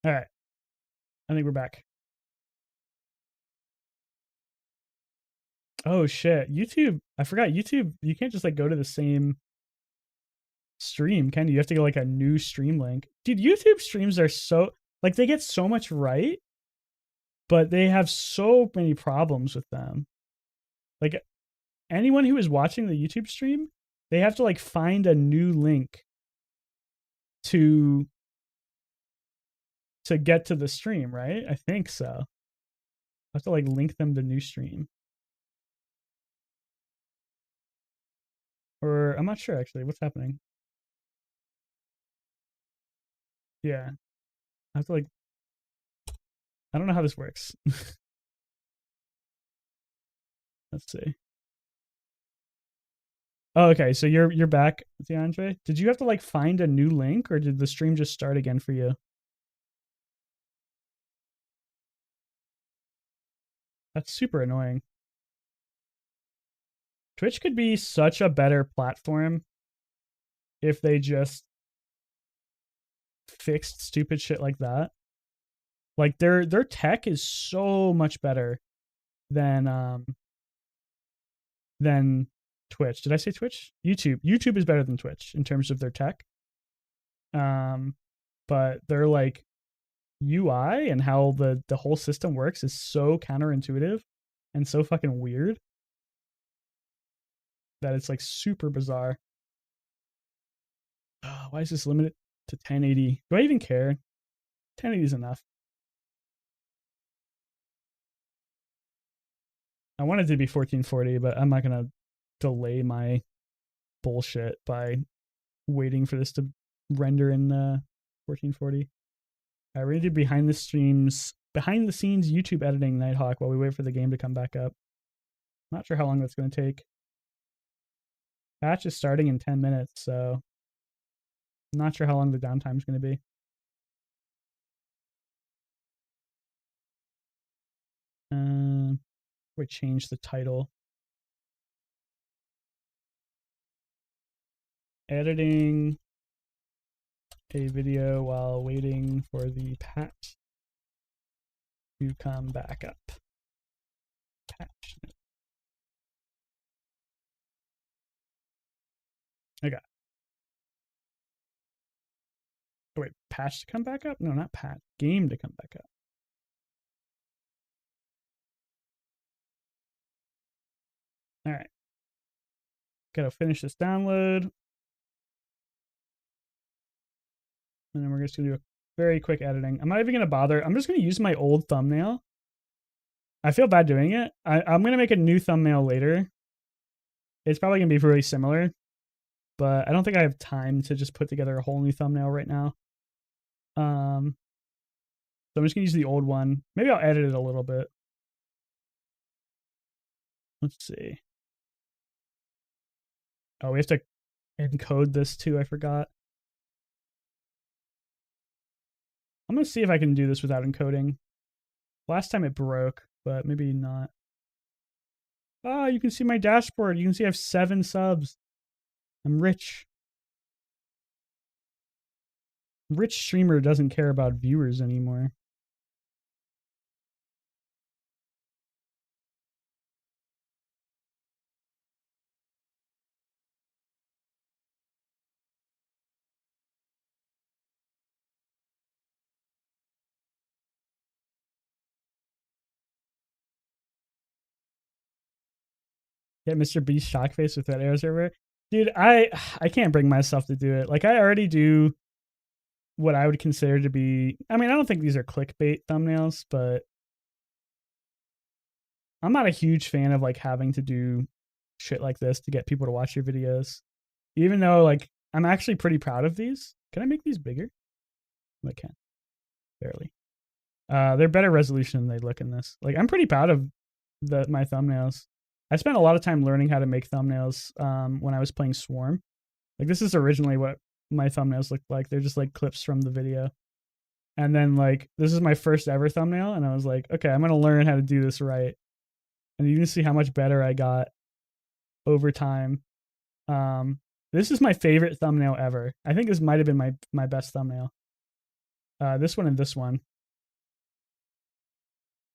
All right. I think we're back. Oh shit. YouTube. I forgot YouTube. You can't just like go to the same stream, can you? You have to go like a new stream link. Dude, YouTube streams are so like they get so much right, but they have so many problems with them. Like anyone who is watching the YouTube stream, they have to like find a new link to get to the stream, right? I think so. I have to like link them to new stream. Or I'm not sure actually. What's happening? Yeah. I have to like I don't know how this works. Let's see. Oh, okay. So you're back, DeAndre. Did you have to like find a new link, or did the stream just start again for you? That's super annoying. Twitch could be such a better platform if they just fixed stupid shit like that. Like their tech is so much better than Twitch. Did I say Twitch? YouTube. YouTube is better than Twitch in terms of their tech. But they're like UI and how the whole system works is so counterintuitive and so fucking weird that it's like super bizarre. Oh, why is this limited to 1080? Do I even care? 1080 is enough. I wanted it to be 1440, but I'm not gonna delay my bullshit by waiting for this to render in 1440. All right, we're gonna do behind the scenes YouTube editing Nighthawk while we wait for the game to come back up. Not sure how long that's gonna take. Patch is starting in 10 minutes, so I'm not sure how long the downtime is gonna be. We change the title. Editing a video while waiting for the patch to come back up. Patch. Okay. Oh, wait, patch to come back up? No, not patch. Game to come back up. All right. Gotta finish this download. And then we're just gonna do a very quick editing. I'm not even gonna bother. I'm just gonna use my old thumbnail. I feel bad doing it. I'm gonna make a new thumbnail later. It's probably gonna be really similar, but I don't think I have time to just put together a whole new thumbnail right now. So I'm just gonna use the old one. Maybe I'll edit it a little bit. Let's see. Oh, we have to encode this too. I forgot. I'm gonna see if I can do this without encoding. Last time it broke, but maybe not. Oh, you can see my dashboard. You can see I have 7 subs. I'm rich. Rich streamer doesn't care about viewers anymore. Get Mr. Beast shock face with that arrows everywhere. Dude, I can't bring myself to do it. Like I already do what I would consider to be, I mean, I don't think these are clickbait thumbnails, but I'm not a huge fan of like having to do shit like this to get people to watch your videos. Even though like I'm actually pretty proud of these. Can I make these bigger? I can. Barely. They're better resolution than they look in this. Like I'm pretty proud of my thumbnails. I spent a lot of time learning how to make thumbnails when I was playing Swarm. Like this is originally what my thumbnails looked like. They're just like clips from the video. And then like this is my first ever thumbnail, and I was like, okay, I'm gonna learn how to do this right. And you can see how much better I got over time. This is my favorite thumbnail ever. I think this might have been my best thumbnail. This one and this one.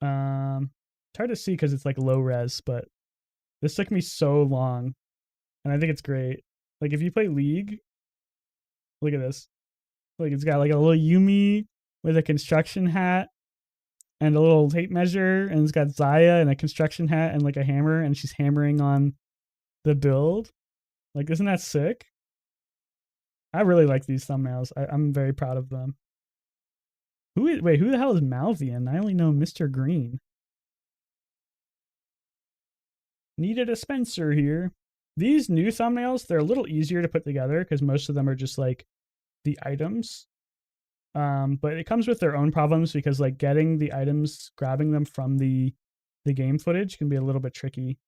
It's hard to see because it's like low res, but this took me so long, and I think it's great. Like if you play League, look at this. Like it's got like a little Yumi with a construction hat and a little tape measure, and it's got Zaya and a construction hat and like a hammer, and she's hammering on the build. Like, isn't that sick? I really like these thumbnails. I'm very proud of them. Who the hell is Malvian? I only know Mr. Green. Need a dispenser here. These new thumbnails, they're a little easier to put together because most of them are just like the items. But it comes with their own problems because like getting the items, grabbing them from the game footage can be a little bit tricky.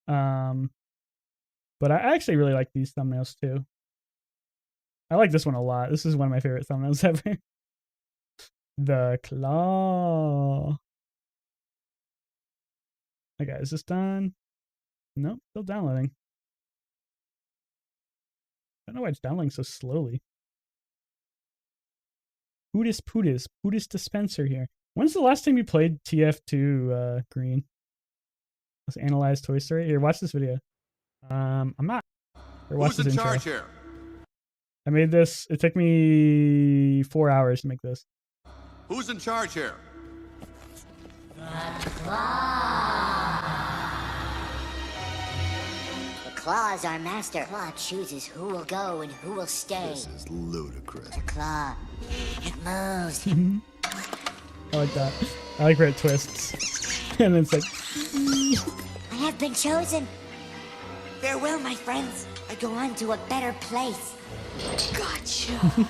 But I actually really like these thumbnails too. I like this one a lot. This is one of my favorite thumbnails ever. The claw. Okay, is this done? Nope, still downloading. I don't know why it's downloading so slowly. Pootis dispenser here. When's the last time you played TF2, Green? Let's analyze Toy Story. Here, watch this video. I'm not. Or watch Who's this in intro. charge here? I made this. It took me 4 hours to make this. Who's in charge here? The Claw is our master. Claw chooses who will go and who will stay. This is ludicrous. The Claw, it moves. I like that. I like where it twists. And then it's like, I have been chosen. Farewell, my friends. I go on to a better place. Gotcha.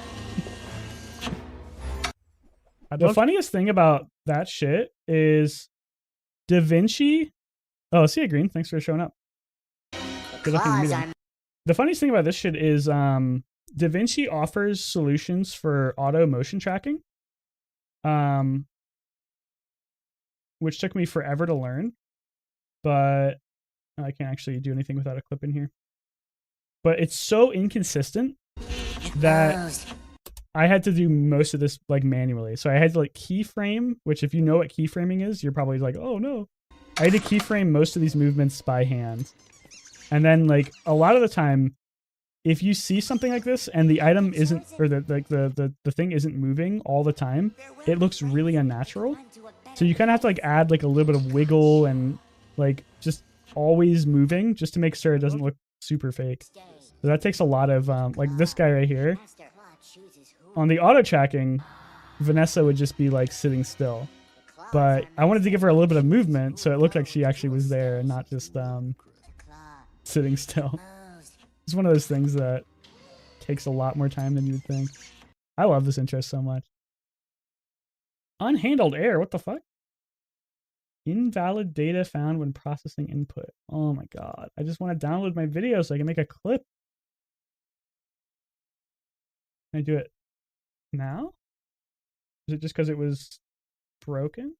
the funniest thing about that shit is Da Vinci. Oh, see you, Green. Thanks for showing up. Good looking meeting. The funniest thing about this shit is Da Vinci offers solutions for auto motion tracking, which took me forever to learn, but I can't actually do anything without a clip in here. But it's so inconsistent that I had to do most of this like manually. So I had to like keyframe, which if you know what keyframing is, you're probably like, oh no. I had to keyframe most of these movements by hand. And then like a lot of the time, if you see something like this and the item isn't, or the thing isn't moving all the time, it looks really unnatural. So you kind of have to like add like a little bit of wiggle and like just always moving just to make sure it doesn't look super fake. So that takes a lot of like this guy right here. On the auto tracking, Vanessa would just be like sitting still. But I wanted to give her a little bit of movement so it looked like she actually was there and not just sitting still. It's one of those things that takes a lot more time than you would think. I love this intro so much. Unhandled error, what the fuck? Invalid data found when processing input. Oh my god. I just want to download my video so I can make a clip. Can I do it now? Is it just because it was broken?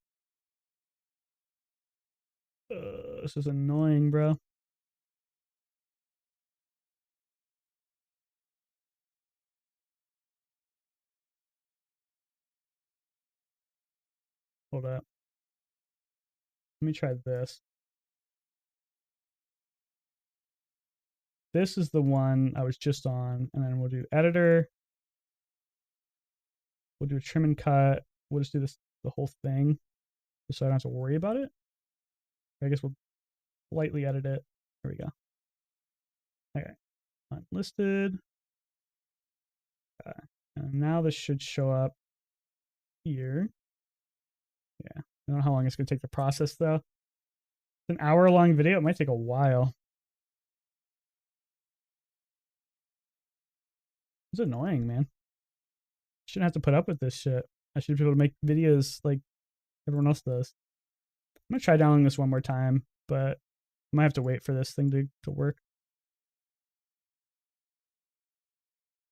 This is annoying, bro. Hold up. Let me try this. This is the one I was just on, and then we'll do editor. We'll do a trim and cut. We'll just do this the whole thing, just so I don't have to worry about it. I guess we'll lightly edit it. There we go. Okay, unlisted. And now this should show up here. Yeah, I don't know how long it's gonna take to process though. It's an hour-long video. It might take a while. It's annoying, man. Shouldn't have to put up with this shit. I should be able to make videos like everyone else does. I'm gonna try downloading this one more time, but I might have to wait for this thing to work.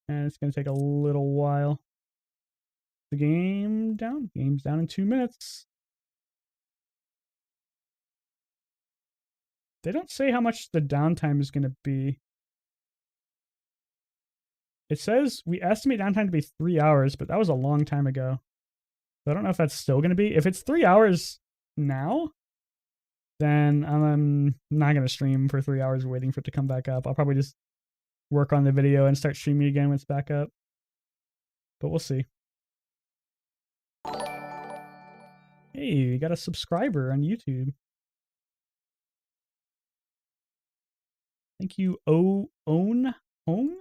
And it's gonna take a little while. The game's down in 2 minutes. They don't say how much the downtime is gonna be. It says we estimate downtime to be 3 hours, but that was a long time ago. So I don't know if that's still going to be. If it's 3 hours now, then I'm not going to stream for 3 hours waiting for it to come back up. I'll probably just work on the video and start streaming again when it's back up. But we'll see. Hey, we got a subscriber on YouTube. Thank you, Own Home.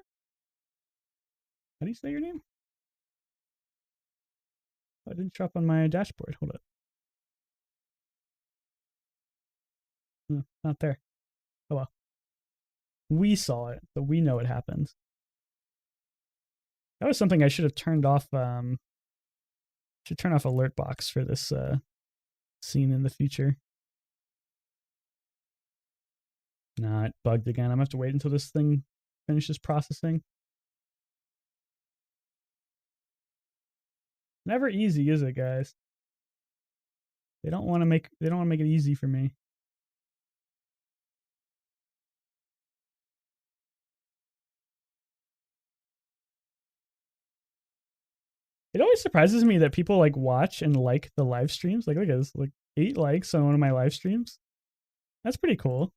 How do you say your name? Oh, it didn't show up on my dashboard. Hold up. Not there. Oh well. We saw it, so we know it happened. That was something I should have turned off. Should turn off alert box for this scene in the future. Nah, it bugged again. I'm gonna have to wait until this thing finishes processing. Never easy, is it, guys? They don't want to make it easy for me. It always surprises me that people like watch and like the live streams. Like, look at this, like 8 likes on one of my live streams. That's pretty cool.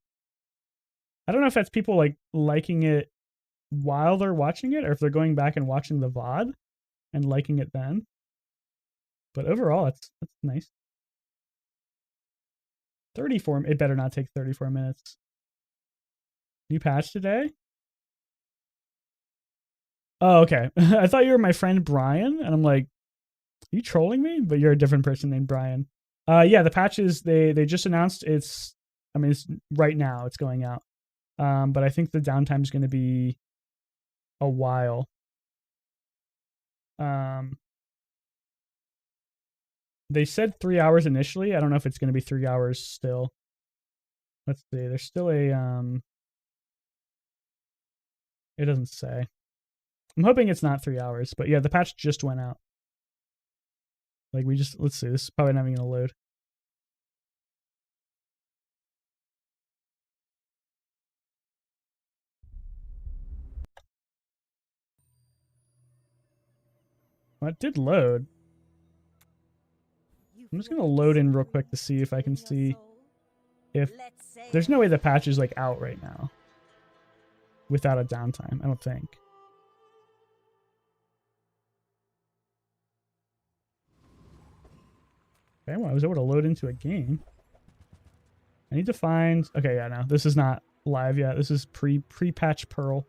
I don't know if that's people like liking it while they're watching it, or if they're going back and watching the VOD and liking it then. But overall, that's nice. 34. It better not take 34 minutes. New patch today? Oh, okay. I thought you were my friend Brian, and I'm like, are you trolling me? But you're a different person named Brian. Yeah, the patches they just announced. It's right now. It's going out. But I think the downtime is going to be a while. They said 3 hours initially. I don't know if it's going to be 3 hours still. Let's see. There's still a it doesn't say. I'm hoping it's not 3 hours, but yeah, the patch just went out. Like let's see. This is probably not even going to load. Well, it did load. I'm just going to load in real quick to see if I can see if there's no way the patch is like out right now without a downtime. I don't think. Okay, well, I was able to load into a game. I need to find. Okay, yeah, no, this is not live yet. This is pre-patch Pearl.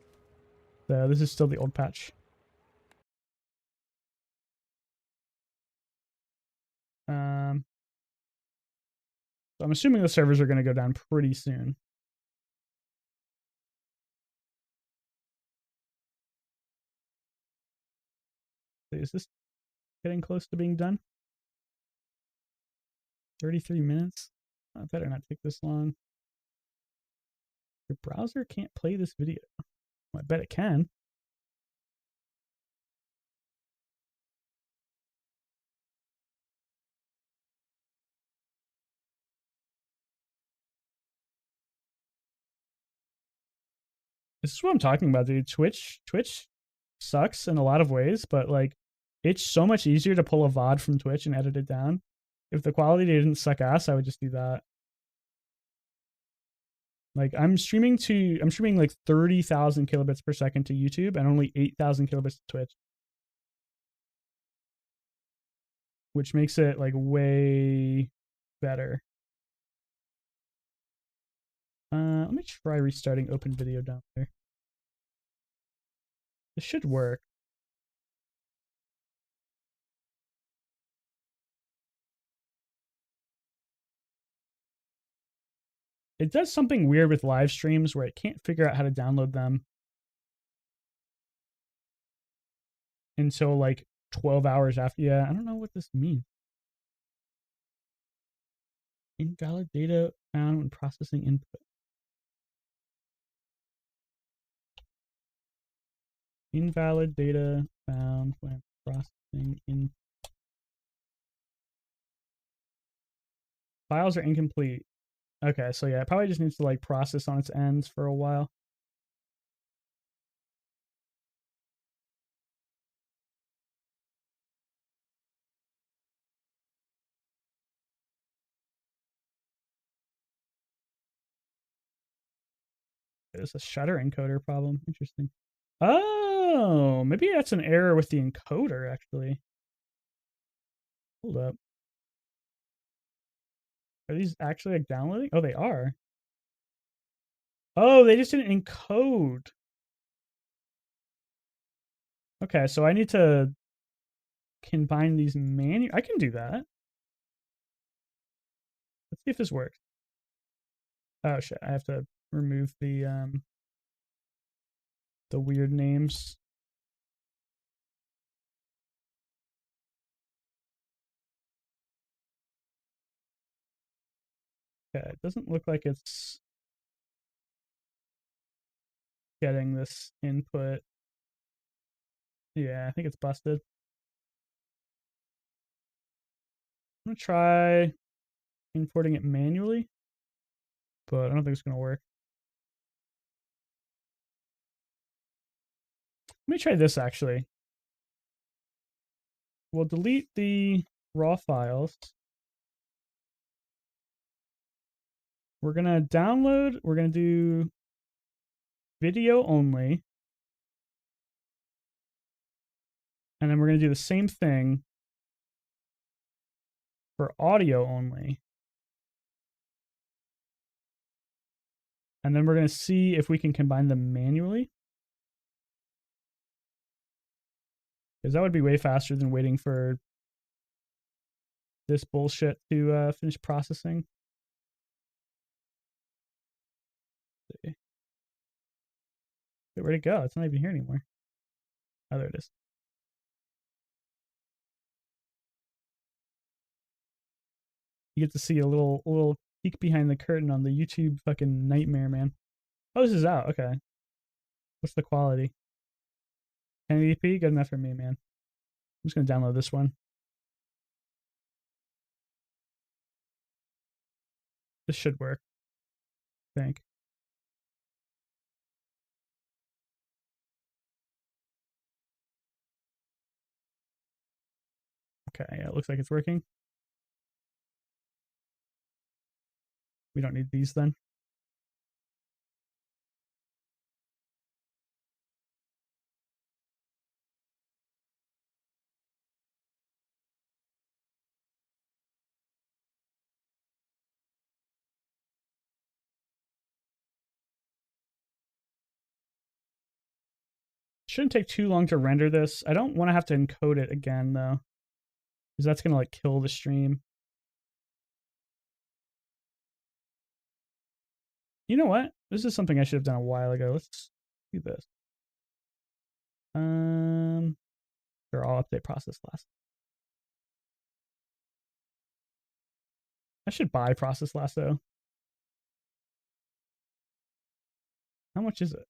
So this is still the old patch. So I'm assuming the servers are going to go down pretty soon. Is this getting close to being done? 33 minutes? Oh, it better not take this long. Your browser can't play this video. Well, I bet it can. This is what I'm talking about, dude. Twitch sucks in a lot of ways, but like it's so much easier to pull a VOD from Twitch and edit it down. If the quality didn't suck ass, I would just do that. Like I'm streaming like 30,000 kilobits per second to YouTube and only 8,000 kilobits to Twitch. Which makes it like way better. Let me try restarting open video down there. This should work. It does something weird with live streams where it can't figure out how to download them until like 12 hours after. Yeah, I don't know what this means. Invalid data found when processing input. Invalid data found when processing input. Files are incomplete. Okay, so yeah, it probably just needs to like process on its ends for a while. There's a shutter encoder problem. Interesting. Oh, maybe that's an error with the encoder, actually. Hold up. Are these actually like downloading? Oh, they are. Oh, they just didn't encode. Okay, so I need to combine these manually. I can do that. Let's see if this works. Oh shit, I have to remove the weird names. Okay, it doesn't look like it's getting this input. Yeah, I think it's busted. I'm gonna try importing it manually, but I don't think it's gonna work. Let me try this actually. We'll delete the raw files. We're gonna download, we're gonna do video only. And then we're gonna do the same thing for audio only. And then we're gonna see if we can combine them manually. Because that would be way faster than waiting for this bullshit to finish processing. Let's see. Where'd it go? It's not even here anymore. Oh, there it is. You get to see a little peek behind the curtain on the YouTube fucking nightmare, man. Oh, this is out. Okay. What's the quality? 1080p? Good enough for me, man. I'm just gonna download this one. This should work, I think. Okay, yeah, it looks like it's working. We don't need these then. Shouldn't take too long to render this. I don't want to have to encode it again though, because that's gonna like kill the stream. You know what? This is something I should have done a while ago. Let's do this. Or I'll update process last. I should buy process lasso. How much is it?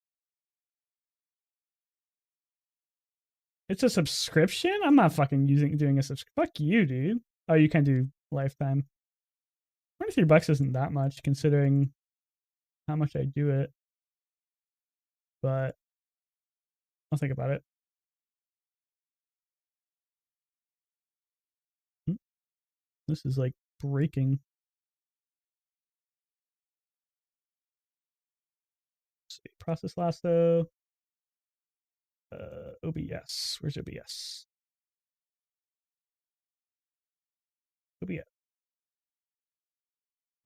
It's a subscription? I'm not fucking doing a subscription. Fuck you, dude. Oh, you can do lifetime. $23 isn't that much considering how much I do it. But I'll think about it. This is like breaking. Let's see. Process lasso. OBS. Where's OBS? OBS.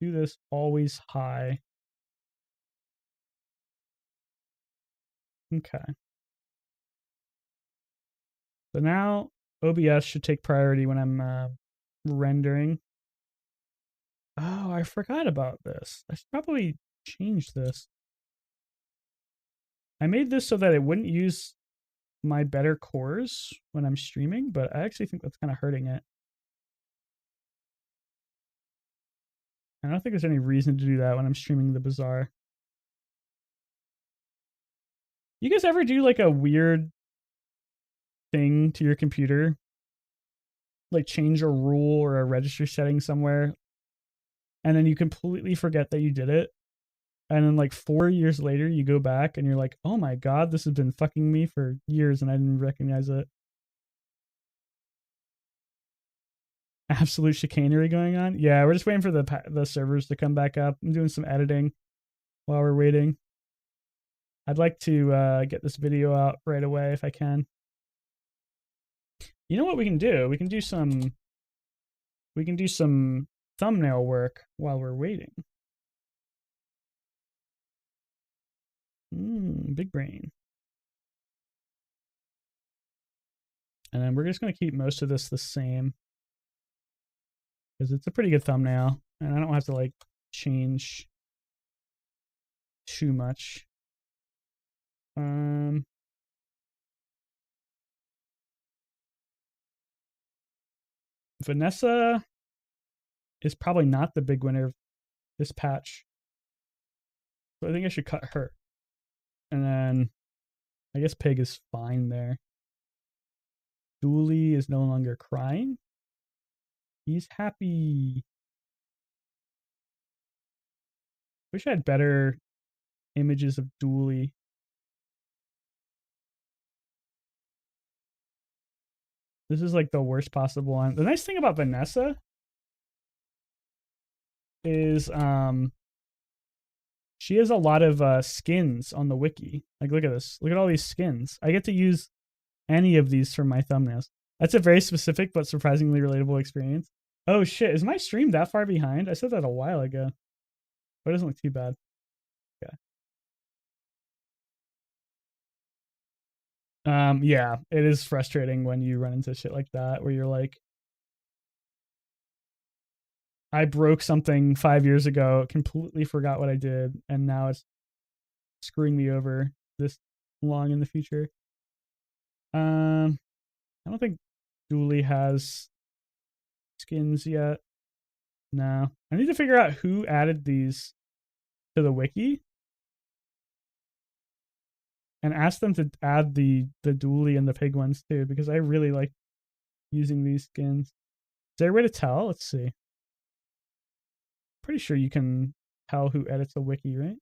Do this always high. Okay. So now OBS should take priority when I'm rendering. Oh, I forgot about this. I should probably change this. I made this so that it wouldn't use my better cores when I'm streaming, but I actually think that's kind of hurting it. I don't think there's any reason to do that when I'm streaming the Bazaar. You guys ever do like a weird thing to your computer? Like change a rule or a registry setting somewhere, and then you completely forget that you did it? And then like 4 years later, you go back and you're like, oh my God, this has been fucking me for years and I didn't recognize it. Absolute chicanery going on. Yeah, we're just waiting for the servers to come back up. I'm doing some editing while we're waiting. I'd like to get this video out right away if I can. You know what we can do? We can do some thumbnail work while we're waiting. Big brain. And then we're just going to keep most of this the same because it's a pretty good thumbnail and I don't have to like change too much. Vanessa is probably not the big winner of this patch. So I think I should cut her. And then I guess Pig is fine there. Dooley is no longer crying. He's happy. Wish I had better images of Dooley. This is like the worst possible one. The nice thing about Vanessa is she has a lot of skins on the wiki. Like look at this. Look at all these skins. I get to use any of these for my thumbnails. That's a very specific but surprisingly relatable experience. Oh shit, is my stream that far behind? I said that a while ago. But it doesn't look too bad. Yeah, it is frustrating when you run into shit like that where you're like, I broke something 5 years ago, completely forgot what I did, and now it's screwing me over this long in the future. I don't think Dooley has skins yet. No. I need to figure out who added these to the wiki and ask them to add the Dooley and the Pig ones too, because I really like using these skins. Is there a way to tell? Let's see. Pretty sure you can tell who edits a wiki, right?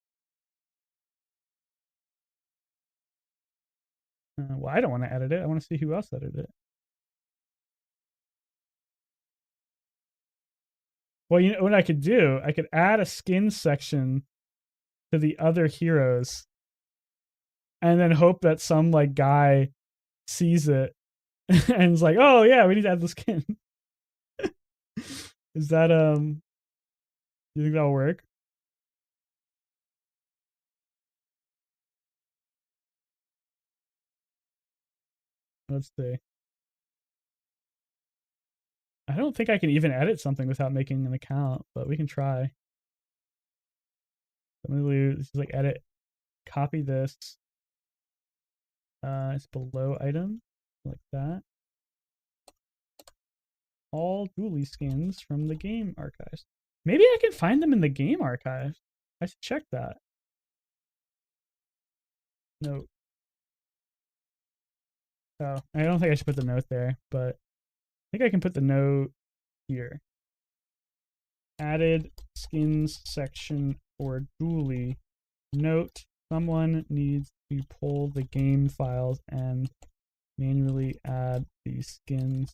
Well, I don't want to edit it. I want to see who else edited it. Well, you know what I could do? I could add a skin section to the other heroes and then hope that some like guy sees it and is like, oh yeah, we need to add the skin. Is that you think that'll work? Let's see. I don't think I can even edit something without making an account, but we can try. I'm gonna just like edit, copy this. It's below item, like that. All Dooley skins from the game archives. Maybe I can find them in the game archive. I should check that. Note. Oh, I don't think I should put the note there, but I think I can put the note here. Added skins section for Dooley. Note, someone needs to pull the game files and manually add these skins.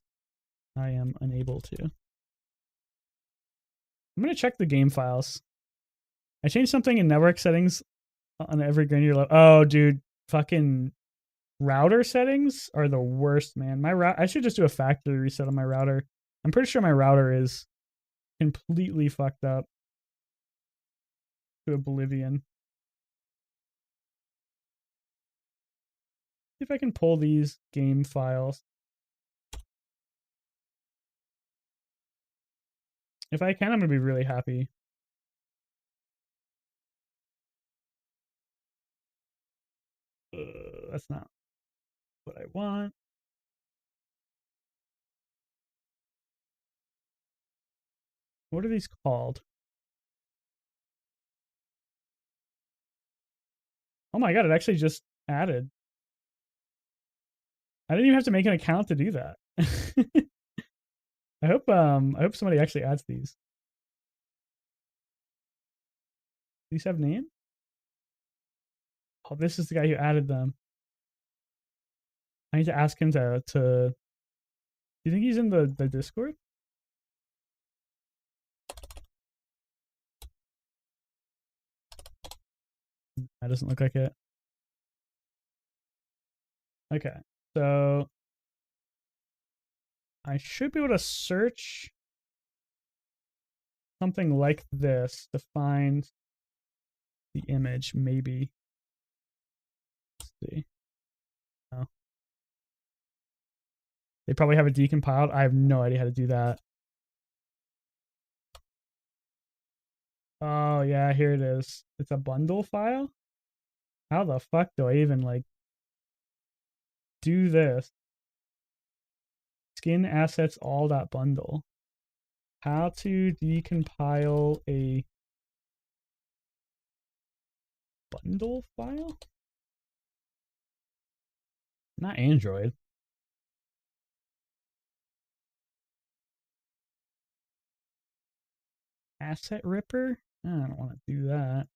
I am unable to. I'm going to check the game files. I changed something in network settings on every granular level. Oh, dude, fucking router settings are the worst, man. I should just do a factory reset on my router. I'm pretty sure my router is completely fucked up to oblivion. See if I can pull these game files. If I can, I'm gonna be really happy. That's not what I want. What are these called? Oh my god, it actually just added. I didn't even have to make an account to do that. I hope somebody actually adds these. These have name? Oh, this is the guy who added them. I need to ask him to do you think he's in the Discord? That doesn't look like it. Okay, so I should be able to search something like this to find the image, maybe. Let's see. No. They probably have it decompiled. I have no idea how to do that. Oh, yeah, here it is. It's a bundle file? How the fuck do I even, like, do this? Skin assets all.bundle. How to decompile a bundle file? Not Android. Asset Ripper? I don't want to do that.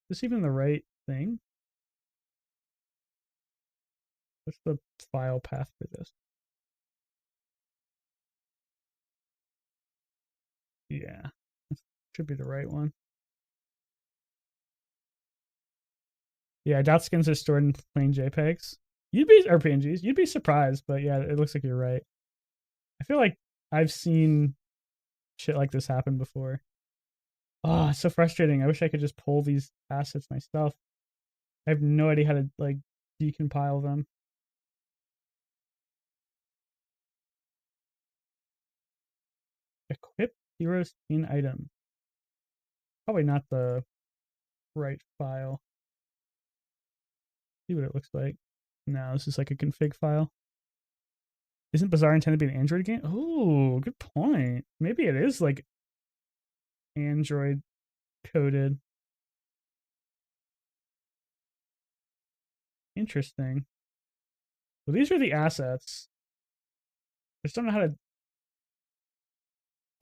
Is this even the right thing? What's the file path for this? Yeah, should be the right one. Yeah, dot skins are stored in plain JPEGs. You'd be or PNGs. You'd be surprised, but yeah, it looks like you're right. I feel like I've seen shit like this happen before. Oh, it's so frustrating. I wish I could just pull these assets myself. I have no idea how to like decompile them. Equip heroes in item. Probably not the right file. See what it looks like. No, this is like a config file. Isn't Bazaar intended to be an Android game? Oh, good point. Maybe it is like Android coded. Interesting. Well, these are the assets. I just don't know how to.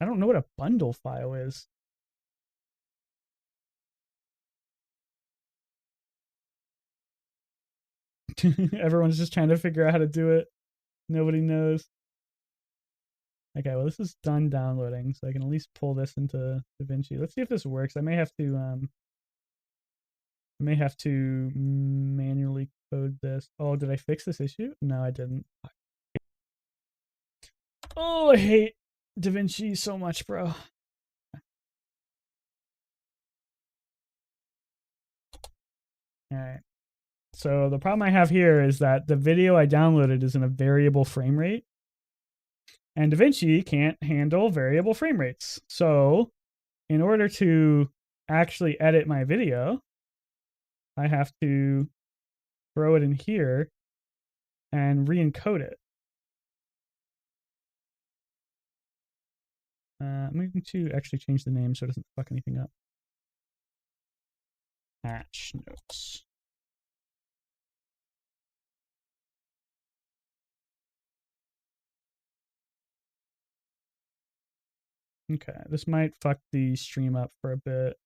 I don't know what a bundle file is. Everyone's just trying to figure out how to do it. Nobody knows. Okay, well, this is done downloading, so I can at least pull this into DaVinci. Let's see if this works. I may have to manually code this. Oh, did I fix this issue? No, I didn't. Oh, I hate DaVinci so much, bro. All right. So the problem I have here is that the video I downloaded is in a variable frame rate, and DaVinci can't handle variable frame rates. So in order to actually edit my video, I have to throw it in here and re-encode it. I'm going to actually change the name so it doesn't fuck anything up. Patchnotes. Okay, this might fuck the stream up for a bit.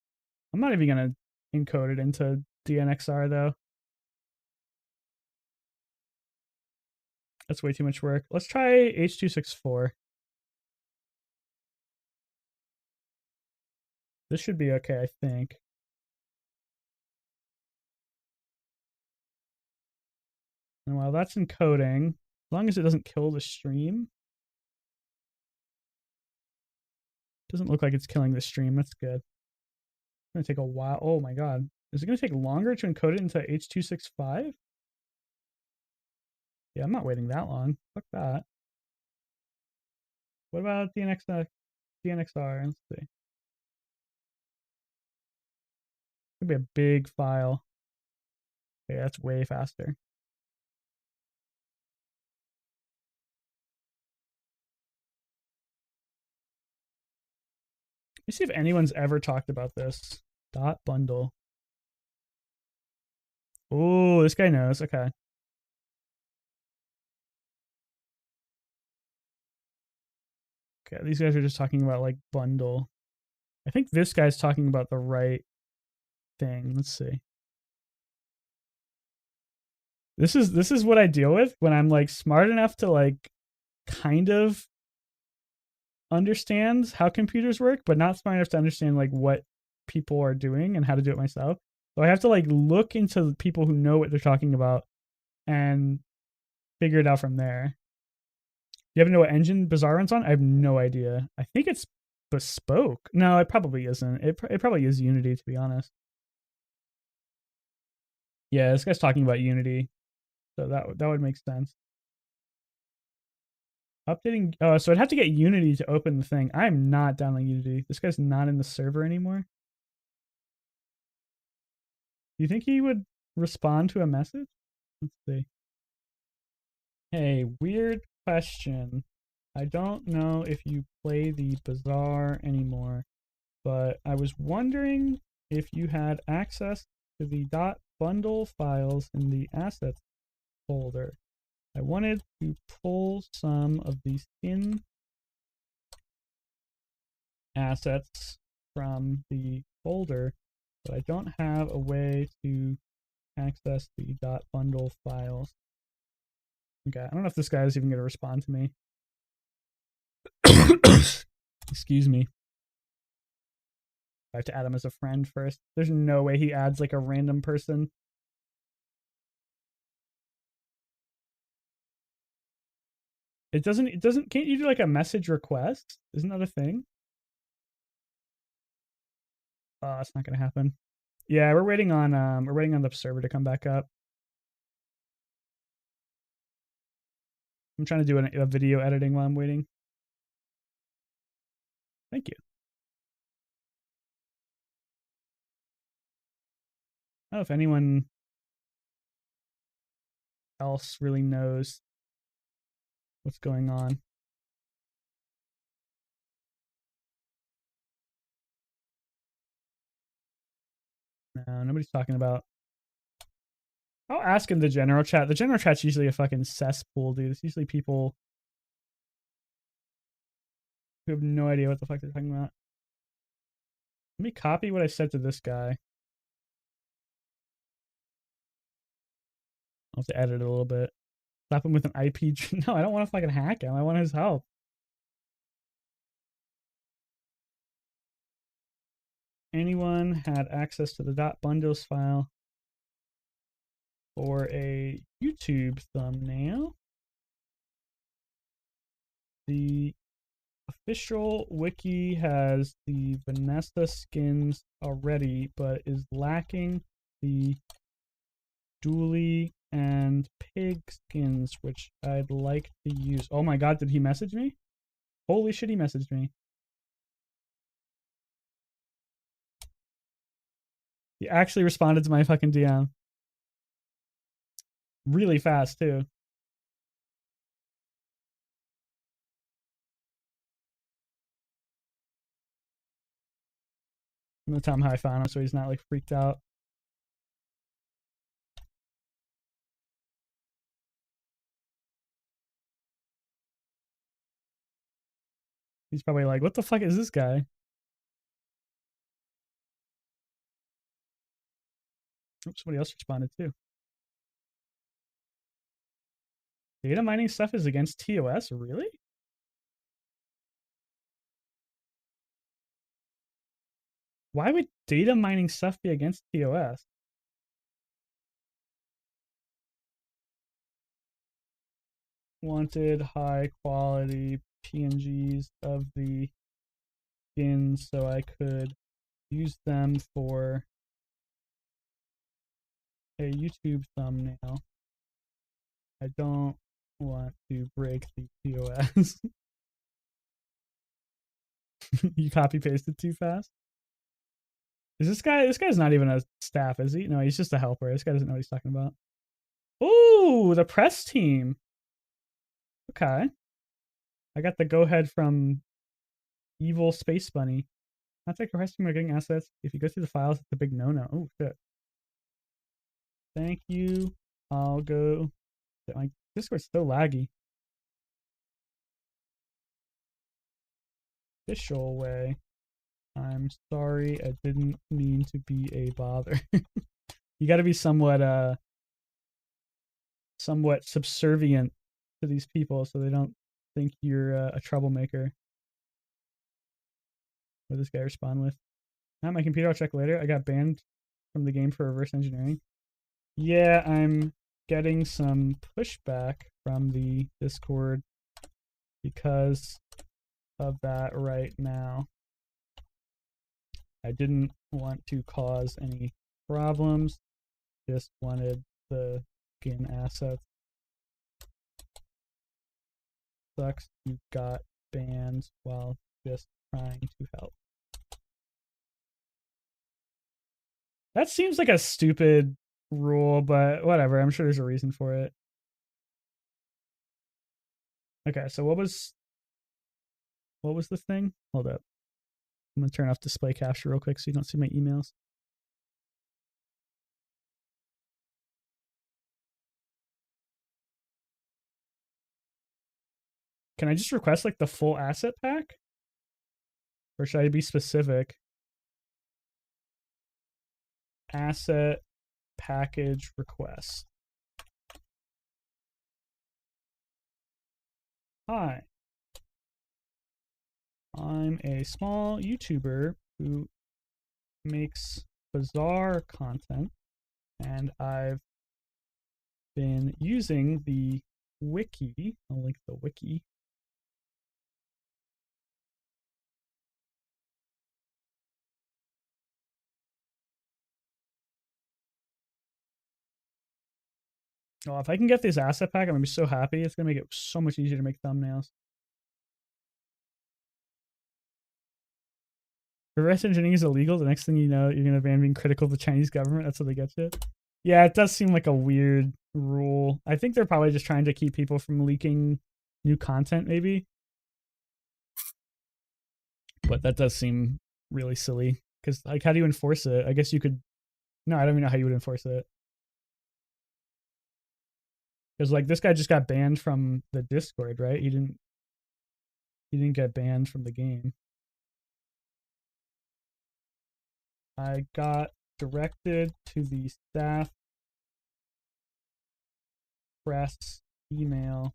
I'm not even gonna encode it into DNXR though. That's way too much work. Let's try H.264. This should be okay, I think. And while that's encoding, as long as it doesn't kill the stream. Doesn't look like it's killing the stream. That's good. It's gonna take a while. Oh my god. Is it gonna take longer to encode it into H.265? Yeah, I'm not waiting that long. Fuck that. What about DNXR? Let's see. Could be a big file. Okay, that's way faster. Let me see if anyone's ever talked about this. Dot bundle. Oh, this guy knows. Okay. Okay, these guys are just talking about like bundle. I think this guy's talking about the right thing. Let's see. This is what I deal with when I'm like smart enough to like kind of understand how computers work, but not smart enough to understand like what people are doing and how to do it myself. So I have to like look into the people who know what they're talking about and figure it out from there. Do you happen to know what engine Bazaar runs on? I have no idea. I think it's bespoke. No, it probably isn't. It probably is Unity, to be honest. Yeah, this guy's talking about Unity, so that would make sense. Updating. Oh, so I'd have to get Unity to open the thing. I am not downloading Unity. This guy's not in the server anymore. Do you think he would respond to a message? Let's see. Hey, weird question. I don't know if you play the Bazaar anymore, but I was wondering if you had access to the .bundle files in the assets folder. I wanted to pull some of the skin assets from the folder, but I don't have a way to access the .bundle files. Okay, I don't know if this guy is even going to respond to me. Excuse me. I have to add him as a friend first. There's no way he adds like a random person. It doesn't, can't you do like a message request? Isn't that a thing? Oh, it's not gonna happen. Yeah, we're waiting on the server to come back up. I'm trying to do a video editing while I'm waiting. Thank you. I don't know if anyone else really knows what's going on. No, nobody's talking about. I'll ask in the general chat. The general chat's usually a fucking cesspool, dude. It's usually people who have no idea what the fuck they're talking about. Let me copy what I said to this guy. I'll have to edit it a little bit. Slap him with an IP. No, I don't want to fucking hack him. I want his help. Anyone had access to the .bundles file for a YouTube thumbnail? The official wiki has the Vanessa skins already, but is lacking the Dooley and Pig skins, which I'd like to use. Oh my god, did he message me? Holy shit, he messaged me. He actually responded to my fucking DM. Really fast, too. I'm gonna tell him how I found him so he's not like freaked out. He's probably like, what the fuck is this guy? Oops, somebody else responded too. Data mining stuff is against TOS? Really? Why would data mining stuff be against TOS? Wanted high quality PNGs of the skins so I could use them for a YouTube thumbnail. I don't want to break the TOS. You copy pasted too fast? Is this guy? This guy's not even a staff, is he? No, he's just a helper. This guy doesn't know what he's talking about. Ooh, the press team. Okay. I got the go ahead from Evil Space Bunny. Contact the press team are getting assets. If you go through the files, it's a big no-no. Oh shit. Thank you. I'll go. My Discord's so laggy. Official way. I'm sorry, I didn't mean to be a bother. You got to be somewhat subservient to these people so they don't think you're a troublemaker. What did this guy respond with? Not my computer, I'll check later. I got banned from the game for reverse engineering. Yeah, I'm getting some pushback from the Discord because of that right now. I didn't want to cause any problems, just wanted the skin assets. Sucks you got banned while just trying to help. That seems like a stupid rule, but whatever. I'm sure there's a reason for it. Okay, so what was the thing? Hold up. I'm gonna turn off display capture real quick so you don't see my emails. Can I just request like the full asset pack? Or should I be specific? Asset package request. Hi. I'm a small YouTuber who makes Bazaar content, and I've been using the wiki. I'll link the wiki. Oh, if I can get this asset pack, I'm gonna be so happy. It's gonna make it so much easier to make thumbnails. Reverse engineering is illegal. The next thing you know, you're gonna ban being critical of the Chinese government. That's what they get you. Yeah, it does seem like a weird rule. I think they're probably just trying to keep people from leaking new content, maybe. But that does seem really silly. Because, like, how do you enforce it? I guess you could. No, I don't even know how you would enforce it. Because, like, this guy just got banned from the Discord, right? He didn't get banned from the game. I got directed to the staff press email,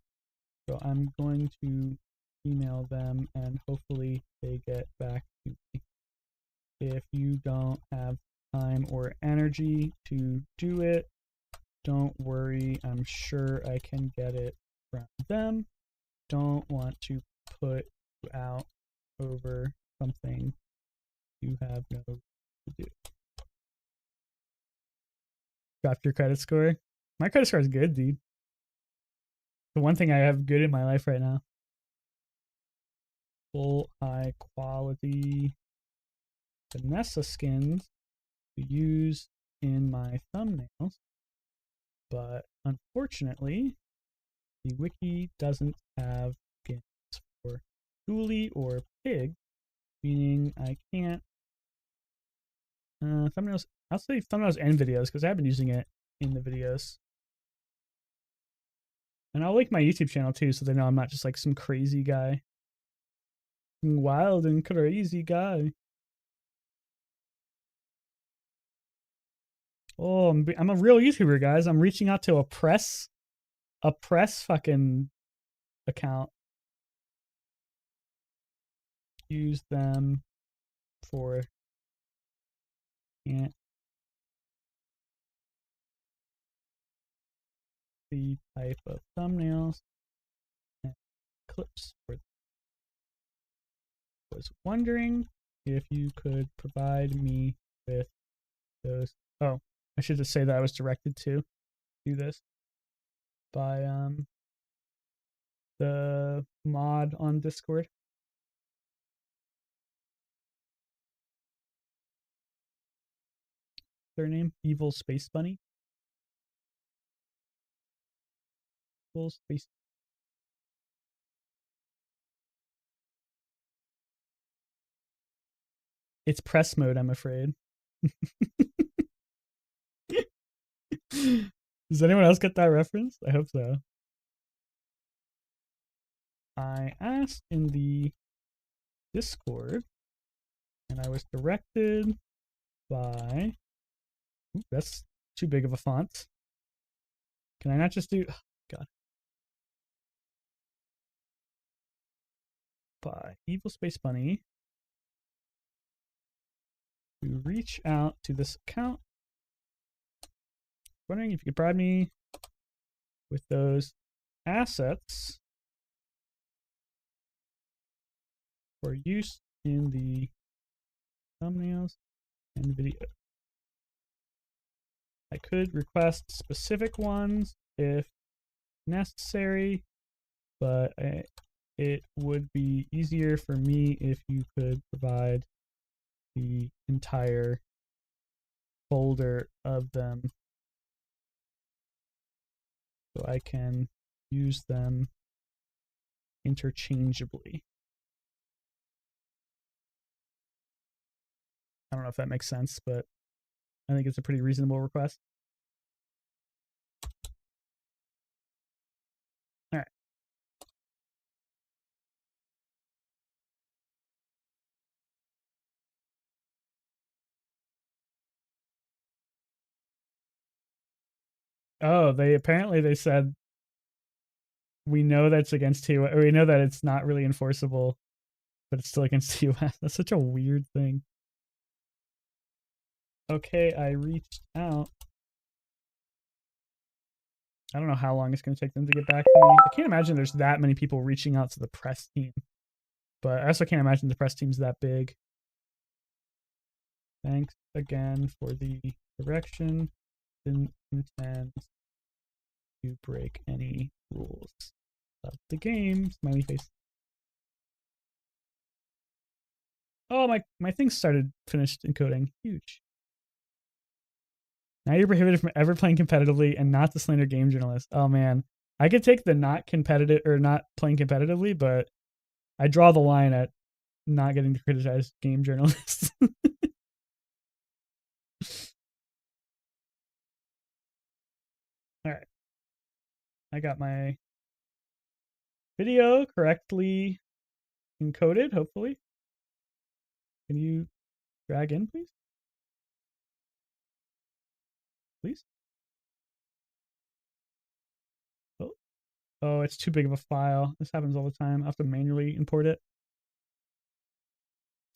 so I'm going to email them and hopefully they get back to me. If you don't have time or energy to do it, don't worry, I'm sure I can get it from them. Don't want to put you out over something you have no to do. Drop your credit score. My credit score is good, dude. The one thing I have good in my life right now. Full high quality Vanessa skins to use in my thumbnails. But unfortunately, the wiki doesn't have skins for Julie or Pig, meaning I can't thumbnails. I'll say thumbnails and videos because I've been using it in the videos. And I'll link my YouTube channel too so they know I'm not just like some crazy guy. Wild and crazy guy. Oh, I'm a real YouTuber, guys. I'm reaching out to a press fucking account. Use them for the type of thumbnails and clips. Was wondering if you could provide me with those. Oh, I should just say that I was directed to do this by the mod on Discord. Their name, Evil Space Bunny. Evil Space. It's press mode, I'm afraid. Does anyone else get that reference? I hope so. I asked in the Discord, and I was directed by. Ooh, that's too big of a font. Can I not just do? Oh, God. By Evil Space Bunny to reach out to this account Wondering if you could provide me with those assets for use in the thumbnails and video. I could request specific ones if necessary, but it would be easier for me if you could provide the entire folder of them so I can use them interchangeably. I don't know if that makes sense, but I think it's a pretty reasonable request. All right. Oh, they said we know that's against TOS, or we know that it's not really enforceable, but it's still against TOS. That's such a weird thing. Okay, I reached out. I don't know how long it's going to take them to get back to me. I can't imagine there's that many people reaching out to the press team, but I also can't imagine the press team's that big. Thanks again for the direction. Didn't intend to break any rules of the game. Smiley face. Oh, my thing finished encoding. Huge. Now you're prohibited from ever playing competitively and not to slander game journalists. Oh man, I could take the not competitive or not playing competitively, but I draw the line at not getting to criticize game journalists. All right, I got my video correctly encoded. Hopefully, can you drag in, please? Please. Oh, it's too big of a file. This happens all the time. I have to manually import it.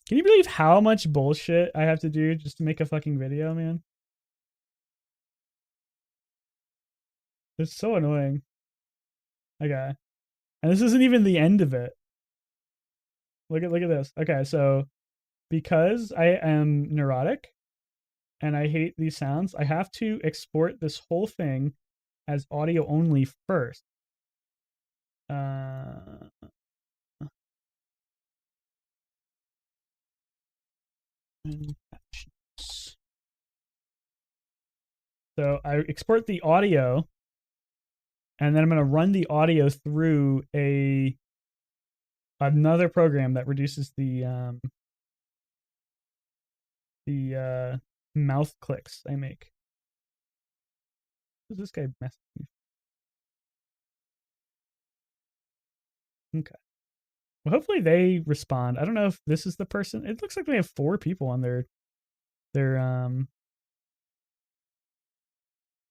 Can you believe how much bullshit I have to do just to make a fucking video, man? It's so annoying. Okay. And this isn't even the end of it. Look at this. Okay, so because I am neurotic and I hate these sounds, I have to export this whole thing as audio only first. So I export the audio, and then I'm going to run the audio through another program that reduces the mouth clicks I make. Who's this guy messing me? Okay. Well, hopefully they respond. I don't know if this is the person. It looks like they have 4 people on their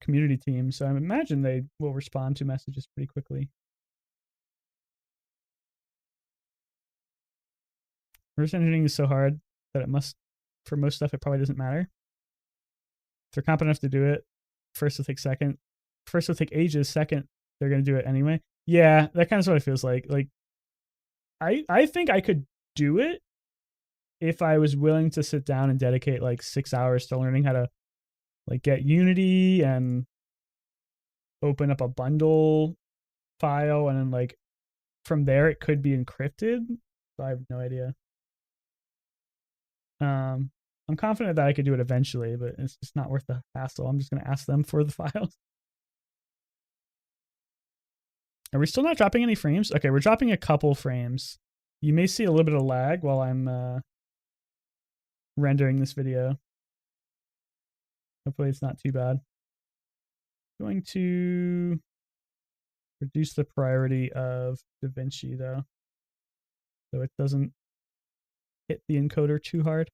community team, so I imagine they will respond to messages pretty quickly. Reverse engineering is so hard that it must, for most stuff, it probably doesn't matter. If they're competent enough to do it, first will take second. First will take ages, second, they're going to do it anyway. Yeah, that kind of what it feels like. Like, I think I could do it if I was willing to sit down and dedicate like 6 hours to learning how to like get Unity and open up a bundle file, and then like from there it could be encrypted. So I have no idea. I'm confident that I could do it eventually, but it's just not worth the hassle. I'm just going to ask them for the files. Are we still not dropping any frames? Okay, we're dropping a couple frames. You may see a little bit of lag while I'm rendering this video. Hopefully it's not too bad. I'm going to reduce the priority of DaVinci though, so it doesn't hit the encoder too hard.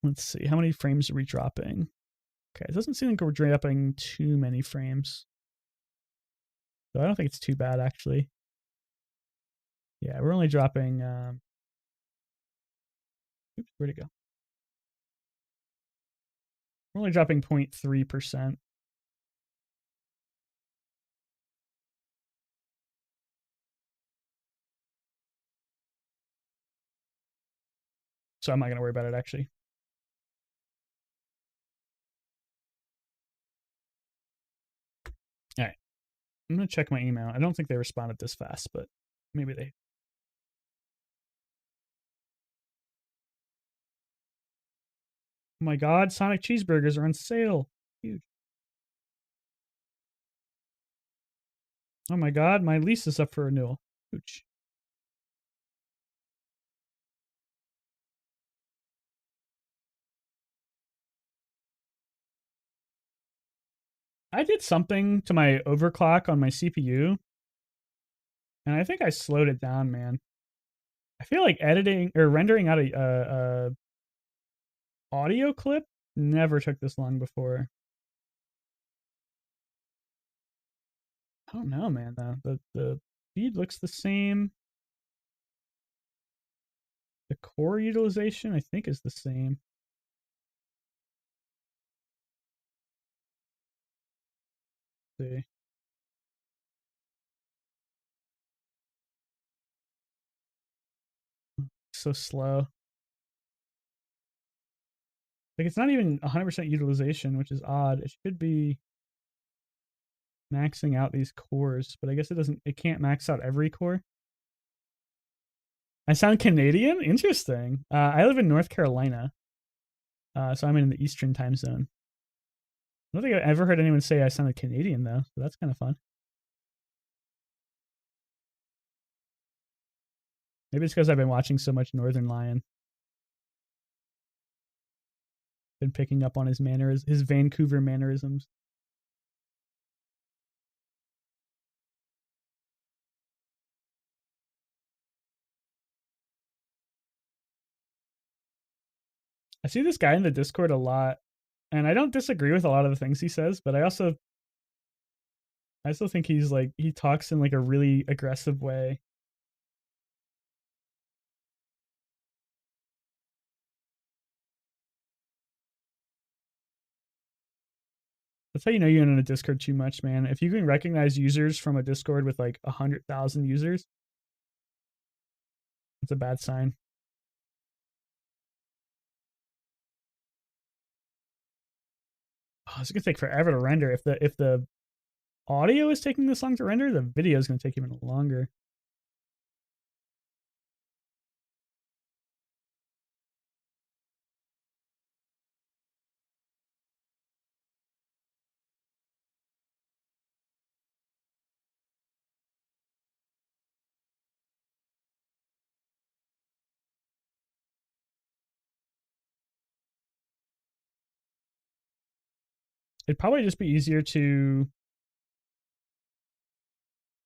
Let's see, how many frames are we dropping? Okay, it doesn't seem like we're dropping too many frames. So I don't think it's too bad actually. Yeah, we're only dropping oops, where'd it go? We're only dropping 0.3%. So I'm not going to worry about it, actually. All right. I'm going to check my email. I don't think they responded this fast, but maybe they. Oh my God, Sonic cheeseburgers are on sale. Huge. Oh my God, my lease is up for renewal. Huge. I did something to my overclock on my CPU, and I think I slowed it down, man. I feel like editing or rendering out a audio clip never took this long before. I don't know, man. The speed looks the same. The core utilization, I think, is the same. Let's see. So slow. Like, it's not even 100% utilization, which is odd. It should be maxing out these cores, but I guess it can't max out every core. I sound Canadian? Interesting. I live in North Carolina. So I'm in the Eastern time zone. I don't think I've ever heard anyone say I sounded Canadian, though, so that's kind of fun. Maybe it's because I've been watching so much Northern Lion. Been picking up on his Vancouver mannerisms. I see this guy in the Discord a lot, and I don't disagree with a lot of the things he says, but I still think he talks in like a really aggressive way. That's how you know you're in a Discord too much, man. If you can recognize users from a Discord with like 100,000 users, it's a bad sign. Oh, it's gonna take forever to render. If the audio is taking this long to render, the video is gonna take even longer. It'd probably just be easier to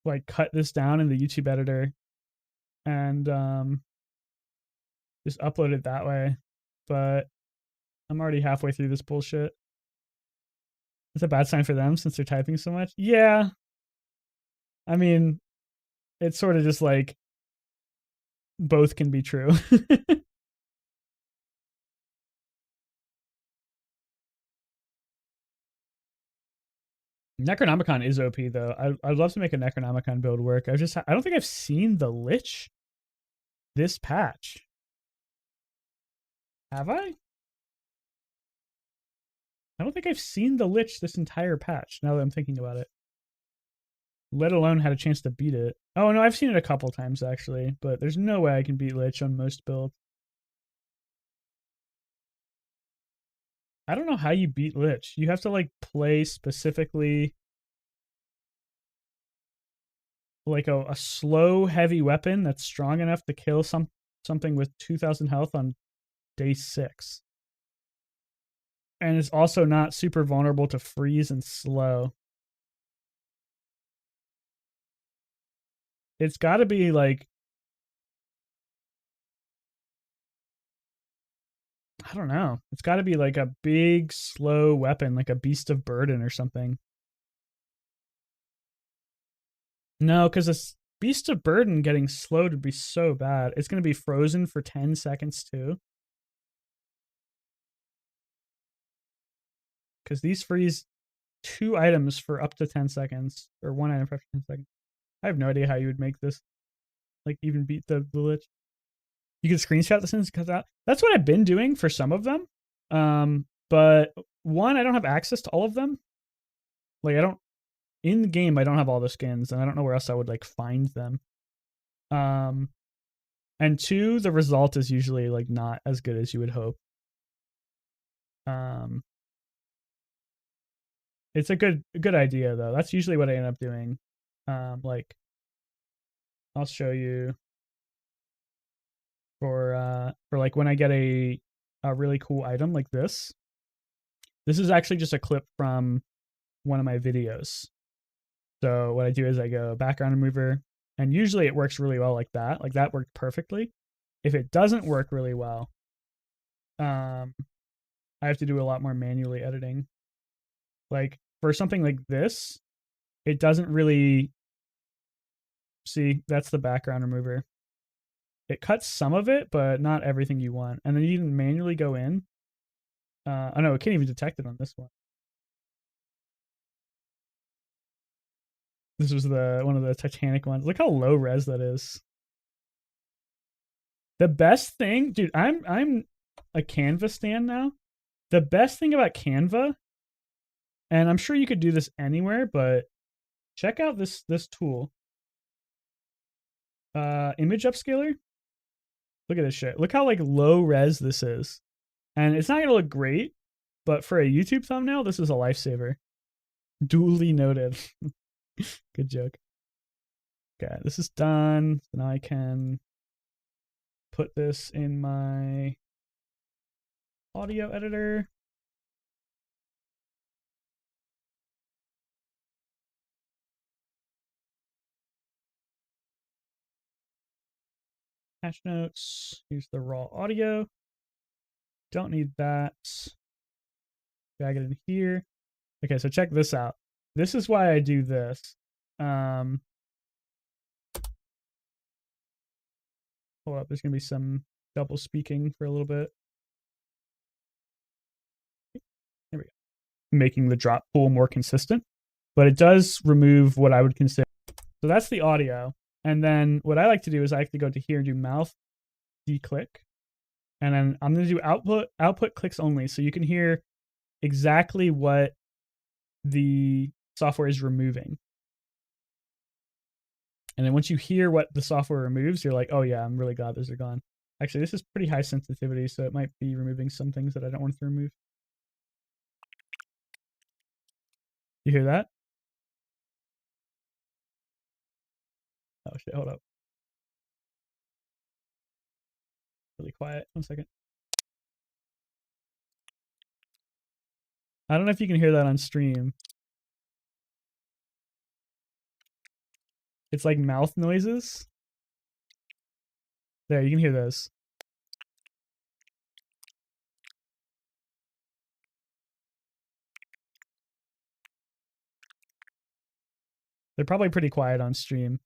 like cut this down in the YouTube editor and just upload it that way. But I'm already halfway through this bullshit. It's a bad sign for them since they're typing so much. Yeah. I mean, it's sort of just like both can be true. Necronomicon is OP though. I'd love to make a Necronomicon build work. I don't think I've seen the Lich this patch. Have I? I don't think I've seen the Lich this entire patch, now that I'm thinking about it. Let alone had a chance to beat it. Oh, no, I've seen it a couple times, actually. But there's no way I can beat Lich on most builds. I don't know how you beat Lich. You have to, like, play specifically like a slow, heavy weapon that's strong enough to kill something with 2,000 health on day 6. And it's also not super vulnerable to freeze and slow. It's got to be like, I don't know. It's got to be like a big, slow weapon, like a Beast of Burden or something. No, because a Beast of Burden getting slowed would be so bad. It's going to be frozen for 10 seconds too. because these freeze 2 items for up to 10 seconds, or 1 item for up to 10 seconds. I have no idea how you would make this, like, even beat the glitch. You can screenshot this and cut out. That's what I've been doing for some of them. But one, I don't have access to all of them. Like, I don't, in the game, I don't have all the skins, and I don't know where else I would, like, find them. And two, the result is usually, like, not as good as you would hope. It's a good idea, though. That's usually what I end up doing. Like, I'll show you for like when I get a really cool item like this. This is actually just a clip from one of my videos. So what I do is I go background remover, and usually it works really well like that. Like, that worked perfectly. If it doesn't work really well, I have to do a lot more manually editing. Like, for something like this, it doesn't really, see, that's the background remover. It cuts some of it, but not everything you want. And then you can manually go in. Oh no, it can't even detect it on this one. This was one of the Titanic ones. Look how low res that is. The best thing, dude, I'm a Canva stan now. The best thing about Canva, and I'm sure you could do this anywhere, but check out this tool. Image upscaler. Look at this shit. Look how, like, low res this is. And it's not gonna look great, but for a YouTube thumbnail, this is a lifesaver. Duly noted. Good joke. Okay, this is done. So now I can put this in my audio editor. Patchnotes. Use the raw audio. Don't need that. Drag it in here. Okay, so check this out. This is why I do this. Hold up, there's gonna be some double speaking for a little bit. There we go. Making the drop pool more consistent, but it does remove what I would consider. So that's the audio. And then what I like to do is I like to go to here and do mouth declick. And then I'm going to do output clicks only. So you can hear exactly what the software is removing. And then once you hear what the software removes, you're like, oh yeah, I'm really glad those are gone. Actually, this is pretty high sensitivity, so it might be removing some things that I don't want to remove. You hear that? Oh shit, hold up. Really quiet. 1 second. I don't know if you can hear that on stream. It's like mouth noises. There, you can hear those. They're probably pretty quiet on stream.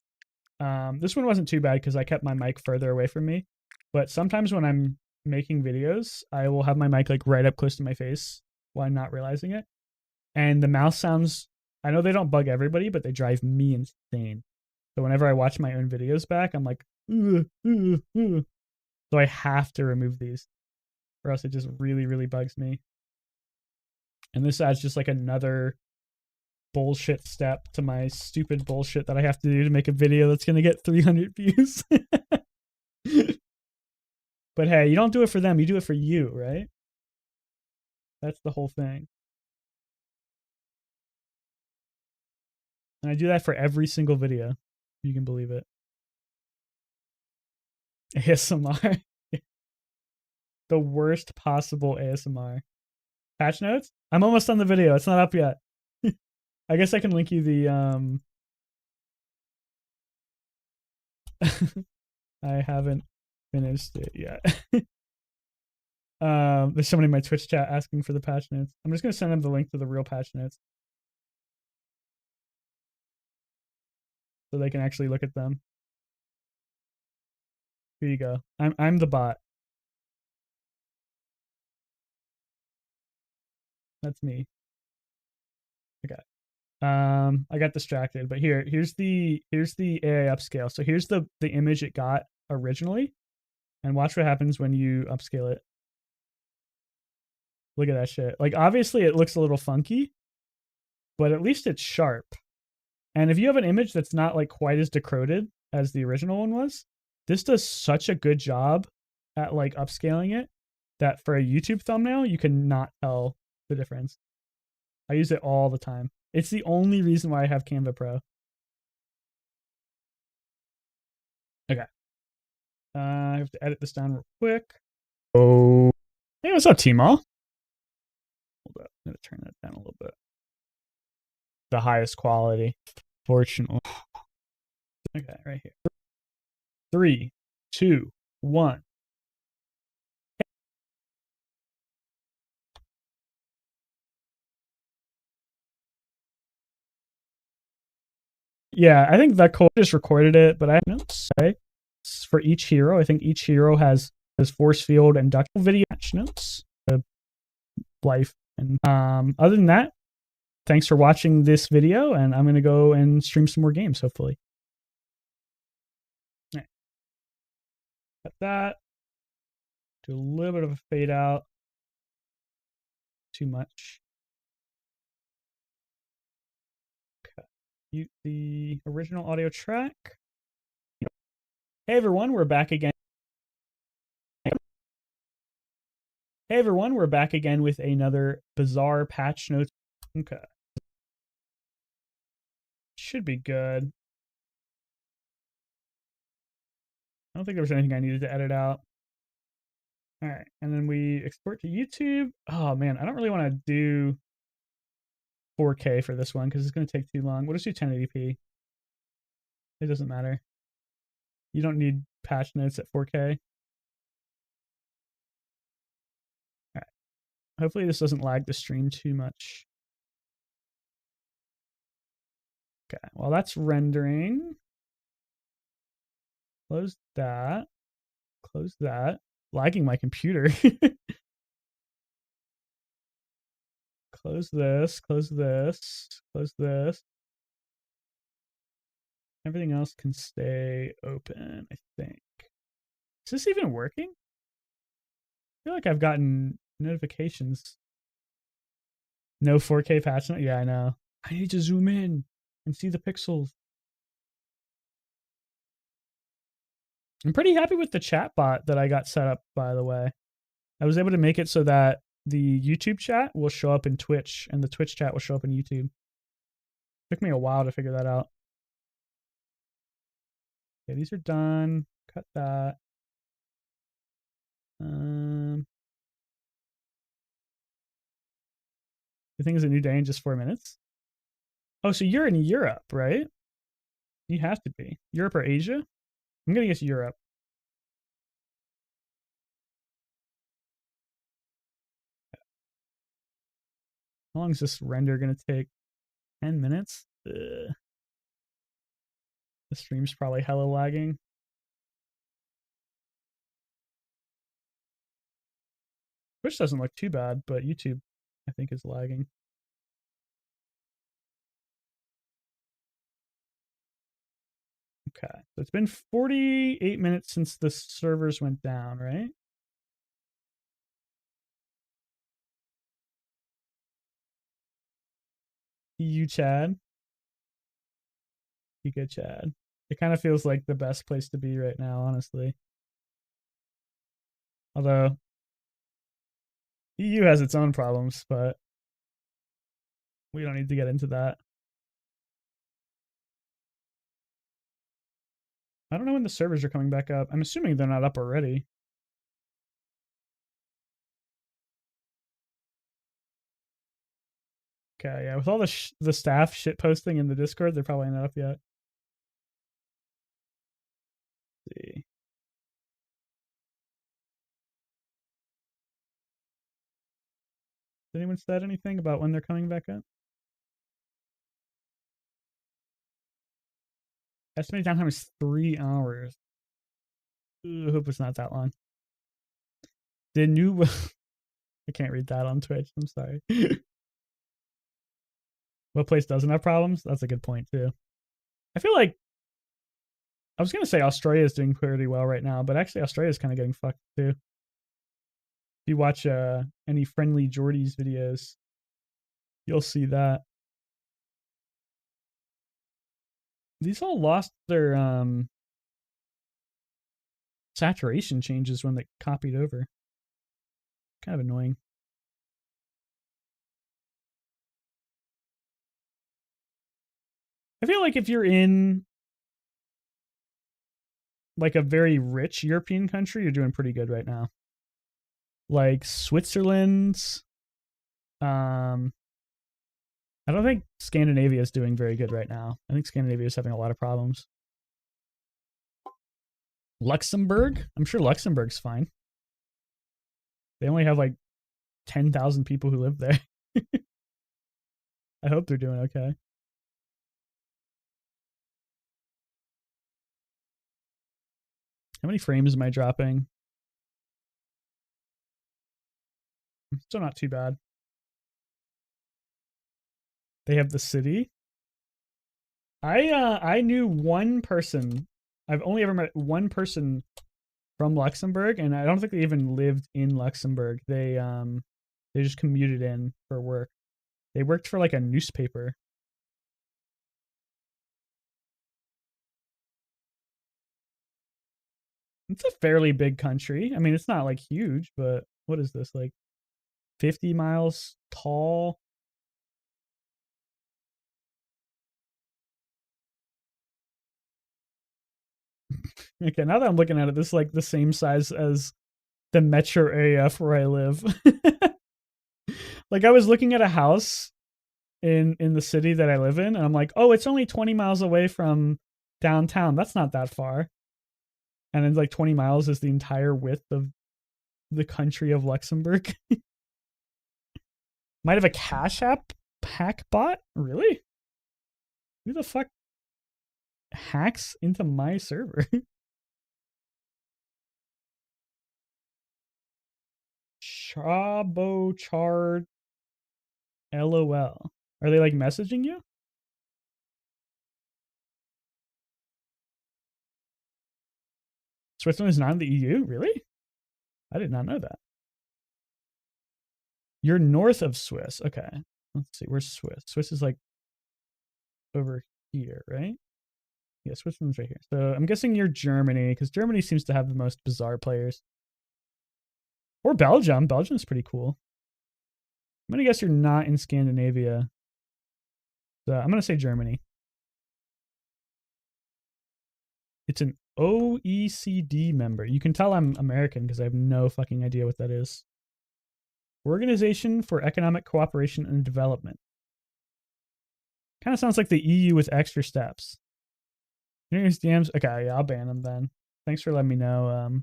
This one wasn't too bad because I kept my mic further away from me. But sometimes when I'm making videos, I will have my mic like right up close to my face while I'm not realizing it. And the mouth sounds, I know they don't bug everybody, but they drive me insane. So whenever I watch my own videos back, I'm like, ugh, ugh, ugh. So I have to remove these or else it just really, really bugs me. And this adds just like another bullshit step to my stupid bullshit that I have to do to make a video that's going to get 300 views. But hey, you don't do it for them, you do it for you, right? That's the whole thing. And I do that for every single video, if you can believe it. ASMR. The worst possible ASMR. Patch notes? I'm almost on the video. It's not up yet. I guess I can link you the I haven't finished it yet. There's somebody in my Twitch chat asking for the patch notes. I'm just gonna send them the link to the real patch notes so they can actually look at them. Here you go. I'm the bot. That's me. I got distracted, but here's the AI upscale. So here's the image it got originally, and watch what happens when you upscale it. Look at that shit. Like obviously it looks a little funky, but at least it's sharp. And if you have an image that's not like quite as decroded as the original one was, this does such a good job at like upscaling it that for a YouTube thumbnail, you cannot tell the difference. I use it all the time. It's the only reason why I have Canva Pro. Okay. I have to edit this down real quick. Oh. Hey, what's up, T-Mall? Hold up. I'm going to turn that down a little bit. The highest quality, fortunately. Okay, right here. 3, 2, 1. Yeah, I think that code just recorded it, but I have notes for each hero. I think each hero has force field and duck video notes, life, and other than that, thanks for watching this video, and I'm gonna go and stream some more games, hopefully. All right. Got that. Do a little bit of a fade out. Too much. Okay. Mute the original audio track. Hey everyone, we're back again. Hey everyone, we're back again with another Bazaar patch notes. Okay. Should be good. I don't think there was anything I needed to edit out. All right, and then we export to YouTube. Oh man, I don't really want to do 4K for this one because it's going to take too long. We'll just do 1080p. It doesn't matter. You don't need patch notes at 4K. All right. Hopefully this doesn't lag the stream too much. Okay, while that's rendering, close that. Close that. Lagging my computer. Close this. Close this. Close this. Everything else can stay open, I think. Is this even working? I feel like I've gotten notifications. No 4K patch note? Yeah, I know. I need to zoom in and see the pixels. I'm pretty happy with the chat bot that I got set up, by the way. I was able to make it so that the YouTube chat will show up in Twitch and the Twitch chat will show up in YouTube. Took me a while to figure that out. Okay, these are done. Cut that. You think it's a new day in just 4 minutes? Oh, so you're in Europe, right? You have to be. Europe or Asia? I'm gonna guess Europe. How long is this render gonna take? 10 minutes? Ugh. The stream's probably hella lagging. Twitch doesn't look too bad, but YouTube, I think, is lagging. Okay, so it's been 48 minutes since the servers went down, right? You, Chad. You good, Chad. It kind of feels like the best place to be right now, honestly. Although EU has its own problems, but we don't need to get into that. I don't know when the servers are coming back up. I'm assuming they're not up already. Okay, yeah, with all the staff shit posting in the Discord, they're probably not up yet. Let's see. Has anyone said anything about when they're coming back up? Estimated downtime is 3 hours. Ooh, I hope it's not that long. The new I can't read that on Twitch. I'm sorry. What place doesn't have problems? That's a good point too. I feel like I was gonna say Australia is doing pretty well right now, but actually Australia is kind of getting fucked too. If you watch any Friendly Jordies videos, you'll see that. These all lost their saturation changes when they copied over. Kind of annoying. I feel like if you're in like a very rich European country, you're doing pretty good right now. Like Switzerland's, I don't think Scandinavia is doing very good right now. I think Scandinavia is having a lot of problems. Luxembourg, I'm sure Luxembourg's fine. They only have like 10,000 people who live there. I hope they're doing okay. How many frames am I dropping? Still not too bad. They have the city. I knew one person. I've only ever met one person from Luxembourg, and I don't think they even lived in Luxembourg. They just commuted in for work. They worked for like a newspaper. It's a fairly big country. I mean, it's not like huge, but what is this, like 50 miles tall? Okay, now that I'm looking at it, this is like the same size as the metro area where I live. Like I was looking at a house in the city that I live in, and I'm like, oh, it's only 20 miles away from downtown. That's not that far. And then like 20 miles is the entire width of the country of Luxembourg. Might have a Cash App hack bot? Really? Who the fuck hacks into my server? Chabochard LOL. Are they like messaging you? Switzerland is not in the EU? Really? I did not know that. You're north of Swiss. Okay. Let's see. Where's Swiss? Swiss is like over here, right? Yeah, Switzerland's right here. So I'm guessing you're Germany, because Germany seems to have the most bizarre players. Or Belgium. Belgium's pretty cool. I'm going to guess you're not in Scandinavia. So I'm going to say Germany. It's an OECD member. You can tell I'm American because I have no fucking idea what that is. Organization for Economic Cooperation and Development. Kind of sounds like the EU with extra steps. Here's DMs. Okay, yeah, I'll ban them then. Thanks for letting me know,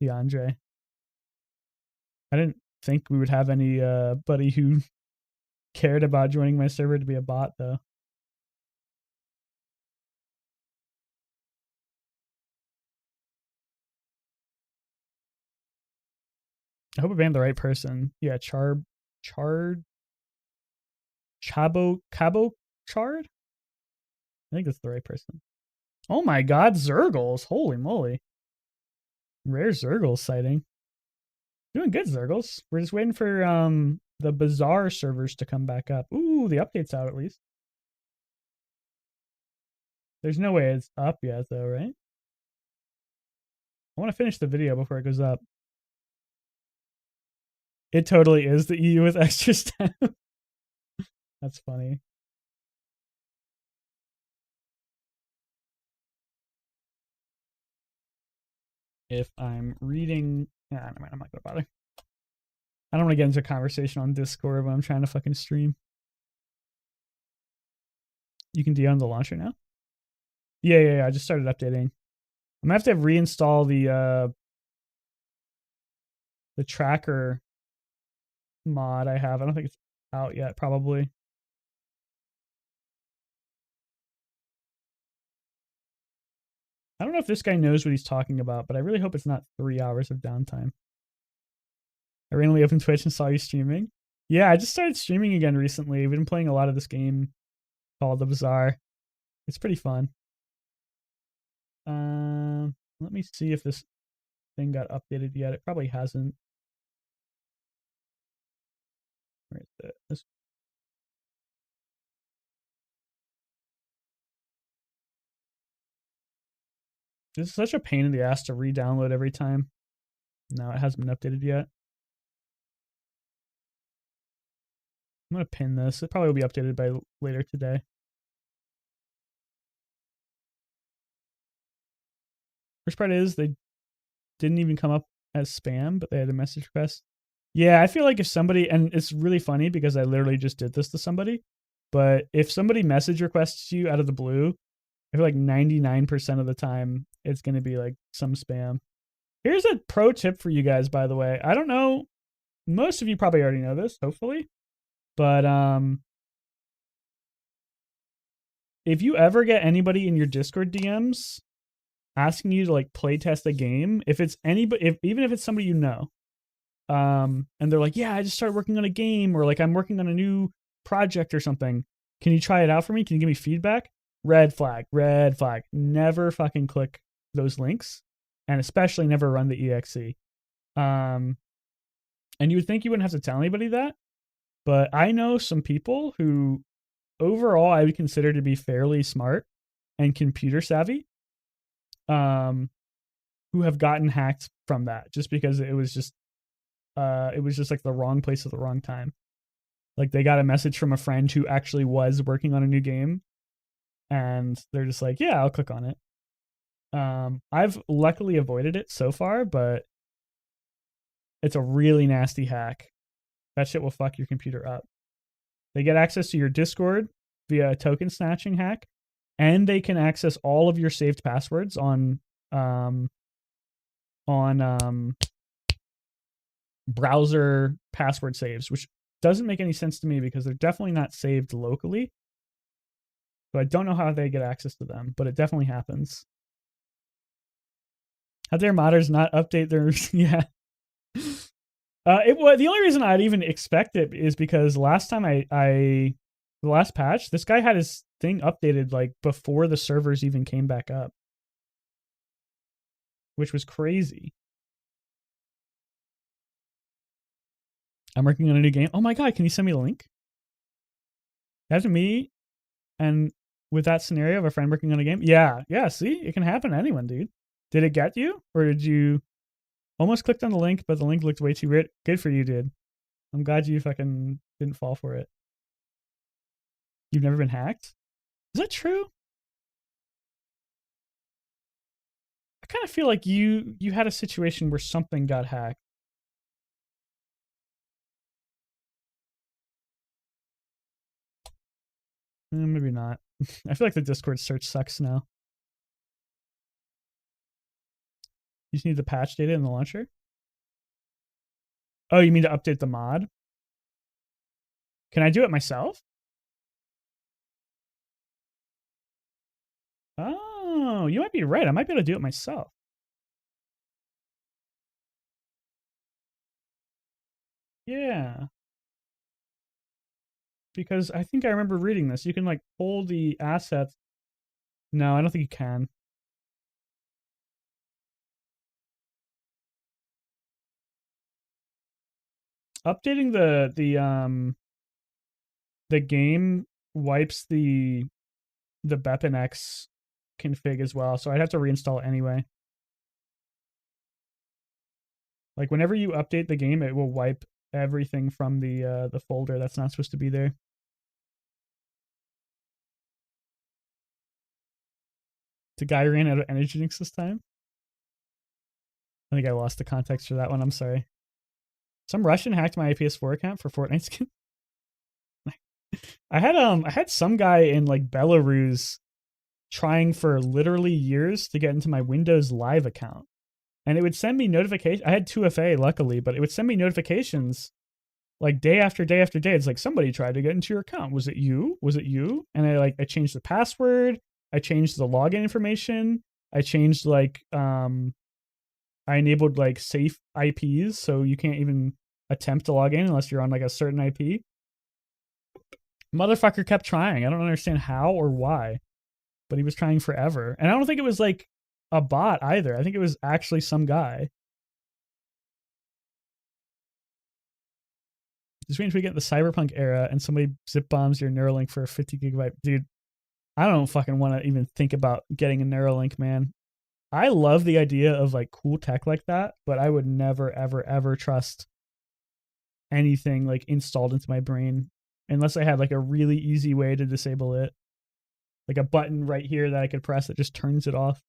DeAndre. I didn't think we would have anybody who cared about joining my server to be a bot, though. I hope I banned the right person. Yeah, Cabo Chard? I think that's the right person. Oh my god, Zergles. Holy moly. Rare Zergles sighting. Doing good, Zergles. We're just waiting for the Bazaar servers to come back up. Ooh, the update's out at least. There's no way it's up yet, though, right? I want to finish the video before it goes up. It totally is the EU with extra stamp. That's funny. If I'm reading... Nah, never mind, I'm not going to bother. I don't want to get into a conversation on Discord when I'm trying to fucking stream. You can de-on the launcher now? Yeah, I just started updating. I'm gonna have to reinstall the tracker mod I have. I don't think it's out yet, probably. I don't know if this guy knows what he's talking about, but I really hope it's not 3 hours of downtime. I randomly opened Twitch and saw you streaming. Yeah, I just started streaming again recently. We've been playing a lot of this game called the Bazaar. It's pretty fun. Let me see if this thing got updated yet. It probably hasn't. Where is it? This is such a pain in the ass to re-download every time. No, it hasn't been updated yet. I'm gonna pin this. It probably will be updated by later today. First part is they didn't even come up as spam, but they had a message request. Yeah, I feel like if somebody, and it's really funny because I literally just did this to somebody, but if somebody message requests you out of the blue, I feel like 99% of the time it's going to be like some spam. Here's a pro tip for you guys, by the way. I don't know, most of you probably already know this, hopefully, but if you ever get anybody in your Discord DMs asking you to like play test a game, if it's anybody, even if it's somebody you know, and they're like, yeah, I just started working on a game, or like I'm working on a new project or something, can you try it out for me? Can you give me feedback? Red flag, red flag. Never fucking click those links, and especially never run the exe. And you would think you wouldn't have to tell anybody that, but I know some people who overall I would consider to be fairly smart and computer savvy, who have gotten hacked from that just because it was just like the wrong place at the wrong time. Like they got a message from a friend who actually was working on a new game, and they're just like, yeah, I'll click on it. I've luckily avoided it so far, but it's a really nasty hack. That shit will fuck your computer up. They get access to your Discord via a token snatching hack, and they can access all of your saved passwords on browser password saves, which doesn't make any sense to me because they're definitely not saved locally. So I don't know how they get access to them, but it definitely happens. How dare modders not update their yeah. The only reason I'd even expect it is because last time the last patch, this guy had his thing updated like before the servers even came back up, which was crazy. I'm working on a new game. Oh my god, can you send me the link? That's me, and with that scenario of a friend working on a game. Yeah, see, it can happen to anyone, dude. Did it get you, or did you almost clicked on the link, but the link looked way too weird? Good for you, dude. I'm glad you fucking didn't fall for it. You've never been hacked? Is that true? I kind of feel like you had a situation where something got hacked. Maybe not. I feel like the Discord search sucks now. You just need the patch data in the launcher? Oh, you mean to update the mod? Can I do it myself? Oh, you might be right. I might be able to do it myself. Yeah. Because I think I remember reading this. You can like pull the assets. No, I don't think you can. Updating the game wipes the BepInEx config as well, so I'd have to reinstall it anyway. Like whenever you update the game, it will wipe everything from the folder that's not supposed to be there. The guy ran out of energy drinks this time. I think I lost the context for that one. I'm sorry. Some Russian hacked my PS4 account for Fortnite skin. I had some guy in like Belarus trying for literally years to get into my Windows Live account. And it would send me notifications. I had 2FA luckily, but it would send me notifications like day after day after day. It's like somebody tried to get into your account. Was it you? Was it you? And I changed the password. I changed the login information. I changed I enabled like safe IPs, so you can't even attempt to log in unless you're on like a certain IP. Motherfucker kept trying. I don't understand how or why, but he was trying forever. And I don't think it was like a bot either. I think it was actually some guy. Just waiting until we get the cyberpunk era and somebody zip bombs your Neuralink for a 50 gigabyte. Dude, I don't fucking want to even think about getting a Neuralink, man. I love the idea of like cool tech like that, but I would never, ever, ever trust anything like installed into my brain unless I had like a really easy way to disable it. Like a button right here that I could press that just turns it off.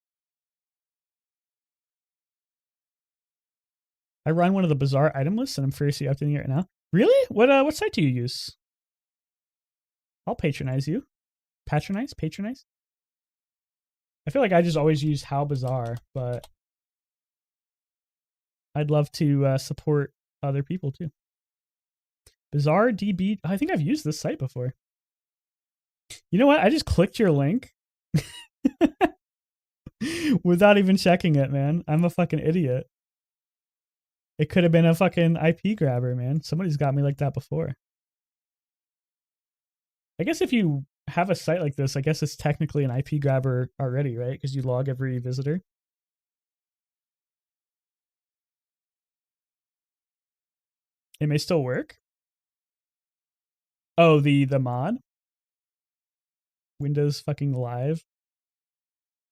I run one of the Bazaar item lists and I'm furiously updating it right now. Really? What site do you use? I'll patronize you. Patronize? I feel like I just always use How Bazaar, but I'd love to support other people too. Bazaar DB. I think I've used this site before. You know what? I just clicked your link without even checking it, man. I'm a fucking idiot. It could have been a fucking IP grabber, man. Somebody's got me like that before. I guess if you have a site like this, I guess it's technically an IP grabber already, right? Because you log every visitor. It may still work. Oh, the mod? Windows fucking Live.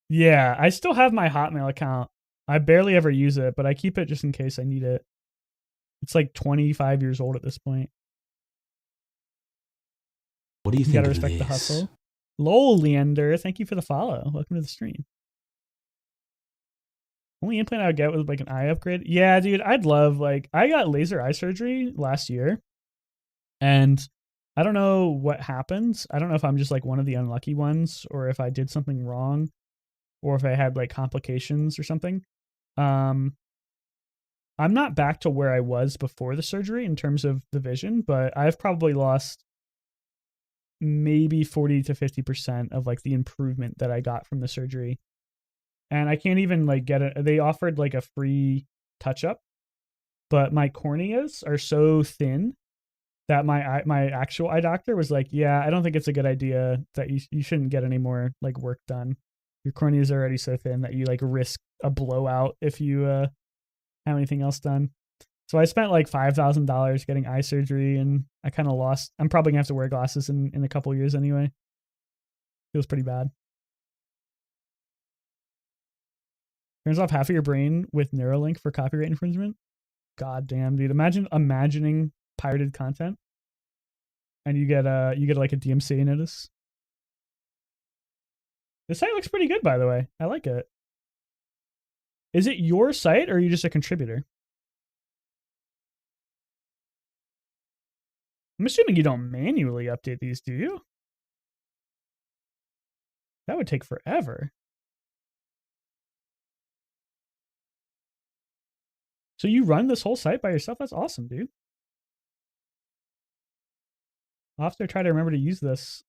Yeah, I still have my Hotmail account. I barely ever use it, but I keep it just in case I need it. It's like 25 years old at this point. What do you think gotta of respect the this? hustle. Lol, Leander, thank you for the follow. Welcome to the stream. Only implant I would get was like an eye upgrade. Yeah, dude, I'd love like I got laser eye surgery last year, and I don't know what happened. I don't know if I'm just like one of the unlucky ones, or if I did something wrong, or if I had like complications or something. I'm not back to where I was before the surgery in terms of the vision, but I've probably lost maybe 40 to 50% of like the improvement that I got from the surgery. And I can't even like get it. They offered like a free touch up, but my corneas are so thin that my actual eye doctor was like, yeah, I don't think it's a good idea that you shouldn't get any more like work done. Your corneas are already so thin that you like risk a blowout if you have anything else done. So I spent like $5,000 getting eye surgery, and I kind of lost. I'm probably gonna have to wear glasses in a couple of years anyway. Feels pretty bad. Turns off half of your brain with Neuralink for copyright infringement. God damn, dude. Imagining pirated content, and you get like a DMCA notice. The site looks pretty good, by the way. I like it. Is it your site, or are you just a contributor? I'm assuming you don't manually update these, do you? That would take forever. So you run this whole site by yourself? That's awesome, dude. I'll have to try to remember to use this.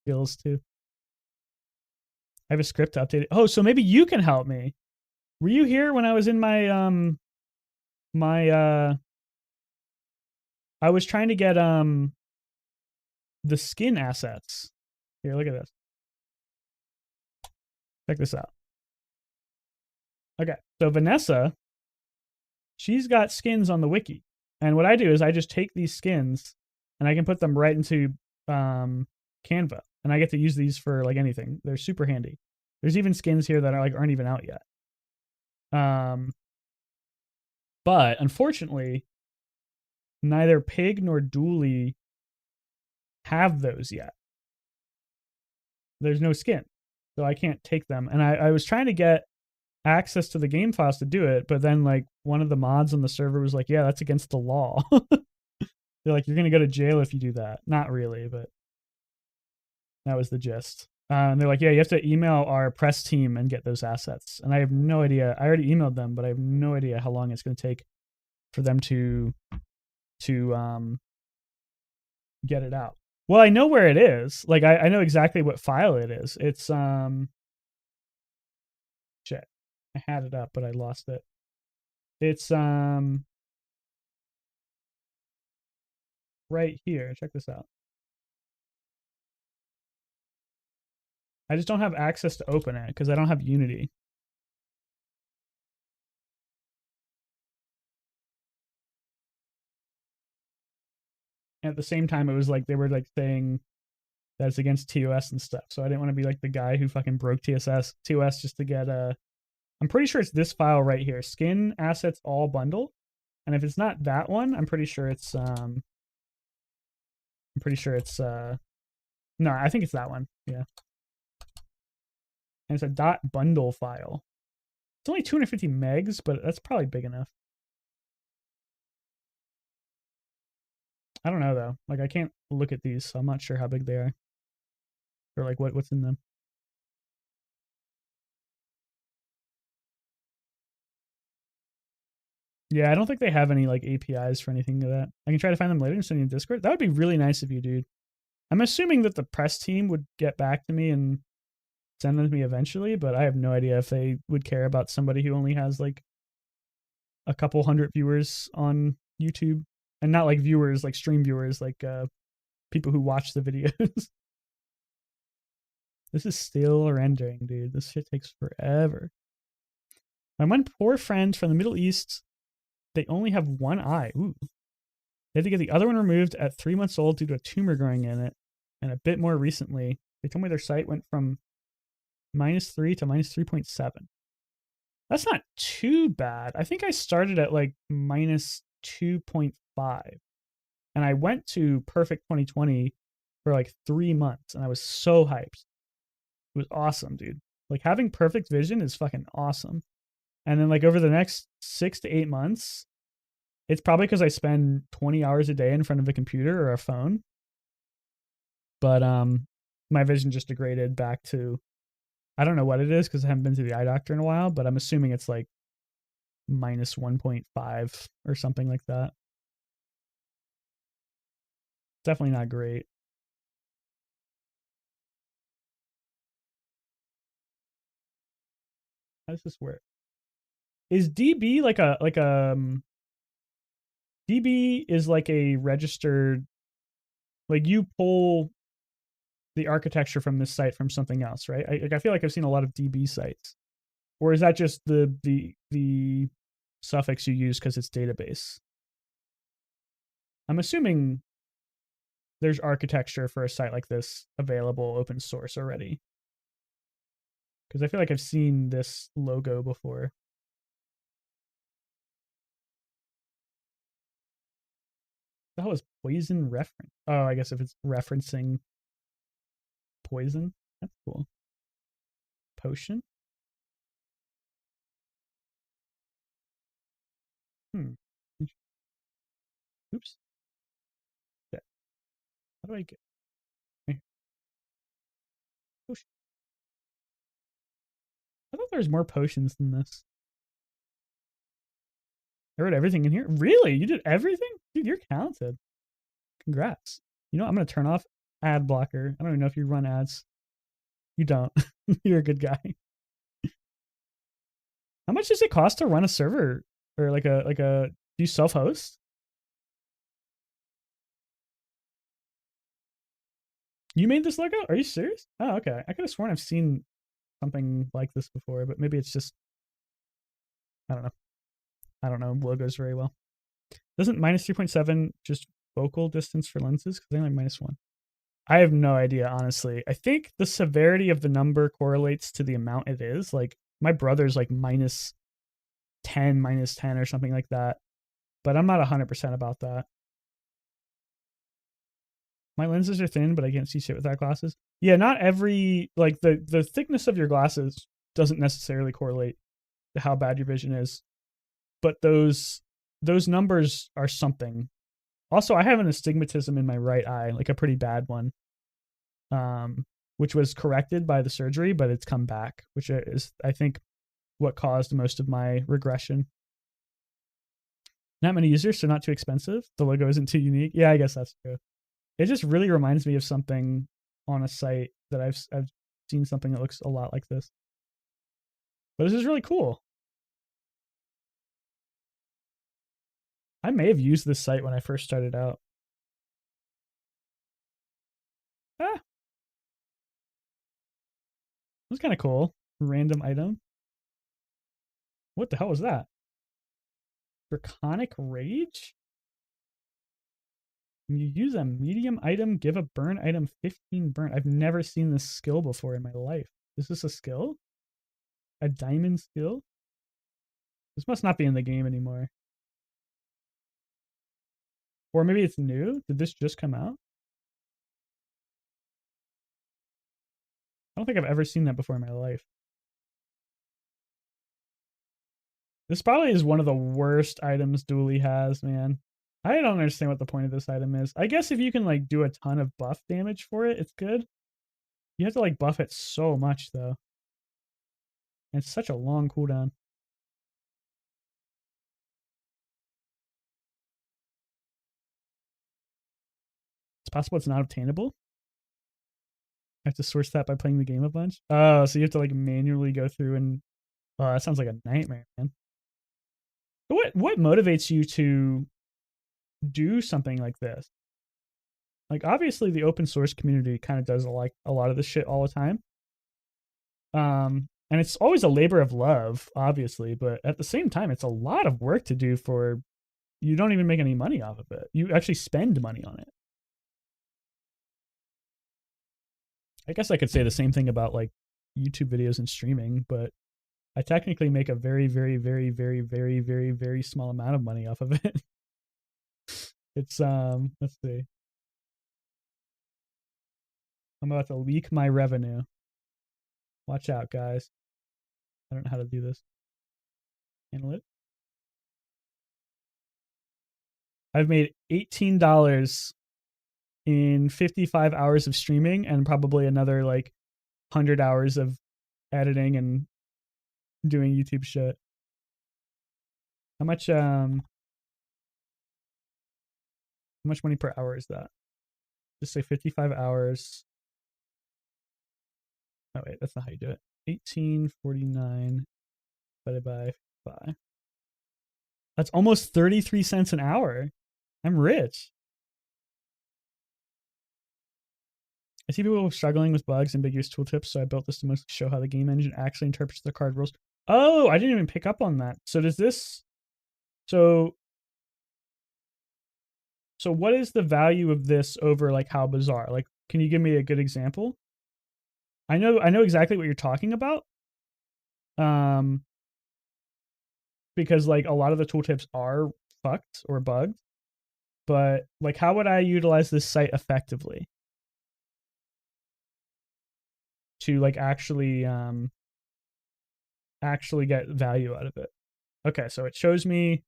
Skills too. I have a script to update it. Oh, so maybe you can help me. Were you here when I was in my I was trying to get the skin assets. Here, look at this. Check this out. Okay, so Vanessa, she's got skins on the wiki. And what I do is I just take these skins and I can put them right into Canva. And I get to use these for like anything. They're super handy. There's even skins here that are like aren't even out yet. But unfortunately, neither Pig nor Dooley have those yet. There's no skin, so I can't take them. And I was trying to get access to the game files to do it, but then like one of the mods on the server was like, yeah, that's against the law. They're like, you're going to go to jail if you do that. Not really, but that was the gist. And they're like, yeah, you have to email our press team and get those assets. And I have no idea. I already emailed them, but I have no idea how long it's going to take for them to get it out. Well, I know where it is. Like I know exactly what file it is. It's I had it up, but I lost it. It's right here. Check this out. I just don't have access to open it because I don't have Unity. And at the same time, it was like they were like saying that it's against TOS and stuff. So I didn't want to be like the guy who fucking broke TOS just to get a. I'm pretty sure it's this file right here, skin assets all bundle. And if it's not that one, I'm pretty sure it's no, I think it's that one. Yeah. And it's a .bundle file. It's only 250 megs, but that's probably big enough. I don't know though. Like I can't look at these, so I'm not sure how big they are. Or like what's in them. Yeah, I don't think they have any like APIs for anything to that. I can try to find them later and send you a Discord. That would be really nice of you, dude. I'm assuming that the press team would get back to me and send them to me eventually, but I have no idea if they would care about somebody who only has like a couple hundred viewers on YouTube, and not like viewers, like stream viewers, like people who watch the videos. This is still rendering, dude. This shit takes forever. My one poor friend from the Middle East, they only have one eye. Ooh. They had to get the other one removed at 3 months old due to a tumor growing in it. And a bit more recently, they told me their sight went from -3 to -3.7. That's not too bad. I think I started at like -2.5. And I went to Perfect 2020 for like 3 months. And I was so hyped. It was awesome, dude. Like having perfect vision is fucking awesome. And then like over the next 6 to 8 months, it's probably because I spend 20 hours a day in front of a computer or a phone. But my vision just degraded back to, I don't know what it is because I haven't been to the eye doctor in a while, but I'm assuming it's like -1.5 or something like that. Definitely not great. How does this work? Is DB like a DB is like a registered, like you pull the architecture from this site from something else, right? I feel like I've seen a lot of DB sites, or is that just the suffix you use because it's database? I'm assuming there's architecture for a site like this available open source already, because I feel like I've seen this logo before. The hell is poison reference? Oh, I guess if it's referencing poison, that's cool. Potion. Oops. Yeah. How do I get potion? I thought there was more potions than this. I wrote everything in here. Really? You did everything? Dude, you're talented. Congrats. You know, I'm going to turn off ad blocker. I don't even know if you run ads. You don't. You're a good guy. How much does it cost to run a server? Or like a, do you self-host? You made this logo? Are you serious? Oh, okay. I could have sworn I've seen something like this before, but maybe it's just, I don't know. I don't know logos very well. Doesn't -3.7 just focal distance for lenses? Because they're like -1. I have no idea, honestly. I think the severity of the number correlates to the amount it is. Like my brother's like -10, -10 or something like that. But I'm not 100% about that. My lenses are thin, but I can't see shit without glasses. Yeah, not every, like the thickness of your glasses doesn't necessarily correlate to how bad your vision is. But those numbers are something. Also, I have an astigmatism in my right eye, like a pretty bad one, which was corrected by the surgery, but it's come back, which is, I think, what caused most of my regression. Not many users, so not too expensive. The logo isn't too unique. Yeah, I guess that's true. It just really reminds me of something on a site that I've seen something that looks a lot like this. But this is really cool. I may have used this site when I first started out. Ah, that's kind of cool. Random item. What the hell was that? Draconic Rage? When you use a medium item, give a burn item 15 burn. I've never seen this skill before in my life. Is this a skill? A diamond skill? This must not be in the game anymore. Or maybe it's new? Did this just come out? I don't think I've ever seen that before in my life. This probably is one of the worst items Dooley has, man. I don't understand what the point of this item is. I guess if you can like do a ton of buff damage for it, it's good. You have to like buff it so much though. And it's such a long cooldown. It's possible it's not obtainable. I have to source that by playing the game a bunch. Oh, so you have to like manually go through and oh, that sounds like a nightmare, man. But what motivates you to do something like this? Like obviously the open source community kind of does like a lot of this shit all the time. And it's always a labor of love, obviously, but at the same time, it's a lot of work to do for you don't even make any money off of it. You actually spend money on it. I guess I could say the same thing about like YouTube videos and streaming, but I technically make a very, very, very, very, very, very, very small amount of money off of it. It's let's see. I'm about to leak my revenue. Watch out, guys. I don't know how to do this. Handle it. I've made $18 in 55 hours of streaming and probably another like 100 hours of editing and doing YouTube shit. How much money per hour is that? Just say 55 hours. Oh wait, that's not how you do it. 1849 divided by 5. That's almost 33 cents an hour. I'm rich. I see people struggling with bugs, ambiguous tooltips, so I built this to mostly show how the game engine actually interprets the card rules. Oh, I didn't even pick up on that. So does this... So what is the value of this over like how Bazaar? Like, can you give me a good example? I know exactly what you're talking about. Because like a lot of the tooltips are fucked or bugged. But like how would I utilize this site effectively? To like actually get value out of it. Okay, so it shows me,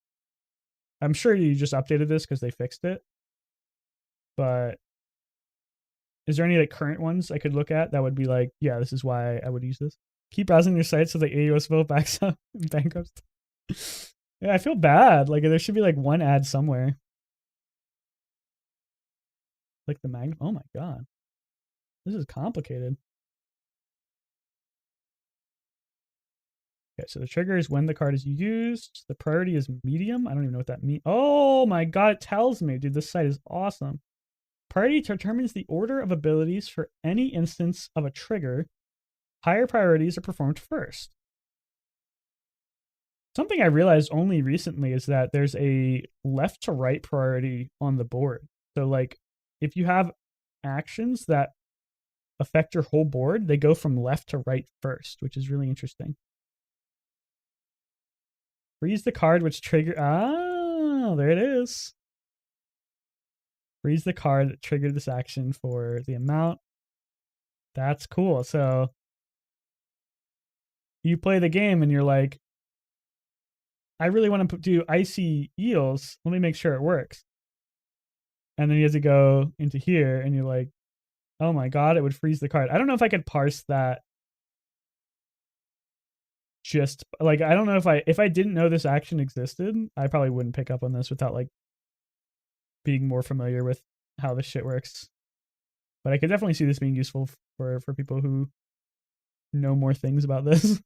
I'm sure you just updated this because they fixed it, but is there any like current ones I could look at that would be like, yeah, this is why I would use this? Keep browsing your site so the AUS vote backs up bankrupt. Yeah, I feel bad. Like there should be like one ad somewhere. Like the mag. Oh my god, this is complicated. Okay, so the trigger is when the card is used. The priority is medium. I don't even know what that means. Oh my god, it tells me. Dude, this site is awesome. Priority determines the order of abilities for any instance of a trigger. Higher priorities are performed first. Something I realized only recently is that there's a left to right priority on the board. So like if you have actions that affect your whole board, they go from left to right first, which is really interesting. Freeze the card which trigger. Ah, there it is. Freeze the card that triggered this action for the amount. That's cool. So you play the game and you're like, I really want to do icy eels. Let me make sure it works. And then you have to go into here and you're like, oh my god, it would freeze the card. I don't know if I could parse that. Just like I don't know if I didn't know this action existed, I probably wouldn't pick up on this without like being more familiar with how this shit works. But I could definitely see this being useful for people who know more things about this.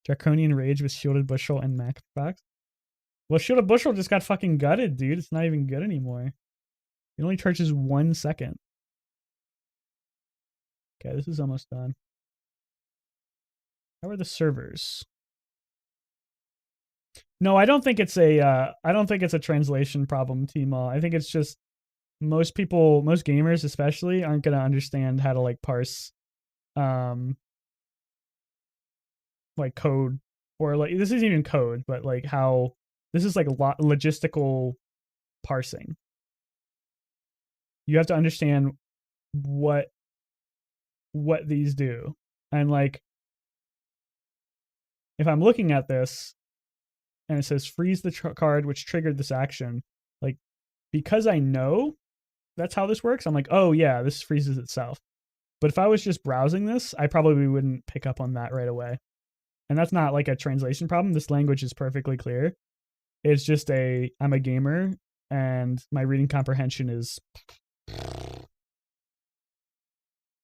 Draconian Rage with Shielded Bushel and Macbox. Well, Shielded Bushel just got fucking gutted, dude. It's not even good anymore. It only charges 1 second. Okay, this is almost done. How are the servers? No, I don't think it's a translation problem, Tmall. I think it's just most people, most gamers especially, aren't gonna understand how to like parse like code, or like this isn't even code, but like how this is like logistical parsing. You have to understand what these do. And like if I'm looking at this and it says freeze the card which triggered this action, like because I know that's how this works, I'm like, oh yeah, this freezes itself. But if I was just browsing this, I probably wouldn't pick up on that right away. And that's not like a translation problem. This language is perfectly clear. It's just I'm a gamer and my reading comprehension is.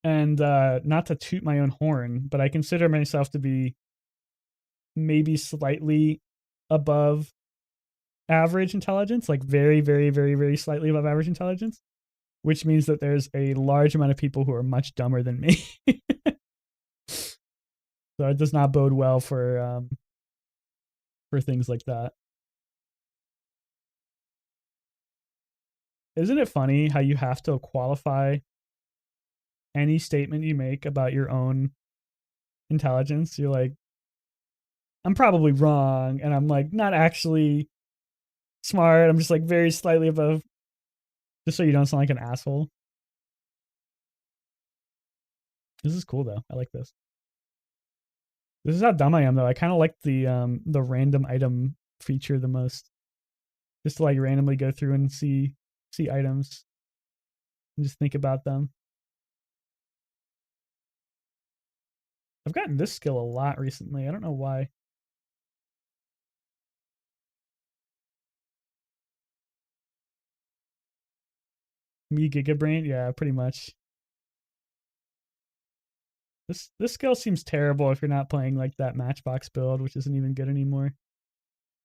And not to toot my own horn, but I consider myself to be maybe slightly above average intelligence, like very, very, very, very slightly above average intelligence, which means that there's a large amount of people who are much dumber than me. So it does not bode well for things like that. Isn't it funny how you have to qualify any statement you make about your own intelligence? You're like, I'm probably wrong, and I'm like not actually smart. I'm just like very slightly above, just so you don't sound like an asshole. This is cool though. I like this. This is how dumb I am though. I kind of like the random item feature the most. Just to like randomly go through and see items and just think about them. I've gotten this skill a lot recently. I don't know why. Me Gigabrain? Yeah, pretty much. This skill seems terrible if you're not playing like that Matchbox build, which isn't even good anymore.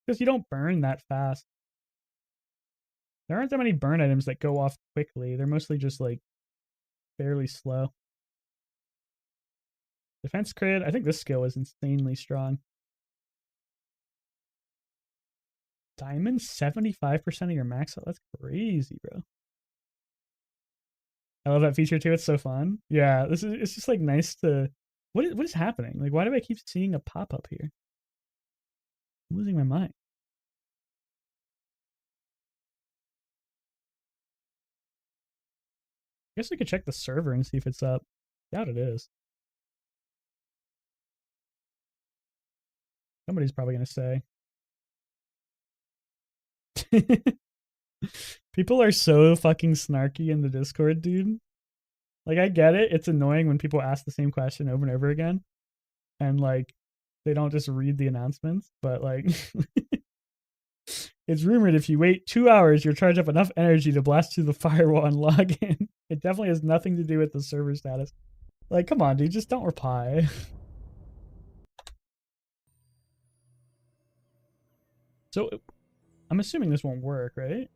Because you don't burn that fast. There aren't that many burn items that go off quickly. They're mostly just like fairly slow. Defense crit, I think this skill is insanely strong. Diamond, 75% of your max. That's crazy, bro. I love that feature too. It's so fun. Yeah, it's just like nice to. What is happening? Like, why do I keep seeing a pop up here? I'm losing my mind. I guess we could check the server and see if it's up. Doubt it is. Somebody's probably gonna say. People are so fucking snarky in the Discord, dude. Like, I get it. It's annoying when people ask the same question over and over again. And, like, they don't just read the announcements. But, like, it's rumored if you wait 2 hours, you'll charge up enough energy to blast through the firewall and log in. It definitely has nothing to do with the server status. Like, come on, dude. Just don't reply. So, I'm assuming this won't work, right?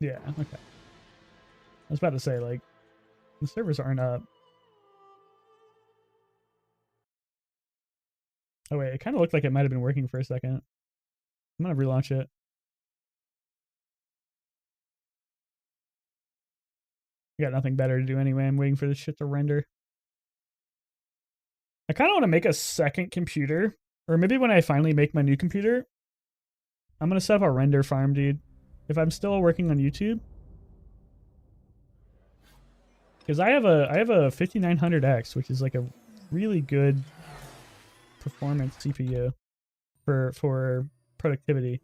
Yeah, okay. I was about to say, like, the servers aren't up. Oh, wait, it kind of looked like it might have been working for a second. I'm going to relaunch it. I got nothing better to do anyway. I'm waiting for this shit to render. I kind of want to make a second computer. Or maybe when I finally make my new computer, I'm going to set up a render farm, dude. If I'm still working on YouTube. Because I have a 5900X, which is like a really good performance CPU for productivity.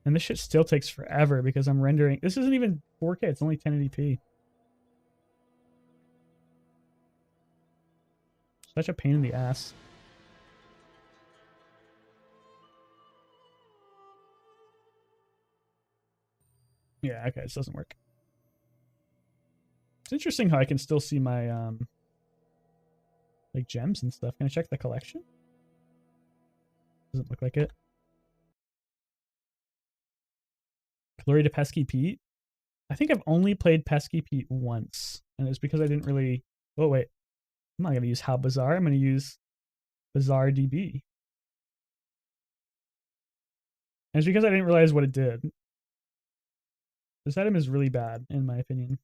And this shit still takes forever because I'm rendering. This isn't even 4K. It's only 1080p. Such a pain in the ass. Yeah, okay, this doesn't work. It's interesting how I can still see my like gems and stuff. Can I check the collection? Doesn't look like it. Glory to Pesky Pete. I think I've only played Pesky Pete once, and it's because I didn't really. Oh wait, I'm not gonna use How Bazaar. I'm gonna use Bazaar DB. And it's because I didn't realize what it did. This item is really bad, in my opinion.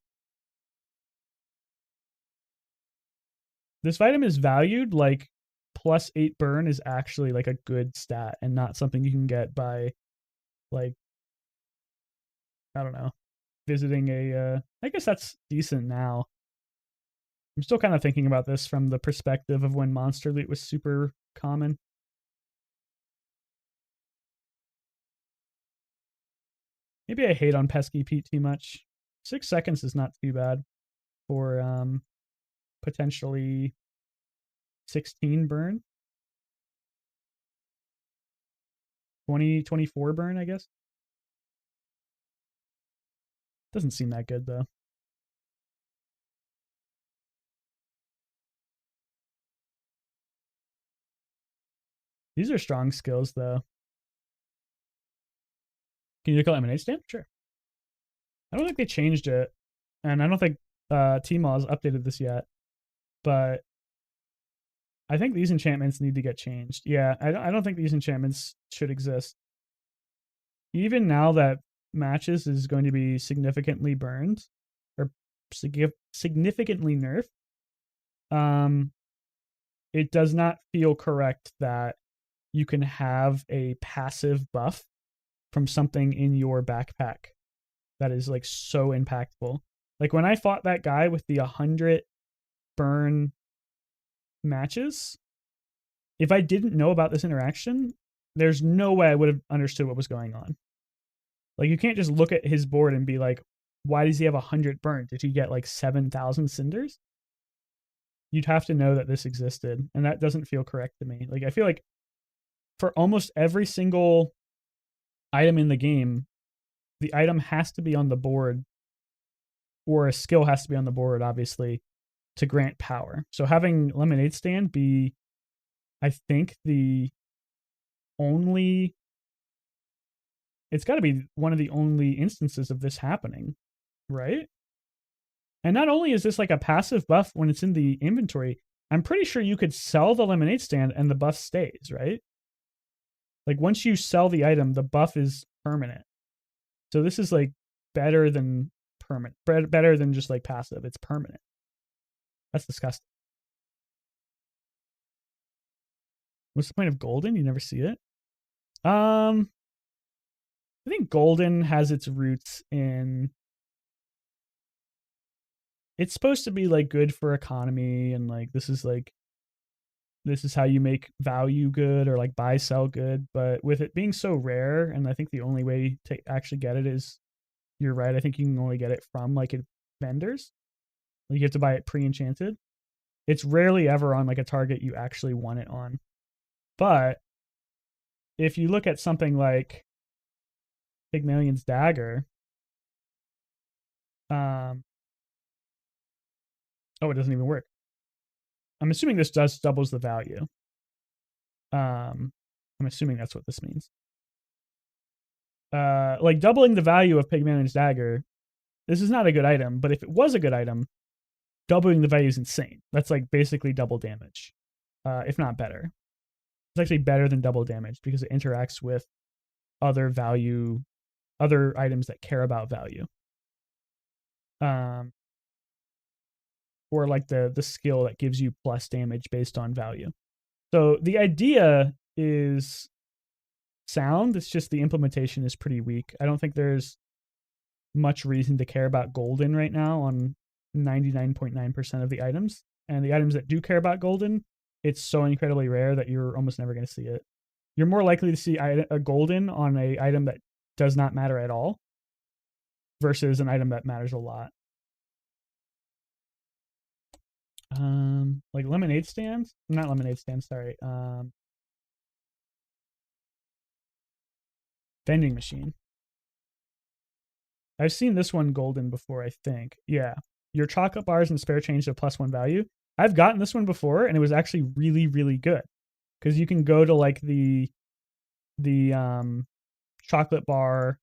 This item is valued like +8 burn is actually like a good stat and not something you can get by like, I don't know, visiting a I guess that's decent now. I'm still kind of thinking about this from the perspective of when monster loot was super common. Maybe I hate on Pesky Pete too much. 6 seconds is not too bad for potentially 16 burn. 24 burn, I guess. Doesn't seem that good though. These are strong skills though. Can you look at lemonade stand? Sure. I don't think they changed it, and I don't think Tmall has updated this yet. But I think these enchantments need to get changed. Yeah, I don't think these enchantments should exist. Even now that matches is going to be significantly burned or significantly nerfed, it does not feel correct that you can have a passive buff from something in your backpack that is like so impactful. Like when I fought that guy with the 100 burn matches, if I didn't know about this interaction, there's no way I would have understood what was going on. Like you can't just look at his board and be like, why does he have 100 burn? Did he get like 7,000 cinders? You'd have to know that this existed, and that doesn't feel correct to me. Like I feel like for almost every single item in the game, the item has to be on the board, or a skill has to be on the board, obviously, to grant power. So having Lemonade Stand be, I think, it's got to be one of the only instances of this happening, right? And not only is this like a passive buff when it's in the inventory, I'm pretty sure you could sell the Lemonade Stand and the buff stays, right? Like once you sell the item, the buff is permanent. So this is like better than permanent, better than just like passive. It's permanent. That's disgusting. What's the point of golden? You never see it. I think golden has its roots in, it's supposed to be like good for economy, and like this is how you make value good or like buy sell good. But with it being so rare, and I think the only way to actually get it is, you're right, I think you can only get it from like vendors. Like you have to buy it pre-enchanted. It's rarely ever on like a target you actually want it on. But if you look at something like Pygmalion's Dagger, oh, it doesn't even work. I'm assuming this just doubles the value. I'm assuming that's what this means. Like doubling the value of Pygmalion's Dagger, this is not a good item, but if it was a good item, doubling the value is insane. That's like basically double damage, if not better. It's actually better than double damage because it interacts with other items that care about value. Or like the skill that gives you plus damage based on value. So the idea is sound. It's just the implementation is pretty weak. I don't think there's much reason to care about golden right now on 99.9% of the items. And the items that do care about golden, it's so incredibly rare that you're almost never going to see it. You're more likely to see a golden on an item that does not matter at all versus an item that matters a lot. Like lemonade stands, not lemonade stands, sorry. Vending machine. I've seen this one golden before, I think. Yeah. Your chocolate bars and spare change to +1 value. I've gotten this one before, and it was actually really, really good because you can go to like the chocolate bar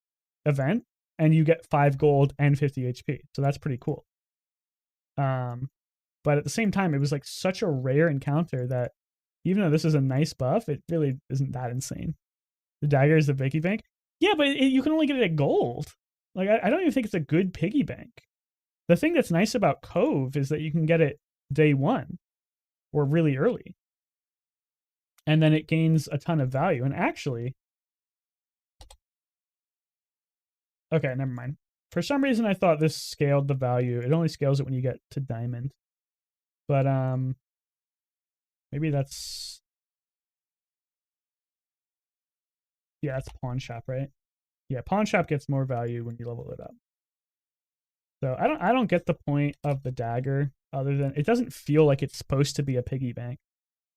event, and you get 5 gold and 50 HP. So that's pretty cool. But at the same time, it was like such a rare encounter that even though this is a nice buff, it really isn't that insane. The dagger is the piggy bank. Yeah, but you can only get it at gold. Like, I don't even think it's a good piggy bank. The thing that's nice about Cove is that you can get it day 1 or really early. And then it gains a ton of value. And actually, okay, never mind. For some reason, I thought this scaled the value. It only scales it when you get to diamond. But maybe that's, yeah, it's pawn shop, right? Yeah, pawn shop gets more value when you level it up. So I don't get the point of the dagger other than it doesn't feel like it's supposed to be a piggy bank.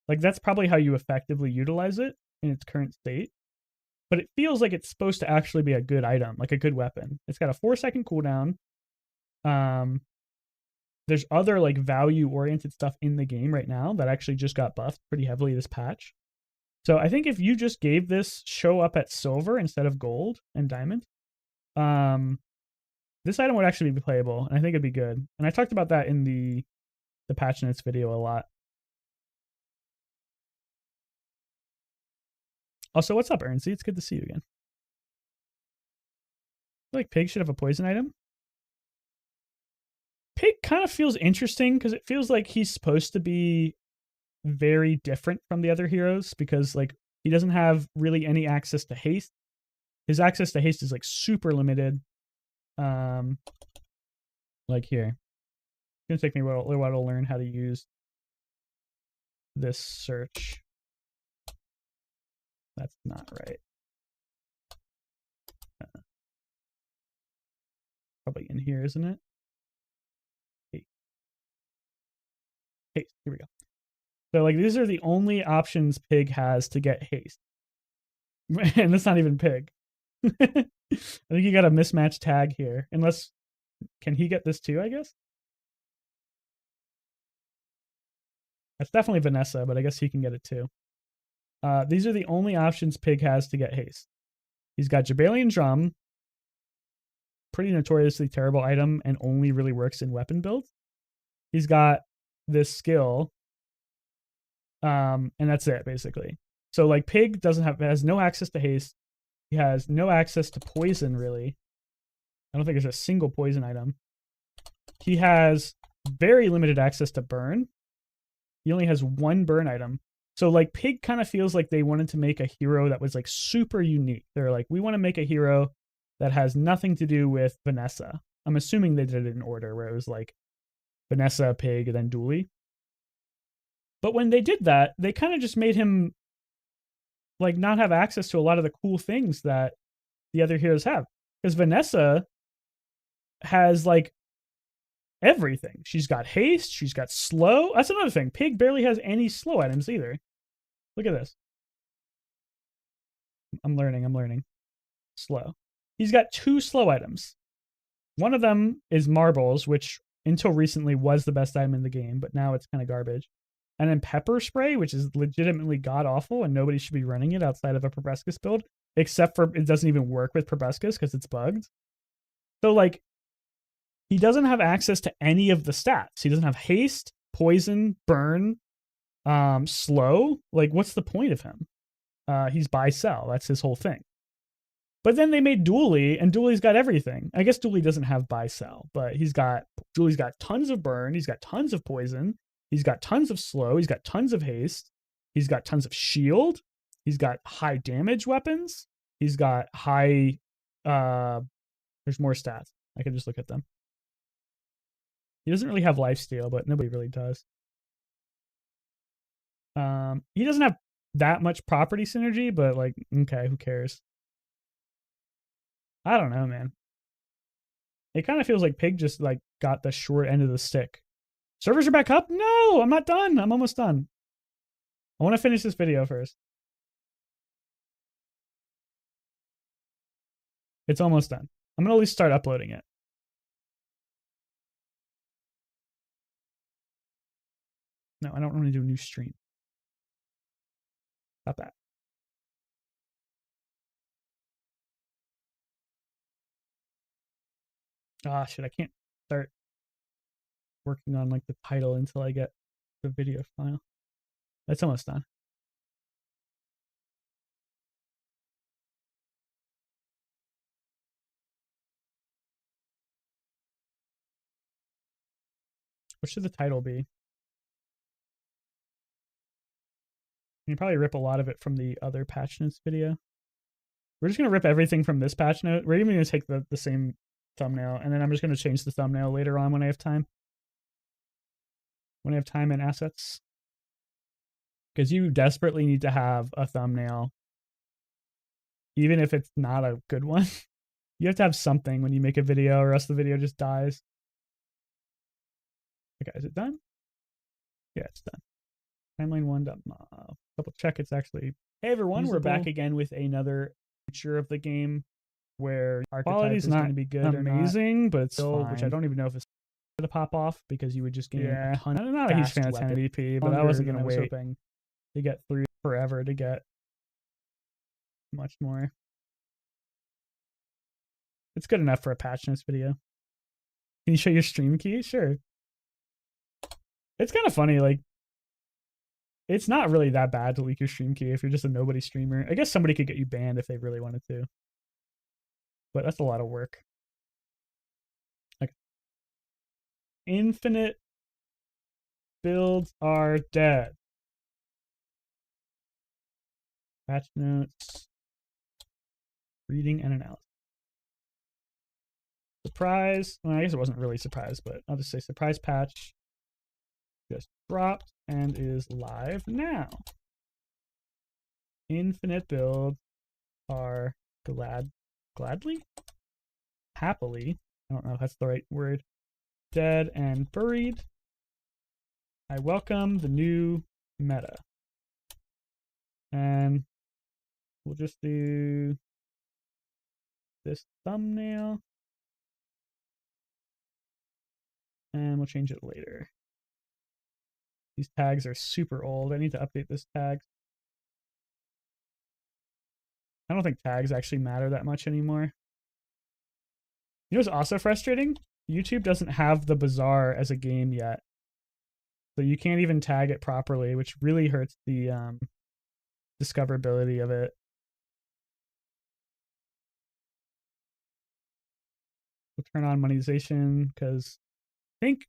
Like that's probably how you effectively utilize it in its current state. But it feels like it's supposed to actually be a good item, like a good weapon. It's got a 4-second cooldown. There's other like value oriented stuff in the game right now that actually just got buffed pretty heavily this patch. So I think if you just gave this show up at silver instead of gold and diamond, this item would actually be playable, and I think it'd be good. And I talked about that in the Patchnotes video a lot. Also, what's up, Ernsty? It's good to see you again. I feel like Pig should have a poison item. Pig kind of feels interesting because it feels like he's supposed to be very different from the other heroes because like he doesn't have really any access to haste. His access to haste is like super limited. Like here, it's gonna take me a little while to learn how to use this search. That's not right. Probably in here, isn't it? Haste. Here we go. So like these are the only options Pig has to get haste. And that's not even Pig. I think you got a mismatched tag here. Unless, can he get this too, I guess? That's definitely Vanessa, but I guess he can get it too. These are the only options Pig has to get haste. He's got Jabalian Drum, pretty notoriously terrible item and only really works in weapon builds. He's got this skill, and that's it basically. So like Pig has no access to haste. He has no access to poison really. I don't think there's a single poison item. He has very limited access to burn. He only has 1 burn item. So like Pig kind of feels like they wanted to make a hero that was like super unique. They're like, we want to make a hero that has nothing to do with Vanessa. I'm assuming they did it in order where it was like Vanessa, Pig, and then Dooley. But when they did that, they kind of just made him like not have access to a lot of the cool things that the other heroes have. Because Vanessa has like everything. She's got haste. She's got slow. That's another thing. Pig barely has any slow items either. Look at this. I'm learning. Slow. He's got 2 slow items. One of them is marbles, which until recently was the best item in the game, but now it's kind of garbage. And then pepper spray, which is legitimately god awful, and nobody should be running it outside of a Proboscis build, except for it doesn't even work with Proboscis because it's bugged. So like, he doesn't have access to any of the stats. He doesn't have haste, poison, burn, slow. Like, what's the point of him? He's buy sell. That's his whole thing. But then they made Dooley, and Dooley's got everything. I guess Dooley doesn't have buy sell, but Dooley's got tons of burn. He's got tons of poison. He's got tons of slow. He's got tons of haste. He's got tons of shield. He's got high damage weapons. He's got high. There's more stats. I can just look at them. He doesn't really have lifesteal, but nobody really does. He doesn't have that much property synergy, but like, okay, who cares? I don't know, man. It kind of feels like Pig just like got the short end of the stick. Servers are back up? No, I'm not done. I'm almost done. I want to finish this video first. It's almost done. I'm going to at least start uploading it. No, I don't want to do a new stream. Stop that. Ah, shit, I can't start working on like the title until I get the video file. That's almost done. What should the title be? You can probably rip a lot of it from the other Patchnotes video. We're just going to rip everything from this patch note. We're even going to take the same thumbnail, and then I'm just going to change the thumbnail later on when I have time. When I have time and assets. Because you desperately need to have a thumbnail. Even if it's not a good one. You have to have something when you make a video, or else the video just dies. Okay, is it done? Yeah, it's done. Timeline 1. Double check it's actually. Hey everyone, Usable. we're back again with another feature of the game where quality is not going to be good, amazing, but it's still, which I don't even know if it's to pop off because you would just gain a ton. I'm not a huge fan of 1080p, but I wasn't going to wait to get through forever to get much more. It's good enough for a patch notes video. Can you show your stream key? Sure. It's kind of funny, like, it's not really that bad to leak your stream key if you're just a nobody streamer. I guess somebody could get you banned if they really wanted to. But that's a lot of work. Okay. Infinite builds are dead. Patch notes. Reading and analysis. Surprise. Well, I guess it wasn't really surprise, but I'll just say surprise patch. Just dropped and is live now. Infinite builds are gladly? Happily. I don't know if that's the right word. Dead and buried. I welcome the new meta. And we'll just do this thumbnail. And we'll change it later. These tags are super old. I need to update this tag. I don't think tags actually matter that much anymore. You know what's also frustrating? YouTube doesn't have the Bazaar as a game yet. So you can't even tag it properly, which really hurts the discoverability of it. We'll turn on monetization because I think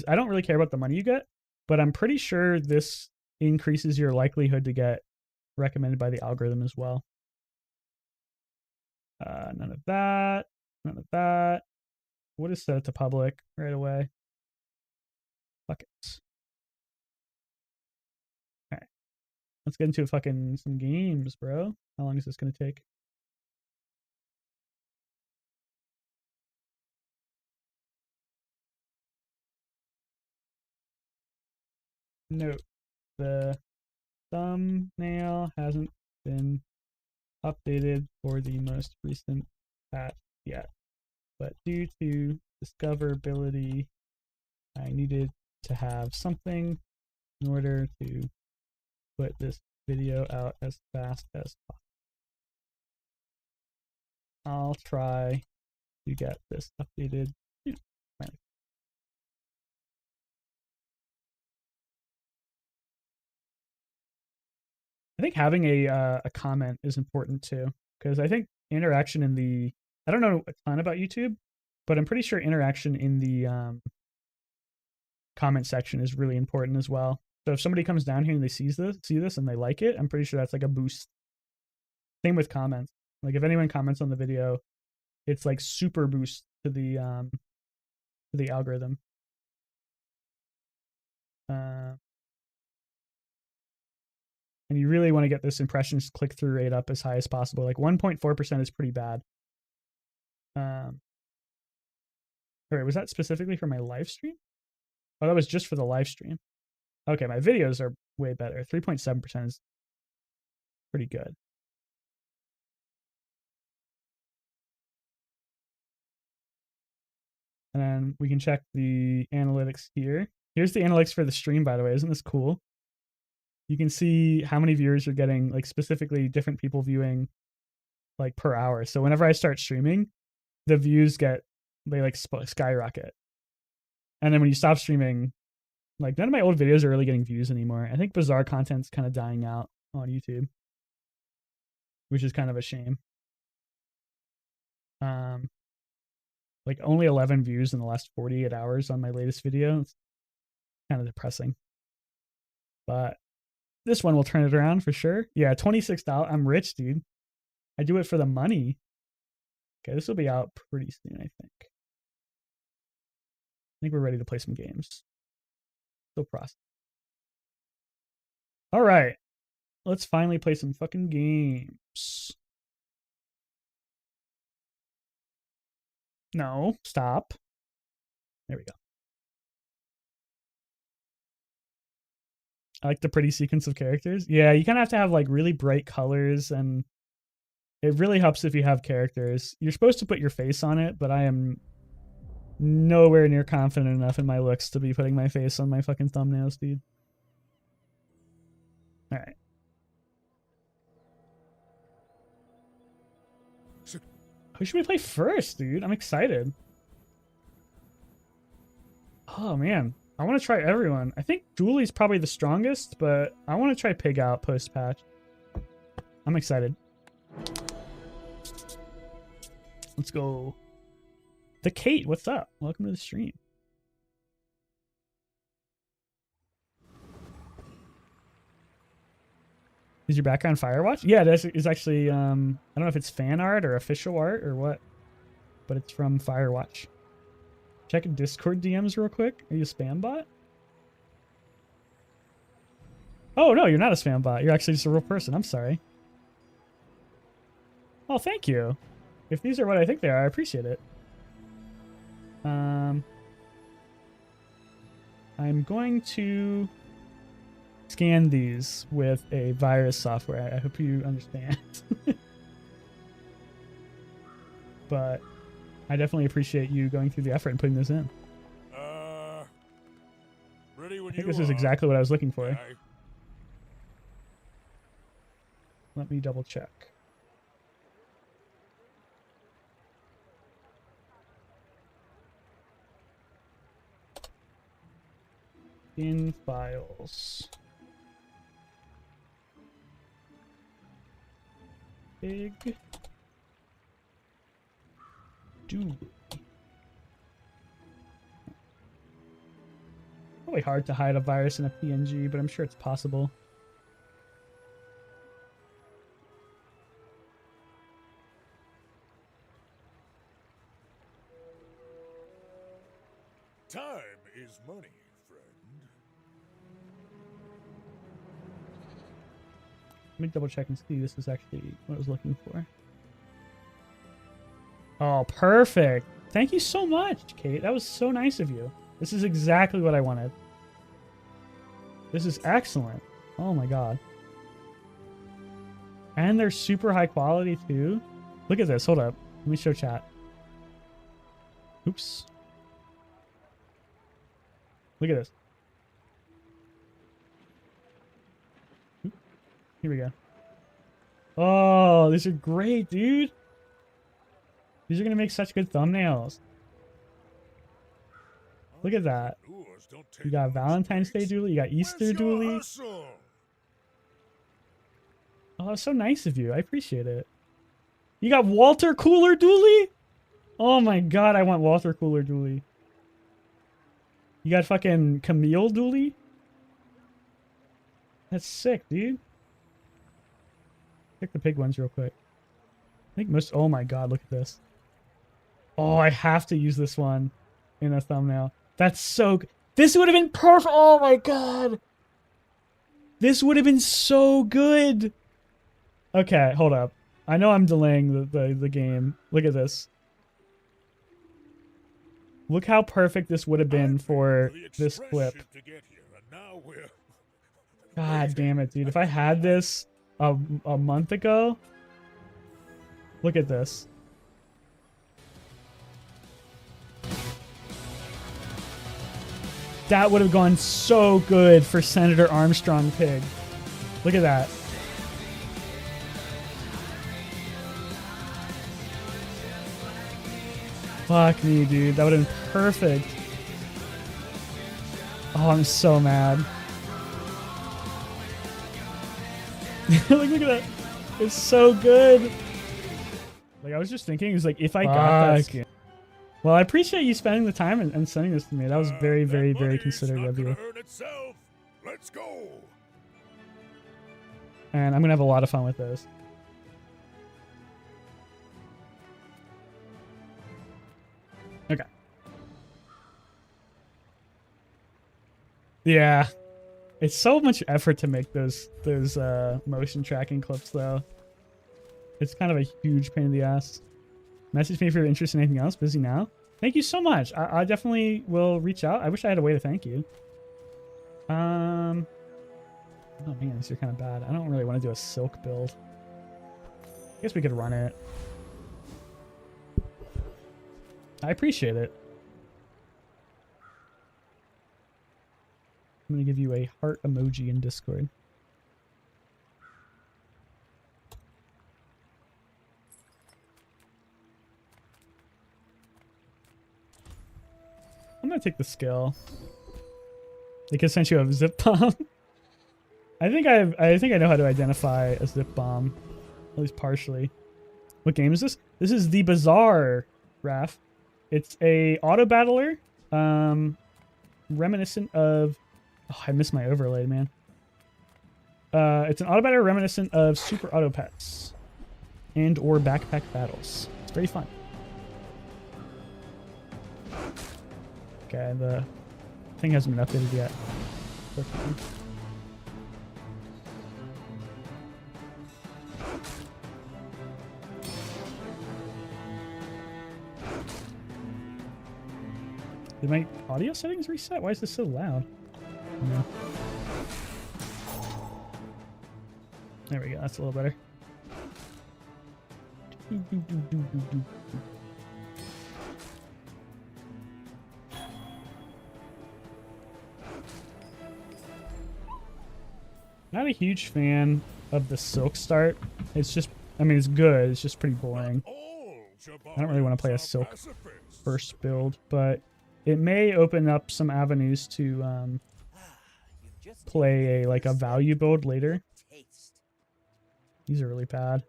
I don't really care about the money you get, but I'm pretty sure this increases your likelihood to get recommended by the algorithm as well. None of that. None of that. What is set to public right away? Fuck it. Alright. Let's get into some games, bro. How long is this gonna take? Note. The thumbnail hasn't been updated for the most recent patch yet, but due to discoverability, I needed to have something in order to put this video out as fast as possible. I'll try to get this updated. I think having a comment is important too, because I think interaction in the, I don't know a ton about YouTube, but I'm pretty sure interaction in the comment section is really important as well. So if somebody comes down here and they see this and they like it, I'm pretty sure that's like a boost. Same with comments. Like if anyone comments on the video, it's like super boost to the algorithm. And you really want to get this impressions click-through rate up as high as possible. Like 1.4% is pretty bad. All right, was that specifically for my live stream? Oh, that was just for the live stream. Okay, my videos are way better. 3.7% is pretty good. And then we can check the analytics here. Here's the analytics for the stream, by the way. Isn't this cool? You can see how many viewers you're getting, like specifically different people viewing like per hour. So whenever I start streaming, the views they like skyrocket. And then when you stop streaming, like none of my old videos are really getting views anymore. I think Bazaar content's kind of dying out on YouTube, which is kind of a shame. Like only 11 views in the last 48 hours on my latest video. It's kind of depressing. But this one will turn it around for sure. Yeah, $26. I'm rich, dude. I do it for the money. Okay, this will be out pretty soon, I think. I think we're ready to play some games. Still process. All right. Let's finally play some fucking games. No, stop. There we go. I like the pretty sequence of characters. Yeah, you kind of have to have like really bright colors, and it really helps if you have characters. You're supposed to put your face on it, but I am nowhere near confident enough in my looks to be putting my face on my fucking thumbnails, dude. All right. Who should we play first, dude? I'm excited. Oh, man. I want to try everyone. I think Julie's probably the strongest, but I want to try Pig out post-patch. I'm excited. Let's go. The Kate, what's up? Welcome to the stream. Is your background Firewatch? Yeah, that is actually, I don't know if it's fan art or official art or what, but it's from Firewatch. Check Discord DMs real quick. Are you a spam bot? Oh, no, you're not a spam bot. You're actually just a real person. I'm sorry. Oh, thank you. If these are what I think they are, I appreciate it. I'm going to scan these with a virus software. I hope you understand. But I definitely appreciate you going through the effort and putting this in. Ready when I think this is exactly what I was looking for. Okay. Let me double check. In files. Big dude. Probably hard to hide a virus in a PNG, but I'm sure it's possible. Time is money, friend. Let me double check and see this is actually what I was looking for. Oh, perfect. Thank you so much, Kate. That was so nice of you. This is exactly what I wanted. This is excellent. Oh my god. And they're super high quality too. Look at this. Hold up. Let me show chat. Oops. Look at this. Oop. Here we go. Oh, these are great, dude. These are going to make such good thumbnails. Look at that. You got Valentine's Day dually. You got Easter dually. Oh, that's so nice of you. I appreciate it. You got Walter Cooler dually? Oh my god, I want Walter Cooler dually. You got fucking Camille dually? That's sick, dude. Check the pig ones real quick. I think most... Oh my god, look at this. Oh, I have to use this one in a thumbnail. That's so... This would have been perfect! Oh my god! This would have been so good! Okay, hold up. I know I'm delaying the game. Look at this. Look how perfect this would have been for this clip. God damn it, dude. If I had this a month ago... Look at this. that would have gone so good for Senator Armstrong Pig. Look at that. Fuck me, dude. That would have been perfect. Oh, I'm so mad. Look at that. It's so good. Like, I was just thinking, it was like, if I got that skin. Well, I appreciate you spending the time and sending this to me. That was very, very, very considerate of you. Let's go. And I'm going to have a lot of fun with those. Okay. Yeah. It's so much effort to make those motion tracking clips, though. It's kind of a huge pain in the ass. Message me if you're interested in anything else. Busy now. Thank you so much. I definitely will reach out. I wish I had a way to thank you. Oh man, these are kind of bad. I don't really want to do a silk build. I guess we could run it. I appreciate it. I'm going to give you a heart emoji in Discord. I'm going to take the skill. They could send you a zip bomb. I think I know how to identify a zip bomb, at least partially. What game is this? This is the Bazaar, Raph. It's a auto battler, reminiscent of. Oh, I missed my overlay, man. It's an auto battler reminiscent of Super Auto Pets and or backpack battles. It's very fun. Okay, the thing hasn't been updated yet. Did my audio settings reset? Why is this so loud? No. There we go. That's a little better. Not a huge fan of the silk start. It's just, I mean, it's good. It's just pretty boring. I don't really want to play a silk first build, but it may open up some avenues to play a value build later. These are really bad.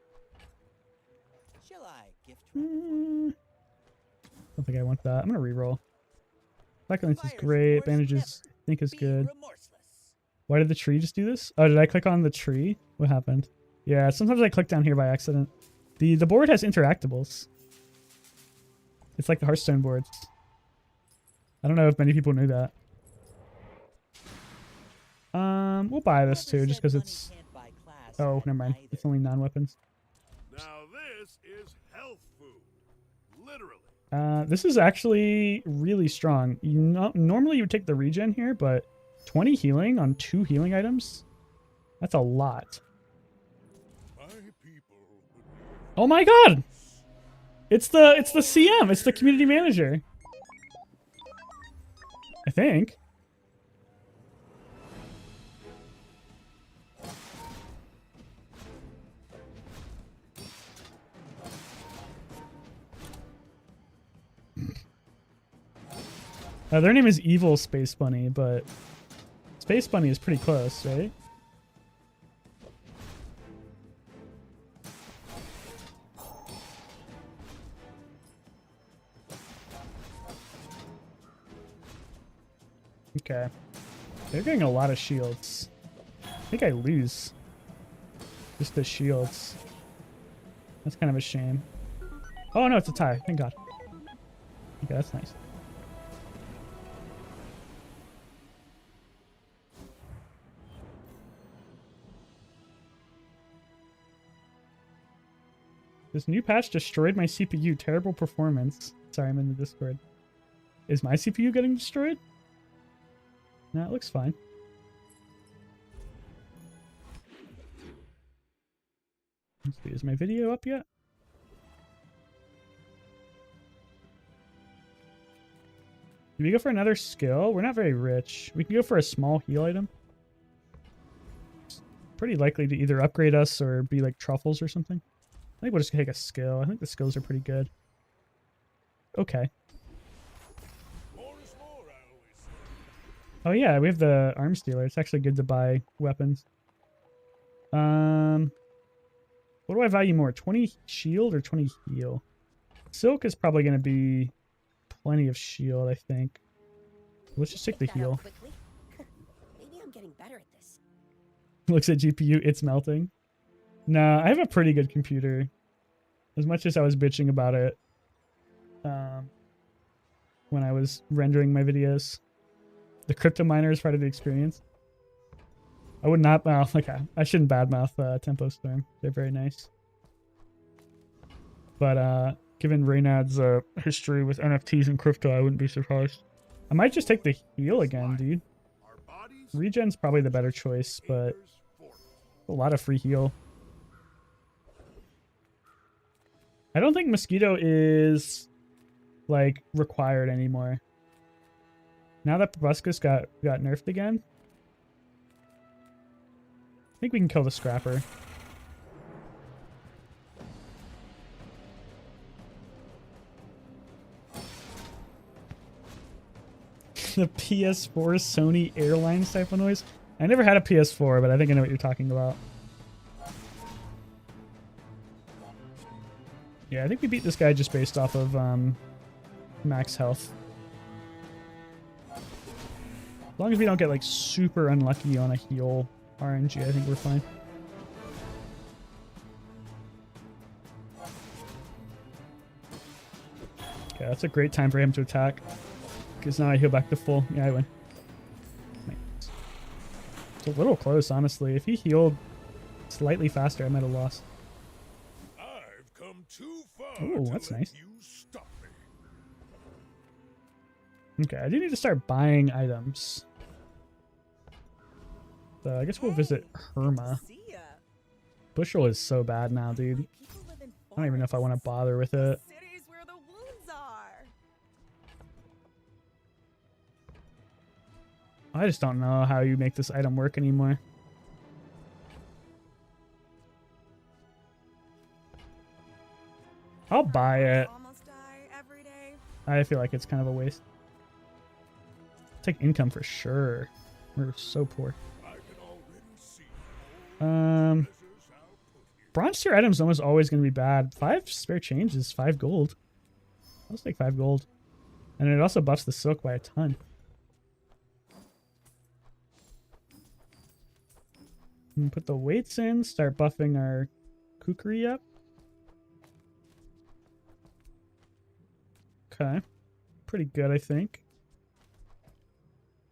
Don't think I want that. I'm gonna reroll. Backlinks is great. Bandages I think is good. Why did the tree just do this? Oh, did I click on the tree? What happened? Yeah, sometimes I click down here by accident. The board has interactables. It's like the Hearthstone boards. I don't know if many people knew that. We'll buy this too, just because it's. Oh, never mind. It's only non-weapons. Now this is health food, literally. This is actually really strong. Normally you would take the regen here, but 20 healing on 2 healing items? That's a lot. Oh my god! It's the CM, it's the community manager. I think. Their name is Evil Space Bunny, but Space Bunny is pretty close, right? Okay. They're getting a lot of shields. I think I lose. Just the shields. That's kind of a shame. Oh no, it's a tie. Thank God. Okay, that's nice. This new patch destroyed my CPU. Terrible performance. Sorry, I'm in the Discord. Is my CPU getting destroyed? No, it looks fine. Let's see, is my video up yet? Do we go for another skill? We're not very rich. We can go for a small heal item. It's pretty likely to either upgrade us or be like truffles or something. I think we'll just take a skill. I think the skills are pretty good. Okay. More is more, I always say. Oh yeah, we have the arms dealer. It's actually good to buy weapons. What do I value more? 20 shield or 20 heal? Silk is probably going to be plenty of shield, I think. Let's just take the heal. Maybe I'm getting better at this. Looks at GPU, it's melting. Nah, I have a pretty good computer. As much as I was bitching about it when I was rendering my videos. The crypto miner is part of the experience. I would not, well, okay. I shouldn't badmouth Tempo Storm. They're very nice. But given Reynad's history with NFTs and crypto, I wouldn't be surprised. I might just take the heal again, dude. Our bodies, Regen's probably the better choice, but a lot of free heal. I don't think Mosquito is, like, required anymore. Now that Proboscis got nerfed again, I think we can kill the Scrapper. The PS4 Sony Airlines type of noise. I never had a PS4, but I think I know what you're talking about. Yeah, I think we beat this guy just based off of max health. As long as we don't get like super unlucky on a heal RNG, I think we're fine. Okay, that's a great time for him to attack. Because now I heal back to full. Yeah, I win. Nice. It's a little close, honestly. If he healed slightly faster, I might have lost. I've come too far. Oh, that's to let nice. You stop me. Okay, I do need to start buying items. So I guess we'll visit Herma. See ya. Bushel is so bad now, dude. People live in I don't even know if I want to forests. bother with it. Cities where the wounds are. I just don't know how you make this item work anymore. I'll buy it. Almost die every day. I feel like it's kind of a waste. Take income for sure. We're so poor. I can already see Um, treasures I'll put here. bronze tier items almost always going to be bad. 5 spare change is 5 gold. Let's take 5 gold. And it also buffs the silk by a ton. And put the weights in, start buffing our kukri up. Okay. Pretty good, I think.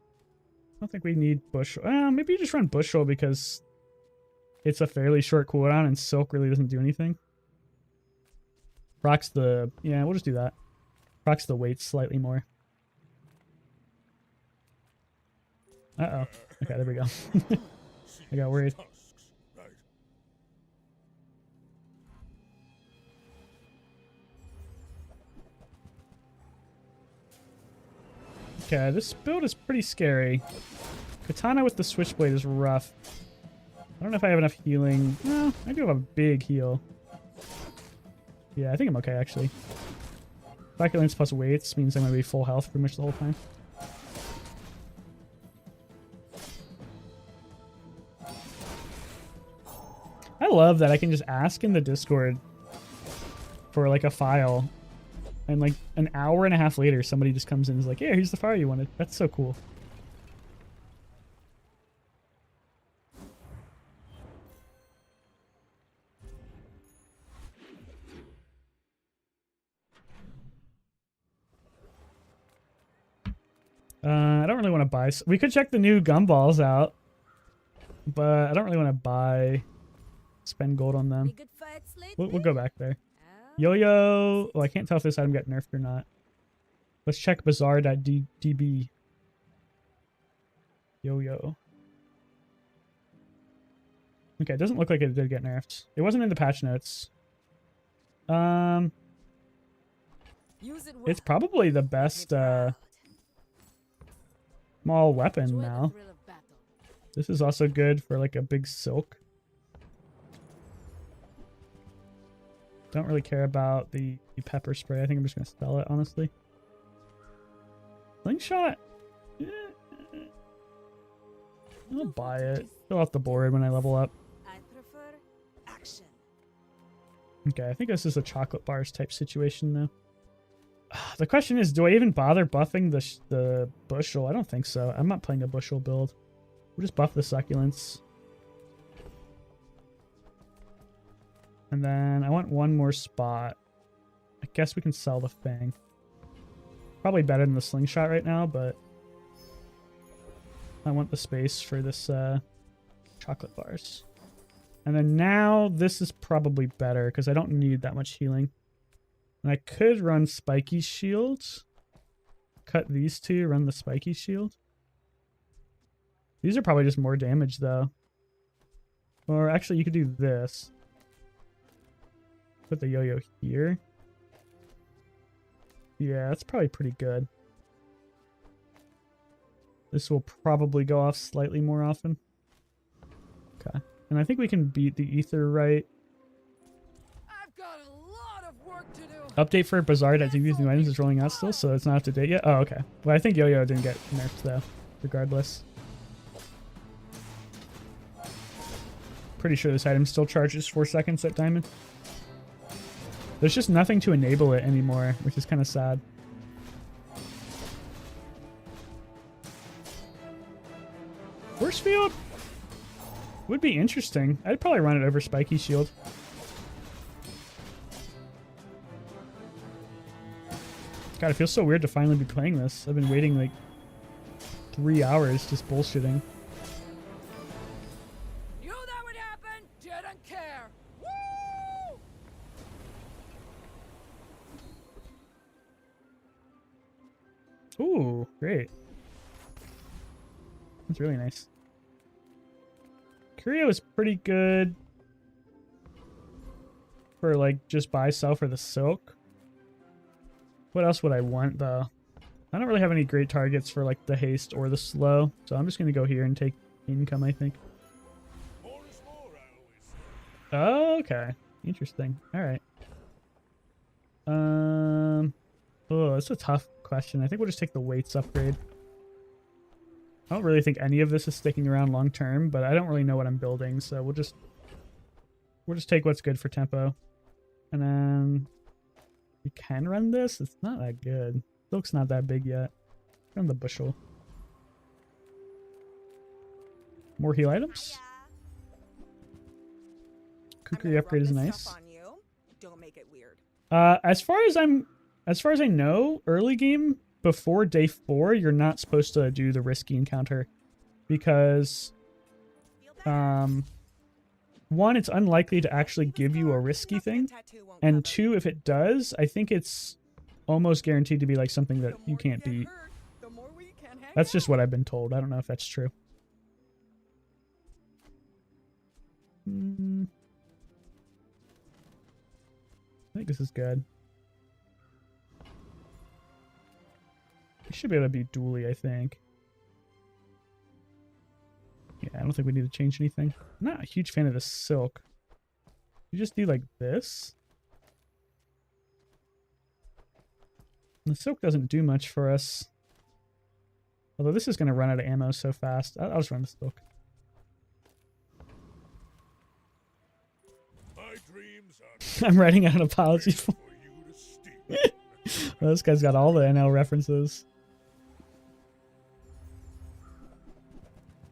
I don't think we need bushel. Maybe you just run bushel because it's a fairly short cooldown and silk really doesn't do anything. Rocks the... Yeah, we'll just do that. Rocks the weights slightly more. Uh-oh. Okay, there we go. I got worried. Tusks, right? Okay, this build is pretty scary. Katana with the switchblade is rough. I don't know if I have enough healing. No, I do have a big heal. Yeah, I think I'm okay, actually. Succulents plus weights means I'm going to be full health pretty much the whole time. I love that I can just ask in the Discord for like a file, and like an hour and a half later somebody just comes in and is like, yeah, here's the file you wanted. That's so cool. I don't really want to buy... We could check the new gumballs out, but I don't really want to buy... Spend gold on them. Any good fights lately? We'll go back there. Oh, Yo-yo! Well, I can't tell if this item got nerfed or not. Let's check Bazaar.db. Yo-yo. Okay, it doesn't look like it did get nerfed. It wasn't in the patch notes. use it well. It's probably the best, Be proud. small weapon Enjoy the now. thrill of battle. This is also good for like a big silk. Don't really care about the pepper spray. I think I'm just gonna sell it, honestly. Slingshot. Eh, I'll buy it. Go off the board when I level up. I prefer action. Okay, I think this is a chocolate bars type situation though. The question is, do I even bother buffing the bushel? I don't think so. I'm not playing a bushel build. We'll just buff the succulents. And then I want one more spot. I guess we can sell the fang. Probably better than the slingshot right now, but I want the space for this chocolate bars. And then now this is probably better because I don't need that much healing. And I could run spiky shields. Cut these two, run the spiky shield. These are probably just more damage though. Or actually you could do this. Put the yo-yo here. Yeah, that's probably pretty good. This will probably go off slightly more often. Okay. And I think we can beat the ether right. I've got a lot of work to do. Update for Bazaar that using new items is rolling out still, so it's not up to date yet. Oh, okay. Well, I think yo-yo didn't get nerfed though, regardless. Pretty sure this item still charges 4 seconds at diamond. There's just nothing to enable it anymore, which is kind of sad. Force field would be interesting. I'd probably run it over spiky shield. God, it feels so weird to finally be playing this. I've been waiting like 3 hours just bullshitting. Knew that would happen. Didn't care. Woo! Ooh, great. That's really nice. Curio is pretty good for like just buy sell for the silk. What else would I want though? I don't really have any great targets for like the haste or the slow, so I'm just gonna go here and take income, I think. More is more, I always say. Oh, okay. Interesting. Alright. Oh, that's a tough question. I think we'll just take the weights upgrade. I don't really think any of this is sticking around long term, but I don't really know what I'm building, so we'll just take what's good for tempo. And then we can run this. It's not that good. Silk's not that big yet. Run the bushel. More heal items. Kukri upgrade is nice. On you. Don't make it weird. As far as I know, early game before day 4, you're not supposed to do the risky encounter because one, it's unlikely to actually give you a risky thing, and 2, if it does, I think it's almost guaranteed to be like something that you can't beat. That's just what I've been told. I don't know if that's true. I think this is good. We should be able to beat Dooley, I think. Yeah, I don't think we need to change anything. I'm not a huge fan of the silk. You just do like this. The silk doesn't do much for us. Although this is going to run out of ammo so fast. I'll just run the silk. My dreams are I'm writing out an apology for for you to steal. well, this guy's got all the NL references.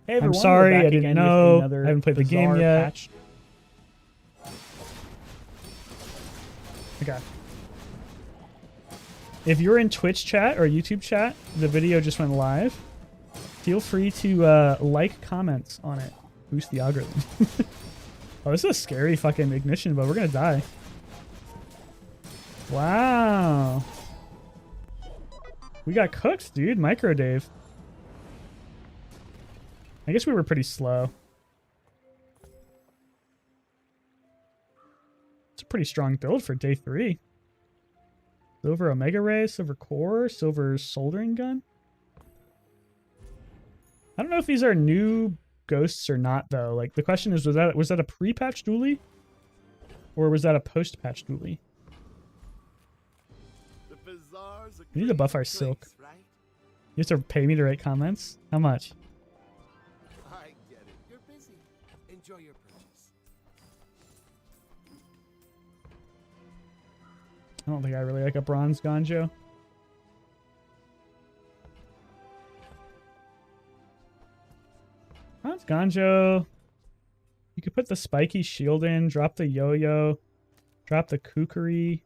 Hey I'm everyone, we're sorry, back I didn't again know. with another I haven't played the game Bazaar yet. patch. Okay. If you're in Twitch chat or YouTube chat, the video just went live. Feel free to like comments on it. Boost the algorithm. Oh, this is a scary fucking ignition, but we're gonna die. Wow. We got cooked, dude. Micro Dave. I guess we were pretty slow. It's a pretty strong build for day 3. Silver Omega Ray, Silver Core, Silver Soldering Gun. I don't know if these are new ghosts or not, though. Like, the question is, was that a pre-patch dually? Or was that a post-patch dually? The Bazaar's a We need to buff great our silk. place, right? You have to pay me to write comments? How much? I get it. You're busy. Enjoy your purchase. I don't think I really like a bronze Ganjo. Bronze Ganjo. You could put the spiky shield in, drop the yo-yo, drop the kukri,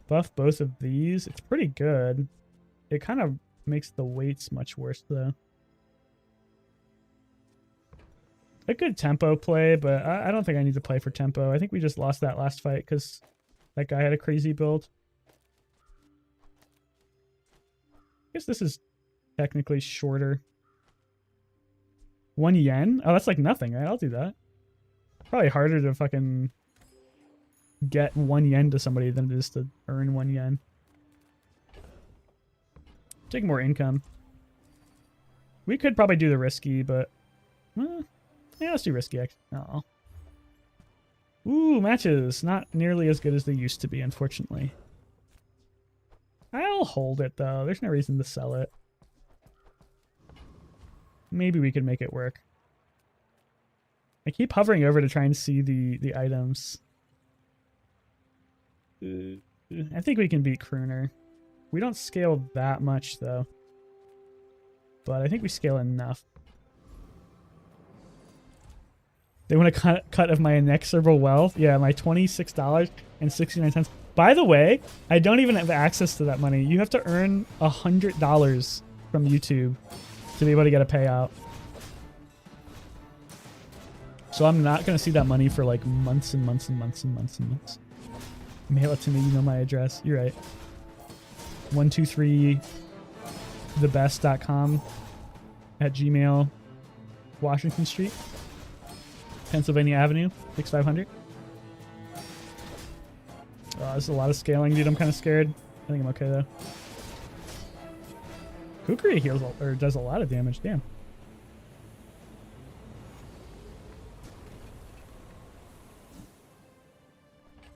buff both of these. It's pretty good. It kind of makes the weights much worse, though. A good tempo play, but I don't think I need to play for tempo. I think we just lost that last fight because that guy had a crazy build. I guess this is technically shorter. 1 yen? Oh, that's like nothing, right? I'll do that. Probably harder to fucking get 1 yen to somebody than it is to earn 1 yen. Take more income. We could probably do the risky, but... yeah, let's do risky, actually. Oh. Ooh, matches. Not nearly as good as they used to be, unfortunately. I'll hold it, though. There's no reason to sell it. Maybe we could make it work. I keep hovering over to try and see the items. I think we can beat Crooner. We don't scale that much, though. But I think we scale enough. They want a cut of my inexorable wealth. Yeah, my $26.69. By the way, I don't even have access to that money. You have to earn $100 from YouTube to be able to get a payout. So I'm not going to see that money for like months and months and months and months and months. Mail it to me. You know my address. You're right. 123thebest.com at Gmail, Washington Street, Pennsylvania Avenue, 6500. There's a lot of scaling, dude. I'm kind of scared. I think I'm okay, though. Kukri heals or does a lot of damage. Damn.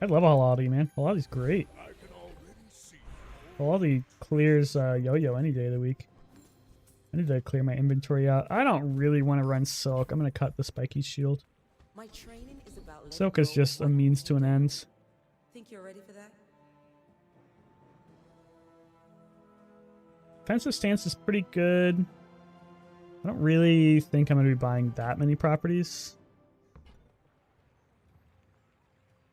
I love Haladi, man. Haladi's great. I can already see. Haladi clears yo-yo any day of the week. I need to clear my inventory out. I don't really want to run Silk. I'm going to cut the spiky shield. My training is about letting Silk is go just of a what means to an end. Think you're ready for that? Defensive stance is pretty good. I don't really think I'm going to be buying that many properties.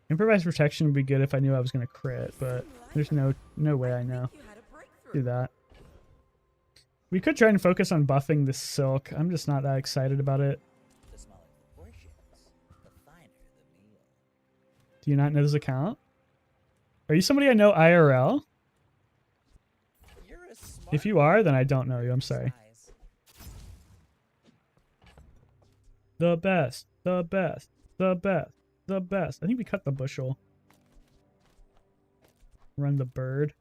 Improvised protection would be good if I knew I was going to crit, but there's no way I know. You had a breakthrough. Do that. We could try and focus on buffing the Silk. I'm just not that excited about it. The smaller the portions, the finer the meal. Do you not know this account? Are you somebody I know IRL? You're a smart If you are, then I don't know you. I'm sorry. size. The best. The best. The best. The best. I think we cut the bushel. Run the bird.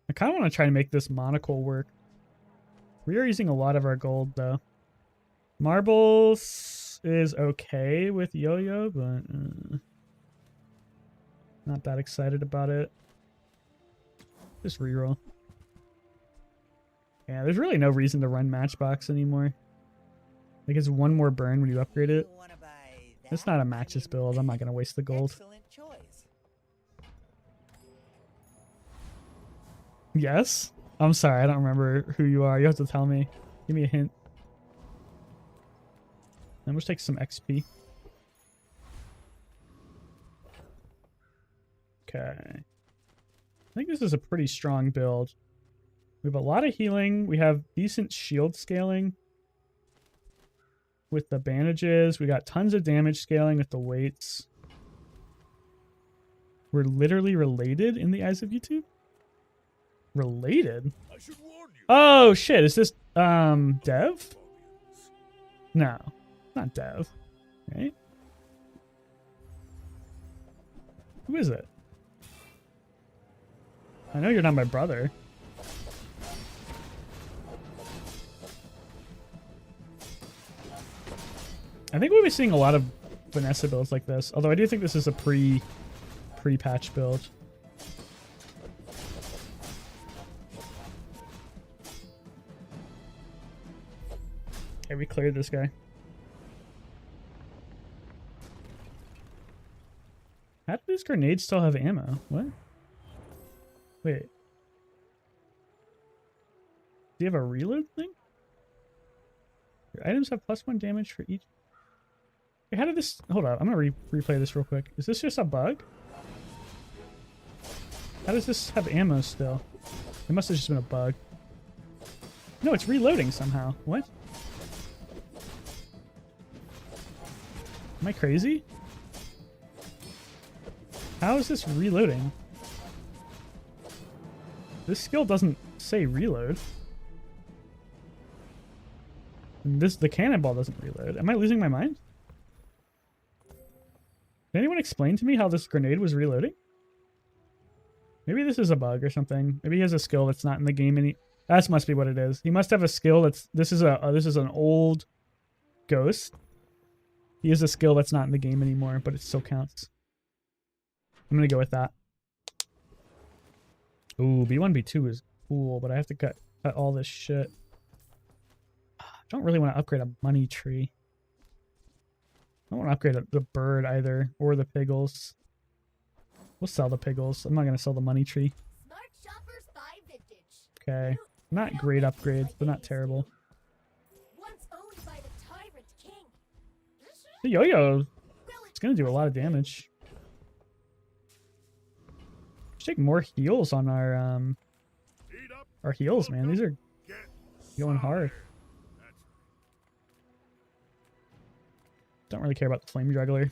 I kind of want to try to make this monocle work. We are using a lot of our gold, though. Marbles is okay with yo-yo, but not that excited about it. Just reroll. Yeah, there's really no reason to run Matchbox anymore. Like, it's one more burn when you upgrade it. You wanna buy It's that? not a matches build. I'm not going to waste the gold. Excellent choice. Yes? I'm sorry, I don't remember who you are. You have to tell me. Give me a hint. I'm just take some XP. Okay. I think this is a pretty strong build. We have a lot of healing. We have decent shield scaling with the bandages. We got tons of damage scaling with the weights. We're literally related in the eyes of YouTube? Related? I should warn you. Oh shit, is this Dev? No, not Dev. Right? Who is it? I know you're not my brother. I think we'll be seeing a lot of Vanessa builds like this. Although I do think this is a pre-patch build. Okay, we cleared this guy. How do these grenades still have ammo? What? Wait. Do you have a reload thing? Your items have +1 damage for each. Wait, how did this... Hold on, I'm gonna replay this real quick. Is this just a bug? How does this have ammo still? It must have just been a bug. No, it's reloading somehow. What? Am I crazy? How is this reloading? This skill doesn't say reload. And the cannonball doesn't reload. Am I losing my mind? Can anyone explain to me how this grenade was reloading? Maybe this is a bug or something. Maybe he has a skill that's not in the game any. That must be what it is. He must have a skill that's. This is an old ghost. He has a skill that's not in the game anymore, but it still counts. I'm gonna go with that. Ooh, B1, B2 is cool, but I have to cut all this shit. I don't really want to upgrade a money tree. I don't want to upgrade the bird either, or the piggles. We'll sell the piggles. I'm not gonna sell the money tree. Smart shoppers buy vintage. Okay. Not great upgrades, but not terrible. Once owned by the tyrant king. The yo-yo, it's gonna do a lot of damage. Let's take more heals on our heals, man. These are going hard. Don't really care about the flame juggler.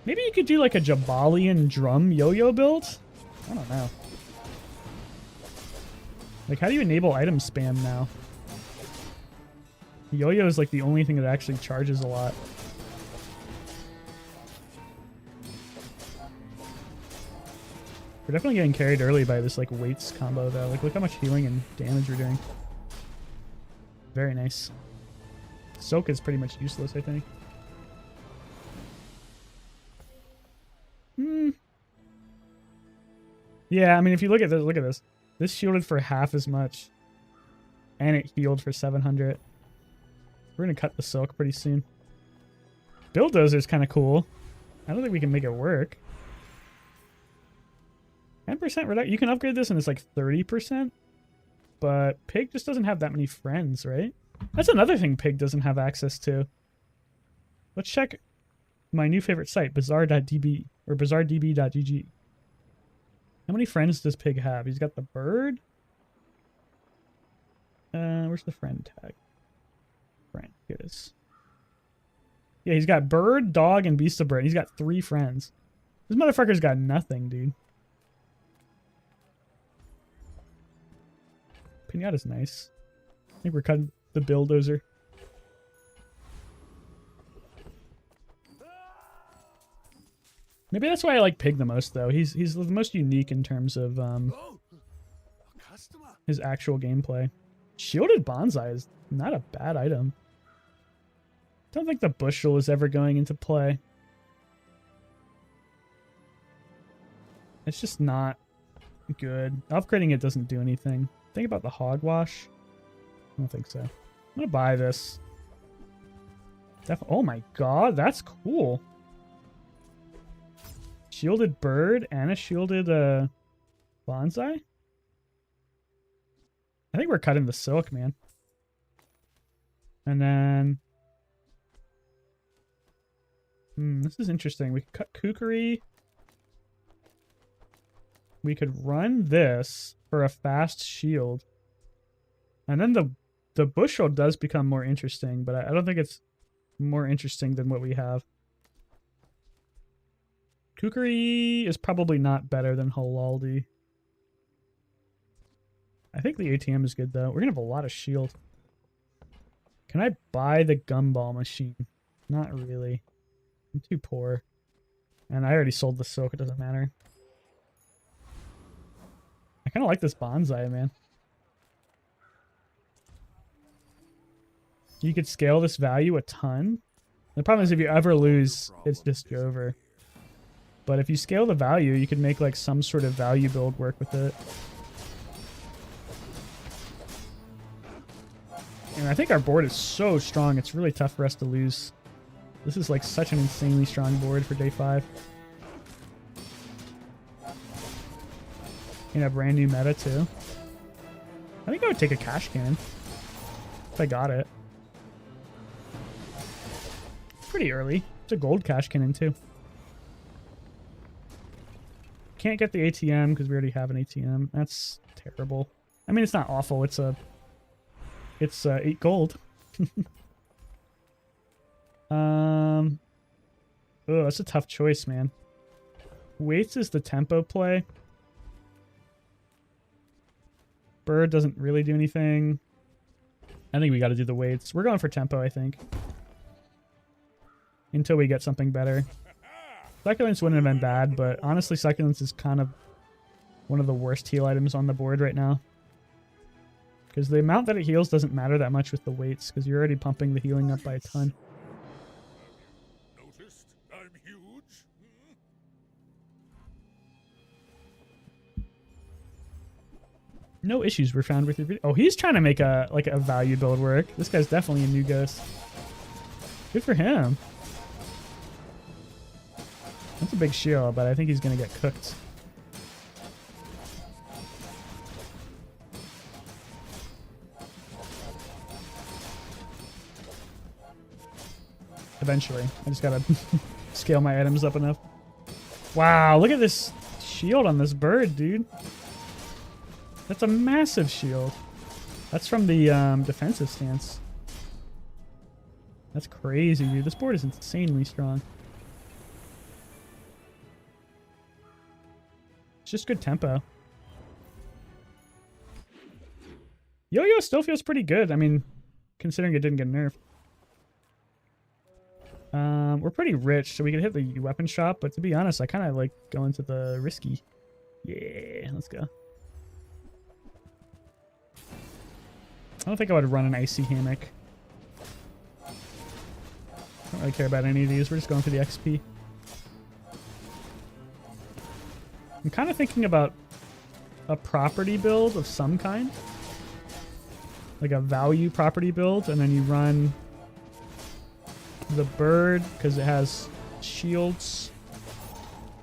Maybe you could do like a Jabalian drum yo-yo build? I don't know. Like, how do you enable item spam now? Yo-yo is like the only thing that actually charges a lot. We're definitely getting carried early by this like weights combo though. Like, look how much healing and damage we're doing. Very nice. Soak is pretty much useless, I think. Yeah, I mean, if you look at this. This shielded for half as much. And it healed for 700. We're gonna cut the silk pretty soon. Bulldozer's kind of cool. I don't think we can make it work. 10% reduction. You can upgrade this and it's like 30%. But Pig just doesn't have that many friends, right? That's another thing Pig doesn't have access to. Let's check my new favorite site, bazaar.db or bazaardb.gg. How many friends does Pig have? He's got the bird. Where's the friend tag? Friend, here it is. Yeah, he's got bird, dog, and beast of burden. He's got 3 friends. This motherfucker's got nothing, dude. Pinata's nice. I think we're cutting the bulldozer. Maybe that's why I like Pig the most, though. He's the most unique in terms of his actual gameplay. Shielded Bonsai is not a bad item. Don't think the bushel is ever going into play. It's just not good. Upgrading it doesn't do anything. Think about the hogwash. I don't think so. I'm gonna buy this. Oh my god, that's cool. Shielded bird and a shielded bonsai? I think we're cutting the silk, man. And then... this is interesting. We could cut kukri. We could run this for a fast shield. And then the bushel does become more interesting, but I don't think it's more interesting than what we have. Kukri is probably not better than Halaldi. I think the ATM is good, though. We're going to have a lot of shield. Can I buy the gumball machine? Not really. I'm too poor. And I already sold the silk. It doesn't matter. I kind of like this bonsai, man. You could scale this value a ton. The problem is if you ever lose, it's just over. But if you scale the value, you could make like some sort of value build work with it. And I think our board is so strong, it's really tough for us to lose. This is like such an insanely strong board for day 5. In a brand new meta too. I think I would take a cash cannon if I got it. Pretty early. It's a gold cash cannon too. Can't get the ATM because we already have an ATM. That's terrible. I mean, it's not awful. It's 8 gold. Oh, that's a tough choice, man. Weights is the tempo play. Bird doesn't really do anything. I think we got to do the weights. We're going for tempo, I think. Until we get something better. Succulents wouldn't have been bad, but honestly, Succulents is kind of one of the worst heal items on the board right now. Because the amount that it heals doesn't matter that much with the weights, because you're already pumping the healing up by a ton. Noticed I'm huge? No issues were found with your video. Oh, he's trying to make a value build work. This guy's definitely a new ghost. Good for him. That's a big shield, but I think he's gonna get cooked. Eventually. I just gotta scale my items up enough. Wow, look at this shield on this bird, dude. That's a massive shield. That's from the defensive stance. That's crazy, dude. This board is insanely strong. It's just good tempo. Yo-Yo still feels pretty good. I mean, considering it didn't get nerfed. We're pretty rich, so we can hit the weapon shop, but to be honest, I kind of like going to the risky. Yeah, let's go. I don't think I would run an icy hammock. I don't really care about any of these. We're just going for the XP. I'm kind of thinking about a property build of some kind. Like a value property build, and then you run the bird because it has shields.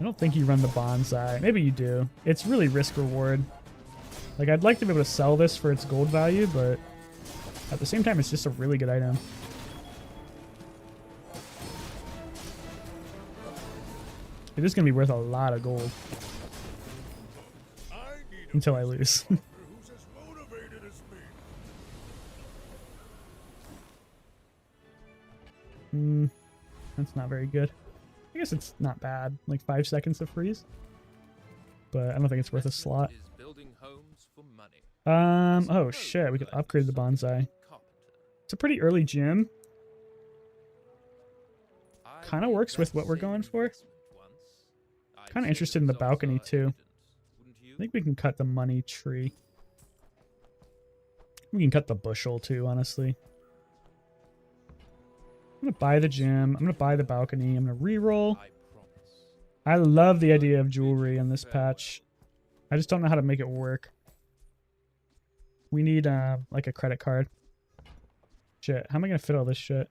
I don't think you run the bonsai. Maybe you do. It's really risk reward. Like, I'd like to be able to sell this for its gold value, but at the same time, it's just a really good item. It is going to be worth a lot of gold. Until I lose. Who's as motivated as me? That's not very good. I guess it's not bad. Like 5 seconds of freeze. But I don't think it's worth a slot. Is building homes for money. Oh shit, we could upgrade the bonsai. It's a pretty early gym. Kind of works with what we're going for. Kind of interested in the balcony too. I think we can cut the money tree. We can cut the bushel too, honestly. I'm gonna buy the gym. I'm gonna buy the balcony. I'm gonna reroll. I love the idea of jewelry in this patch. I just don't know how to make it work. We need like a credit card. Shit, how am I gonna fit all this shit?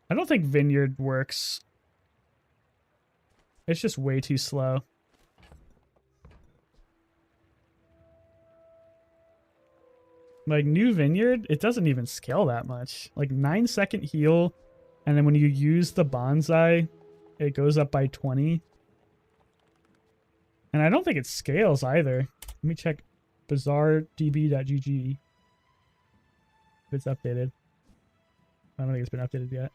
I don't think Vineyard works. It's just way too slow. Like, new Vineyard, it doesn't even scale that much. Like, 9-second heal, and then when you use the bonsai, it goes up by 20. And I don't think it scales either. Let me check bazaardb.gg if it's updated. I don't think it's been updated yet.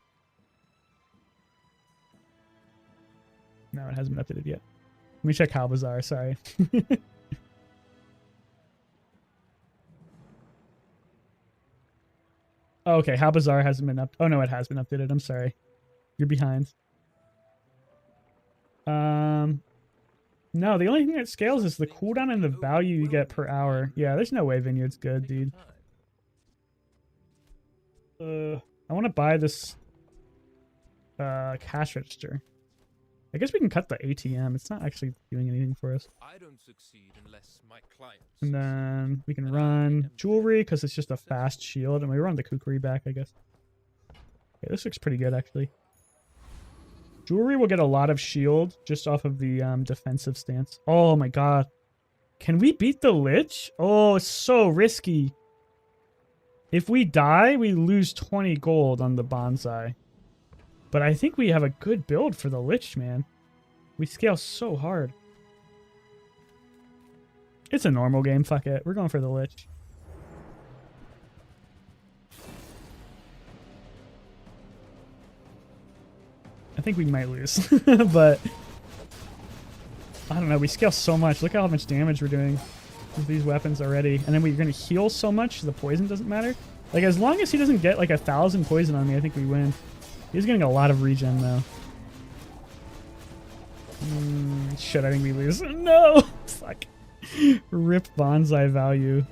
No, it hasn't been updated yet. Let me check how Bazaar, sorry. Oh, okay, how Bazaar hasn't been up. Oh no, it has been updated. I'm sorry. You're behind. No, the only thing that scales is the cooldown and the value you get per hour. Yeah, there's no way Vineyard's good, dude. I want to buy this cash register. I guess we can cut the ATM. It's not actually doing anything for us. I don't succeed unless my clients And then we can run jewelry because it's just a fast shield. And we run the kukri back, I guess. Okay, this looks pretty good, actually. Jewelry will get a lot of shield just off of the defensive stance. Oh my god. Can we beat the Lich? Oh, it's so risky. If we die, we lose 20 gold on the bonsai. But I think we have a good build for the Lich, man. We scale so hard. It's a normal game, fuck it. We're going for the Lich. I think we might lose, but I don't know. We scale so much. Look how much damage we're doing with these weapons already. And then we're going to heal so much, the poison doesn't matter. Like, as long as he doesn't get like 1,000 poison on me, I think we win. He's getting a lot of regen, though. Shit, I think we lose. No! Fuck. Rip bonsai value.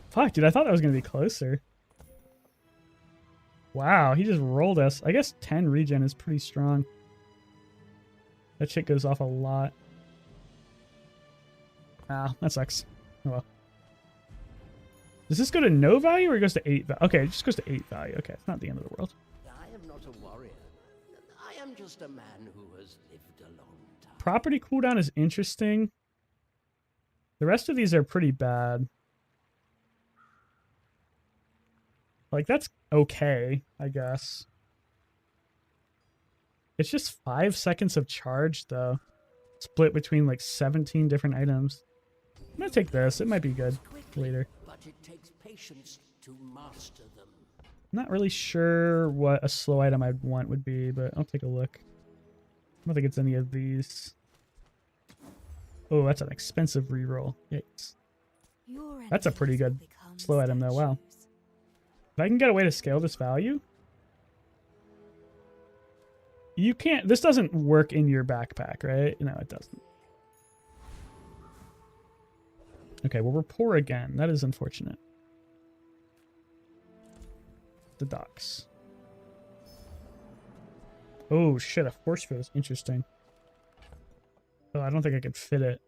Fuck, dude, I thought that was going to be closer. Wow, he just rolled us. I guess 10 regen is pretty strong. That shit goes off a lot. Ah, that sucks. Oh well. Does this go to no value or it goes to 8 value? Okay, it just goes to 8 value. Okay, it's not the end of the world. I am not a warrior. I am just a man who has lived a long time. Property cooldown is interesting. The rest of these are pretty bad. Like, that's okay, I guess. It's just 5 seconds of charge, though. Split between, like, 17 different items. I'm gonna take this. It might be good later. But it takes patience to master them. I'm not really sure what a slow item I'd want would be, but I'll take a look. I don't think it's any of these. Oh, that's an expensive reroll. Yikes. That's a pretty good slow item, though. Wow. If I can get a way to scale this value... You can't... This doesn't work in your backpack, right? No, it doesn't. Okay, well, we're poor again. That is unfortunate. The docks. Oh, shit. A force field is interesting. Oh, I don't think I could fit it.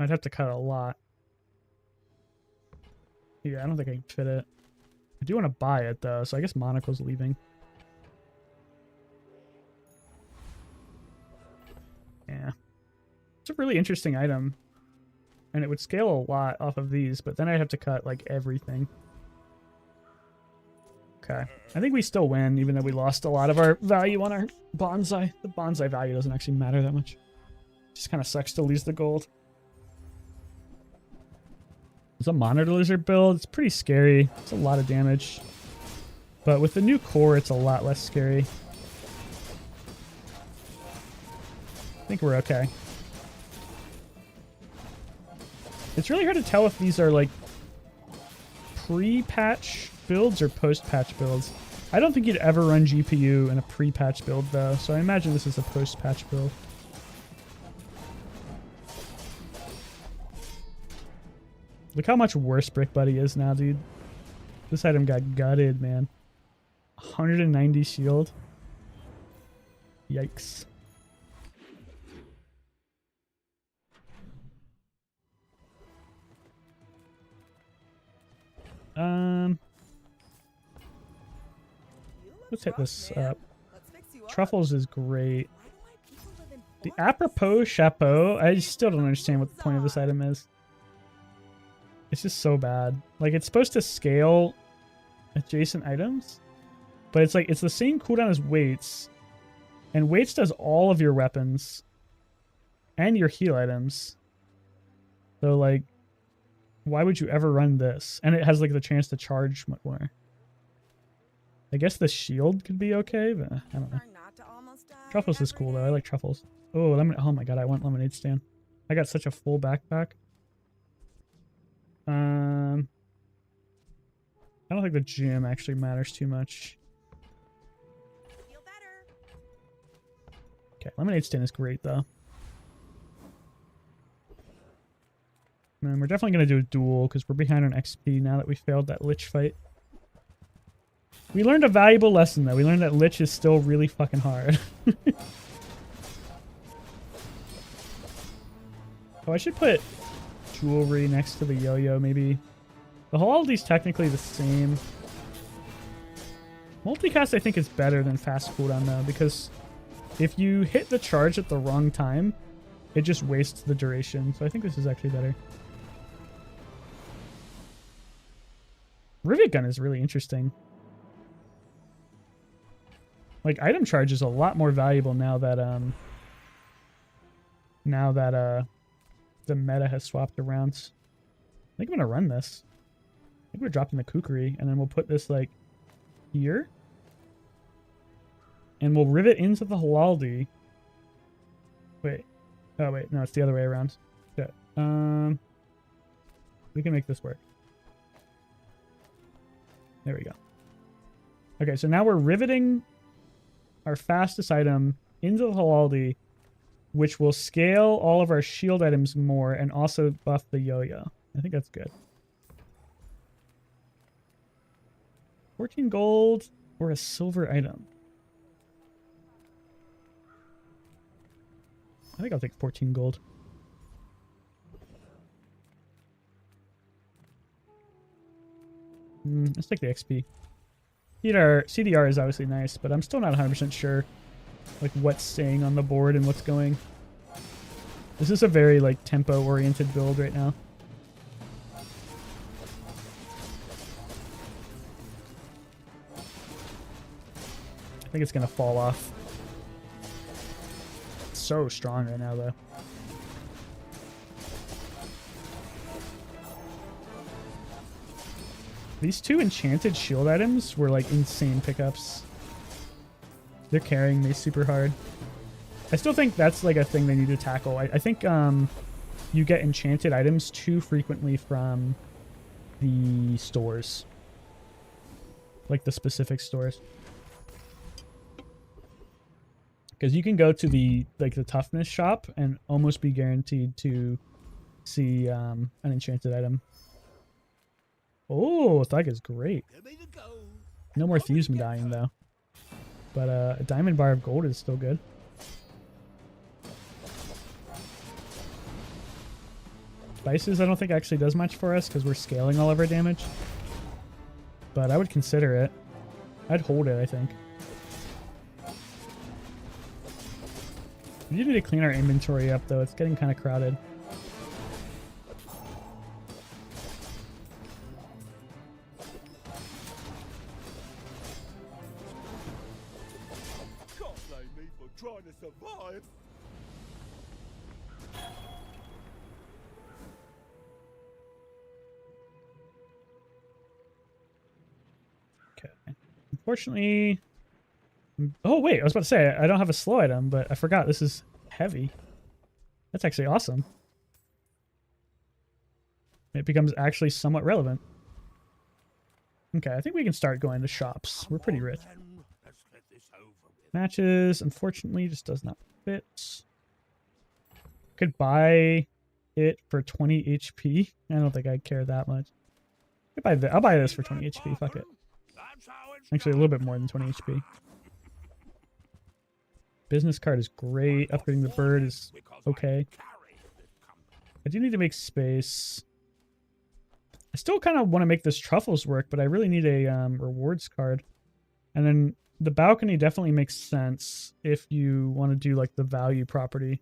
I'd have to cut a lot. Yeah, I don't think I can fit it. I do want to buy it, though, so I guess Monocle's leaving. Yeah. It's a really interesting item. And it would scale a lot off of these, but then I'd have to cut, like, everything. Okay. I think we still win, even though we lost a lot of our value on our bonsai. The bonsai value doesn't actually matter that much. Just kind of sucks to lose the gold. It's a monitor lizard build. It's pretty scary. It's a lot of damage. But with the new core, it's a lot less scary. I think we're okay. It's really hard to tell if these are like pre-patch builds or post-patch builds. I don't think you'd ever run GPU in a pre-patch build though, so I imagine this is a post-patch build. Look how much worse Brick Buddy is now, dude. This item got gutted, man. 190 shield. Yikes. Let's hit this up. Truffles is great. The apropos chapeau, I still don't understand what the point of this item is. It's just so bad. Like, it's supposed to scale adjacent items, but it's like, it's the same cooldown as weights, and weights does all of your weapons and your heal items. So, like, why would you ever run this? And it has, like, the chance to charge much more. I guess the shield could be okay, but I don't know. Truffles is cool, though. I like truffles. Oh, oh my god, I want lemonade stand. I got such a full backpack. I don't think the gym actually matters too much. Okay, lemonade stand is great, though. And we're definitely going to do a duel, because we're behind on XP now that we failed that Lich fight. We learned a valuable lesson, though. We learned that Lich is still really fucking hard. Oh, I should put jewelry next to the yo-yo, maybe. The Haldi's technically the same. Multicast, I think, is better than fast cooldown, though, because if you hit the charge at the wrong time, it just wastes the duration. So I think this is actually better. Rivet Gun is really interesting. Like, item charge is a lot more valuable now that the meta has swapped around. I think I'm gonna run this. I think we're dropping the kukri, and then we'll put this like here. And we'll rivet into the Halaldi. Wait. Oh wait, no, it's the other way around. Yeah. We can make this work. There we go. Okay, so now we're riveting our fastest item into the Halaldi, which will scale all of our shield items more and also buff the yo-yo. I think that's good. 14 gold or a silver item. I think I'll take 14 gold. Let's take the XP. CDR is obviously nice, but I'm still not 100% sure like what's staying on the board and what's going. This is a very like tempo oriented build right now. I think it's gonna fall off. It's so strong right now though. These two enchanted shield items were like insane pickups. They're carrying me super hard. I still think that's like a thing they need to tackle. I think you get enchanted items too frequently from the stores. Like the specific stores. Because you can go to the toughness shop and almost be guaranteed to see an enchanted item. Oh, Thug is great. No more Thieves Medallion though. But a diamond bar of gold is still good. Spices I don't think actually does much for us because we're scaling all of our damage. But I would consider it. I'd hold it, I think. We do need to clean our inventory up though. It's getting kind of crowded. Trying to survive. Okay. Unfortunately... Oh, wait. I was about to say, I don't have a slow item, but I forgot this is heavy. That's actually awesome. It becomes actually somewhat relevant. Okay, I think we can start going to shops. We're pretty rich. Matches, unfortunately, just does not fit. Could buy it for 20 HP. I don't think I'd care that much. I'll buy this for 20 HP. Fuck it. Actually, a little bit more than 20 HP. Business card is great. Upgrading the bird is okay. I do need to make space. I still kind of want to make this truffles work, but I really need a rewards card. And then the balcony definitely makes sense if you want to do like the value property.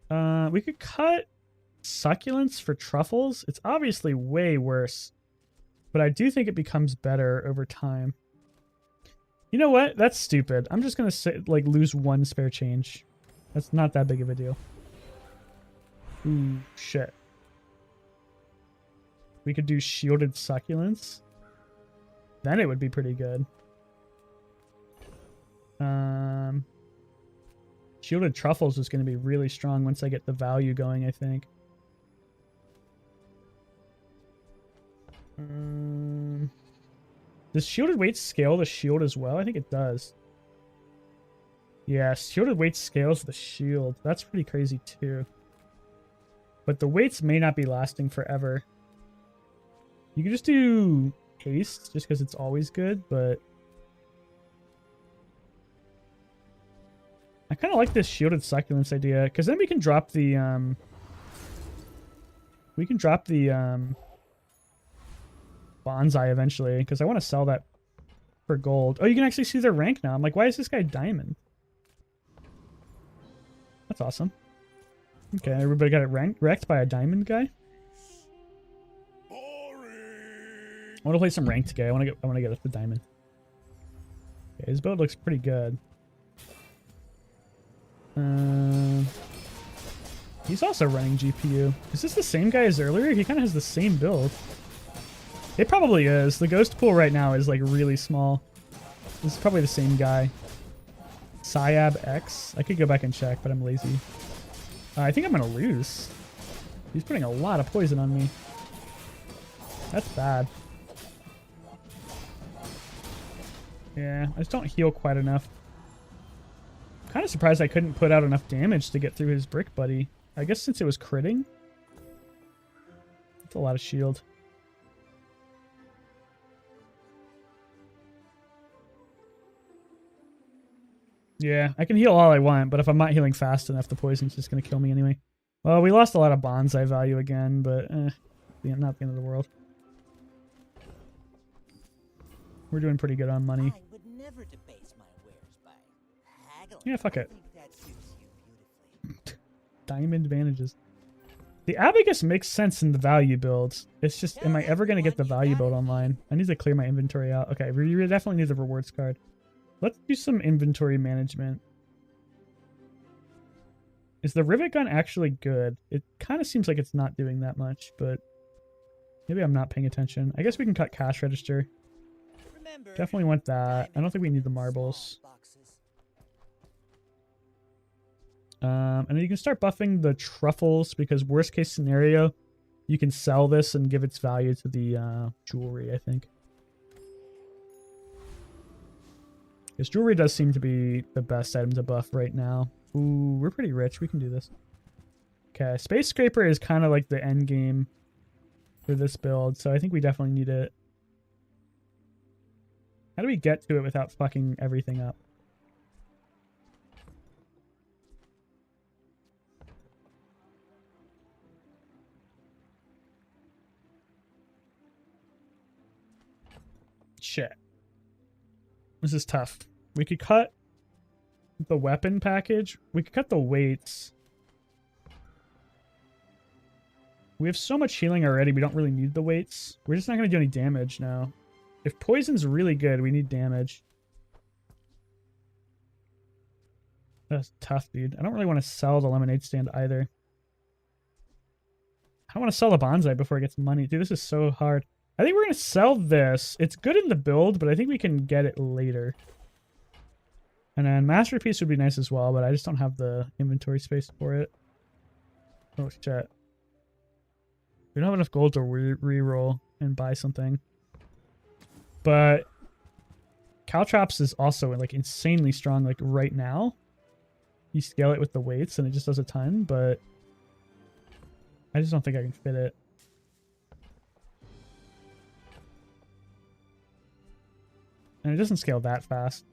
We could cut succulents for truffles. It's obviously way worse, but I do think it becomes better over time. You know what? That's stupid. I'm just gonna say, like, lose one spare change. That's not that big of a deal. Ooh, shit. We could do shielded succulents. Then it would be pretty good. Shielded truffles is going to be really strong once I get the value going, I think. Does shielded weight scale the shield as well? I think it does. Yeah, shielded weight scales the shield. That's pretty crazy too. But the weights may not be lasting forever. You can just do haste just because it's always good, but I kind of like this shielded succulents idea because then we can drop the bonsai eventually because I want to sell that for gold. Oh, you can actually see their rank now. I'm like, why is this guy diamond? That's awesome. Okay, everybody got it wrecked by a diamond guy. I want to play some ranked guy. I want to get up the diamond. Okay, his build looks pretty good. He's also running GPU. Is this the same guy as earlier? He kind of has the same build. It probably is. The ghost pool right now is like really small. This is probably the same guy. Siab X. I could go back and check, but I'm lazy. I think I'm gonna lose. He's putting a lot of poison on me. That's bad. Yeah, I just don't heal quite enough. I'm kind of surprised I couldn't put out enough damage to get through his brick buddy. I guess since it was critting. That's a lot of shield. Yeah, I can heal all I want, but if I'm not healing fast enough, the poison's just going to kill me anyway. Well, we lost a lot of bonsai value again, but not the end of the world. We're doing pretty good on money. I would never debase my wares by haggling. Yeah, fuck it. I think that suits you beautifully. Diamond advantages. The Abacus makes sense in the value builds. It's just, am I ever going to get the value build online? I need to clear my inventory out. Okay, we definitely need the rewards card. Let's do some inventory management. Is the rivet gun actually good? It kind of seems like it's not doing that much, but maybe I'm not paying attention. I guess we can cut cash register. Remember, Definitely want that. I don't think we need the marbles. And then you can start buffing the truffles because worst case scenario, you can sell this and give its value to the jewelry, I think. Because jewelry does seem to be the best item to buff right now. Ooh, we're pretty rich. We can do this. Okay, Space Scraper is kind of like the end game for this build, so I think we definitely need it. How do we get to it without fucking everything up? Shit. This is tough. We could cut the weapon package. We could cut the weights. We have so much healing already, we don't really need the weights. We're just not going to do any damage now. If poison's really good, we need damage. That's tough, dude. I don't really want to sell the lemonade stand either. I don't want to sell the bonsai before it gets money. Dude, this is so hard. I think we're going to sell this. It's good in the build, but I think we can get it later. And then Masterpiece would be nice as well, but I just don't have the inventory space for it. Oh, shit. We don't have enough gold to re-roll and buy something. But Caltrops is also like insanely strong like right now. You scale it with the weights and it just does a ton, but I just don't think I can fit it. And it doesn't scale that fast.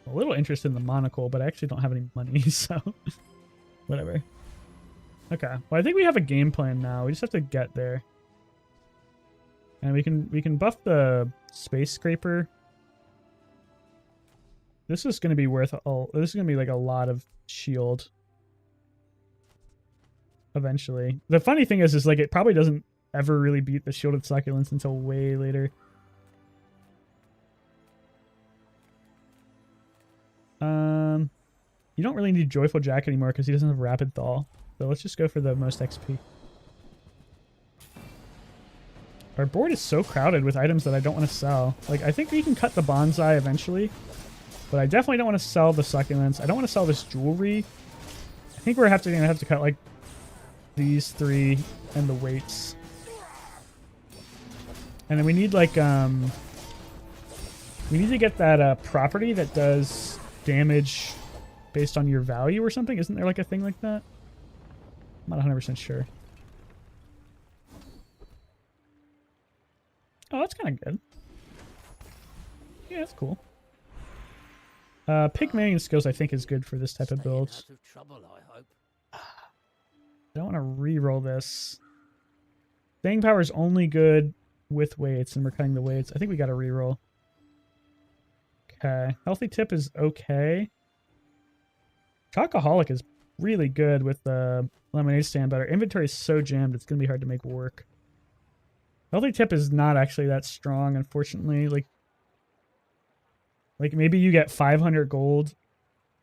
A little interest in the monocle, but I actually don't have any money, so whatever. Okay, well I think we have a game plan now. We just have to get there. And we can buff the Space Scraper. This is going to be worth all. This is going to be like a lot of shield. Eventually, the funny thing is like it probably doesn't ever really beat the shielded succulents until way later. You don't really need Joyful Jack anymore because he doesn't have Rapid Thaw. So let's just go for the most XP. Our board is so crowded with items that I don't want to sell. Like, I think we can cut the bonsai eventually. But I definitely don't want to sell the succulents. I don't want to sell this jewelry. I think we're gonna have to cut, like, these three and the weights. And then we need, like, we need to get that property that does damage based on your value or something. Isn't there, like, a thing like that? I'm not 100% sure. Oh, that's kind of good. Yeah, that's cool. Pigman skills I think is good for this type of build. Staying out of trouble, I hope. I don't want to re-roll this. Staying power is only good with weights, and we're cutting the weights. I think we got to re-roll. Okay. Healthy tip is okay. Chocoholic is really good with the lemonade stand, but our inventory is so jammed it's going to be hard to make work. Healthy tip is not actually that strong, unfortunately. Like maybe you get 500 gold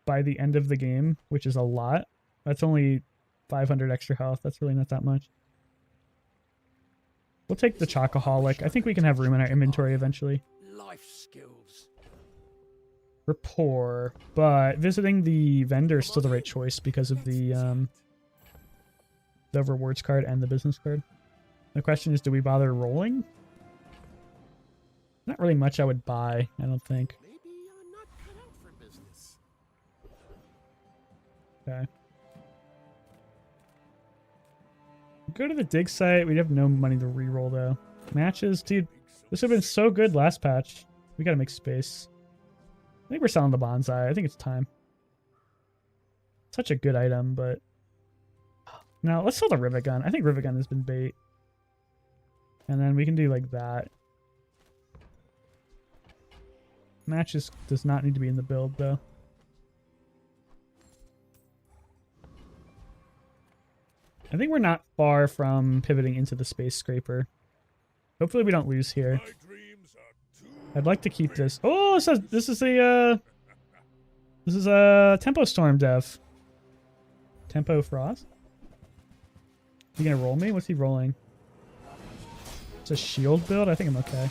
by the end of the game, which is a lot. That's only 500 extra health. That's really not that much. We'll take the Chocoholic. I think we can have room in our inventory eventually. Life skills. We're poor, but visiting the vendor is still the right choice because of the rewards card and the business card. The question is, do we bother rolling? Not really much I would buy, I don't think. Maybe I'm not cut out for business. Okay. Go to the dig site. We have no money to re-roll though. Matches, dude. This would have been so good last patch. We gotta make space. I think we're selling the bonsai. I think it's time. Such a good item, but no, let's sell the rivet gun. I think rivet gun has been bait. And then we can do like that. Matches does not need to be in the build though. I think we're not far from pivoting into the space scraper. Hopefully we don't lose here. My dreams are too I'd like to keep this. Oh, so this is a Tempo Storm dev. Tempo Frost? He gonna roll me? What's he rolling? It's a shield build? I think I'm okay.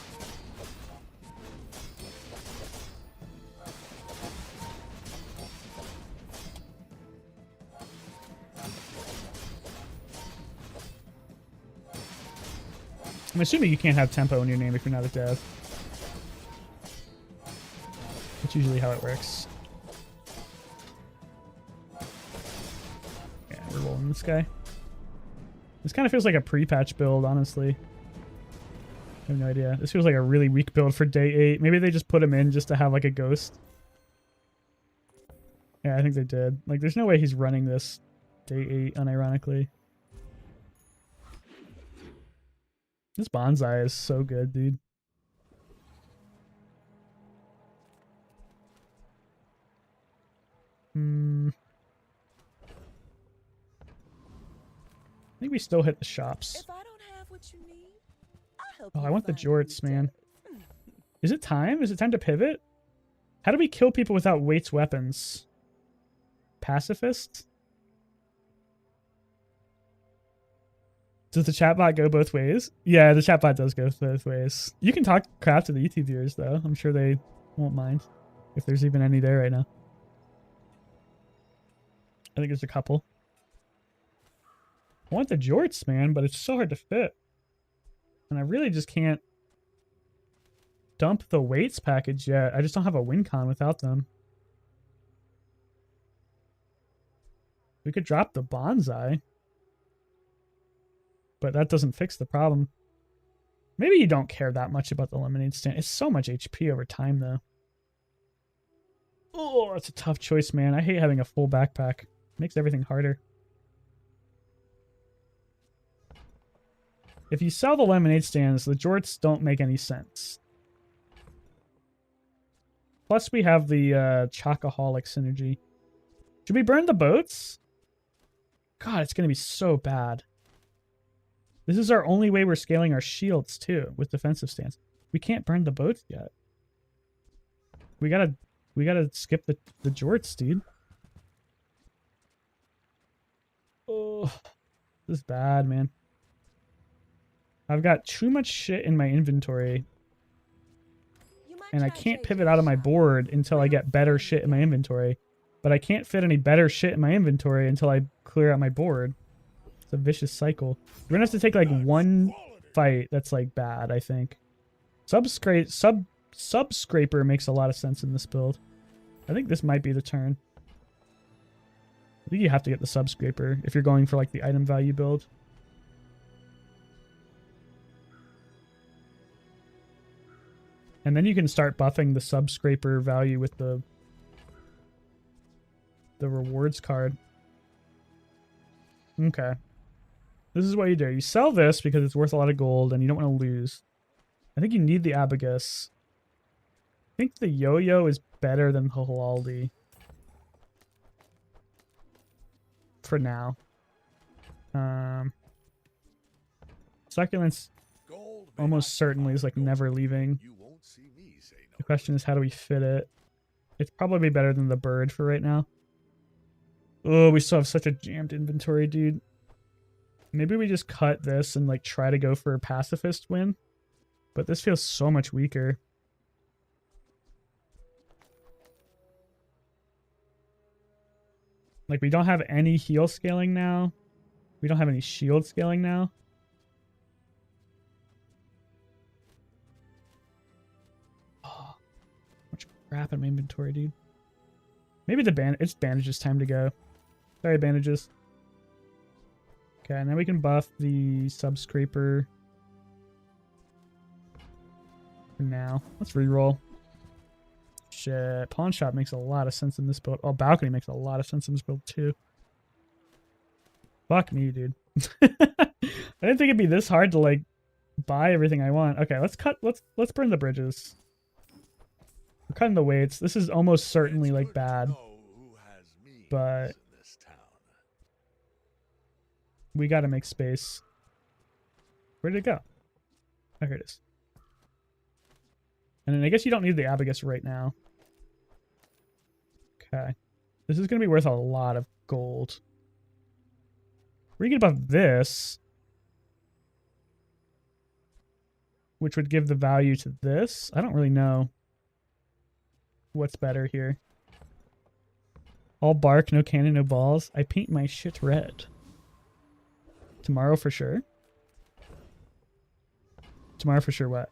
I'm assuming you can't have tempo in your name if you're not a dev. That's usually how it works. Yeah, we're rolling this guy. This kind of feels like a pre-patch build, honestly. I have no idea. This feels like a really weak build for day 8. Maybe they just put him in just to have like a ghost. Yeah, I think they did. Like, there's no way he's running this day 8, unironically. This bonsai is so good, dude. I think we still hit the shops. If I don't have what you need, I'll help Oh, you I want the find jorts, what you man. deserve. Is it time? Is it time to pivot? How do we kill people without weights weapons? Pacifist? Does the chatbot go both ways? Yeah, the chatbot does go both ways. You can talk crap to the YouTube viewers, though. I'm sure they won't mind. If there's even any there right now. I think there's a couple. I want the jorts, man, but it's so hard to fit. And I really just can't dump the weights package yet. I just don't have a win con without them. We could drop the bonsai. But that doesn't fix the problem. Maybe you don't care that much about the lemonade stand. It's so much HP over time, though. Oh, it's a tough choice, man. I hate having a full backpack. It makes everything harder. If you sell the lemonade stands, the jorts don't make any sense. Plus, we have the Chocoholic synergy. Should we burn the boats? God, it's going to be so bad. This is our only way we're scaling our shields, too, with defensive stance. We can't burn the boats yet. We gotta skip the jorts, dude. Oh, this is bad, man. I've got too much shit in my inventory, and I can't pivot out of my board until I get better shit in my inventory. But I can't fit any better shit in my inventory until I clear out my board. It's a vicious cycle. We're gonna have to take like one fight that's like bad, I think. Subscraper makes a lot of sense in this build. I think this might be the turn. I think you have to get the subscraper if you're going for like the item value build. And then you can start buffing the subscraper value with the rewards card. Okay. This is what you do. You sell this because it's worth a lot of gold and you don't want to lose. I think you need the Abagus. I think the yo-yo is better than the Halaldi. For now. Succulents almost certainly is like never leaving. The question is, how do we fit it? It's probably better than the bird for right now. Oh, we still have such a jammed inventory, dude. Maybe we just cut this and like try to go for a pacifist win. But this feels so much weaker. Like, we don't have any heal scaling now. We don't have any shield scaling now. Oh, much crap in my inventory, dude. Maybe it's bandages time to go. Sorry, bandages. Okay, now we can buff the subscraper. For now. Let's reroll. Shit. Pawn shop makes a lot of sense in this build. Oh, balcony makes a lot of sense in this build too. Fuck me, dude. I didn't think it'd be this hard to like buy everything I want. Okay, let's burn the bridges. We're cutting the weights. This is almost certainly like bad. But we gotta make space. Where did it go? Oh, here it is. And then I guess you don't need the Abagus right now. Okay. This is going to be worth a lot of gold. We can buff this, which would give the value to this. I don't really know what's better here. All bark, no cannon, no balls. I paint my shit red. Tomorrow for sure. Tomorrow for sure what?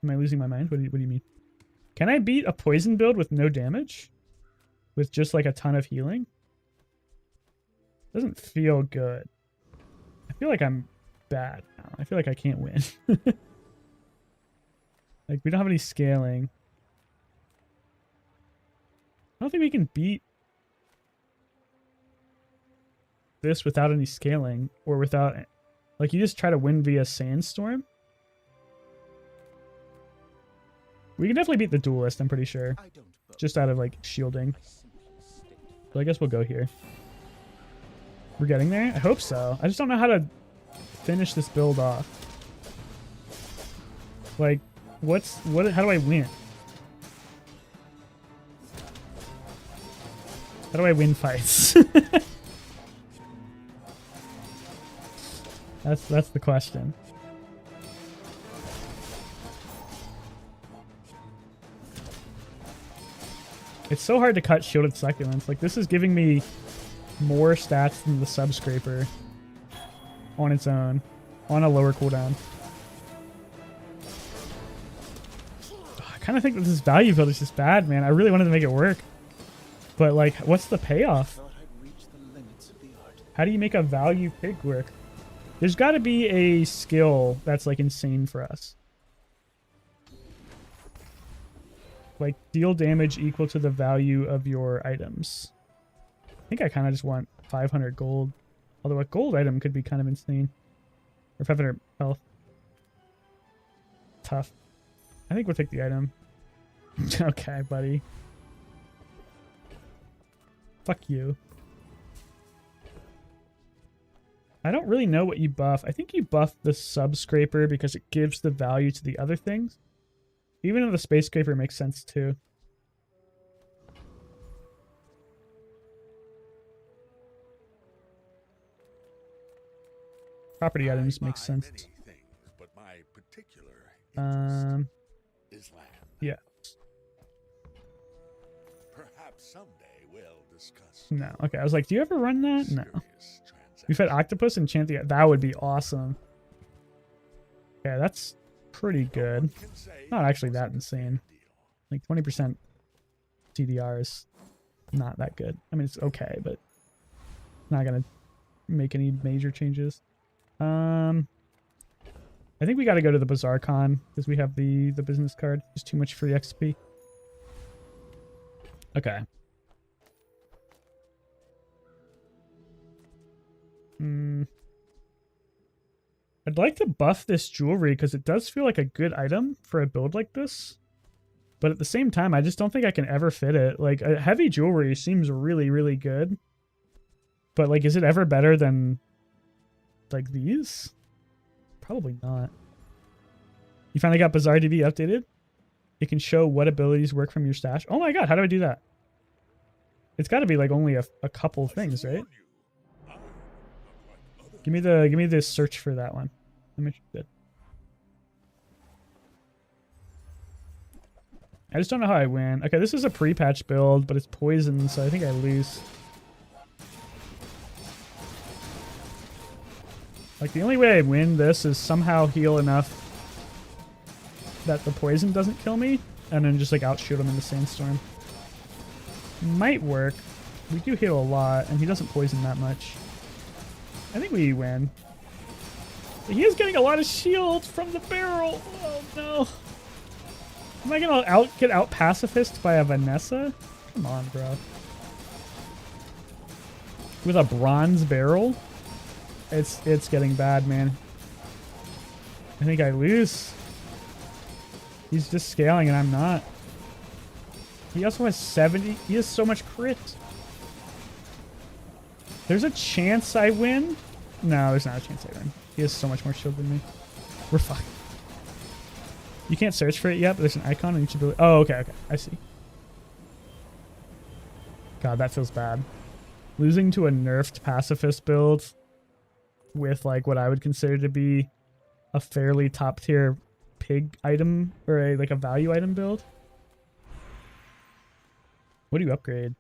Am I losing my mind? What do you mean? Can I beat a poison build with no damage? With just like a ton of healing? Doesn't feel good. I feel like I'm bad now. I feel like I can't win. Like, we don't have any scaling. I don't think we can beat this without any scaling. Or without... Like, you just try to win via Sandstorm? We can definitely beat the duelist, I'm pretty sure. Just out of, like, shielding. So I guess we'll go here. We're getting there? I hope so. I just don't know how to finish this build off. Like, how do I win? How do I win fights? That's the question. It's so hard to cut shielded succulents. Like, this is giving me more stats than the subscraper on its own, on a lower cooldown. I kind of think that this value build is just bad, man. I really wanted to make it work. But, like, what's the payoff? How do you make a value pig work? There's got to be a skill that's, like, insane for us. Like, deal damage equal to the value of your items. I think I kind of just want 500 gold. Although a gold item could be kind of insane. Or 500 health. Tough. I think we'll take the item. Okay, buddy. Fuck you. I don't really know what you buff. I think you buff the subscraper because it gives the value to the other things. Even though the space scraper makes sense too. Property items make sense. Things, but my particular is land. Yeah. Perhaps someday we'll discuss. No. Okay, I was like, do you ever run that? No. We've had Octopus enchant the... That would be awesome. Yeah, that's pretty good. Not actually that insane. Like 20% CDR is not that good. I mean, it's okay, but not gonna make any major changes. I think we got to go to the Bazaar Con because we have the business card. There's too much free XP. Okay. I'd like to buff this jewelry because it does feel like a good item for a build like this. But at the same time, I just don't think I can ever fit it. Like, a heavy jewelry seems really, really good. But, like, is it ever better than, like, these? Probably not. You finally got Bazaar DB updated? It can show what abilities work from your stash. Oh my god, how do I do that? It's got to be, like, only a couple things, right? Give me the search for that one. I'm interested. I just don't know how I win. Okay, this is a pre-patch build, but it's poison, so I think I lose. Like, the only way I win this is somehow heal enough that the poison doesn't kill me, and then just, like, outshoot him in the sandstorm. Might work. We do heal a lot, and he doesn't poison that much. I think we win. He is getting a lot of shield from the barrel. Oh, no. Am I gonna get out pacifist by a Vanessa? Come on, bro. With a bronze barrel? It's getting bad, man. I think I lose. He's just scaling and I'm not. He also has 70. He has so much crit. There's a chance I win. No, there's not a chance I win. He has so much more shield than me. We're fucked. You can't search for it yet, but there's an icon on each ability. Oh, okay, okay. I see. God, that feels bad. Losing to a nerfed pacifist build with, like, what I would consider to be a fairly top tier pig item or like a value item build. What do you upgrade?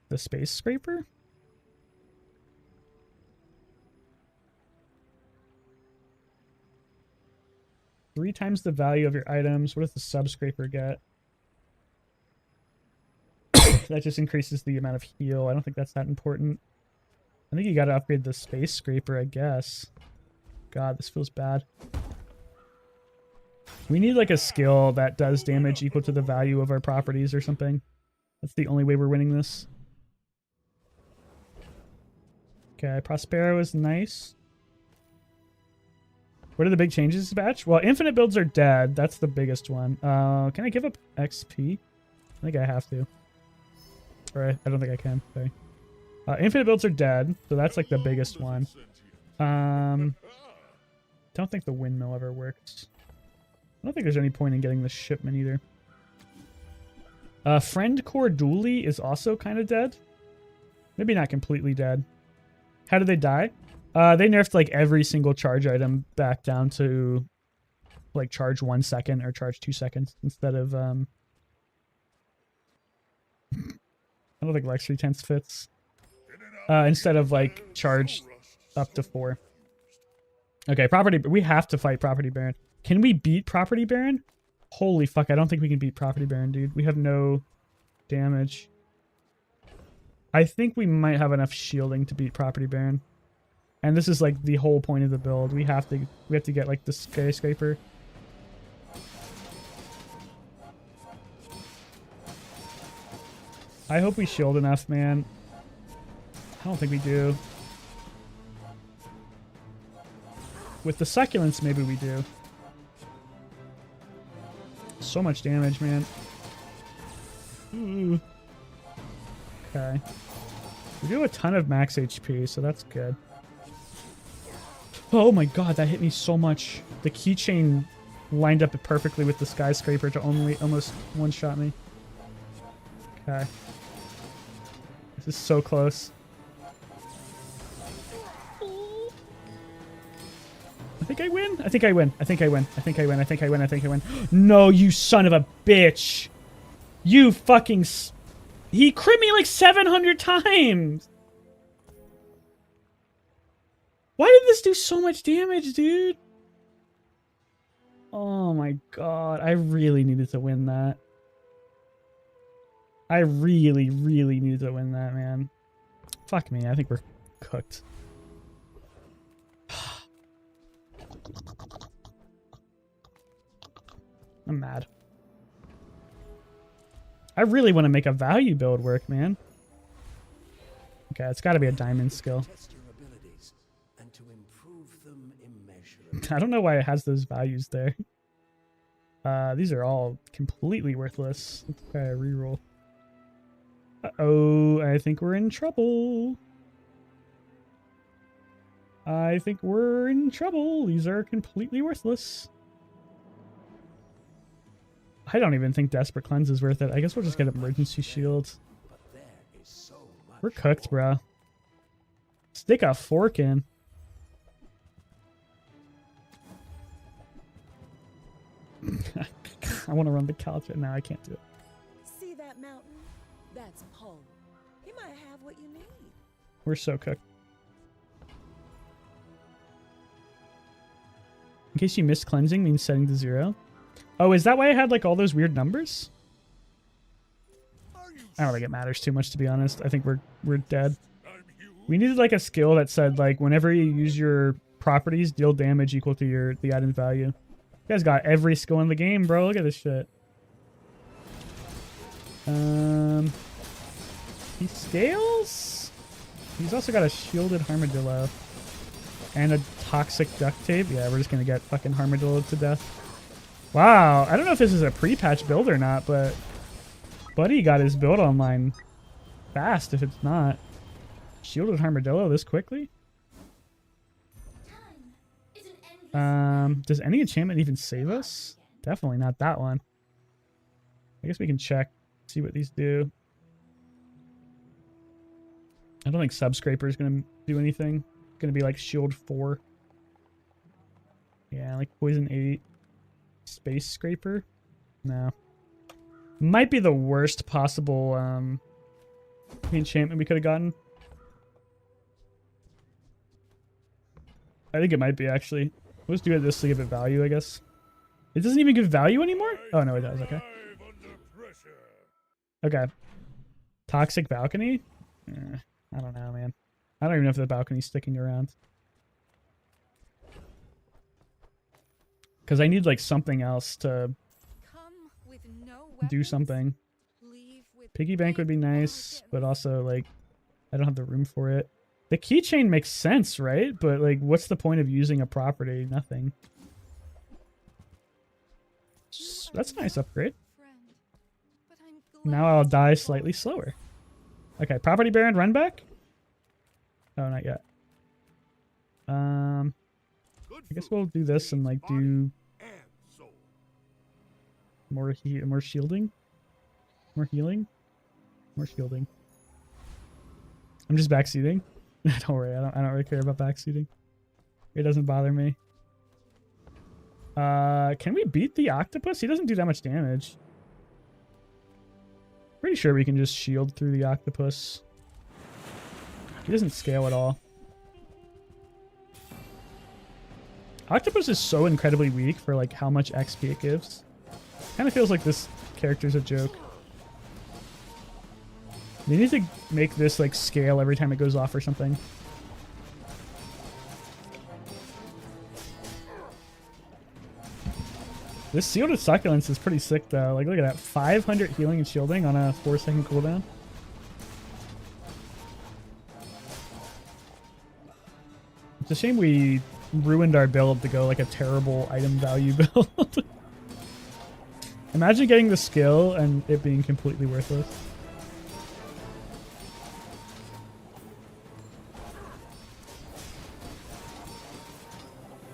The space scraper? Three times the value of your items. What does the sub scraper get? That just increases the amount of heal. I don't think that's that important. I think you gotta upgrade the space scraper, I guess. God, this feels bad. We need like a skill that does damage equal to the value of our properties or something. That's the only way we're winning this. Okay, Prospero is nice. What are the big changes this batch? Well, infinite builds are dead. That's the biggest one. Can I give up XP? I think I have to. Or I don't think I can. Sorry. Infinite builds are dead, so that's like the biggest one. Don't think the windmill ever works. I don't think there's any point in getting the shipment either. Friend Core Dooley is also kind of dead. Maybe not completely dead. How did they die? They nerfed like every single charge item back down to like charge 1 second or charge 2 seconds instead of I don't think Lex 3/10 fits. Instead of like charge up to 4. Okay, property. We have to fight Property Baron. Can we beat Property Baron? Holy fuck! I don't think we can beat Property Baron, dude. We have no damage. I think we might have enough shielding to beat Property Baron. And this is like the whole point of the build. We have to get like the skyscraper. I hope we shield enough, man. I don't think we do. With the succulents, maybe we do. So much damage, man. Ooh. Okay. We do a ton of max HP, so that's good. Oh my god, that hit me so much. The keychain lined up perfectly with the skyscraper to almost one-shot me. Okay. This is so close. I think I win. I think I win. I think I win. I think I win. I think I win. I think I win. No, you son of a bitch. You fucking... He crit me like 700 times. Why did this do so much damage, dude? Oh my god. I really needed to win that. I really, really needed to win that, man. Fuck me. I think we're cooked. I'm mad. I really want to make a value build work, man. Okay, it's got to be a diamond skill. Test your abilities and to improve them immeasurably. I don't know why it has those values there. These are all completely worthless. Let's try a reroll. Uh-oh, I think we're in trouble. I think we're in trouble. These are completely worthless. I don't even think Desperate Cleanse is worth it. I guess we'll just get Emergency Shield. But there is so much We're cooked, bro. Stick a fork in. I want to run the couch right now. I can't do it. See that mountain? That's home. He might have what you need. We're so cooked. In case you missed, cleansing means setting to 0. Oh, is that why I had like all those weird numbers? I don't think it matters too much, to be honest. I think we're dead. We needed like a skill that said like whenever you use your properties, deal damage equal to the item value. You guys got every skill in the game, bro. Look at this shit. He scales. He's also got a shielded armadillo and a toxic duct tape. Yeah, we're just gonna get fucking armadillo to death. Wow, I don't know if this is a pre-patch build or not, but Buddy got his build online fast if it's not. Shielded armadillo this quickly? Does any enchantment even save us? Definitely not that one. I guess we can check, see what these do. I don't think Subscraper is going to do anything. It's going to be like shield 4. Yeah, like poison 8. Space Scraper? No. Might be the worst possible enchantment we could have gotten. I think it might be, actually. Let's do this to give it value, I guess. It doesn't even give value anymore? Oh, no, it does. Okay. Okay. Toxic Balcony? I don't know, man. I don't even know if the balcony's sticking around. Because I need, like, something else to do something. Piggy bank would be nice, but also, like, I don't have the room for it. The keychain makes sense, right? But, like, what's the point of using a property? Nothing. That's a nice upgrade. Now I'll die slightly slower. Okay, Property Baron, run back? Oh, not yet. I guess we'll do this and, like, do more shielding. More healing. More shielding. I'm just backseating. Don't worry, I don't really care about backseating. It doesn't bother me. Can we beat the octopus? He doesn't do that much damage. Pretty sure we can just shield through the octopus. He doesn't scale at all. Octopus is so incredibly weak for like how much XP it gives. Kind of feels like this character's a joke. They need to make this like scale every time it goes off or something. This Shielded Succulents is pretty sick though. Like look at that. 500 healing and shielding on a 4-second cooldown. It's a shame we ruined our build to go like a terrible item value build. Imagine getting the skill and it being completely worthless.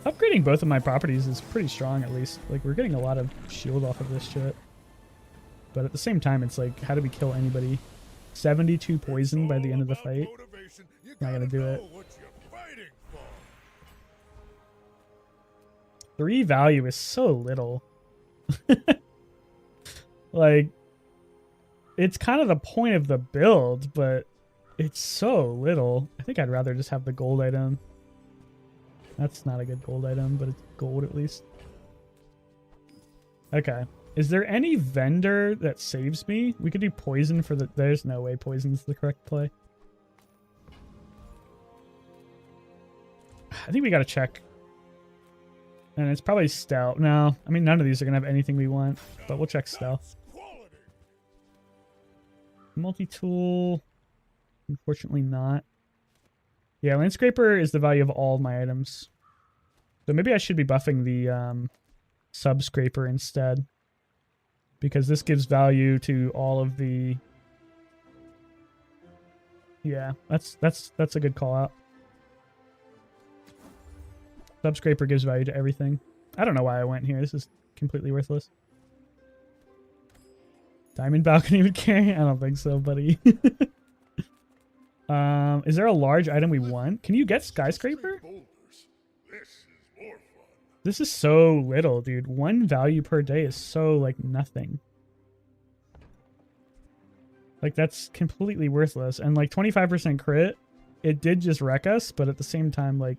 Upgrading both of my properties is pretty strong, at least. Like, we're getting a lot of shield off of this shit. But at the same time, it's like, how do we kill anybody? 72 poison by the end of the fight. Not gonna do it. 3 value is so little. Like, it's kind of the point of the build, but it's so little. I think I'd rather just have the gold item. That's not a good gold item, but it's gold at least. Okay. Is there any vendor that saves me? We could do poison for the... There's no way poison's the correct play. I think we gotta check. And it's probably stealth. No, I mean, none of these are going to have anything we want, but we'll check stealth. Quality. Multi-tool. Unfortunately not. Yeah, Landscraper is the value of all of my items. So maybe I should be buffing the Subscraper instead. Because this gives value to all of the... Yeah, that's a good call out. Subscraper gives value to everything. I don't know why I went here. This is completely worthless. Diamond balcony would carry? I don't think so, buddy. Is there a large item we want? Can you get skyscraper? Boulders. This is more fun. This is so little, dude. 1 value per day is so, like, nothing. Like, that's completely worthless. And, like, 25% crit, it did just wreck us, but at the same time, like,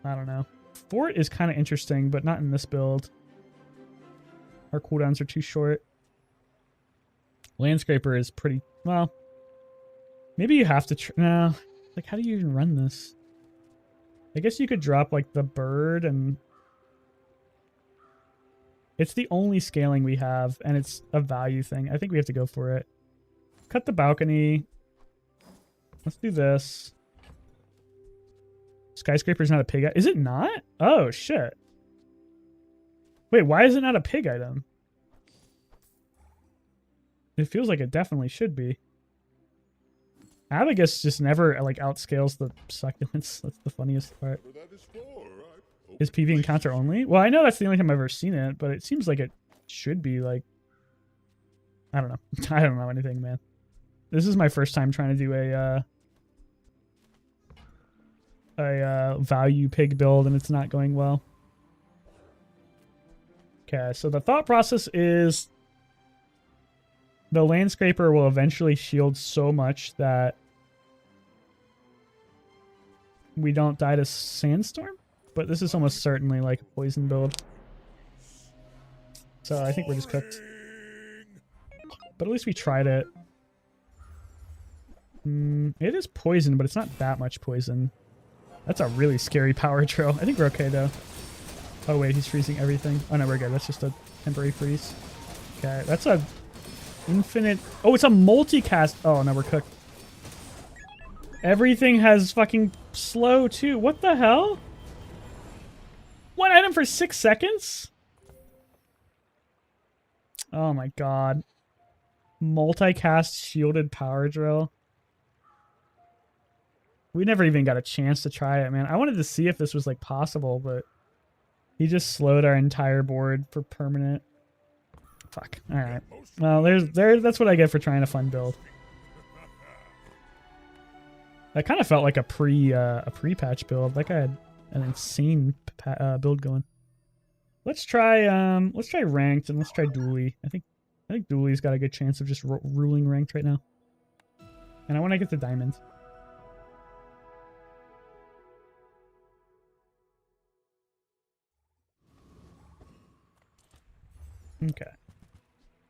I don't know. Fort is kind of interesting, but not in this build. Our cooldowns are too short. Landscraper is pretty... Well, maybe you have to... No. Like, how do you even run this? I guess you could drop, like, the bird and... It's the only scaling we have, and it's a value thing. I think we have to go for it. Cut the balcony. Let's do this. Skyscraper's not a pig item. Is it not? Oh, shit. Wait, why is it not a pig item? It feels like it definitely should be. Abagus just never, like, outscales the succulents. That's the funniest part. Whatever that is for, I Is PV encounter only? Well, I know that's the only time I've ever seen it, but it seems like it should be, like... I don't know. I don't know anything, man. This is my first time trying to do a value pig build, and it's not going well. Okay, so the thought process is the Landscraper will eventually shield so much that we don't die to Sandstorm, but this is almost certainly like a poison build. So I think we're just cooked. But at least we tried it. It is poison, but it's not that much poison. That's a really scary power drill. I think we're okay, though. Oh, wait, he's freezing everything. Oh, no, we're good. That's just a temporary freeze. Okay, that's a infinite... Oh, it's a multicast. Oh, no, we're cooked. Everything has fucking slow, too. What the hell? 1 item for 6 seconds? Oh, my God. Multicast shielded power drill. We never even got a chance to try it, man. I wanted to see if this was, like, possible, but he just slowed our entire board for permanent. Fuck. All right. Well, that's what I get for trying a fun build. That kind of felt like a pre-patch build. Like I had an insane build going. Let's try ranked and let's try dually. I think dually's got a good chance of just ruling ranked right now. And I want to get the diamond. Okay.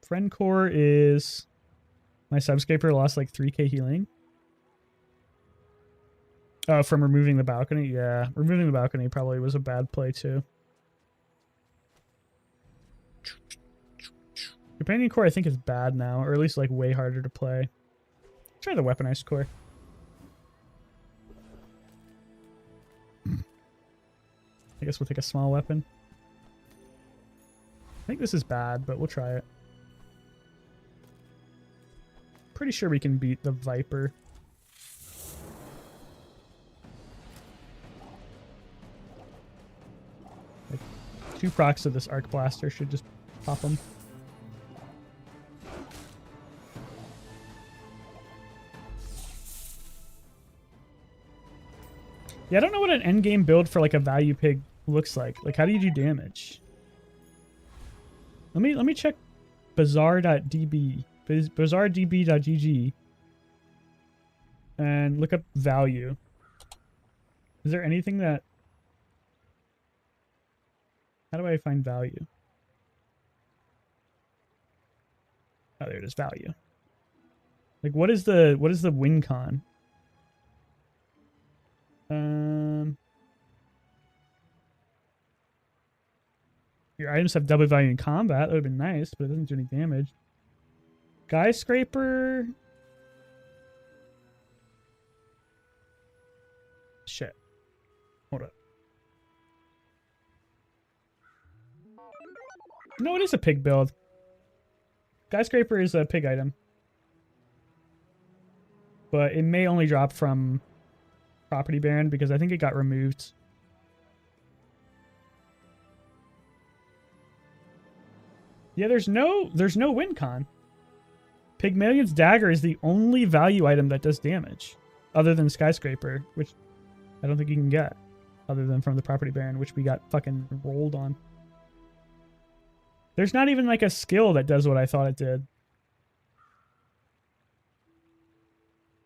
Friend core is... My subscaper lost like 3k healing. Oh, from removing the balcony? Yeah, removing the balcony probably was a bad play too. Companion core I think is bad now, or at least like way harder to play. Try the weaponized core. I guess we'll take a small weapon. I think this is bad, but we'll try it. Pretty sure we can beat the Viper. Like 2 procs of this Arc Blaster should just pop them. Yeah, I don't know what an endgame build for like a value pig looks like. Like, how do you do damage? Let me check bazaar.db, bazaardb.gg, and look up value. Is there anything that... How do I find value? Oh, there it is, value. Like, what is the win con? Your items have double value in combat. That would have been nice, but it doesn't do any damage. Skyscraper. Shit. Hold up. No, it is a pig build. Skyscraper is a pig item. But it may only drop from Property Baron because I think it got removed. Yeah, there's no win con. Pygmalion's Dagger is the only value item that does damage, other than Skyscraper, which I don't think you can get, other than from the Property Baron, which we got fucking rolled on. There's not even like a skill that does what I thought it did.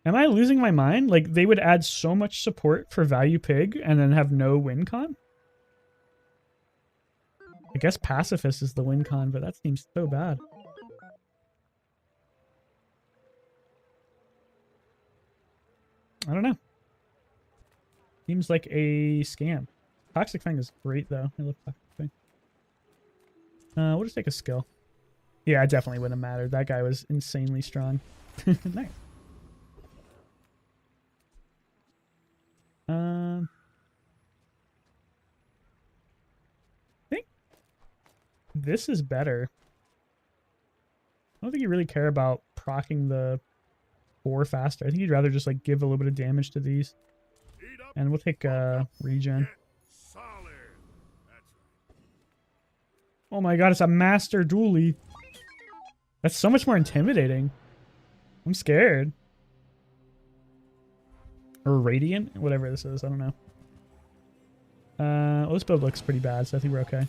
Am I losing my mind? Like, they would add so much support for Value Pig and then have no win con? I guess Pacifist is the win con, but that seems so bad. I don't know. Seems like a scam. Toxic Fang is great, though. I love Toxic Fang. We'll just take a skill. Yeah, it definitely wouldn't have mattered. That guy was insanely strong. Nice. I think this is better. I don't think you really care about proccing the 4 faster. I think you'd rather just like give a little bit of damage to these. And we'll take regen. Oh my god, it's a master dually. That's so much more intimidating. I'm scared. Or radiant? Whatever this is, I don't know. Well, this build looks pretty bad, so I think we're okay.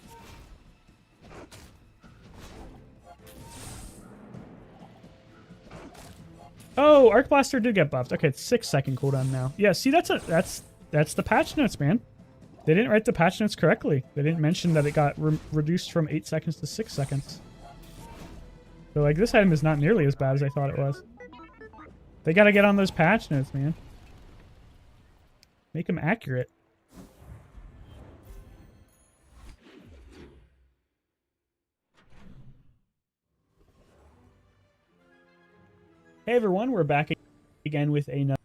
Oh, Arc Blaster did get buffed. Okay, it's 6-second cooldown now. Yeah, see, that's the patch notes, man. They didn't write the patch notes correctly. They didn't mention that it got reduced from 8 seconds to 6 seconds. So, like, this item is not nearly as bad as I thought it was. They gotta get on those patch notes, man. Make them accurate. Hey everyone, we're back again with another.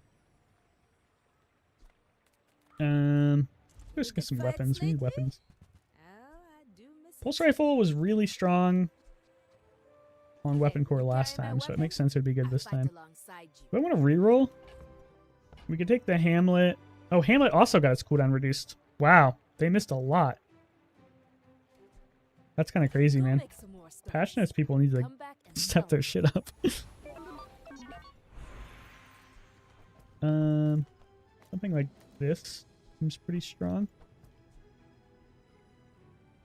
Let's get some weapons. We need weapons. Pulse rifle was really strong on weapon core last time, so it makes sense it would be good this time. Do I want to reroll? We could take the Hamlet. Oh, Hamlet also got its cooldown reduced. Wow, they missed a lot. That's kind of crazy, man. Patchnotes people need to like, step their shit up. Something like this seems pretty strong.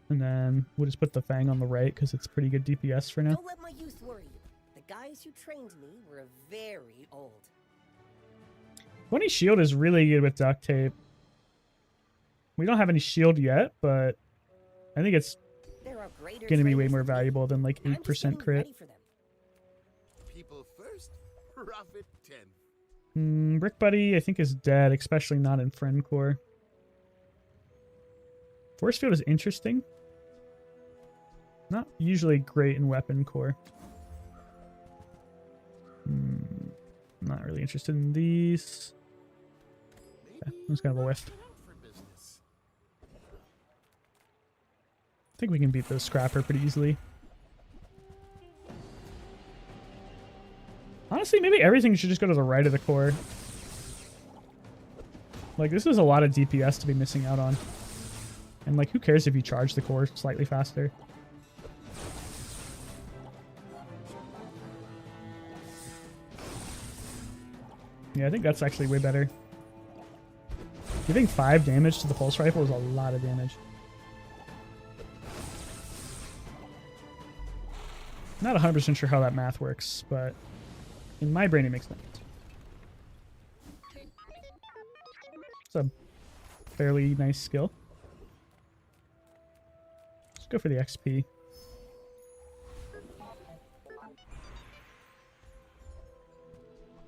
And then we'll just put the Fang on the right because it's pretty good DPS for now. Don't let my youth worry you. The guys who trained me were very old. 20 shield is really good with duct tape. We don't have any shield yet, but I think it's going to be way more valuable than like 8% crit. People first, rough it 10. Brick Buddy, I think, is dead, especially not in Friend Core. Force Field is interesting. Not usually great in Weapon Core. Not really interested in these. Okay, that's kind of a whiff. I think we can beat the Scrapper pretty easily. Honestly, maybe everything should just go to the right of the core. Like, this is a lot of DPS to be missing out on. And, like, who cares if you charge the core slightly faster? Yeah, I think that's actually way better. Giving 5 damage to the pulse rifle is a lot of damage. Not 100% sure how that math works, but in my brain it makes sense. It's a fairly nice skill. Let's go for the XP.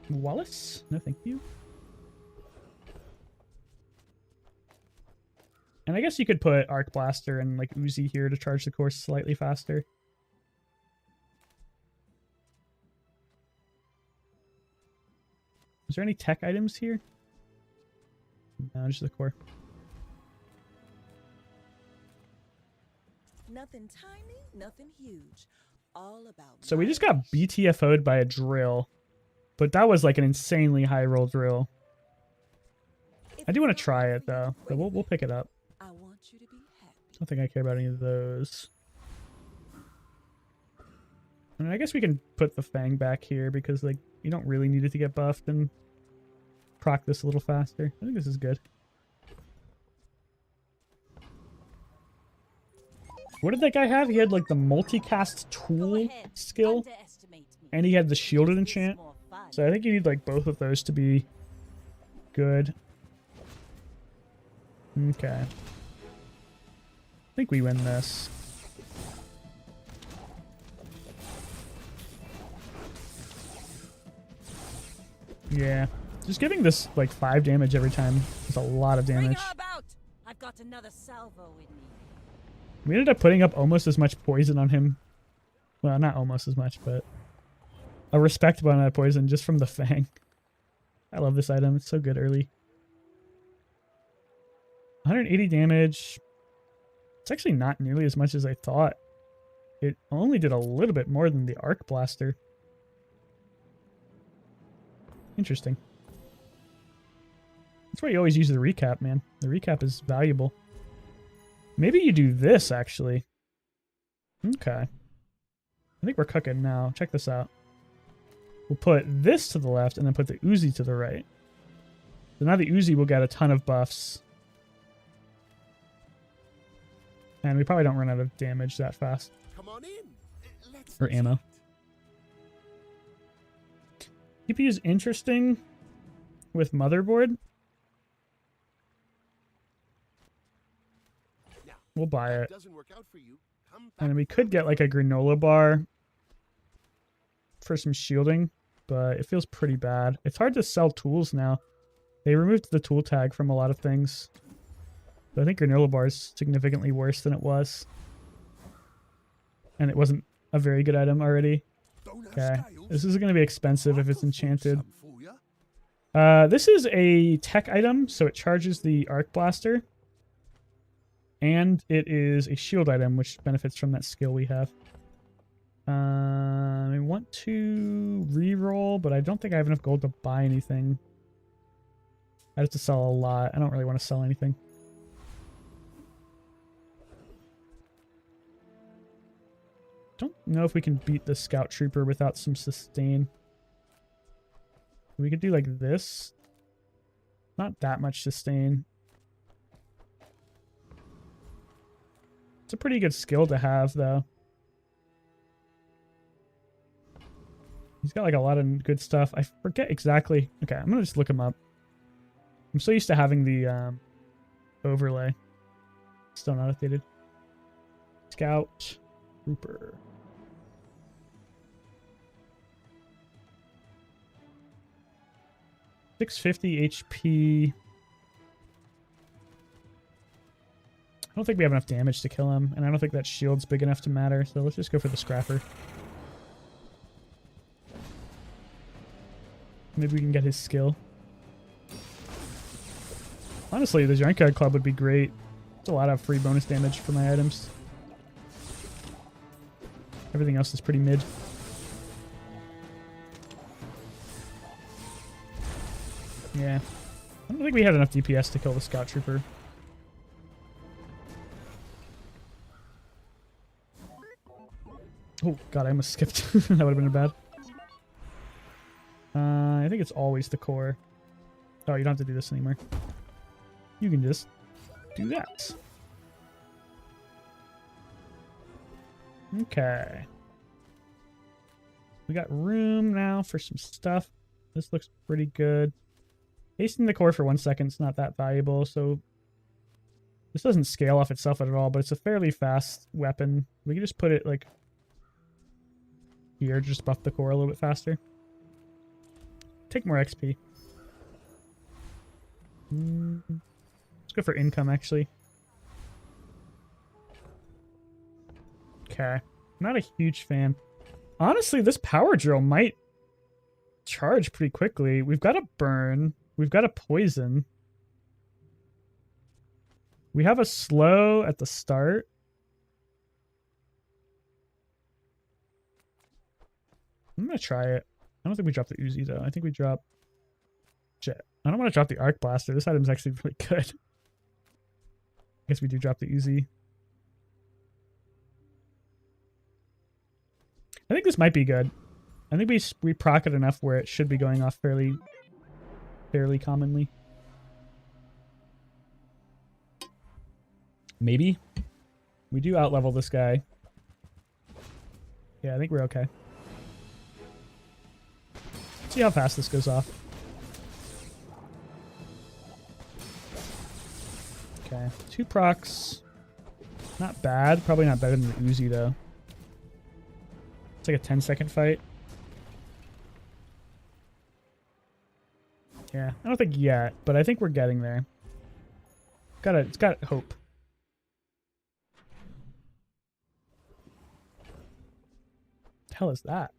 Wallace? No, thank you. And I guess you could put Arc Blaster and like Uzi here to charge the core slightly faster. Is there any tech items here? No, just the core. Nothing tiny, nothing huge. All about. So we just got BTFO'd by a drill. But that was like an insanely high roll drill. I do want to try it though. So we'll pick it up. I want you to be happy. I don't think I care about any of those. I mean, I guess we can put the Fang back here because like you don't really need it to get buffed and proc this a little faster. I think this is good. What did that guy have? He had like the multicast tool skill and he had the shielded enchant. So I think you need like both of those to be good. Okay. I think we win this. Yeah. Just giving this like 5 damage every time is a lot of damage. I've got another salvo in me. We ended up putting up almost as much poison on him. Well, not almost as much, but a respectable amount of poison just from the Fang. I love this item. It's so good early. 180 damage. It's actually not nearly as much as I thought. It only did a little bit more than the Arc Blaster. Interesting. That's why you always use the recap, man. The recap is valuable. Maybe you do this, actually. Okay. I think we're cooking now. Check this out. We'll put this to the left and then put the Uzi to the right. So now the Uzi will get a ton of buffs. And we probably don't run out of damage that fast. Come on in. Let's or ammo. CPU is interesting with motherboard. We'll buy it. And then we could get like a granola bar for some shielding, but it feels pretty bad. It's hard to sell tools now. They removed the tool tag from a lot of things. But I think granola bar is significantly worse than it was. And it wasn't a very good item already. Okay. This is going to be expensive if it's enchanted. This is a tech item, so it charges the Arc Blaster. And it is a shield item, which benefits from that skill we have. I want to reroll, but I don't think I have enough gold to buy anything. I have to sell a lot. I don't really want to sell anything. Don't know if we can beat the Scout Trooper without some sustain. We could do like this. Not that much sustain. It's a pretty good skill to have, though. He's got like a lot of good stuff. I forget exactly. Okay, I'm gonna just look him up. I'm so used to having the overlay. Still not updated. Scout Trooper. $650 HP. I don't think we have enough damage to kill him, and I don't think that shield's big enough to matter, so let's just go for the Scrapper. Maybe we can get his skill. Honestly, the Junkyard Club would be great. It's a lot of free bonus damage for my items. Everything else is pretty mid. Yeah. I don't think we had enough DPS to kill the Scout Trooper. Oh, God, I almost skipped. That would have been bad. I think it's always the core. Oh, you don't have to do this anymore. You can just do that. Okay. We got room now for some stuff. This looks pretty good. Hasting the core for 1 second is not that valuable, so this doesn't scale off itself at all, but it's a fairly fast weapon. We can just put it like here, just buff the core a little bit faster. Take more XP. Let's go for income, actually. Okay. Not a huge fan. Honestly, this power drill might charge pretty quickly. We've got a burn. We've got a poison. We have a slow at the start. I'm gonna try it. I don't think we dropped the Uzi though. I think we drop. Shit. I don't want to drop the Arc Blaster. This item's actually really good. I guess we do drop the Uzi. I think this might be good. I think we proc it enough where it should be going off fairly commonly. Maybe. We do outlevel this guy. Yeah, I think we're okay. See how fast this goes off. Okay, 2 procs. Not bad. Probably not better than the Uzi though. It's like a 10-second fight. Yeah, I don't think yet, but I think we're getting there. It's got hope. The hell is that?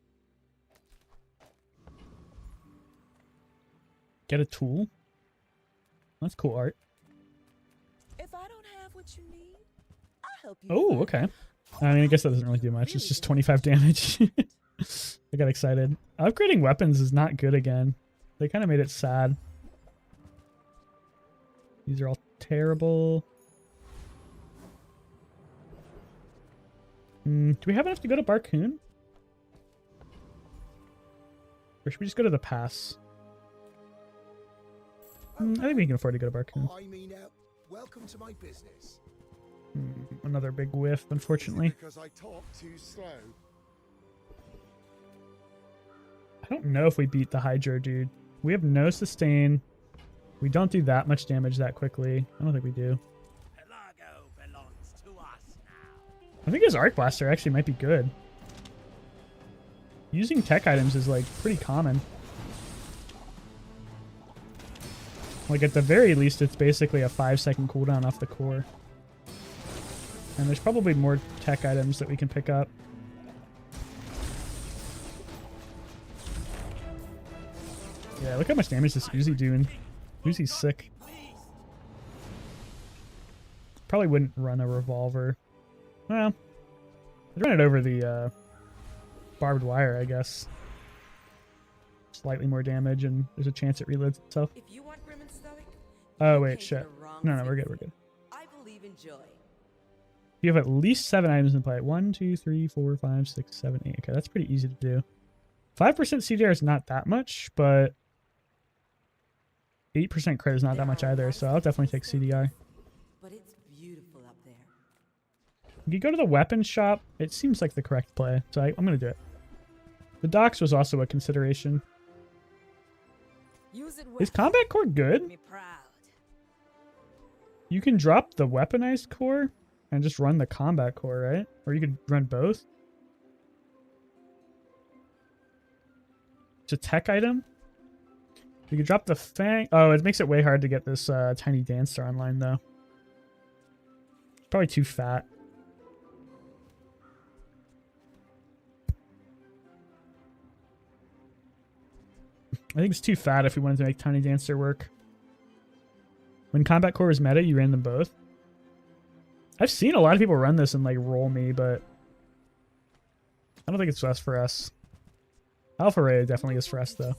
Get a tool? That's cool art. If I don't have what you need, I'll help you. Oh, okay. I mean, I guess that doesn't really do much. It's just 25 damage. I got excited. Upgrading weapons is not good again. They kind of made it sad. These are all terrible. Do we have enough to go to Barcoon? Or should we just go to the pass? I think we can afford to go to Barcoon. I mean, welcome to my business. Another big whiff, unfortunately. Because I talk too slow. I don't know if we beat the Hydro, dude. We have no sustain. We don't do that much damage that quickly. I don't think we do. I think his Arc Blaster actually might be good. Using tech items is like pretty common. Like at the very least, it's basically a 5-second cooldown off the core. And there's probably more tech items that we can pick up. Yeah, look how much damage this Uzi doing. Uzi's sick. Probably wouldn't run a revolver. Well, I'd run it over the barbed wire, I guess. Slightly more damage, and there's a chance it reloads itself. If you want grim and stoic, Oh wait, shit. No, we're good. We're good. I believe in joy. You have at least 7 items in play. 1, 2, 3, 4, 5, 6, 7, 8. Okay, that's pretty easy to do. 5% CDR is not that much, but 8% crit is not that much either, so I'll definitely take CDR. But it's beautiful up there. You go to the weapon shop. It seems like the correct play, so I'm going to do it. The docks was also a consideration. Use it well. Is combat core good? Me proud. You can drop the weaponized core and just run the combat core, right? Or you could run both. It's a tech item. You could drop the fang. Oh, it makes it way hard to get this tiny dancer online, though. It's probably too fat. I think it's too fat if we wanted to make tiny dancer work. When combat core was meta, you ran them both. I've seen a lot of people run this and like roll me, but I don't think it's best for us. Alpha Ray definitely is for us though.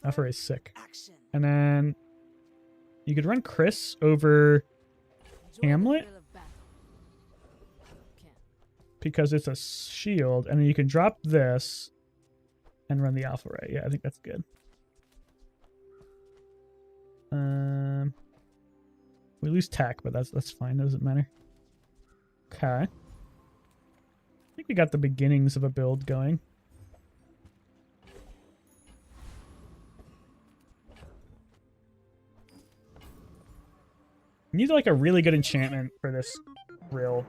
Alpha Ray's sick. And then you could run Chris over Hamlet because it's a shield, and then you can drop this and run the Alpha Ray. Yeah, I think that's good. We lose tech, but that's fine. Doesn't matter. Okay. I think we got the beginnings of a build going. We need like a really good enchantment for this rill.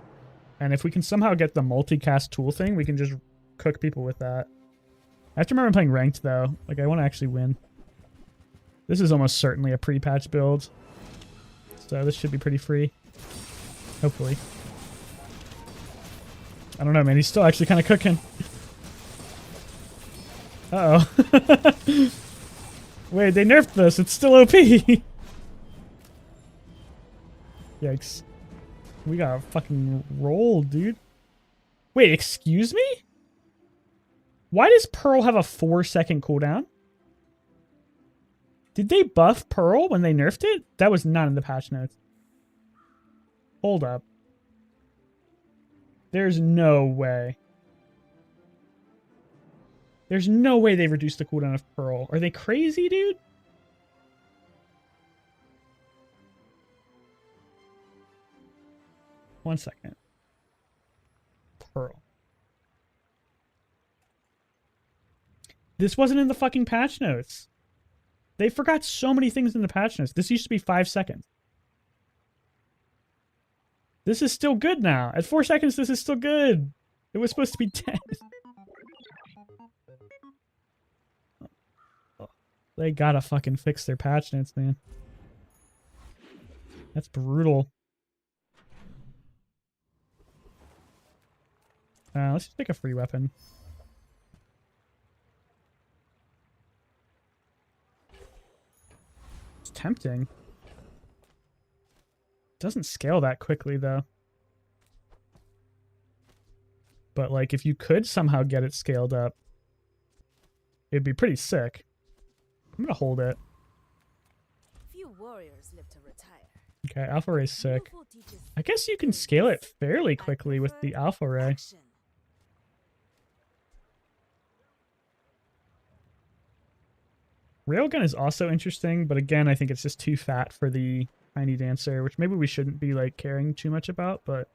And if we can somehow get the multicast tool thing, we can just cook people with that. I have to remember playing ranked though. Like I want to actually win. This is almost certainly a pre-patch build. So this should be pretty free. Hopefully. I don't know, man. He's still actually kind of cooking. Uh-oh. Wait, they nerfed this. It's still OP. Yikes. We got fucking rolled, dude. Wait, excuse me? Why does Pearl have a 4-second cooldown? Did they buff Pearl when they nerfed it? That was not in the patch notes. Hold up. There's no way. There's no way they reduced the cooldown of Pearl. Are they crazy, dude? One second. Pearl. This wasn't in the fucking patch notes. They forgot so many things in the patch notes. This used to be 5 seconds. This is still good now. At 4 seconds, this is still good. It was supposed to be 10. They gotta fucking fix their patch notes, man. That's brutal. Let's just pick a free weapon. It's tempting. Doesn't scale that quickly, though. But, like, if you could somehow get it scaled up, it'd be pretty sick. I'm gonna hold it. Few warriors live to retire. Okay, Alpha Ray's sick. I guess you can scale it fairly quickly with the Alpha Ray. Railgun is also interesting, but again, I think it's just too fat for the Tiny Dancer, which maybe we shouldn't be, like, caring too much about, but...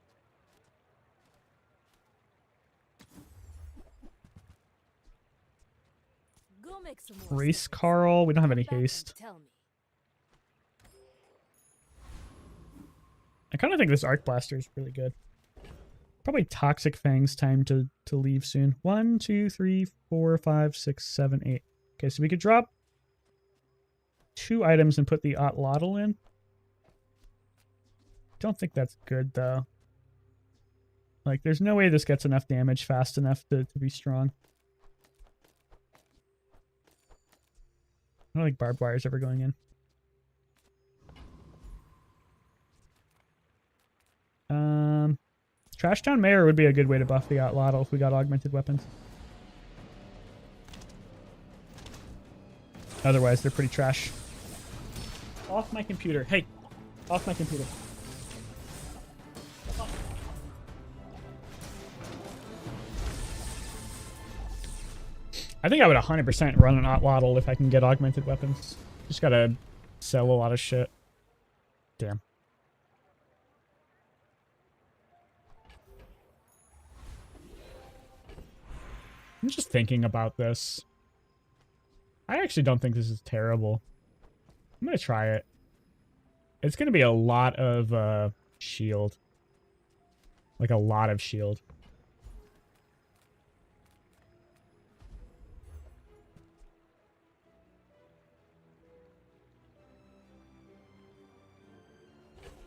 Go make some more Race circuits. Carl, we don't have any Come back and haste. tell me. I kind of think this Arc Blaster is really good. Probably Toxic Fang's time to leave soon. 1, 2, 3, 4, 5, 6, 7, 8. Okay, so we could drop 2 items and put the Otlotl in. Don't think that's good, though. Like, there's no way this gets enough damage fast enough to be strong. I don't think barbed wire is ever going in. Trash Town Mayor would be a good way to buff the Otlotl if we got augmented weapons. Otherwise, they're pretty trash. Off my computer. Hey, off my computer. I think I would 100% run an Otlotl if I can get augmented weapons. Just gotta sell a lot of shit. Damn. I'm just thinking about this. I actually don't think this is terrible. I'm gonna try it. It's gonna be a lot of shield. Like a lot of shield.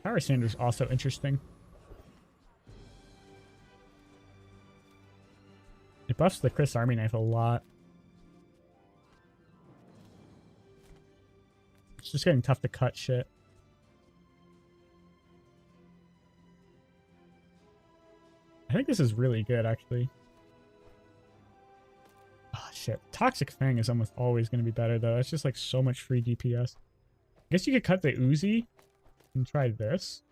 Power Sander's also interesting. It buffs the Chris Army Knife a lot. It's just getting tough to cut shit. I think this is really good, actually. Oh, shit. Toxic Fang is almost always going to be better, though. It's just, like, so much free DPS. I guess you could cut the Uzi and try this.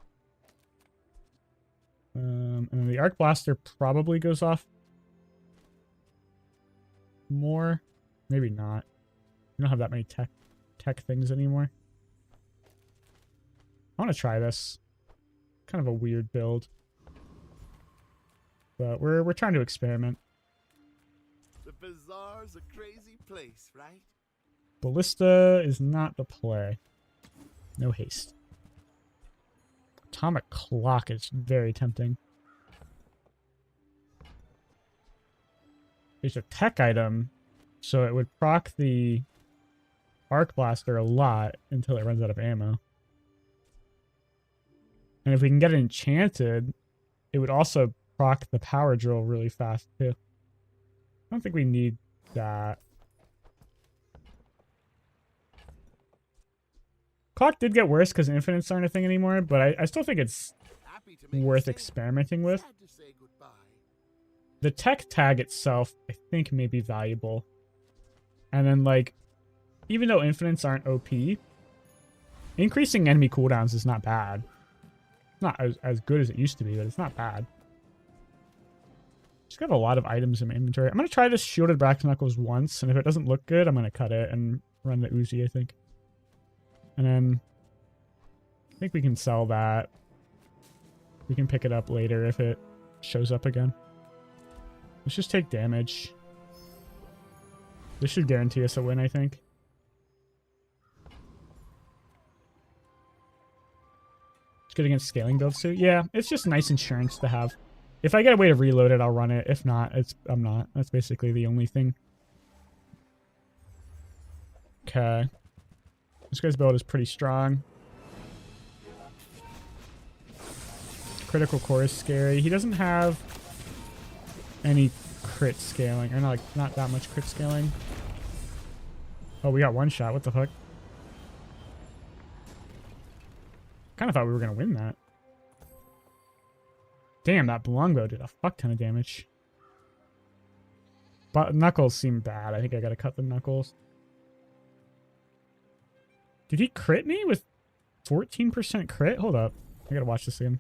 And then the Arc Blaster probably goes off more. Maybe not. We don't have that many tech things anymore. I want to try this. Kind of a weird build. But we're trying to experiment. The Bazaar's a crazy place, right? Ballista is not the play. No haste. Atomic Clock is very tempting. It's a tech item, so it would proc the Arc Blaster a lot until it runs out of ammo. And if we can get it enchanted, it would also proc the power drill really fast too. I don't think we need that. Clock did get worse because infinites aren't a thing anymore, but I still think it's worth experimenting with. The tech tag itself, I think, may be valuable. And then, like, even though infinites aren't OP, increasing enemy cooldowns is not bad. It's not as good as it used to be, but it's not bad. Just got a lot of items in my inventory. I'm going to try this shielded brass knuckles once, and if it doesn't look good, I'm going to cut it and run the Uzi, I think. And then I think we can sell that. We can pick it up later if it shows up again. Let's just take damage. This should guarantee us a win, I think. It's good against scaling builds too. Yeah, it's just nice insurance to have. If I get a way to reload it, I'll run it. If not, I'm not. That's basically the only thing. Okay. This guy's build is pretty strong. Critical core is scary. He doesn't have any crit scaling. Or not that much crit scaling. Oh, we got one shot. What the fuck? Kind of thought we were going to win that. Damn, that longbow did a fuck ton of damage. But knuckles seem bad. I think I got to cut the knuckles. Did he crit me with 14% crit? Hold up. I gotta watch this again.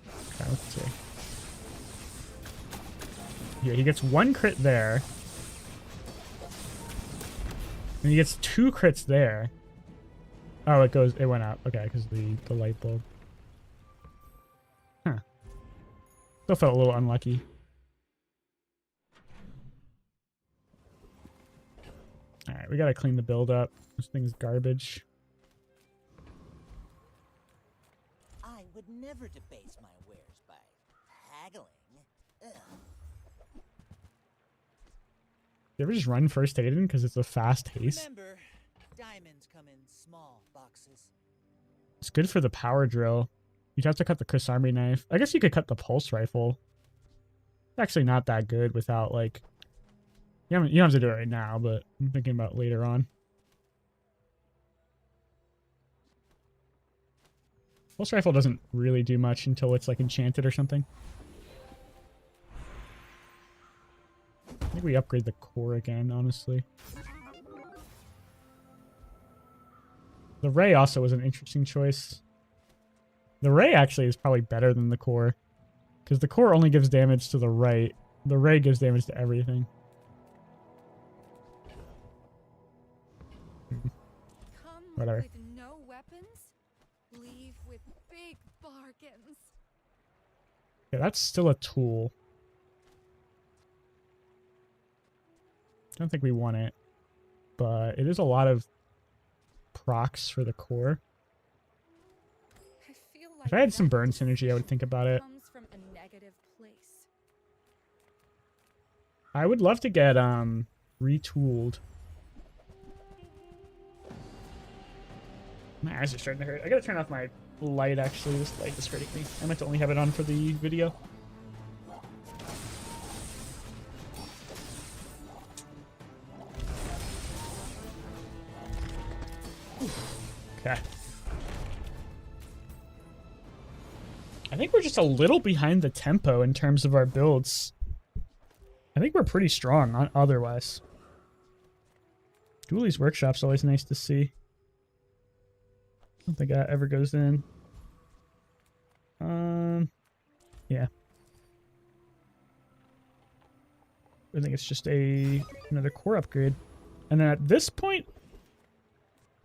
Okay, let's see. Here, he gets 1 crit there. And he gets 2 crits there. Oh, it went up. Okay, because the light bulb. Huh. Still felt a little unlucky. Alright, we gotta clean the build up. This thing's garbage. I would never debase my wares by haggling. Ugh. You ever just run first aid in because it's a fast haste? Remember, diamonds come in small boxes. It's good for the power drill. You'd have to cut the Chris Army knife. I guess you could cut the pulse rifle. It's actually not that good without, like... You don't have to do it right now, but I'm thinking about later on. Pulse rifle doesn't really do much until it's like enchanted or something. I think we upgrade the core again, honestly. The ray also was an interesting choice. The ray actually is probably better than the core, because the core only gives damage to the right. The ray gives damage to everything. Whatever. With no weapons, leave with big bargains. Yeah, that's still a tool. Don't think we want it, but it is a lot of procs for the core. I feel like If I had some burn synergy, I would think about it. comes from a negative place. I would love to get retooled. My eyes are starting to hurt. I gotta turn off my light, actually. This light is hurting me. I meant to only have it on for the video. Okay. I think we're just a little behind the tempo in terms of our builds. I think we're pretty strong on otherwise. Dooley's Workshop's always nice to see. I don't think that ever goes in. Yeah. I think it's just another core upgrade. And then at this point,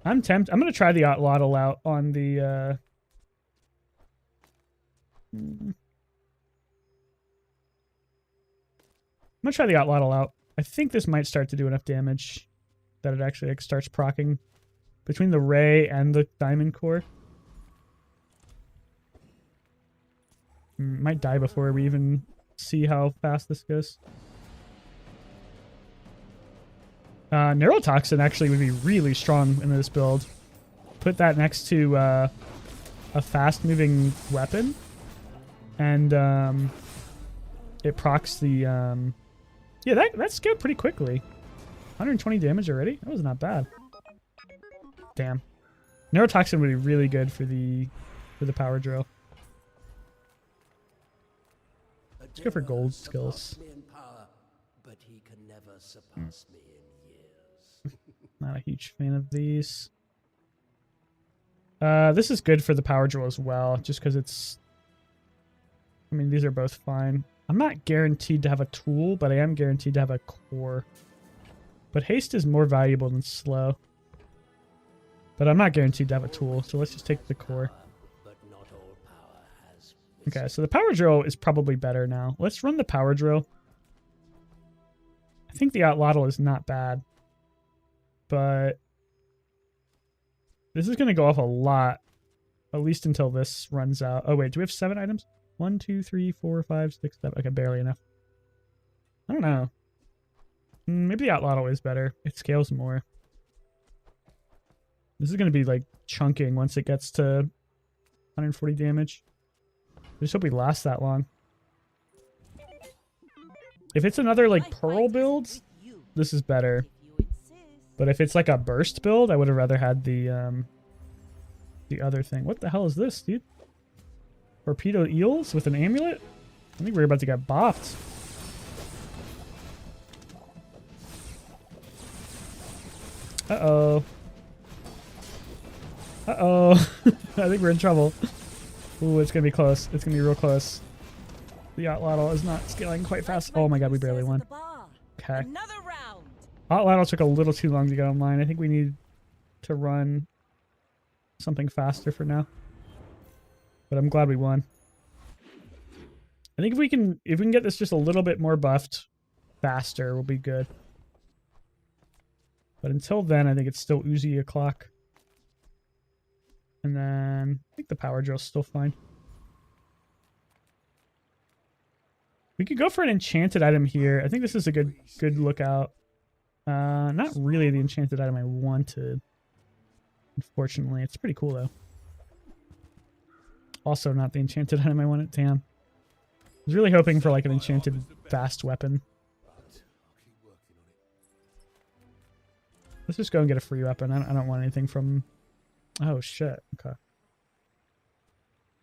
I'm tempted. I'm going to try the Outlawed out on the... I'm going to try the Outlawed out. I think this might start to do enough damage that it actually like, starts proccing between the ray and the diamond core. Might die before we even see how fast this goes. Neurotoxin actually would be really strong in this build. Put that next to a fast-moving weapon, and it procs the yeah, that scaled pretty quickly. 120 damage already. That was not bad. Damn. Neurotoxin would be really good for the power drill. Let's go for gold skills. But he can never surpass me in years. Not a huge fan of these. This is good for the power drill as well, just because it's... I mean, these are both fine. I'm not guaranteed to have a tool, but I am guaranteed to have a core. But haste is more valuable than slow. But I'm not guaranteed to have a tool, so let's just take the core. Okay, so the power drill is probably better now. Let's run the power drill. I think the outladdle is not bad. But this is going to go off a lot. At least until this runs out. Oh, wait, do we have 7 items? 1, 2, 3, 4, 5, 6, 7. Okay, barely enough. I don't know. Maybe the outladdle is better. It scales more. This is going to be like chunking once it gets to 140 damage. I just hope we last that long. If it's another like pearl build, this is better. But if it's like a burst build, I would have rather had the other thing. What the hell is this, dude? Torpedo eels with an amulet? I think we're about to get bopped. Uh-oh. Uh-oh. I think we're in trouble. Ooh, it's gonna be close. It's gonna be real close. The outladdle is not scaling quite fast. Oh my god, we barely won. Okay. Outladdle took a little too long to get online. I think we need to run something faster for now. But I'm glad we won. I think if we can get this just a little bit more buffed faster, we'll be good. But until then, I think it's still Uzi o'clock. And then I think the power drill's still fine. We could go for an enchanted item here. I think this is a good lookout. Not really the enchanted item I wanted. Unfortunately, it's pretty cool though. Also not the enchanted item I wanted. Damn. I was really hoping for like an enchanted fast weapon. Let's just go and get a free weapon. I don't want anything from... Oh, shit. Okay.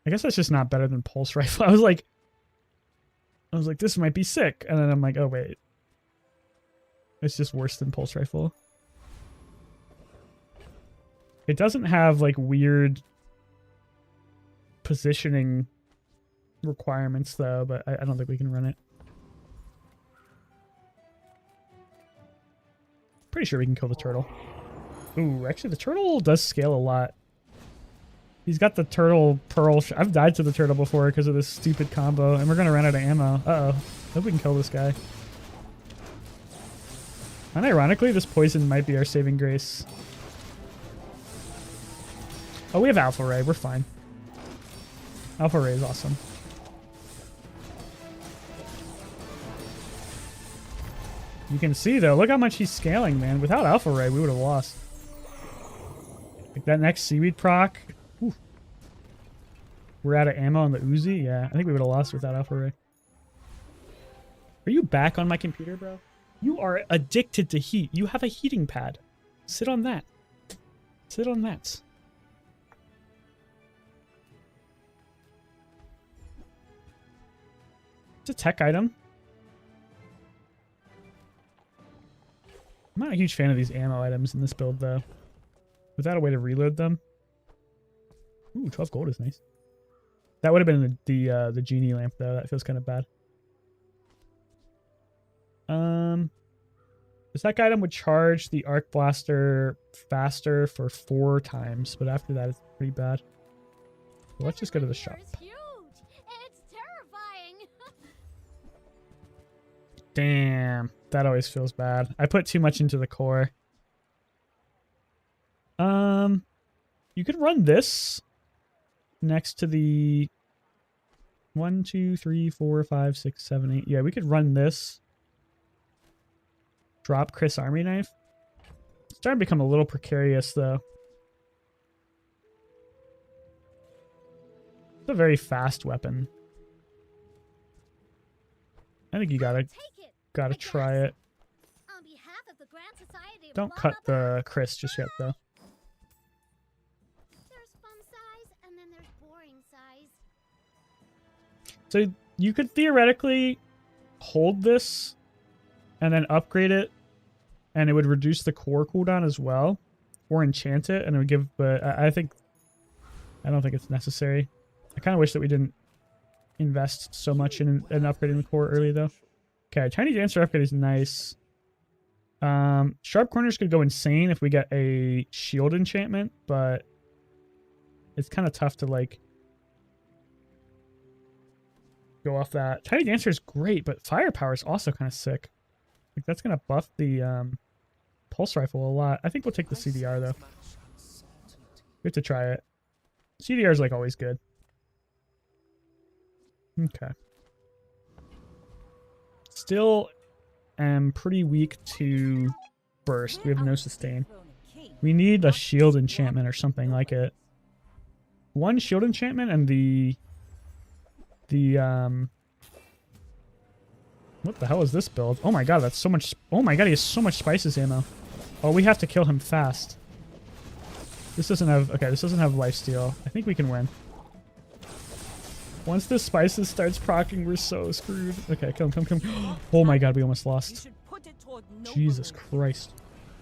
I guess that's just not better than pulse rifle. I was like, this might be sick. And then I'm like, oh, wait. It's just worse than pulse rifle. It doesn't have, like, weird positioning requirements, though, but I don't think we can run it. Pretty sure we can kill the turtle. Ooh, actually the turtle does scale a lot. He's got the turtle pearl. I've died to the turtle before because of this stupid combo, and we're going to run out of ammo. Uh-oh. Hope we can kill this guy. And ironically, this poison might be our saving grace. Oh, we have Alpha Ray. We're fine. Alpha Ray is awesome. You can see, though, look how much he's scaling, man. Without Alpha Ray, we would have lost. Like that next seaweed proc. Whew. We're out of ammo on the Uzi. Yeah, I think we would have lost without Alpha Ray. Are you back on my computer, bro? You are addicted to heat. You have a heating pad. Sit on that. Sit on that. It's a tech item. I'm not a huge fan of these ammo items in this build, though. Without a way to reload them. Ooh, 12 gold is nice. That would have been the genie lamp, though. That feels kind of bad. This tech item would charge the arc blaster faster for 4 times, but after that, it's pretty bad. So let's just go to the shop. It's huge. It's terrifying. Damn, that always feels bad. I put too much into the core. You could run this next to the 1, 2, 3, 4, 5, 6, 7, 8. Yeah, we could run this. Drop Chris Army Knife. It's starting to become a little precarious, though. It's a very fast weapon. I think you gotta try it. On behalf of the Grand Society of Don't cut the Chris just yet, though. There's fun size, and then there's boring size. So you could theoretically hold this and then upgrade it, and it would reduce the core cooldown as well, or enchant it, and it would give. But I don't think it's necessary. I kind of wish that we didn't invest so much in upgrading the core early, though. Okay, Tiny Dancer upgrade is nice. Sharp Corners could go insane if we get a shield enchantment, but it's kind of tough to, like, go off that. Tiny Dancer is great, but Firepower is also kind of sick. Like, that's going to buff the Pulse Rifle a lot. I think we'll take the CDR, though. We have to try it. CDR is, like, always good. Okay. Still am pretty weak to burst. We have no sustain. We need a shield enchantment or something like it. One shield enchantment and the what the hell is this build? Oh my god, that's so much. Oh my god, he has so much spices ammo. Oh, we have to kill him fast. This doesn't have. Okay, this doesn't have lifesteal. I think we can win. Once the spices starts proccing, we're so screwed. Okay, come. Oh my god, we almost lost. Jesus Christ.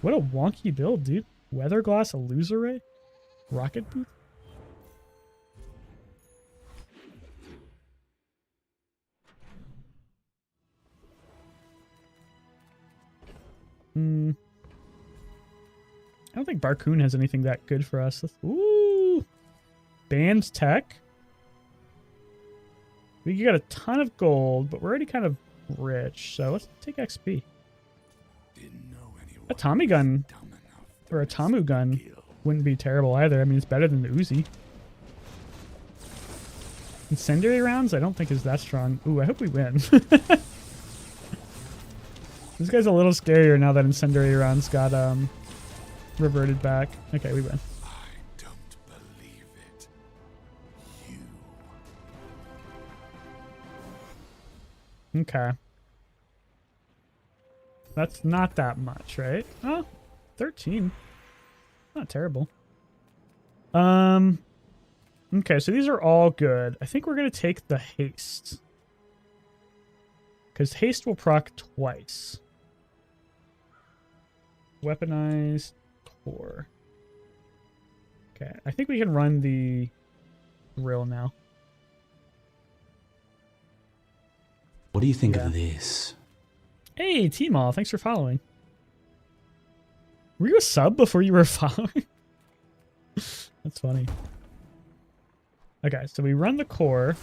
What a wonky build, dude. Weather Glass, a Loser Ray? Rocket Booth? I don't think Barcoon has anything that good for us. Ooh! Banned tech? We got a ton of gold, but we're already kind of rich, so let's take XP. A Tommy gun, or a Tamu gun, wouldn't be terrible either. I mean, it's better than the Uzi. Incendiary rounds, I don't think is that strong. Ooh, I hope we win. This guy's a little scarier now that incendiary rounds got reverted back. Okay, we win. Okay. That's not that much, right? Oh, 13. Not terrible. Okay, so these are all good. I think we're going to take the haste. Because haste will proc twice. Weaponized core. Okay, I think we can run the grill now. What do you think of this? Hey, T-Mall, thanks for following. Were you a sub before you were following? That's funny. Okay, so we run the core.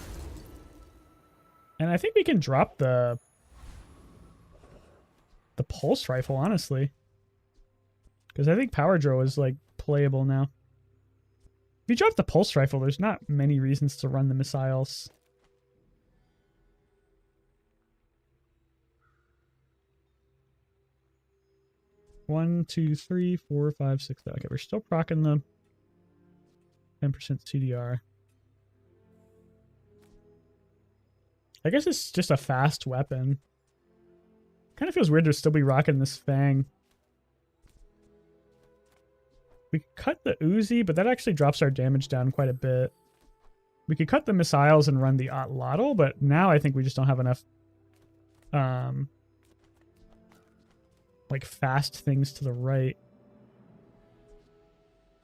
And I think we can drop the pulse rifle, honestly. Because I think Power Drill is, like, playable now. If you drop the pulse rifle, there's not many reasons to run the missiles. One, two, three, 4, 5, 6. Okay, we're still proccing the 10% CDR. I guess it's just a fast weapon. Kind of feels weird to still be rocking this Fang. We could cut the Uzi, but that actually drops our damage down quite a bit. We could cut the missiles and run the Atlatl, but now I think we just don't have enough like fast things to the right.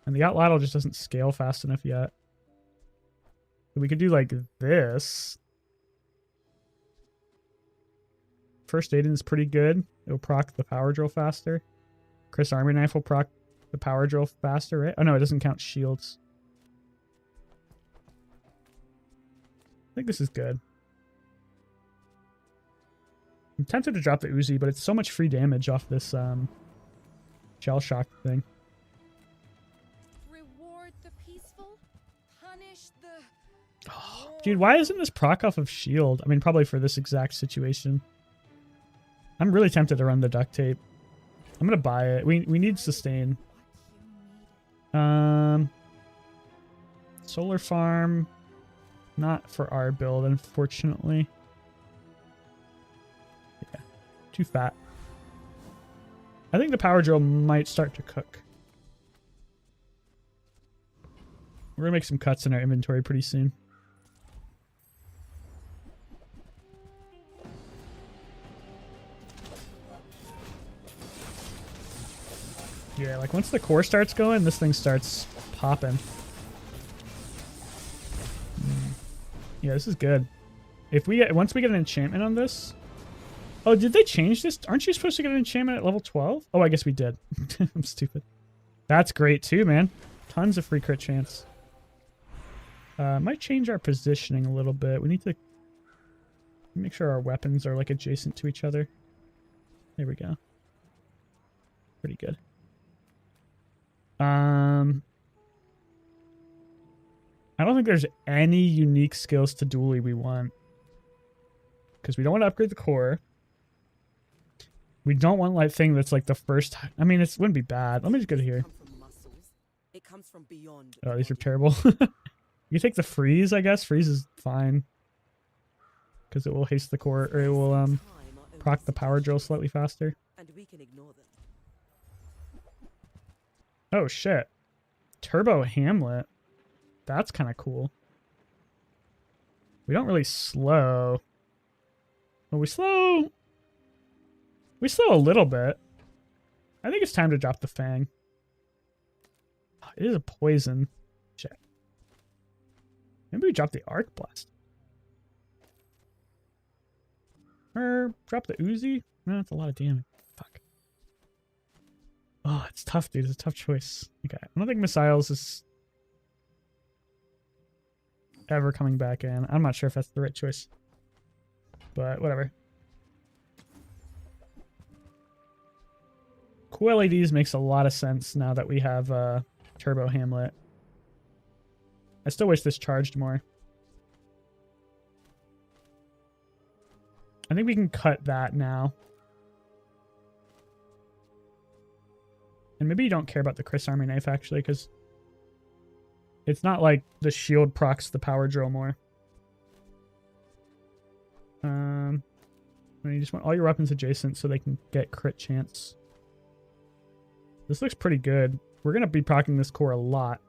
And the Atlatl just doesn't scale fast enough yet. But we could do like this. First Aid is pretty good. It'll proc the Power Drill faster. Chris Army Knife will proc the Power Drill faster, right? Oh no, it doesn't count shields. I think this is good. I'm tempted to drop the Uzi, but it's so much free damage off this shell shock thing. Reward the peaceful, punish the... Oh, dude, why isn't this proc off of shield? I mean, probably for this exact situation. I'm really tempted to run the duct tape. I'm gonna buy it. We need sustain. Solar farm. Not for our build, unfortunately. Yeah, too fat. I think the power drill might start to cook. We're gonna make some cuts in our inventory pretty soon. Yeah, like once the core starts going, this thing starts popping. Yeah, this is good. If we get once we get an enchantment on this. Oh, did they change this? Aren't you supposed to get an enchantment at level 12? Oh, I guess we did. I'm stupid. That's great too, man. Tons of free crit chance. Might change our positioning a little bit. We need to make sure our weapons are like adjacent to each other. There we go. Pretty good. I don't think there's any unique skills to dually we want. Because we don't want to upgrade the core. We don't want like thing that's like the first. I mean, it wouldn't be bad. Let me just go to here. It comes from beyond. Oh, these are terrible. You take the freeze, I guess. Freeze is fine. Because it will haste the core, or it will proc the power drill slightly faster. And we can ignore them. Oh shit. Turbo Hamlet. That's kind of cool. We don't really slow. Well, we slow. We slow a little bit. I think it's time to drop the Fang. Oh, it is a poison. Shit. Maybe we drop the Arc Blast. Or drop the Uzi? No, that's a lot of damage. Fuck. Oh, it's tough, dude. It's a tough choice. Okay. I don't think Missiles is ever coming back in. I'm not sure if that's the right choice. But whatever. Cool LEDs makes a lot of sense now that we have Turbo Hamlet. I still wish this charged more. I think we can cut that now. And maybe you don't care about the Chris Army Knife, actually, because it's not like the shield procs the power drill more. You just want all your weapons adjacent so they can get crit chance. This looks pretty good. We're going to be procking this core a lot.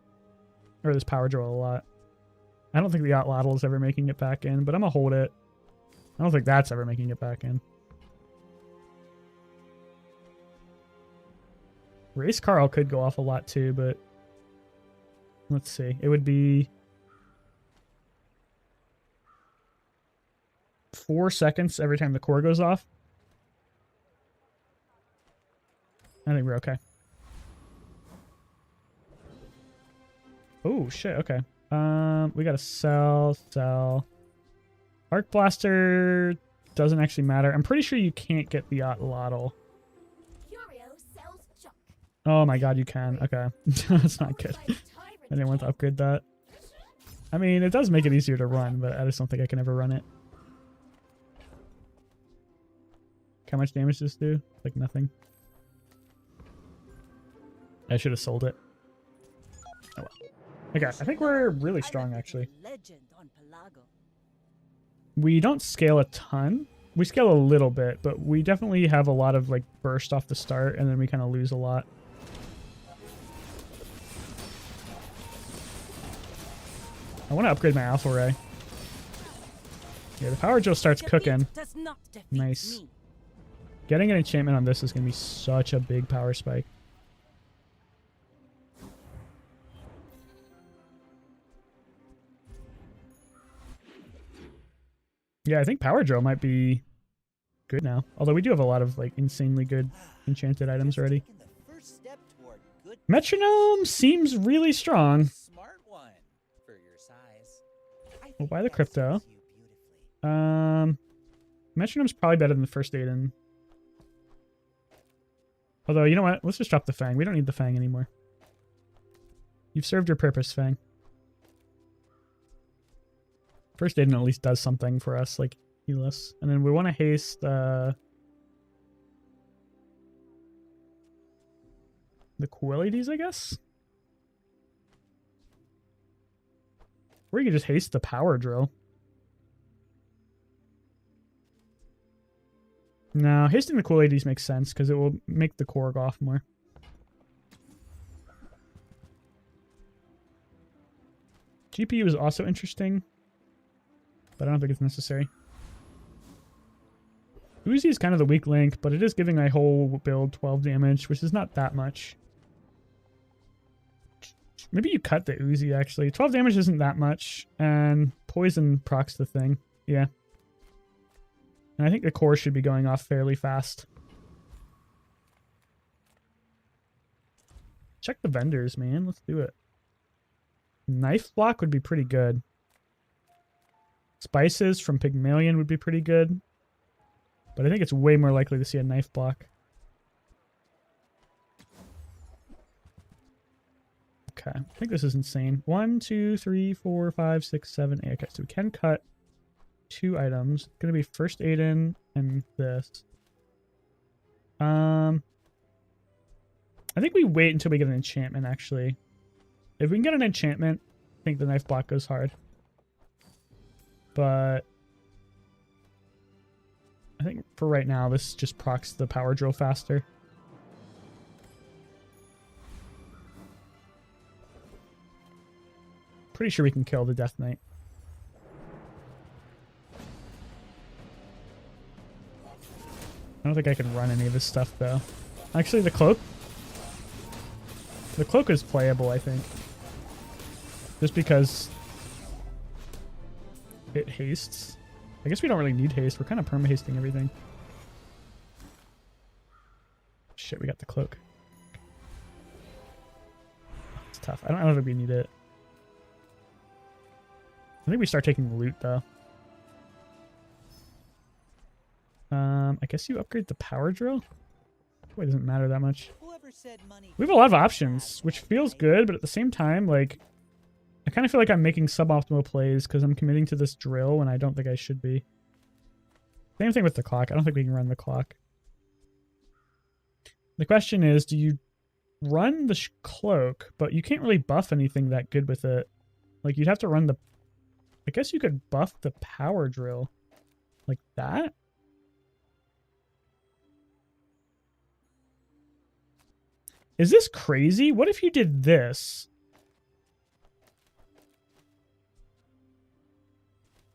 Or this power drill a lot. I don't think the Yachtladdle is ever making it back in, but I'm going to hold it. I don't think that's ever making it back in. Race Carl could go off a lot too, but let's see. It would be 4 seconds every time the core goes off. I think we're okay. Oh shit, okay. We gotta sell. Arc Blaster doesn't actually matter. I'm pretty sure you can't get the Yachtladdle. Oh my god, you can. Okay. That's not good. I didn't want to upgrade that. I mean, it does make it easier to run, but I just don't think I can ever run it. How much damage does this do? Like nothing. I should have sold it. Oh well. Okay, I think we're really strong, actually. We don't scale a ton. We scale a little bit, but we definitely have a lot of like burst off the start, and then we kind of lose a lot. I want to upgrade my Alpha Ray. Yeah, the power drill starts cooking. Nice. Getting an enchantment on this is going to be such a big power spike. Yeah, I think power drill might be good now. Although we do have a lot of like insanely good enchanted items already. Metronome seems really strong. We'll buy the crypto. Metronome's probably better than the first aid in. Although, you know what? Let's just drop the Fang. We don't need the Fang anymore. You've served your purpose, Fang. First aid at least does something for us, like heal us. And then we want to haste the cool LEDs, I guess? Or you could just haste the power drill. No, hasting the cool ADs makes sense because it will make the core go off more. GPU is also interesting, but I don't think it's necessary. Uzi is kind of the weak link, but it is giving my whole build 12 damage, which is not that much. Maybe you cut the Uzi, actually. 12 damage isn't that much, and poison procs the thing. Yeah. And I think the core should be going off fairly fast. Check the vendors, man. Let's do it. Knife block would be pretty good. Spices from Pygmalion would be pretty good. But I think it's way more likely to see a knife block. Okay, I think this is insane. 1, 2, 3, 4, 5, 6, 7, 8. Okay, so we can cut 2 items. It's gonna be first Aiden and this. I think we wait until we get an enchantment, actually. If we can get an enchantment, I think the knife block goes hard. But I think for right now, this just procs the power drill faster. Pretty sure we can kill the Death Knight. I don't think I can run any of his stuff, though. Actually, the cloak. The cloak is playable, I think. Just because it hastes. I guess we don't really need haste. We're kind of perma-hasting everything. Shit, we got the cloak. It's tough. I don't think we need it. I think we start taking loot, though. I guess you upgrade the power drill? It doesn't matter that much. We have a lot of options, which feels good, but at the same time, like, I kind of feel like I'm making suboptimal plays because I'm committing to this drill when I don't think I should be. Same thing with the clock. I don't think we can run the clock. The question is, do you run the cloak, but you can't really buff anything that good with it. Like, you'd have to run the... I guess you could buff the power drill. Like that? Is this crazy? What if you did this?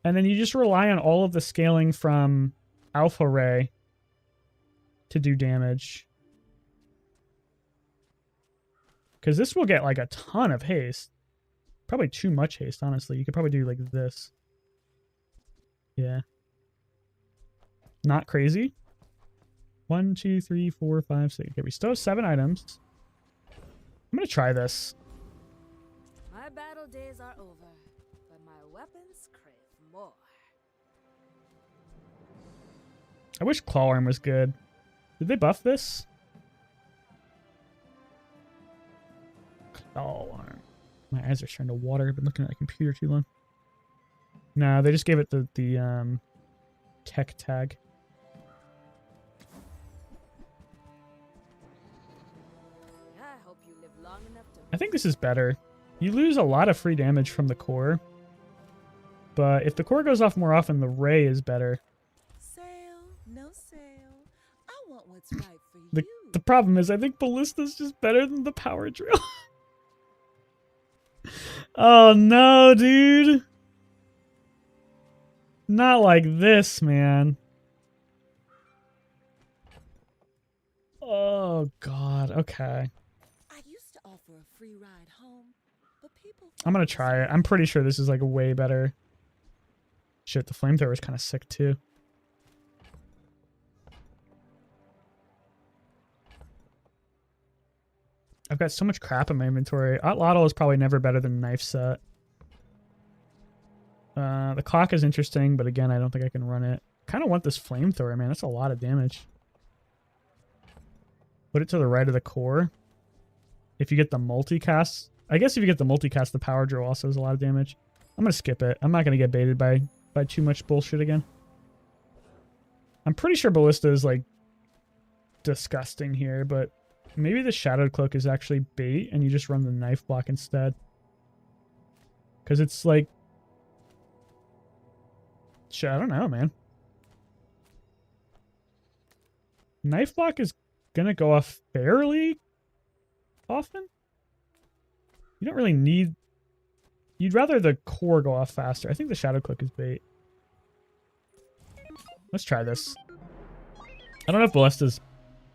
And then you just rely on all of the scaling from Alpha Ray to do damage. Because this will get like a ton of haste. Probably too much haste, honestly. You could probably do like this. Yeah. Not crazy. 1, 2, 3, 4, 5, 6. Okay, we still have 7 items. I'm going to try this. My battle days are over, but my weapons crave more. I wish Claw Arm was good. Did they buff this? Claw Arm. My eyes are starting to water. I've been looking at the computer too long. No, they just gave it the tech tag. I hope you live long enough to... I think this is better. You lose a lot of free damage from the core. But if the core goes off more often, the ray is better. Sale, no sale. I want what's right for you. The problem is I think Ballista's just better than the power drill. Oh no, dude. Not like this, man. Oh god, okay. I used to offer a free ride home, but people... I'm gonna try it. I'm pretty sure this is like way better. Shit, the flamethrower is kind of sick too. I've got so much crap in my inventory. Atlatl is probably never better than knife set. The clock is interesting, but again, I don't think I can run it. Kind of want this flamethrower, man. That's a lot of damage. Put it to the right of the core. If you get the multicast, I guess if you get the multicast, the power drill also has a lot of damage. I'm gonna skip it. I'm not gonna get baited by too much bullshit again. I'm pretty sure Ballista is like disgusting here, but maybe the Shadowed Cloak is actually bait and you just run the knife block instead. Because it's like Shit, I don't know, man. Knife block is gonna go off fairly often. You don't really need... You'd rather the core go off faster. I think the shadow click is bait. Let's try this. I don't know if Ballista's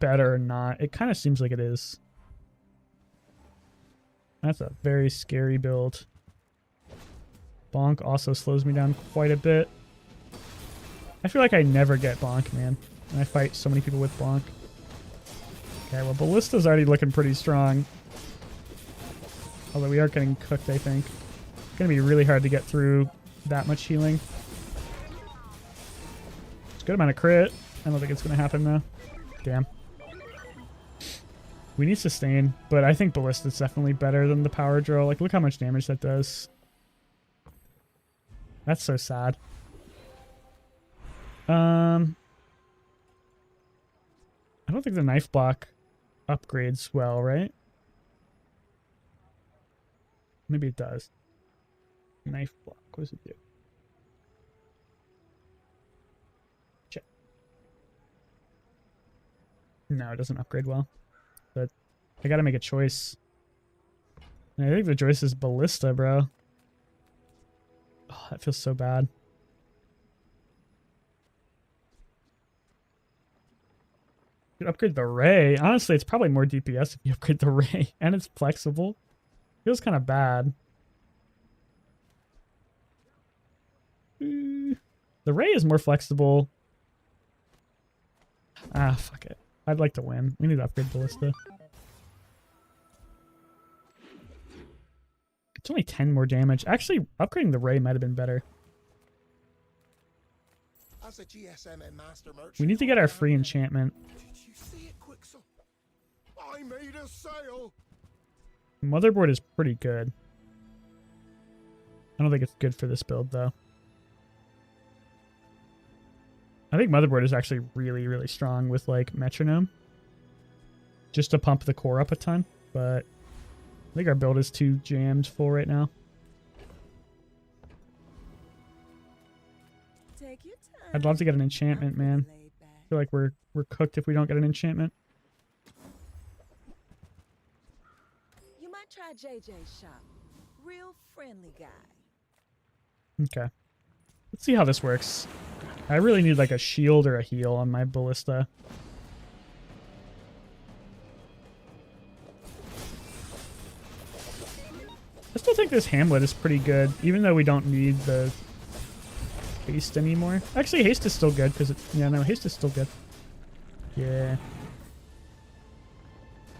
better or not. It kind of seems like it is. That's a very scary build. Bonk also slows me down quite a bit. I feel like I never get Bonk, man. And I fight so many people with Bonk. Okay, well, Ballista's already looking pretty strong. Although we are getting cooked, I think. It's going to be really hard to get through that much healing. It's a good amount of crit. I don't think it's going to happen, though. Damn. We need sustain, but I think Ballista's definitely better than the power drill. Like, look how much damage that does. That's so sad. I don't think the knife block upgrades well, right? Maybe it does. Knife block, what does it do? Check. No, it doesn't upgrade well. But I gotta make a choice. And I think the choice is Ballista, bro. Oh, that feels so bad. You could upgrade the ray. Honestly, it's probably more DPS if you upgrade the ray. And it's flexible. Feels kind of bad. The ray is more flexible. Ah, fuck it. I'd like to win. We need to upgrade Ballista. It's only 10 more damage. Actually, upgrading the ray might have been better. As a GSM master merchant, We need to get our free enchantment. Did you see it, Quixel? I made a sale. Motherboard is pretty good. I don't think it's good for this build, though. I think Motherboard is actually really, really strong with, like, Metronome. Just to pump the core up a ton. But I think our build is too jammed full right now. Take your time. I'd love to get an enchantment, man. I feel like we're cooked if we don't get an enchantment. You might try JJ's shop. Real friendly guy. Okay. Let's see how this works. I really need like a shield or a heal on my Ballista. I still think this Hamlet is pretty good, even though we don't need the haste anymore. Actually, haste is still good because it's... Yeah, no, haste is still good. Yeah.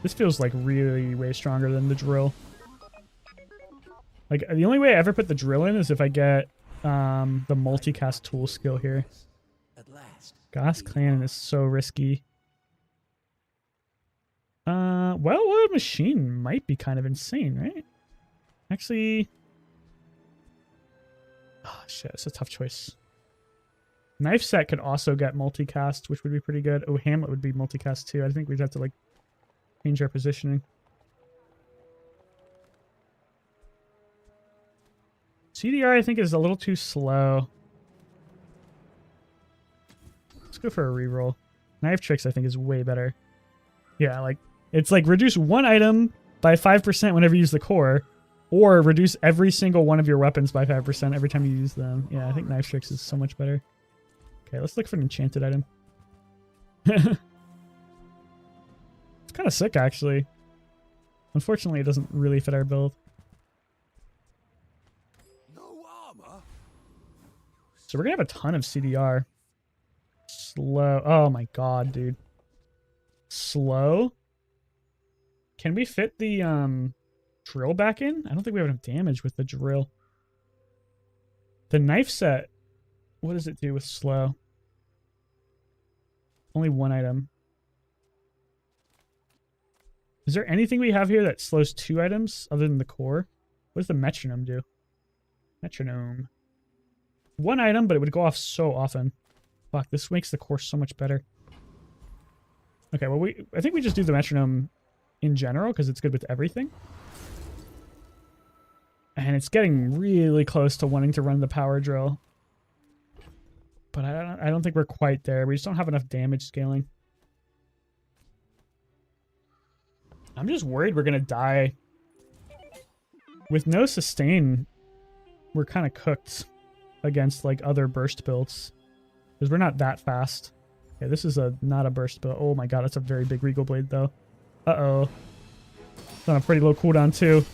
This feels like really way stronger than the drill. Like, the only way I ever put the drill in is if I get the multicast tool skill here. Gas Cannon is so risky. Well-oiled machine might be kind of insane, right? Actually... Oh, shit, it's a tough choice. Knife set could also get multicast, which would be pretty good. Oh, Hamlet would be multicast too. I think we'd have to, like, change our positioning. CDR, I think, is a little too slow. Let's go for a reroll. Knife Tricks, I think, is way better. Yeah, like, it's like reduce one item by 5% whenever you use the core, or reduce every single one of your weapons by 5% every time you use them. Yeah, I think Knife Tricks is so much better. Okay, let's look for an enchanted item. It's kind of sick, actually. Unfortunately, it doesn't really fit our build. So we're gonna have a ton of CDR. Slow. Oh my god, dude. Slow? Can we fit the drill back in? I don't think we have enough damage with the drill. The knife set, what does it do with slow? Only one item. Is there anything we have here that slows 2 items other than the core? What does the metronome do? Metronome. 1 item, but it would go off so often. Fuck, this makes the core so much better. Okay, well, I think we just do the metronome in general because it's good with everything. And it's getting really close to wanting to run the power drill. But I don't think we're quite there. We just don't have enough damage scaling. I'm just worried we're gonna die. With no sustain, we're kind of cooked against like other burst builds. Because we're not that fast. Okay, this is not a burst build. Oh my god, that's a very big Regal Blade though. Uh-oh. It's on a pretty low cooldown too.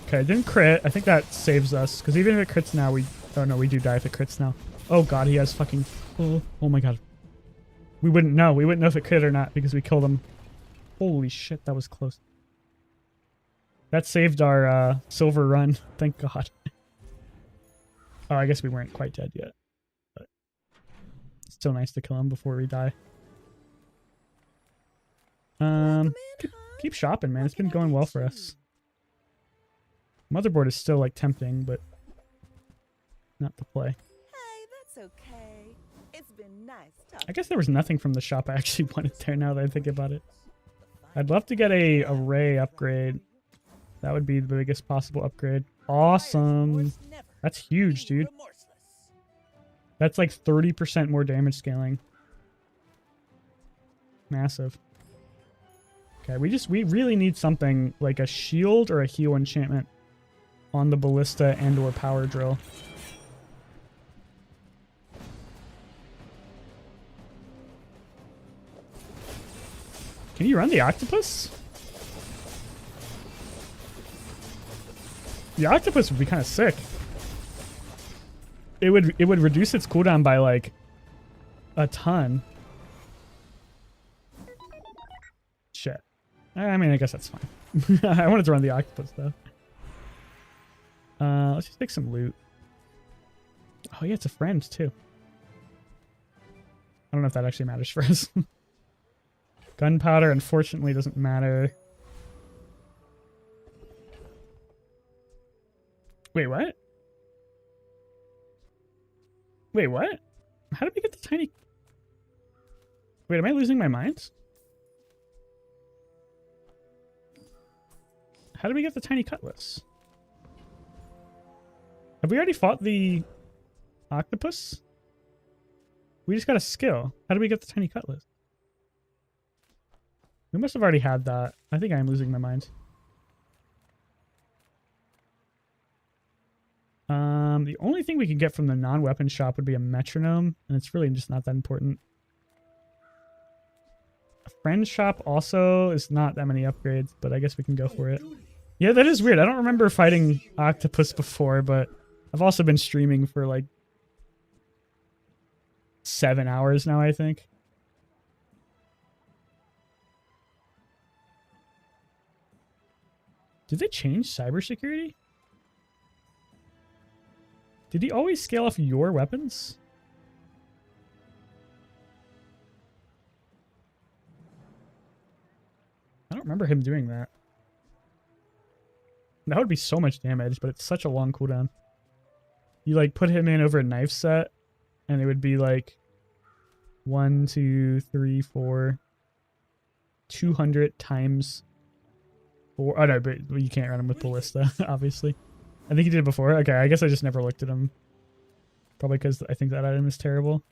Okay, didn't crit. I think that saves us. Because even if it crits now, we... Oh no, we do die if it crits now. Oh god, he has fucking... Oh my god. We wouldn't know. We wouldn't know if it crit or not because we killed him. Holy shit, that was close. That saved our silver run. Thank god. Oh, I guess we weren't quite dead yet. But it's still nice to kill him before we die. Keep shopping, man. It's been going well for us. Motherboard is still like tempting, but not to play. Hey, that's okay. It's been nice talking. I guess there was nothing from the shop I actually wanted there now that I think about it. I'd love to get a array upgrade. That would be the biggest possible upgrade. Awesome. That's huge, dude. That's like 30% more damage scaling. Massive. Okay, we really need something like a shield or a heal enchantment on the ballista and or power drill. Can you run the octopus? The octopus would be kind of sick. It would reduce its cooldown by like a ton. Shit. I mean, I guess that's fine. I wanted to run the octopus though. Let's just take some loot. Oh yeah, it's a friend too. I don't know if that actually matters for us. Gunpowder unfortunately doesn't matter. Wait, what? Wait, what? How did we get the tiny... Wait, am I losing my mind? How did we get the tiny cutlass? Have we already fought the octopus? We just got a skill. How did we get the tiny cutlass? We must have already had that. I think I am losing my mind. The only thing we could get from the non-weapon shop would be a metronome, and it's really just not that important. A friend shop also is not that many upgrades, but I guess we can go for it. Yeah, that is weird. I don't remember fighting octopus before, but I've also been streaming for like 7 hours now, I think. Did they change cybersecurity? Did he always scale off your weapons? I don't remember him doing that. That would be so much damage, but it's such a long cooldown. You like put him in over a knife set, and it would be like 1, 2, 3, 4, 200 times 4. Oh no, but you can't run him with ballista, obviously. I think he did it before. Okay, I guess I just never looked at him. Probably because I think that item is terrible.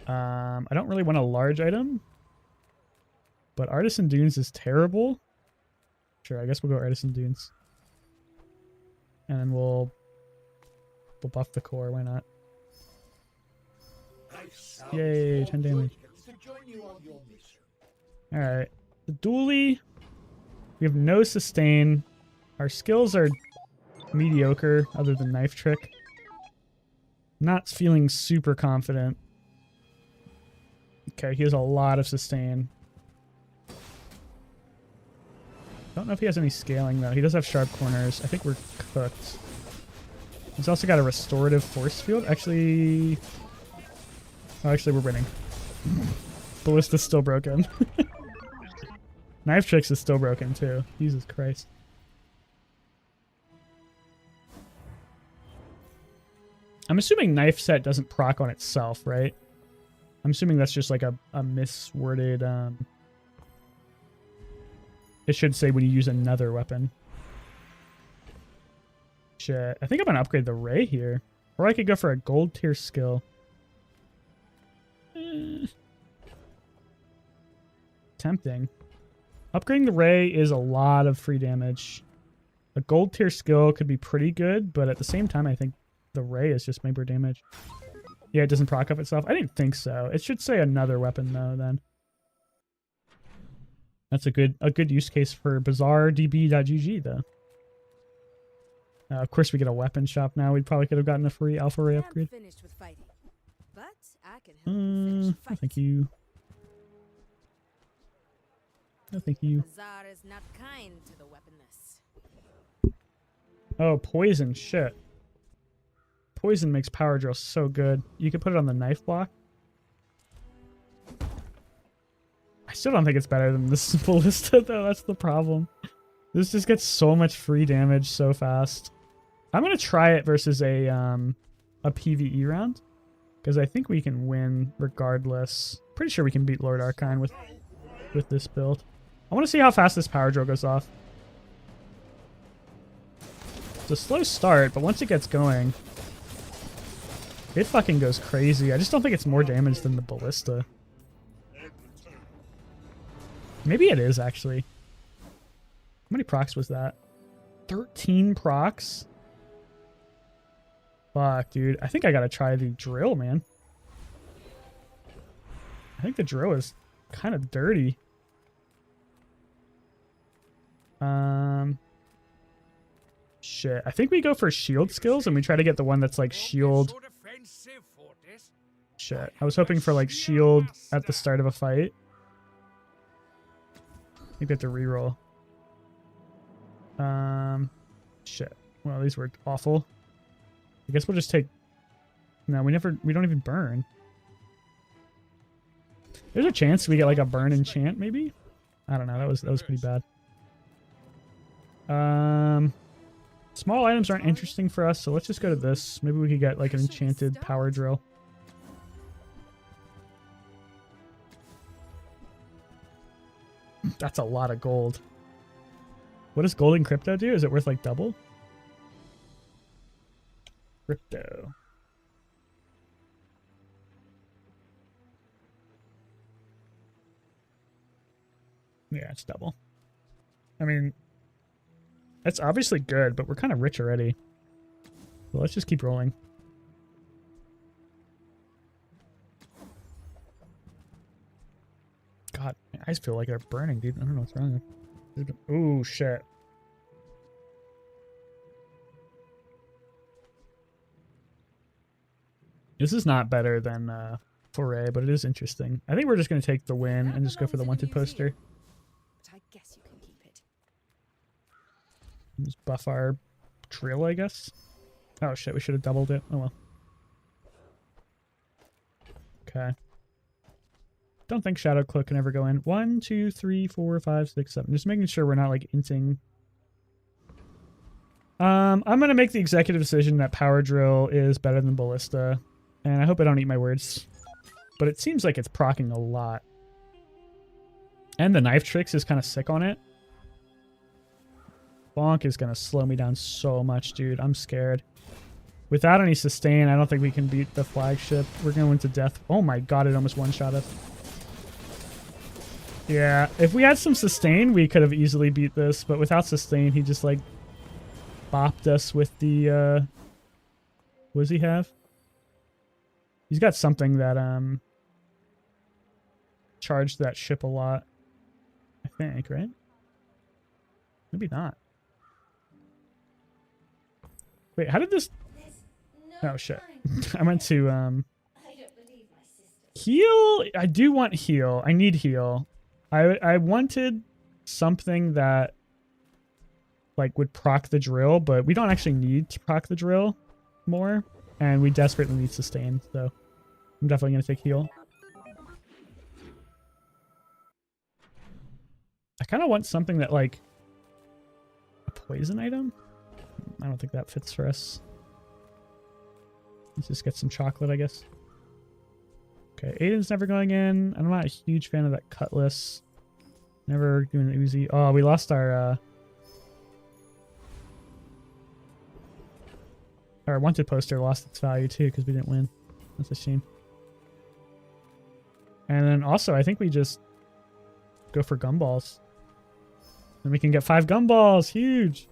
I don't really want a large item. But Artisan Dunes is terrible. Sure, I guess we'll go Artisan Dunes. And then we'll buff the core, why not? Yay, 10 damage. Alright. The dually. We have no sustain. Our skills are mediocre, other than knife trick. Not feeling super confident. Okay, he has a lot of sustain. Don't know if he has any scaling, though. He does have sharp corners. I think we're cooked. He's also got a restorative force field. Actually... Oh, actually, we're winning. Ballista's still broken. Knife Tricks is still broken, too. Jesus Christ. I'm assuming Knife Set doesn't proc on itself, right? I'm assuming that's just like a misworded... It should say when you use another weapon. Shit. I think I'm gonna upgrade the Ray here. Or I could go for a gold tier skill. Tempting. Upgrading the Ray is a lot of free damage. A gold tier skill could be pretty good, but at the same time, I think the Ray is just more damage. Yeah, it doesn't proc up itself. I didn't think so. It should say another weapon though. Then that's a good use case for BazaarDB.gg though. Of course, we get a weapon shop now. We probably could have gotten a free Alpha Ray upgrade. Finished with fighting, but I can help you finish No, thank you. No, thank you. Bazaar is not kind to the weaponless. Oh, poison. Shit. Poison makes power drill so good. You could put it on the knife block. I still don't think it's better than this ballista though. That's the problem. This just gets so much free damage so fast. I'm gonna try it versus a PvE round because I think we can win regardless. Pretty sure we can beat Lord Archon with this build. I want to see how fast this power drill goes off. It's a slow start, but once it gets going, it fucking goes crazy. I just don't think it's more damage than the ballista. Maybe it is actually. How many procs was that? 13 procs? Fuck, dude. I think I gotta try the drill, man. I think the drill is kind of dirty. Shit. I think we go for shield skills and we try to get the one that's like shield. Shit. I was hoping for like shield at the start of a fight. I think we have to reroll. Shit. Well, these were awful. I guess we'll just take... No, we don't even burn. There's a chance we get like a burn enchant, maybe? I don't know. That was pretty bad. Small items aren't interesting for us, so let's just go to this. Maybe we could get like an enchanted power drill. That's a lot of gold. What does gold in crypto do? Is it worth like double? Crypto. Yeah, it's double. I mean, that's obviously good, but we're kind of rich already. So let's just keep rolling. God, my eyes feel like they're burning, dude. I don't know what's wrong. Ooh, shit. This is not better than Foray, but it is interesting. I think we're just going to take the win and just go for the wanted poster. But I guess you can keep it. Just buff our drill, I guess. Oh shit, we should have doubled it. Oh well. Okay. Don't think Shadow Cloak can ever go in. 1, 2, 3, 4, 5, 6, 7. Just making sure we're not like inting. I'm gonna make the executive decision that Power Drill is better than Ballista. And I hope I don't eat my words. But it seems like it's proccing a lot. And the Knife Tricks is kind of sick on it. Bonk is going to slow me down so much, dude. I'm scared. Without any sustain, I don't think we can beat the flagship. We're going to death. Oh my god, it almost one-shot us. Yeah, if we had some sustain, we could have easily beat this. But without sustain, he just, like, bopped us with the, what does he have? He's got something that, charged that ship a lot. I think, right? Maybe not. Wait, how did this... Oh, shit. I meant to, heal? I do want heal. I need heal. I wanted something that, like, would proc the drill, but we don't actually need to proc the drill more, and we desperately need sustain, so I'm definitely going to take heal. I kind of want something that, like, a poison item? I don't think that fits for us. Let's just get some chocolate, I guess. Okay, Aiden's never going in. I'm not a huge fan of that cutlass. Never doing an Uzi. Oh, we lost our, Our wanted poster lost its value too because we didn't win. That's a shame. And then also, I think we just go for gumballs. And we can get 5 gumballs. Huge.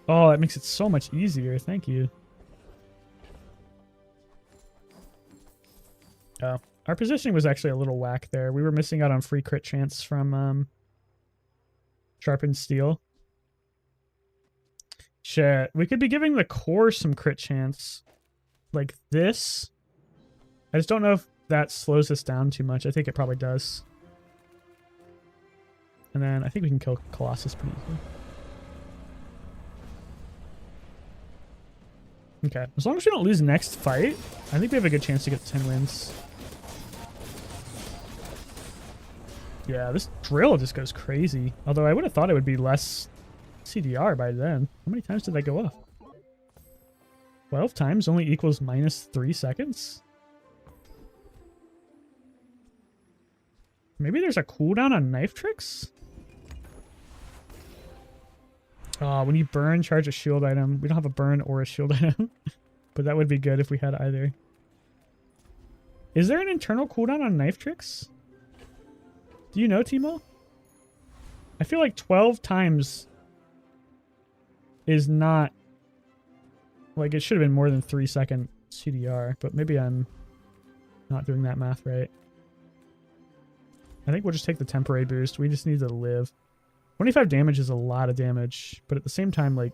Oh, that makes it so much easier. Thank you. Oh, our positioning was actually a little whack there. We were missing out on free crit chance from Sharpened Steel. Shit. We could be giving the core some crit chance. Like this. I just don't know if that slows us down too much. I think it probably does. And then I think we can kill Colossus pretty easily. Okay. As long as we don't lose next fight, I think we have a good chance to get 10 wins. Yeah, this drill just goes crazy. Although I would have thought it would be less CDR by then. How many times did that go off? 12 times only equals -3 seconds? Maybe there's a cooldown on knife tricks? When you burn, charge a shield item. We don't have a burn or a shield item. But that would be good if we had either. Is there an internal cooldown on knife tricks? Do you know, Timo? I feel like 12 times is not... Like, it should have been more than 3-second CDR. But maybe I'm not doing that math right. I think we'll just take the temporary boost. We just need to live. 25 damage is a lot of damage, but at the same time, like,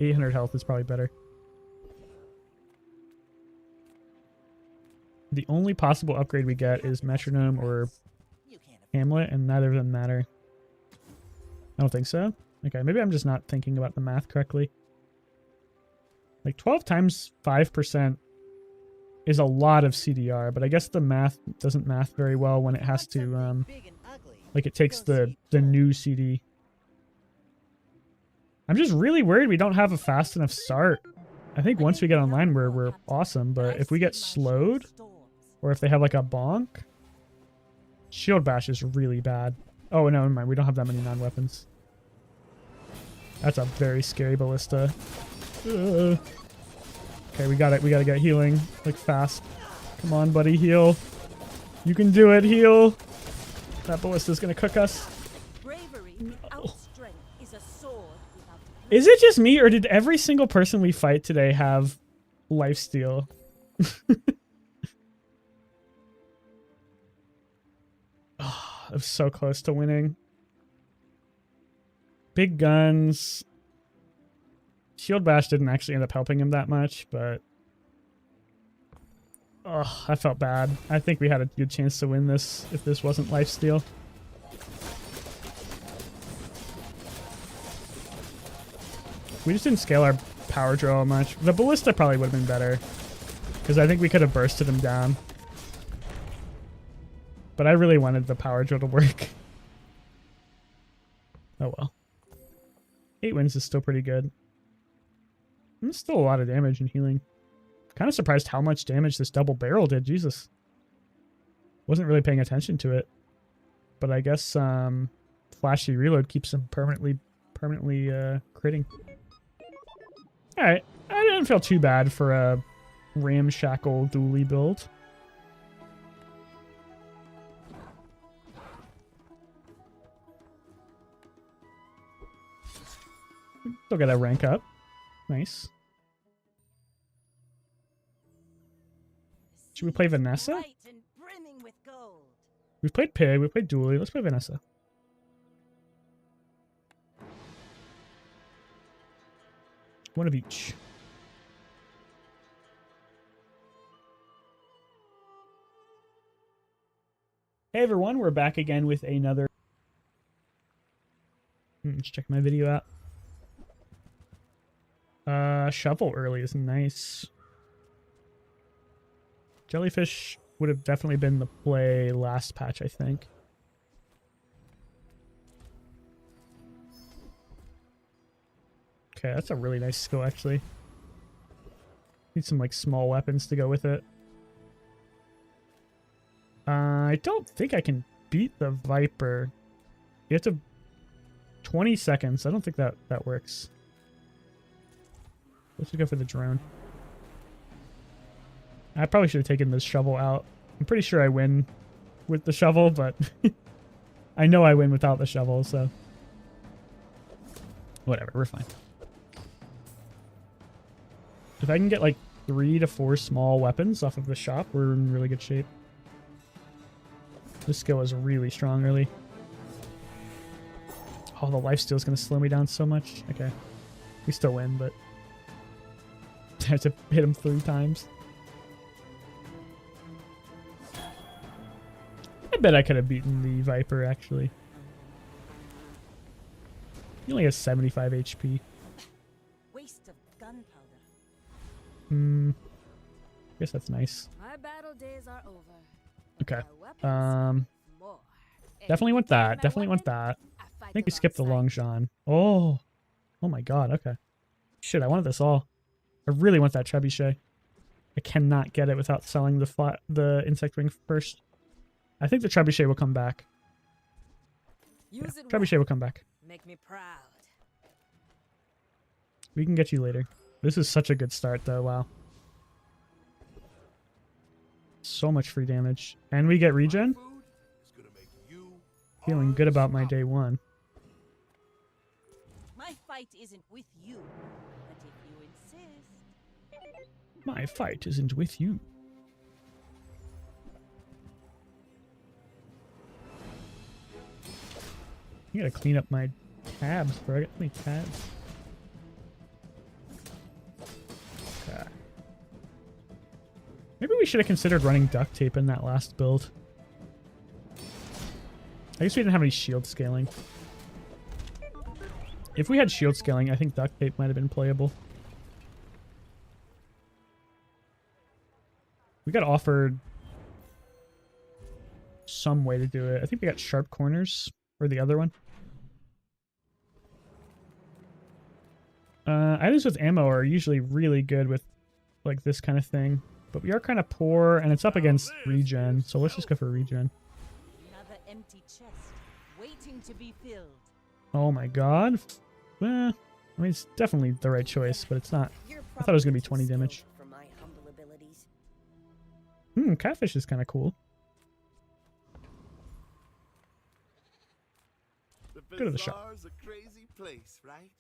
800 health is probably better. The only possible upgrade we get is Metronome or Hamlet, and neither of them matter. I don't think so. Okay, maybe I'm just not thinking about the math correctly. Like, 12 times 5% is a lot of CDR, but I guess the math doesn't math very well when it has to, like, it takes the new CD. I'm just really worried we don't have a fast enough start. I think once we get online, we're awesome, but if we get slowed, or if they have, like, a bonk, Shield Bash is really bad. Oh, no, never mind. We don't have that many non-weapons. That's a very scary ballista. Okay, we got it. We gotta get healing, like, fast. Come on, buddy, heal. You can do it, heal. That ballista's gonna cook us. No. Is it just me, or did every single person we fight today have lifesteal? Oh, I was so close to winning. Big guns. Shield Bash didn't actually end up helping him that much, but... Oh, I felt bad. I think we had a good chance to win this if this wasn't lifesteal. We just didn't scale our power drill much. The ballista probably would have been better, because I think we could have bursted him down. But I really wanted the power drill to work. Oh well. 8 wins is still pretty good. And it's still a lot of damage and healing. Kind of surprised how much damage this double barrel did. Jesus. Wasn't really paying attention to it. But I guess flashy reload keeps him permanently critting. Alright. I didn't feel too bad for a ramshackle dually build. Still got a rank up. Nice. Should we play Vanessa? We've played Pig, we played Dually. Let's play Vanessa. One of each. Hey everyone, we're back again with another... Let's check my video out. Shovel early is nice. Jellyfish would have definitely been the play last patch, I think. Okay, that's a really nice skill, actually. Need some, like, small weapons to go with it. I don't think I can beat the Viper. You have to... 20 seconds. I don't think that works. Let's just go for the drone. I probably should have taken this shovel out. I'm pretty sure I win with the shovel, but I know I win without the shovel, so whatever, we're fine. If I can get like 3 to 4 small weapons off of the shop, we're in really good shape. This skill is really strong early. Oh, the lifesteal is going to slow me down so much. Okay. We still win, but I have to hit him 3 times. I bet I could have beaten the Viper, actually. He only has 75 HP. Waste of gunpowder. Guess that's nice. My battle days are over. Okay. My weapons more. Definitely want Every that. time Definitely want weapon, that. I I think we skipped the long John. Oh. Oh my god, okay. Shit, I wanted this all. I really want that trebuchet. I cannot get it without selling the insect ring first. I think the trebuchet will come back. Yeah, trebuchet will come back. Make me proud. We can get you later. This is such a good start though, wow. So much free damage. And we get regen? Feeling good about my day 1. My fight isn't with you, but if you insist. My fight isn't with you. I gotta clean up my tabs, bro. I got too many tabs. Okay. Maybe we should have considered running duct tape in that last build. I guess we didn't have any shield scaling. If we had shield scaling, I think duct tape might have been playable. We got offered some way to do it. I think we got sharp corners or the other one. Items with ammo are usually really good with like this kind of thing, but we are kind of poor and it's up against regen, so let's just go for regen. Another empty chest waiting to be filled. Oh my god. I mean, it's definitely the right choice, but it's not. I thought it was going to be 20 damage. For my humble abilities. Catfish is kind of cool. Go to the shop. Bazaar's a crazy place, right?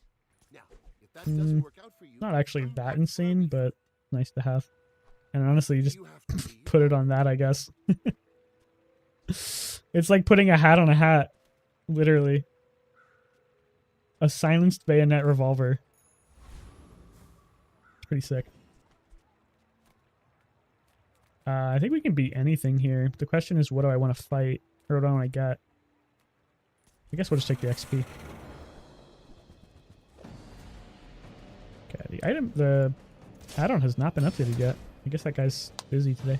Now, if that doesn't work out for you, Not actually that insane, but nice to have. And honestly, you just put it on that, I guess. It's like putting a hat on a hat. Literally. A silenced bayonet revolver. It's pretty sick. I think we can beat anything here. The question is, what do I want to fight? Or what do I want to get? I guess we'll just take the XP. Okay, the add-on has not been updated yet. I guess that guy's busy today.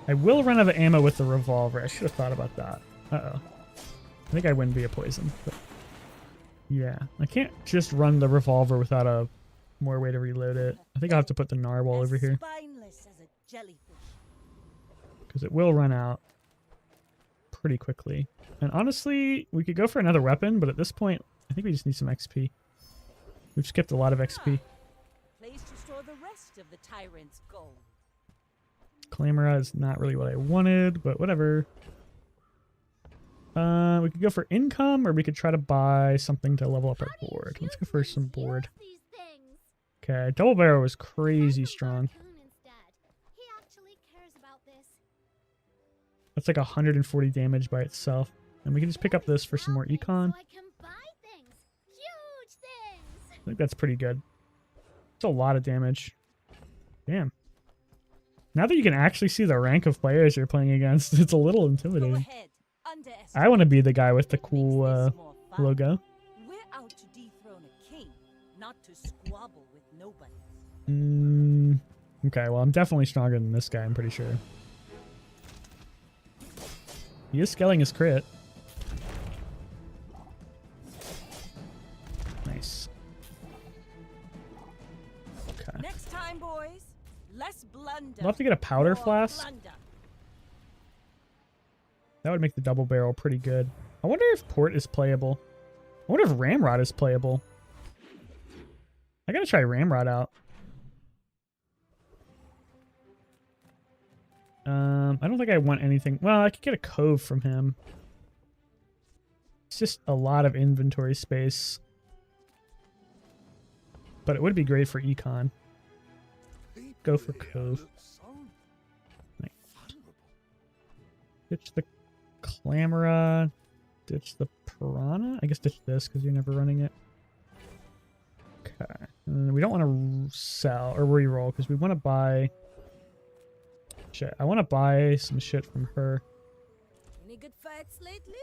I will run out of ammo with the revolver. I should have thought about that. Uh-oh. I think I win via poison. But yeah, I can't just run the revolver without a more way to reload it. I think I'll have to put the narwhal over here. Spineless as a jellyfish. Because it will run out pretty quickly. And honestly, we could go for another weapon, but at this point, I think we just need some XP. We've skipped a lot of XP. Place to store the rest of the tyrant's gold. Clamora is not really what I wanted, but whatever. We could go for income, or we could try to buy something to level up our board. Let's go for some board. Okay, double barrel was crazy strong. That's like 140 damage by itself. And we can just pick up this for some more econ. I think that's pretty good. It's a lot of damage. Damn. Now that you can actually see the rank of players you're playing against, it's a little intimidating. I want to be the guy with the cool logo. We're out to dethrone a king, not to squabble with nobody. Okay, well, I'm definitely stronger than this guy, I'm pretty sure. He is scaling his crit. Nice. Okay. Next time, boys, less blunder. We'll have to get a powder flask. That would make the double barrel pretty good. I wonder if port is playable. I wonder if ramrod is playable. I gotta try ramrod out. I don't think I want anything. Well, I could get a cove from him. It's just a lot of inventory space. But it would be great for econ. Go for cove. Nice. Ditch the clamora. Ditch the piranha. I guess ditch this because you're never running it. Okay. And we don't want to sell or reroll because we want to buy... Shit, I want to buy some shit from her. Any good fights lately?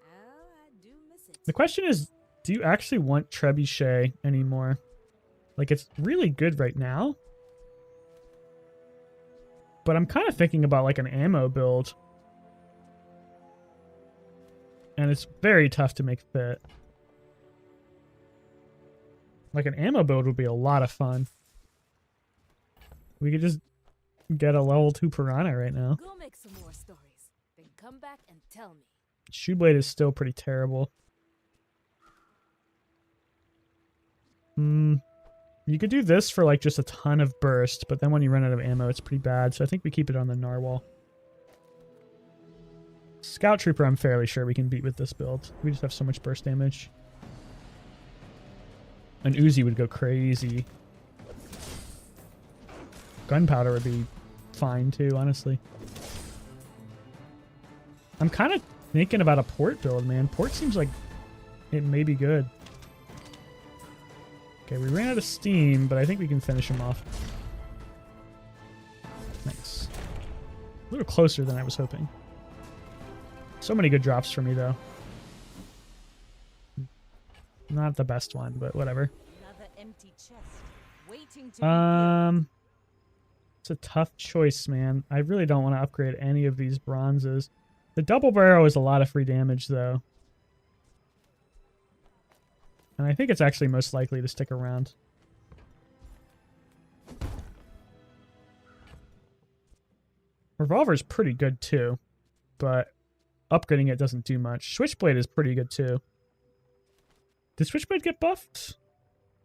Oh, I do miss it. The question is, do you actually want trebuchet anymore? Like, it's really good right now. But I'm kind of thinking about, like, an ammo build. And it's very tough to make fit. Like, an ammo build would be a lot of fun. We could just get a level 2 piranha right now. Go make some more stories. Then come back and tell me. Shoeblade is still pretty terrible. You could do this for like just a ton of burst, but then when you run out of ammo, it's pretty bad. So I think we keep it on the narwhal. Scout Trooper, I'm fairly sure we can beat with this build. We just have so much burst damage. An Uzi would go crazy. Gunpowder would be fine too, honestly. I'm kind of thinking about a port build, man. Port seems like it may be good. Okay, we ran out of steam, but I think we can finish him off. Nice. A little closer than I was hoping. So many good drops for me, though. Not the best one, but whatever. Another empty chest, waiting to It's a tough choice, man. I really don't want to upgrade any of these bronzes. The double barrel is a lot of free damage, though. And I think it's actually most likely to stick around. Revolver's pretty good, too. But upgrading it doesn't do much. Switchblade is pretty good, too. Did Switchblade get buffed?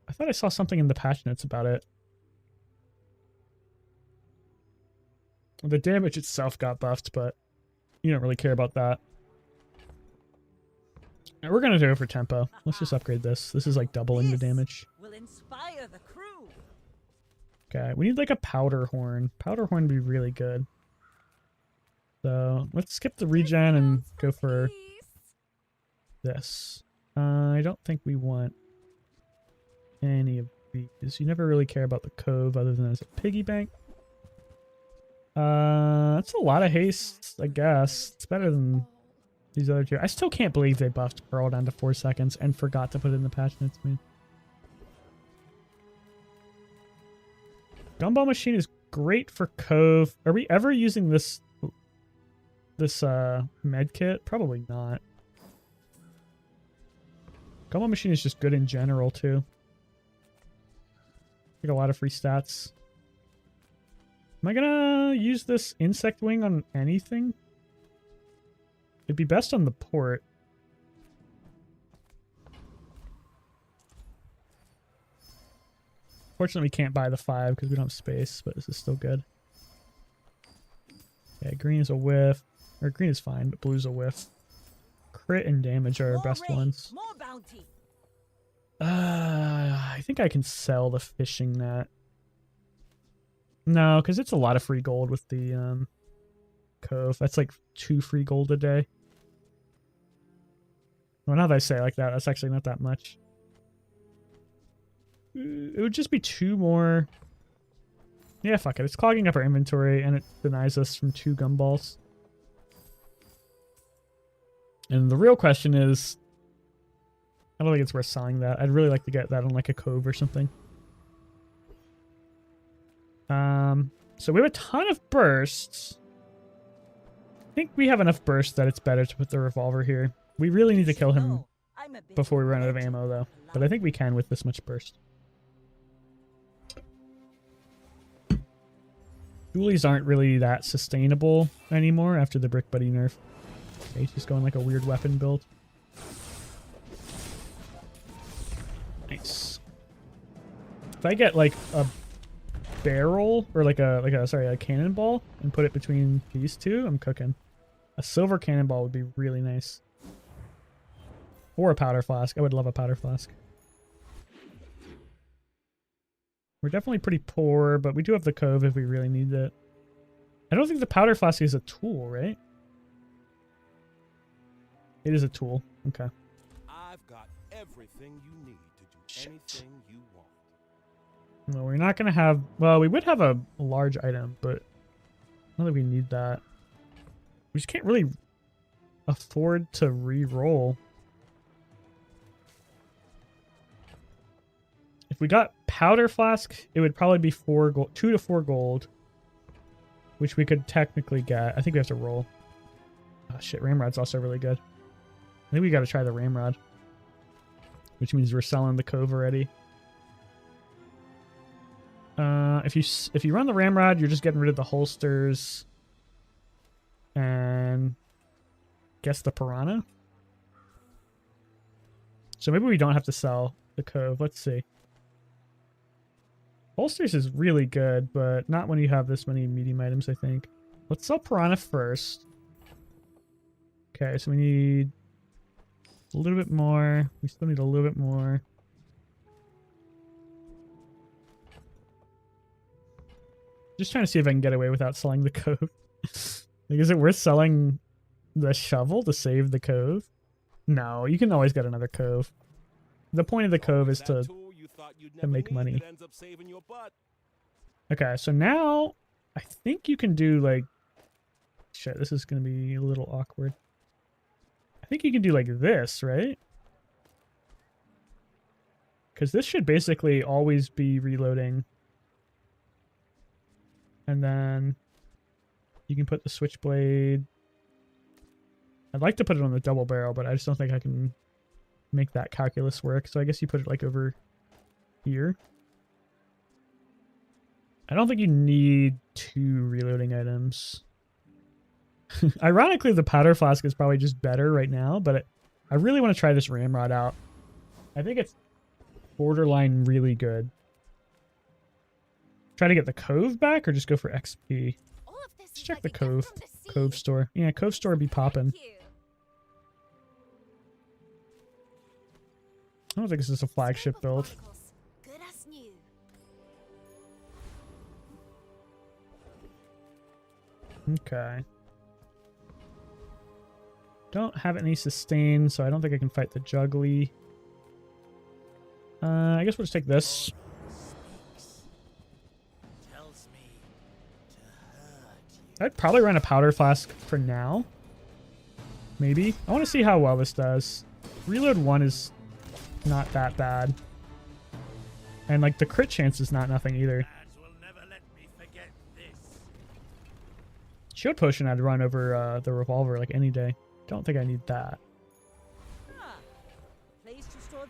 I thought I saw something in the patch notes about it. The damage itself got buffed, but you don't really care about that. Right, we're gonna do it for tempo. Let's just upgrade this. This is like doubling the damage. will inspire the crew. Okay, we need like a powder horn. Powder horn would be really good. So let's skip the regen and go for this. I don't think we want any of these. You never really care about the cove other than as a piggy bank. That's a lot of haste, I guess. It's better than these other two. I still can't believe they buffed Pearl down to 4 seconds and forgot to put it in the patch notes, man. Gumball Machine is great for Cove. Are we ever using this med kit? Probably not. Gumball Machine is just good in general, too. Get a lot of free stats. Am I gonna use this insect wing on anything? It'd be best on the port. Fortunately, we can't buy the 5 because we don't have space, but this is still good. Yeah, green is a whiff. Or green is fine, but blue's a whiff. Crit and damage are our best ones. More bounty. I think I can sell the fishing net. No, because it's a lot of free gold with the Cove. That's like 2 free gold a day. Well, now that I say it like that, that's actually not that much. It would just be 2 more. Yeah, fuck it. It's clogging up our inventory, and it denies us from 2 gumballs. And the real question is, I don't think it's worth selling that. I'd really like to get that on like a Cove or something. So we have a ton of bursts. I think we have enough bursts that it's better to put the revolver here. We really need to kill him before we run out of ammo, though. But I think we can with this much burst. Dualies aren't really that sustainable anymore after the Brick Buddy nerf. Okay, he's just going like a weird weapon build. Nice. If I get like a barrel or like a cannonball and put it between these two, I'm cooking. A silver cannonball would be really nice. Or a powder flask. I would love a powder flask. We're definitely pretty poor, but we do have the cove if we really need it. I don't think the powder flask is a tool, right? It is a tool. Okay. I've got everything you need to do anything you want. No, we're not going to have... Well, we would have a large item, but I don't think we need that. We just can't really afford to re-roll. If we got powder flask, it would probably be 4 gold, 2 to 4 gold, which we could technically get. I think we have to roll. Oh shit, Ramrod's also really good. I think we got to try the Ramrod, which means we're selling the cove already. If you run the Ramrod, you're just getting rid of the holsters and guess the piranha. So maybe we don't have to sell the cove. Let's see. Holsters is really good, but not when you have this many medium items, I think. Let's sell piranha first. Okay, so we need a little bit more. We still need a little bit more. Just trying to see if I can get away without selling the cove. Like, is it worth selling the shovel to save the cove? No, you can always get another cove. The point of the cove is to make money. Okay, so now I think you can do like... Shit, this is going to be a little awkward. I think you can do like this, right? Because this should basically always be reloading. And then you can put the switchblade. I'd like to put it on the double barrel, but I just don't think I can make that calculus work. So I guess you put it like over here. I don't think you need 2 reloading items. Ironically, the powder flask is probably just better right now, but I really want to try this ramrod out. I think it's borderline really good. Try to get the cove back or just go for XP? Let's check the cove. Cove store. Yeah, cove store be popping. I don't think this is a flagship build. Okay. Don't have any sustain, so I don't think I can fight the juggly. I guess we'll just take this. I'd probably run a powder flask for now. Maybe. I want to see how well this does. Reload 1 is not that bad. And like the crit chance is not nothing either. Shield potion I'd run over the revolver like any day. Don't think I need that.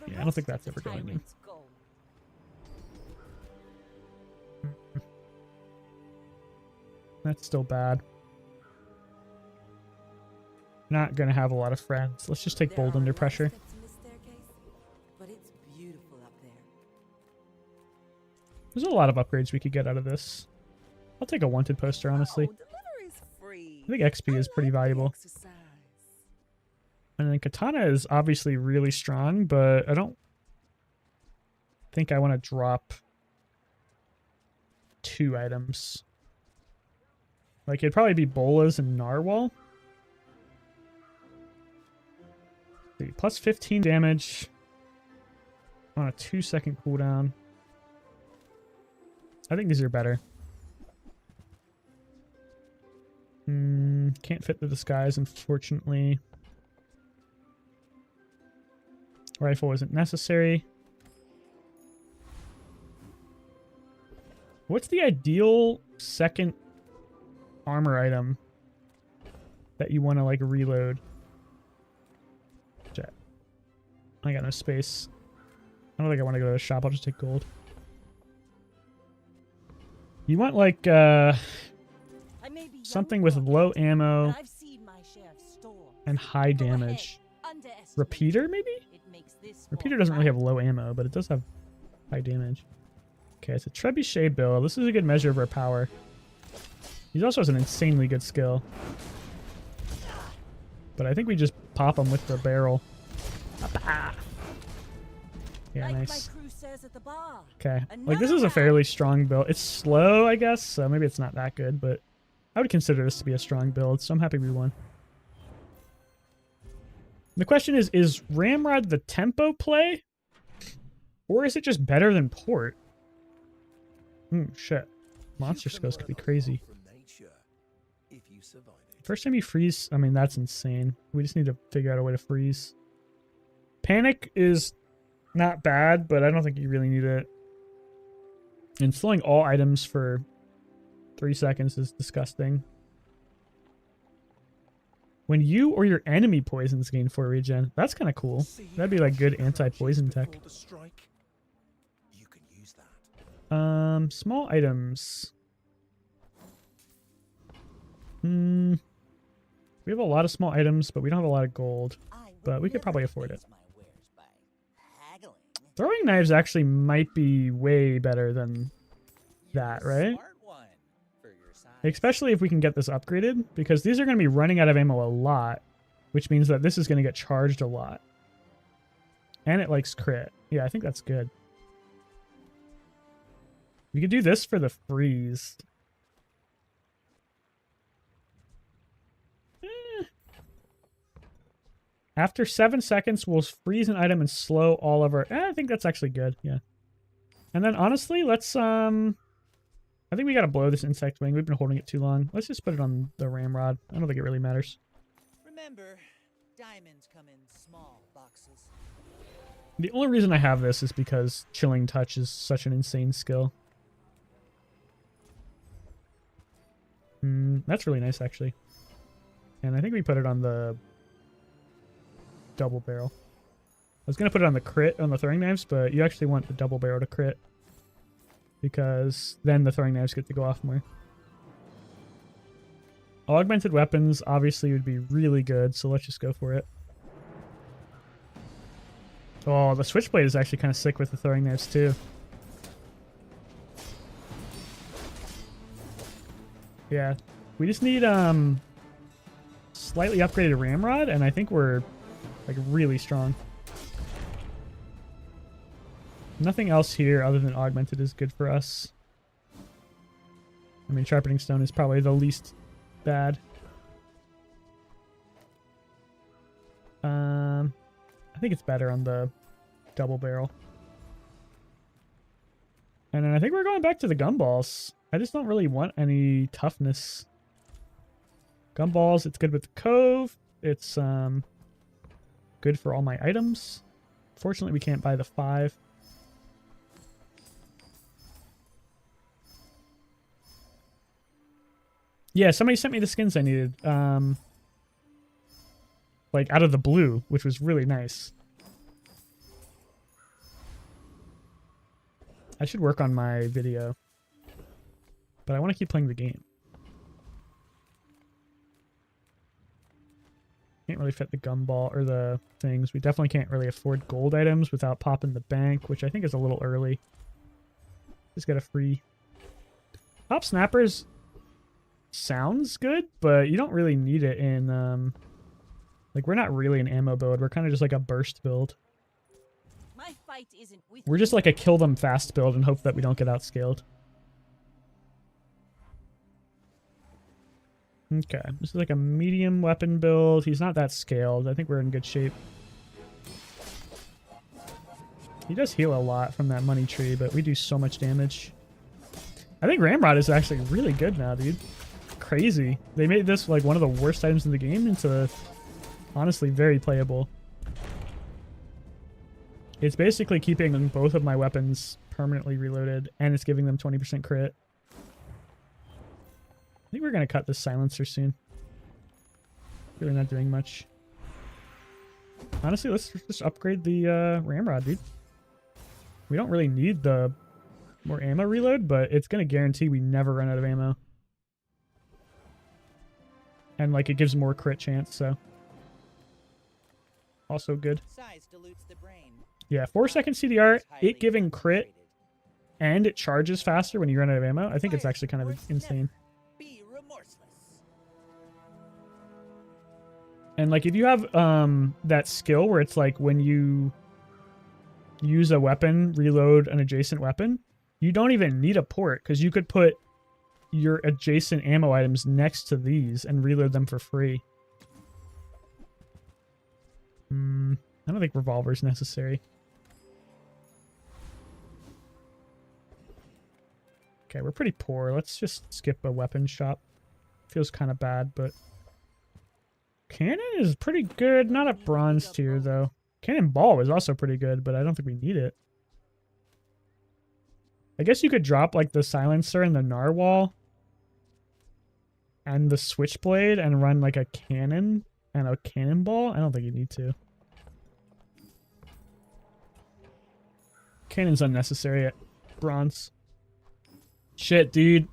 Yeah, I don't think that's ever going in. That's still bad. Not gonna have a lot of friends. Let's just take bold under pressure. There's a lot of upgrades we could get out of this. I'll take a wanted poster, honestly. I think XP is pretty valuable. And then katana is obviously really strong, but I don't think I want to drop 2 items. Like, it'd probably be bolas and narwhal. See, plus 15 damage on a 2-second cooldown. I think these are better. Can't fit the disguise, unfortunately. Rifle isn't necessary. What's the ideal second armor item that you want to like reload? Jet. I got no space. I don't think I want to go to the shop. I'll just take gold. You want like something with low ammo and high damage. Repeater, maybe? Repeater doesn't really have low ammo, but it does have high damage. Okay, it's a trebuchet build. This is a good measure of our power. He also has an insanely good skill. But I think we just pop him with the barrel. Yeah, nice. Okay, like this is a fairly strong build. It's slow, I guess, so maybe it's not that good, but I would consider this to be a strong build, so I'm happy we won. The question is Ramrod the tempo play? Or is it just better than Port? Shit. Monster skills could be crazy. First time you freeze, I mean, that's insane. We just need to figure out a way to freeze. Panic is not bad, but I don't think you really need it. And slowing all items for 3 seconds is disgusting. When you or your enemy poisons gain 4 regen. That's kind of cool. That'd be like good anti-poison tech. Small items. We have a lot of small items, but we don't have a lot of gold. But we could probably afford it. Throwing knives actually might be way better than that, right? Especially if we can get this upgraded, because these are going to be running out of ammo a lot, which means that this is going to get charged a lot. And it likes crit. Yeah, I think that's good. We could do this for the freeze. After 7 seconds, we'll freeze an item and slow all of our... I think that's actually good, yeah. And then honestly, let's... I think we gotta blow this insect wing. We've been holding it too long. Let's just put it on the ramrod. I don't think it really matters. Remember, diamonds come in small boxes. The only reason I have this is because Chilling Touch is such an insane skill. That's really nice, actually. And I think we put it on the double barrel. I was going to put it on the crit on the throwing knives, but you actually want the double barrel to crit. Because then the throwing knives get to go off more. Augmented weapons obviously would be really good, so let's just go for it. Oh, the switchblade is actually kind of sick with the throwing knives too. Yeah, we just need slightly upgraded ramrod, and I think we're like really strong. Nothing else here other than augmented is good for us. I mean, sharpening stone is probably the least bad. I think it's better on the double barrel. And then I think we're going back to the gumballs. I just don't really want any toughness. Gumballs, it's good with the cove. It's good for all my items. Fortunately, we can't buy the 5. Yeah, somebody sent me the skins I needed. Like out of the blue, which was really nice. I should work on my video. But I want to keep playing the game. Can't really fit the gumball or the things. We definitely can't really afford gold items without popping the bank, which I think is a little early. Just got a free. Pop snappers sounds good, but you don't really need it in like, we're not really an ammo build. We're kind of just like a burst build. My fight isn't with We're just like a kill them fast build and hope that we don't get outscaled. Okay, this is like a medium weapon build. He's not that scaled. I think we're in good shape. He does heal a lot from that money tree, but we do so much damage. I think Ramrod is actually really good now, dude. Crazy. They made this like one of the worst items in the game into honestly very playable. It's basically keeping both of my weapons permanently reloaded, and it's giving them 20% crit. I think we're going to cut this silencer soon. Really not doing much. Honestly, let's just upgrade the ramrod, dude. We don't really need the more ammo reload, but it's going to guarantee we never run out of ammo. And like it gives more crit chance, so Also good. Size dilutes the brain. Yeah, 4-second CDR, it giving crit, and it charges faster when you run out of ammo. I think it's actually kind of insane. Be remorseless. And like if you have that skill where it's like when you use a weapon, reload an adjacent weapon, you don't even need a port because you could put your adjacent ammo items next to these and reload them for free. I don't think revolver is necessary. Okay, we're pretty poor. Let's just skip a weapon shop. Feels kind of bad, but cannon is pretty good. Not at bronze tier though. Cannonball is also pretty good, but I don't think we need it. I guess you could drop like the silencer and the narwhal and the switchblade and run like a cannon and a cannonball. I don't think you need to. Cannon's unnecessary at bronze. Shit, dude.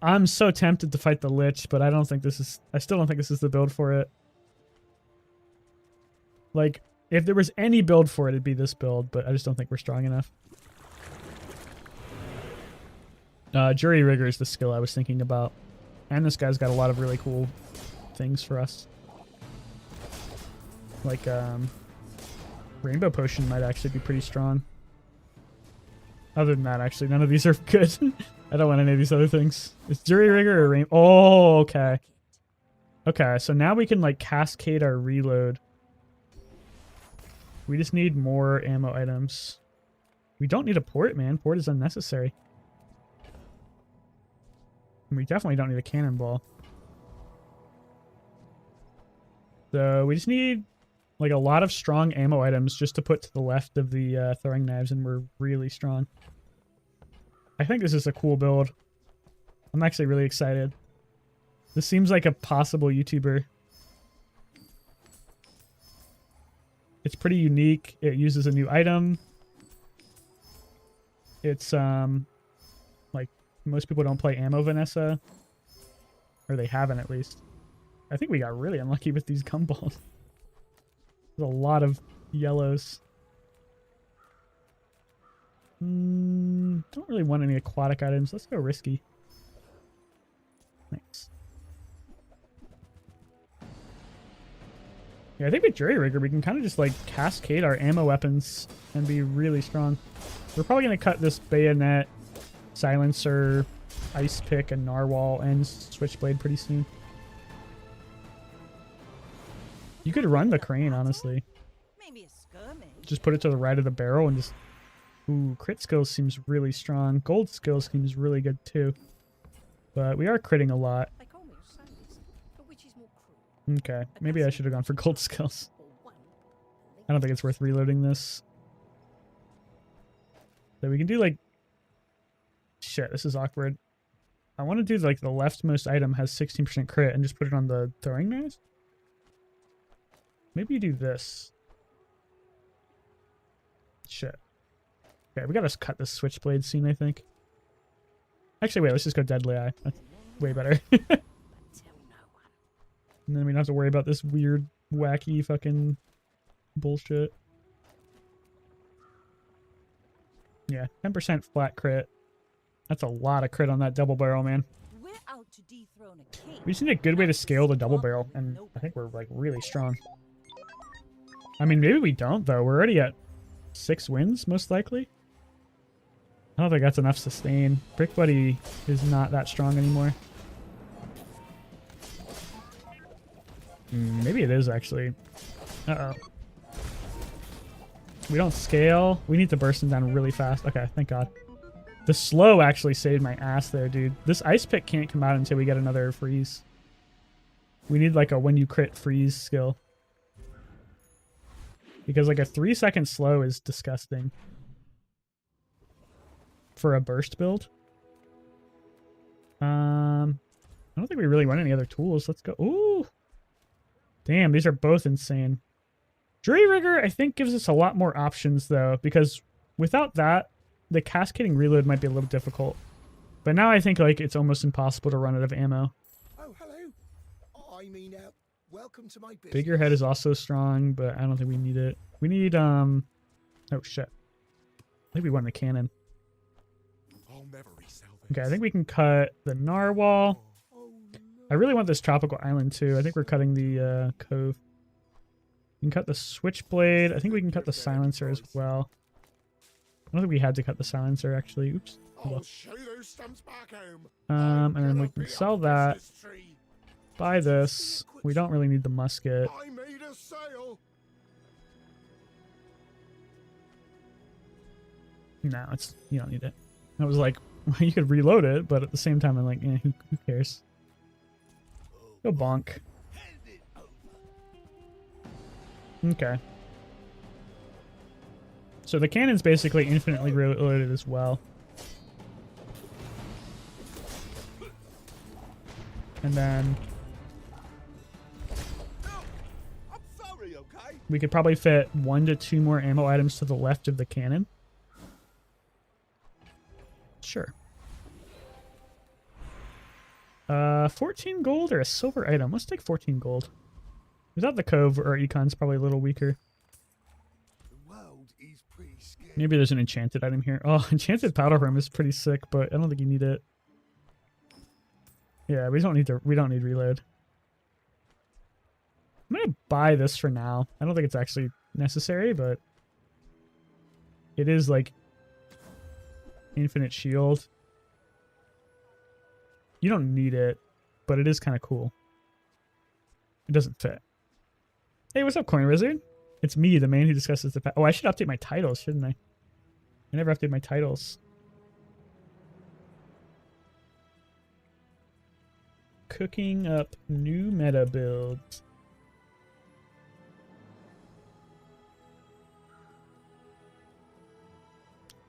I'm so tempted to fight the Lich, but I still don't think this is the build for it. Like, if there was any build for it, it'd be this build, but I just don't think we're strong enough. Jury Rigger is the skill I was thinking about. And this guy's got a lot of really cool things for us. Like, Rainbow Potion might actually be pretty strong. Other than that, actually, none of these are good. I don't want any of these other things. Is Jury Rigger or Rainbow? Oh, okay. Okay, so now we can, like, cascade our reload. We just need more ammo items. We don't need a port, man. Port is unnecessary. And we definitely don't need a cannonball. So we just need like a lot of strong ammo items just to put to the left of the throwing knives, and we're really strong. I think this is a cool build. I'm actually really excited. This seems like a possible YouTuber. It's pretty unique. It uses a new item. It's like most people don't play ammo Vanessa, or they haven't at least. I think we got really unlucky with these gumballs. There's a lot of yellows. Don't really want any aquatic items. Let's go risky. Nice. Yeah, I think with Jury Rigger we can kind of just like cascade our ammo weapons and be really strong. We're probably going to cut this bayonet, silencer, ice pick, and narwhal and switchblade pretty soon. You could run the crane, honestly. Maybe a skirmish. Just put it to the right of the barrel and just... Ooh, crit skills seems really strong. Gold skills seems really good too. But we are critting a lot. Okay, maybe I should have gone for gold skills. I don't think it's worth reloading this. So we can do like... Shit, this is awkward. I want to do like the leftmost item has 16% crit and just put it on the throwing knives. Maybe you do this. Shit. Okay, we gotta cut this switchblade scene, I think. Actually, wait, let's just go Deadly Eye. That's way better. And then we don't have to worry about this weird, wacky fucking bullshit. Yeah, 10% flat crit. That's a lot of crit on that double barrel, man. We're out to dethrone a king. We just need a good way to scale the double barrel, and I think we're like really strong. I mean, maybe we don't, though. We're already at 6 wins, most likely. I don't think that's enough sustain. Brick Buddy is not that strong anymore. Maybe it is, actually. Uh-oh. We don't scale. We need to burst him down really fast. Okay, thank God. The slow actually saved my ass there, dude. This ice pick can't come out until we get another freeze. We need like a when you crit freeze skill. Because like a 3-second slow is disgusting. For a burst build. I don't think we really want any other tools. Let's go. Ooh. Damn, these are both insane. Jury Rigger, I think, gives us a lot more options, though, because without that, the cascading reload might be a little difficult. But now I think like it's almost impossible to run out of ammo. Oh, hello. I mean, Welcome to my business. Figurehead is also strong, but I don't think we need it. We need oh shit. I think we want the cannon. I'll never resell this. Okay, I think we can cut the narwhal. I really want this tropical island too. I think we're cutting the cove. We can cut the switchblade. I think we can cut the silencer as well. I don't think we had to cut the silencer actually. Oops. I'll show those stumps back home. And then we can sell that. Buy this. We don't really need the musket. I made a sale. No, it's you don't need it. I was like, well, you could reload it, but at the same time, I'm like, who cares? Go bonk. Okay. So the cannon's basically infinitely reloaded as well. And then I'm sorry, okay? we could probably fit 1 to 2 more ammo items to the left of the cannon. Sure. 14 gold or a silver item? Let's take 14 gold. Without the cove, our econ's probably a little weaker. The world is pretty scary. Maybe there's an enchanted item here. Oh, enchanted powder room is pretty sick, but I don't think you need it. Yeah, we don't need reload. I'm gonna buy this for now. I don't think it's actually necessary, but it is like infinite shield. You don't need it, but it is kind of cool. It doesn't fit. Hey, what's up, Coin Wizard? It's me, the man who discusses the... Oh, I should update my titles, shouldn't I? I never update my titles. Cooking up new meta builds.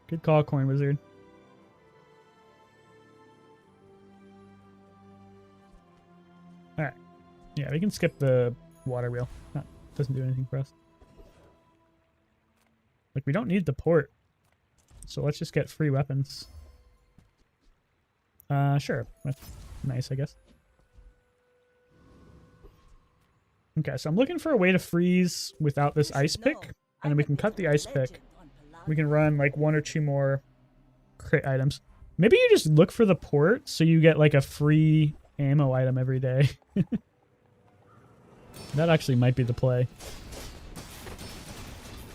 Good call, Coin Wizard. Alright. Yeah, we can skip the water wheel. That doesn't do anything for us. Like, we don't need the port. So let's just get free weapons. Sure. That's nice, I guess. Okay, so I'm looking for a way to freeze without this ice pick. And then we can cut the ice pick. We can run like 1 or 2 more crit items. Maybe you just look for the port so you get like a free ammo item every day. That actually might be the play.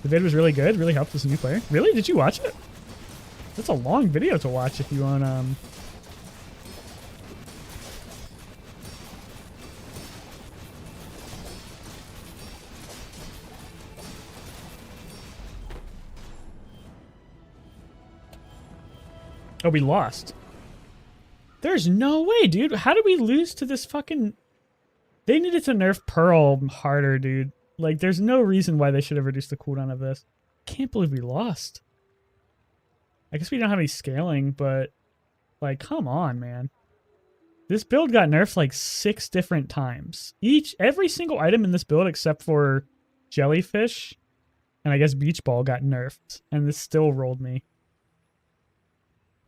The vid was really good. Really helped this new player. Really? Did you watch it? That's a long video to watch if you want Oh, we lost. There's no way, dude. How did we lose to this fucking... They needed to nerf Pearl harder, dude. Like, there's no reason why they should have reduced the cooldown of this. Can't believe we lost. I guess we don't have any scaling, but... Like, come on, man. This build got nerfed like 6 different times. Every single item in this build except for Jellyfish and I guess Beach Ball got nerfed. And this still rolled me.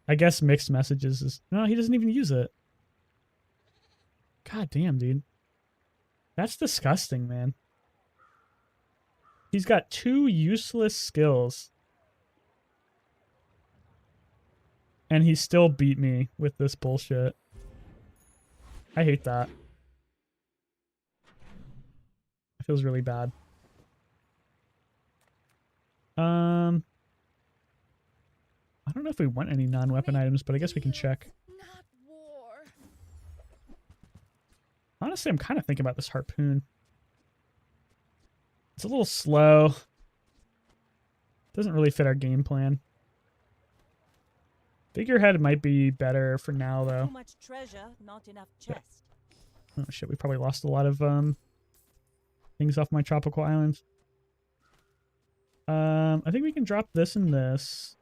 I guess mixed messages is... No, he doesn't even use it. God damn, dude. That's disgusting, man. He's got 2 useless skills. And he still beat me with this bullshit. I hate that. It feels really bad. I don't know if we want any non-weapon items, but I guess we can check. Not war. Honestly, I'm kind of thinking about this harpoon. It's a little slow. Doesn't really fit our game plan. Figurehead might be better for now, though. Too much treasure, not enough chest. Oh shit, we probably lost a lot of things off my tropical island. I think we can drop this and this.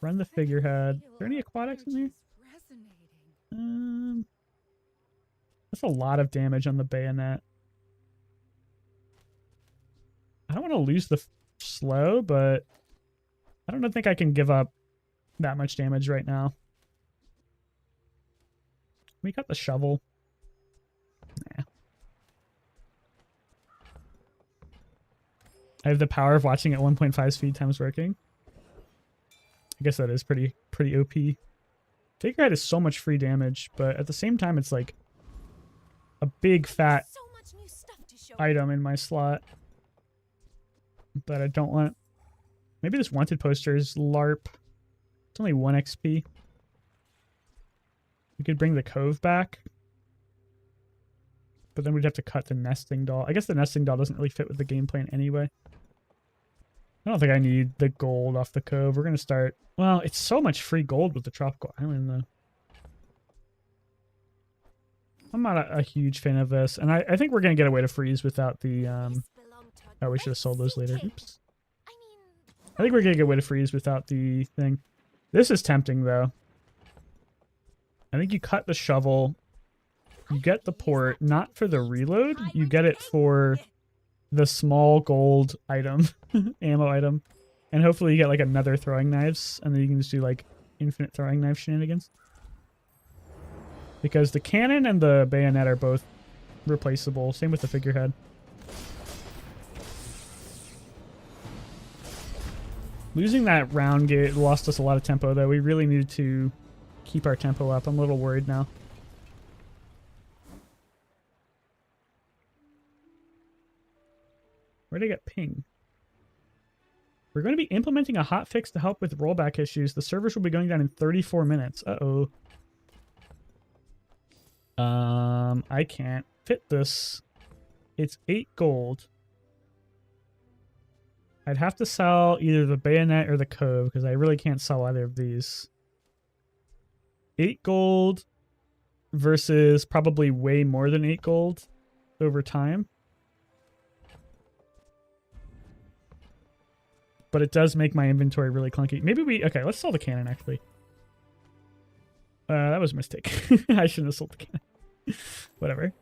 Run the figurehead. Is there any aquatics in there? That's a lot of damage on the bayonet. I don't want to lose the slow, but I don't think I can give up that much damage right now. We got the shovel. Nah. I have the power of watching at 1.5 speed times working. I guess that is pretty OP. Figurehead is so much free damage, but at the same time, it's like a big fat So much new stuff to show. item in my slot that I don't want. Maybe this wanted poster is LARP. It's only 1 XP. We could bring the cove back. But then we'd have to cut the nesting doll. I guess the nesting doll doesn't really fit with the game plan anyway. I don't think I need the gold off the cove. We're going to start... Well, it's so much free gold with the tropical island, though. I'm not a huge fan of this. And I think we're going to get away to freeze without the... Oh, we should have sold those later. Oops. I think we're going to get away to freeze without the thing. This is tempting, though. I think you cut the shovel... You get the port, not for the reload. You get it for the small gold item, ammo item. And hopefully you get like another throwing knives, and then you can just do like infinite throwing knife shenanigans. Because the cannon and the bayonet are both replaceable. Same with the figurehead. Losing that round gate lost us a lot of tempo, though. We really needed to keep our tempo up. I'm a little worried now. Where did I get ping? We're going to be implementing a hotfix to help with rollback issues. The servers will be going down in 34 minutes. Uh-oh. I can't fit this. It's 8 gold. I'd have to sell either the bayonet or the cove, because I really can't sell either of these. 8 gold versus probably way more than 8 gold over time. But it does make my inventory really clunky. Maybe we... Okay, let's sell the cannon, actually. That was a mistake. I shouldn't have sold the cannon. Whatever.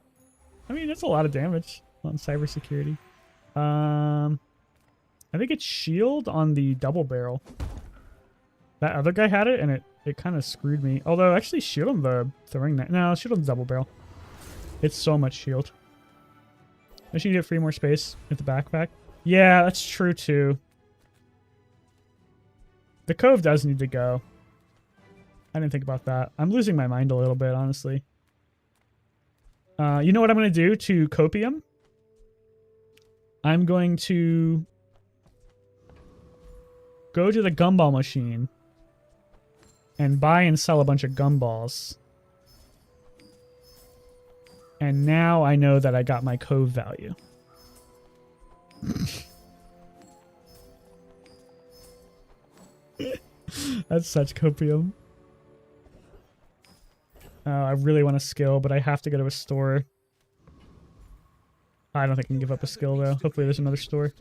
I mean, that's a lot of damage on cybersecurity. I think it's shield on the double barrel. That other guy had it, and it kind of screwed me. Although, actually, shield on the throwing knife. No, shield on the double barrel. It's so much shield. I should get free more space with the backpack. Yeah, that's true, too. The cove does need to go. I didn't think about that. I'm losing my mind a little bit, honestly. You know what I'm going to do to copium? I'm going to go to the gumball machine and buy and sell a bunch of gumballs. And now I know that I got my cove value. That's such copium. I really want a skill, but I have to go to a store. I don't think I can give up a skill, though. Hopefully there's another store.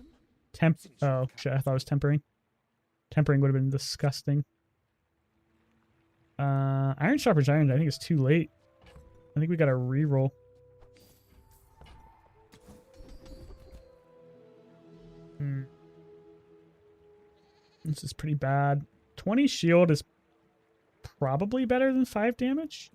Oh, shit, I thought it was tempering. Tempering would have been disgusting. Iron Sharper's Iron, I think it's too late. I think we got to reroll. This is pretty bad. 20 shield is probably better than 5 damage.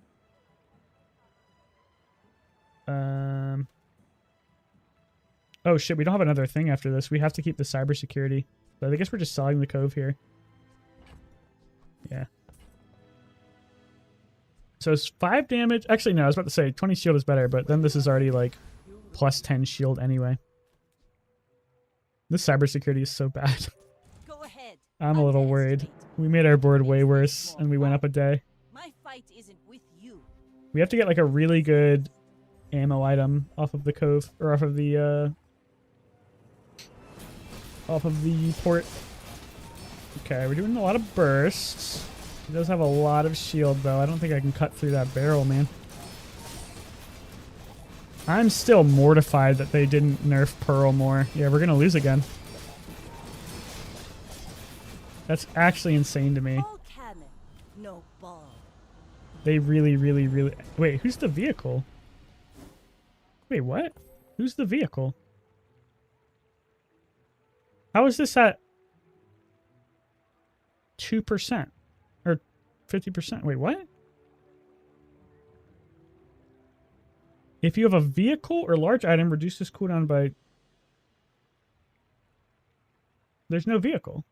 Oh shit, we don't have another thing after this. We have to keep the cybersecurity. So I guess we're just selling the cove here. Yeah. So it's 5 damage. Actually, no, I was about to say 20 shield is better, but then this is already like plus 10 shield anyway. This cybersecurity is so bad. Go ahead. I'm a little worried. We made our board way worse and we went up a day. My fight isn't with you. We have to get like a really good ammo item off of the cove, or off of the port. Okay, we're doing a lot of bursts. He does have a lot of shield though. I don't think I can cut through that barrel, man. I'm still mortified that they didn't nerf Pearl more. Yeah, we're gonna lose again. That's actually insane to me. Ball cannon, no ball. They really... Wait, who's the vehicle? Wait, what? Who's the vehicle? How is this at 2%? Or 50%? Wait, what? If you have a vehicle or large item, reduce this cooldown by... there's no vehicle.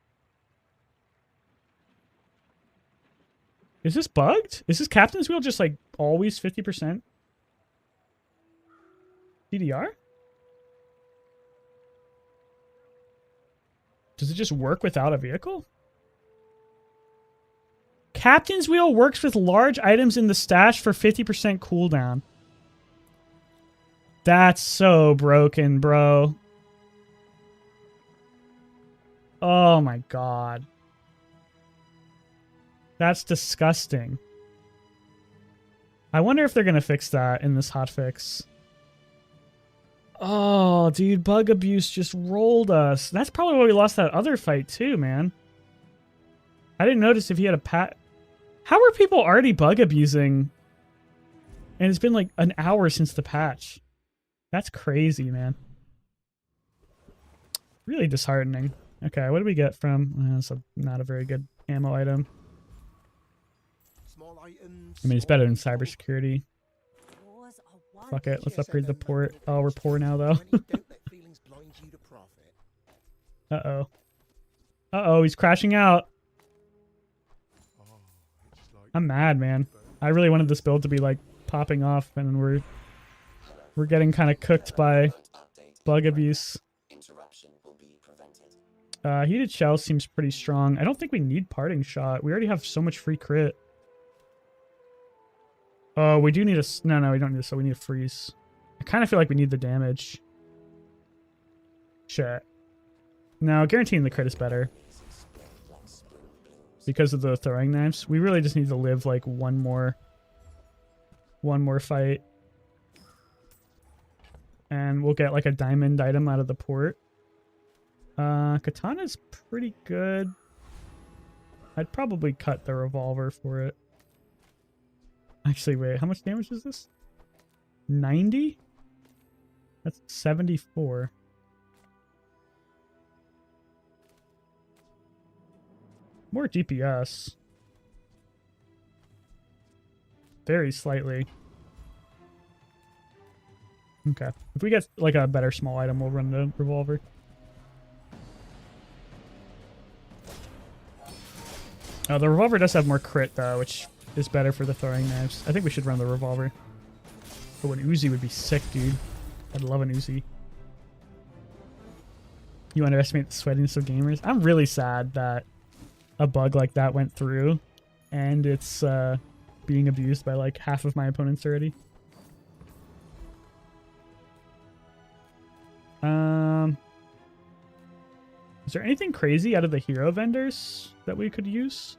Is this bugged? Is this captain's wheel just like always 50% DDR? Does it just work without a vehicle? Captain's wheel works with large items in the stash for 50% cooldown. That's so broken, bro. Oh my god. That's disgusting. I wonder if they're gonna fix that in this hotfix. Oh, dude, bug abuse just rolled us. That's probably why we lost that other fight too, man. I didn't notice if he had a pat. How are people already bug abusing? And it's been like an hour since the patch. That's crazy, man. Really disheartening. Okay, what do we get from... That's not a very good ammo item. Small items, I mean, it's better than cybersecurity. Fuck it, let's upgrade the port. Oh, we're poor now, though. Uh-oh. Uh-oh, he's crashing out. I'm mad, man. I really wanted this build to be, like, popping off, and we're getting kind of cooked by bug abuse. Heated shell seems pretty strong. I don't think we need parting shot. We already have so much free crit. Oh, we do need a... No, we don't need a... So we need a freeze. I kind of feel like we need the damage. Shit. No, guaranteeing the crit is better. Because of the throwing knives. We really just need to live like one more fight. And we'll get like a diamond item out of the port. Katana's pretty good. I'd probably cut the revolver for it. Actually, wait, how much damage is this? 90? That's 74. More DPS. Very slightly. Okay. If we get like a better small item, we'll run the revolver. Oh, the revolver does have more crit though, which is better for the throwing knives. I think we should run the revolver. Oh, an Uzi would be sick, dude. I'd love an Uzi. You underestimate the sweatiness of gamers? I'm really sad that a bug like that went through and it's being abused by like half of my opponents already. Is there anything crazy out of the hero vendors that we could use?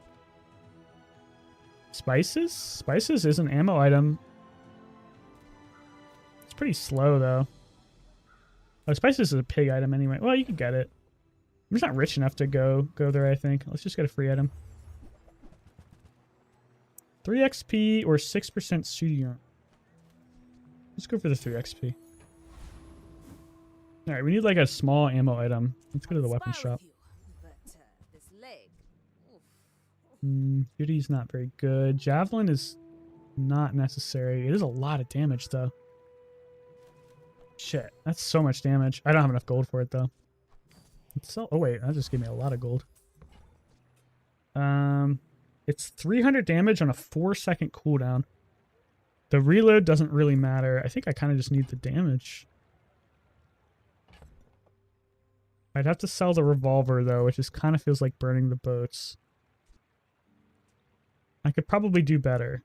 Spices? Spices is an ammo item. It's pretty slow though. Oh, spices is a pig item anyway. Well, you can get it. I'm just not rich enough to go there, I think. Let's just get a free item. 3 XP or 6% studio. Let's go for the 3 XP. Alright, we need like a small ammo item. Let's go to the weapon shop. Duty's not very good. Javelin is not necessary. It is a lot of damage though. Shit, that's so much damage. I don't have enough gold for it though. Oh wait, that just gave me a lot of gold. It's 300 damage on a 4-second cooldown. The reload doesn't really matter. I think I kind of just need the damage. I'd have to sell the revolver though, which just kind of feels like burning the boats. I could probably do better.